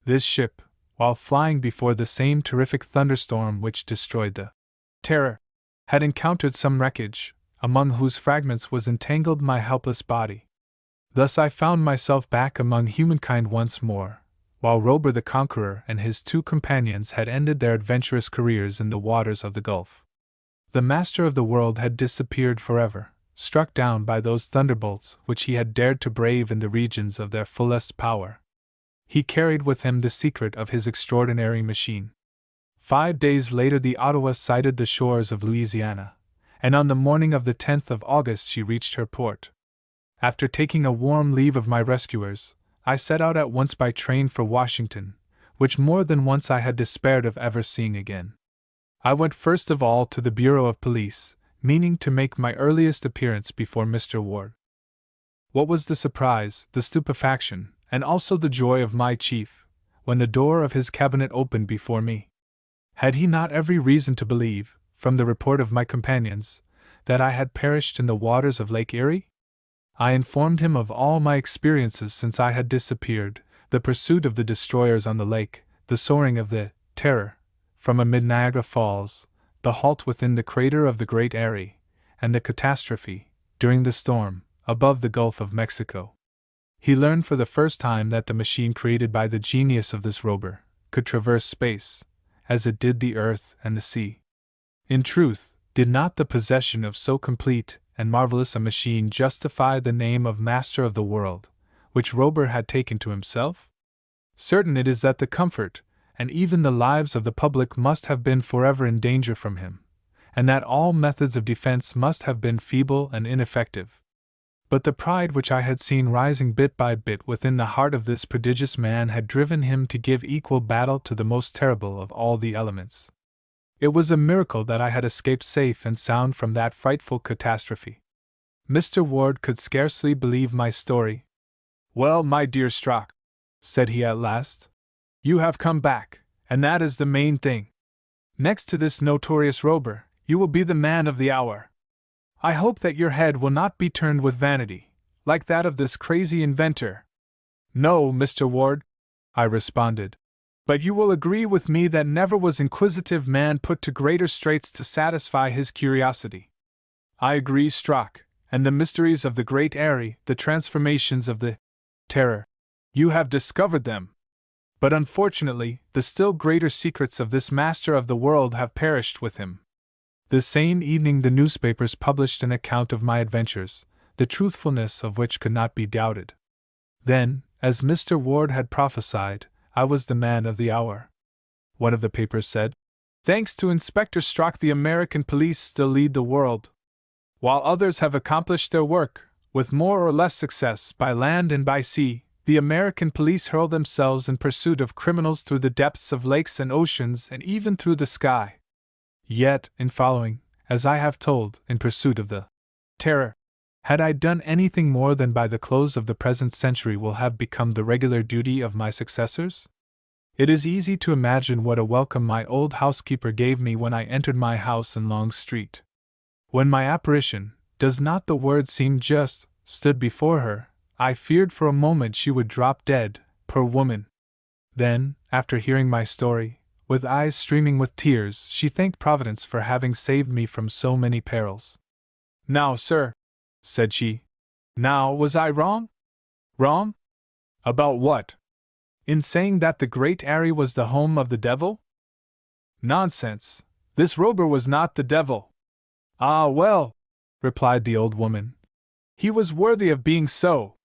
This ship, while flying before the same terrific thunderstorm which destroyed the Terror, had encountered some wreckage, among whose fragments was entangled my helpless body. Thus I found myself back among humankind once more, while Rober the Conqueror and his 2 companions had ended their adventurous careers in the waters of the Gulf. The master of the world had disappeared forever, struck down by those thunderbolts which he had dared to brave in the regions of their fullest power. He carried with him the secret of his extraordinary machine. 5 days later the Ottawa sighted the shores of Louisiana, and on the morning of the 10th of August she reached her port. After taking a warm leave of my rescuers, I set out at once by train for Washington, which more than once I had despaired of ever seeing again. I went first of all to the Bureau of Police, meaning to make my earliest appearance before Mr. Ward. What was the surprise, the stupefaction, and also the joy of my chief, when the door of his cabinet opened before me? Had he not every reason to believe, from the report of my companions, that I had perished in the waters of Lake Erie? I informed him of all my experiences since I had disappeared, the pursuit of the destroyers on the lake, the soaring of the Terror from amid Niagara Falls, the halt within the crater of the Great Eyrie, and the catastrophe, during the storm, above the Gulf of Mexico. He learned for the first time that the machine created by the genius of this rover could traverse space, as it did the earth and the sea. In truth, did not the possession of so complete and marvelous a machine justify the name of master of the world, which Rober had taken to himself? Certain it is that the comfort, and even the lives of the public must have been forever in danger from him, and that all methods of defense must have been feeble and ineffective. But the pride which I had seen rising bit by bit within the heart of this prodigious man had driven him to give equal battle to the most terrible of all the elements. It was a miracle that I had escaped safe and sound from that frightful catastrophe. Mr. Ward could scarcely believe my story. "Well, my dear Strock," said he at last, "you have come back, and that is the main thing. Next to this notorious Rober, you will be the man of the hour. I hope that your head will not be turned with vanity, like that of this crazy inventor." "No, Mr. Ward," I responded, "but you will agree with me that never was inquisitive man put to greater straits to satisfy his curiosity." "I agree, Strock, and the mysteries of the Great Eyrie, the transformations of the Terror. You have discovered them. But unfortunately, the still greater secrets of this master of the world have perished with him." The same evening the newspapers published an account of my adventures, the truthfulness of which could not be doubted. Then, as Mr. Ward had prophesied, I was the man of the hour. One of the papers said, "Thanks to Inspector Strock, the American police still lead the world. While others have accomplished their work, with more or less success, by land and by sea, the American police hurl themselves in pursuit of criminals through the depths of lakes and oceans and even through the sky. Yet, in following, as I have told, in pursuit of the Terror, had I done anything more than by the close of the present century will have become the regular duty of my successors? It is easy to imagine what a welcome my old housekeeper gave me when I entered my house in Long Street. When my apparition, does not the word seem just, stood before her, I feared for a moment she would drop dead, poor woman. Then, after hearing my story, with eyes streaming with tears, she thanked Providence for having saved me from so many perils. "Now, sir," said she, "now was I wrong?" "Wrong? About what?" "In saying that the Great Eyrie was the home of the devil?" "Nonsense! This Rober was not the devil." "Ah, well," replied the old woman, "he was worthy of being so,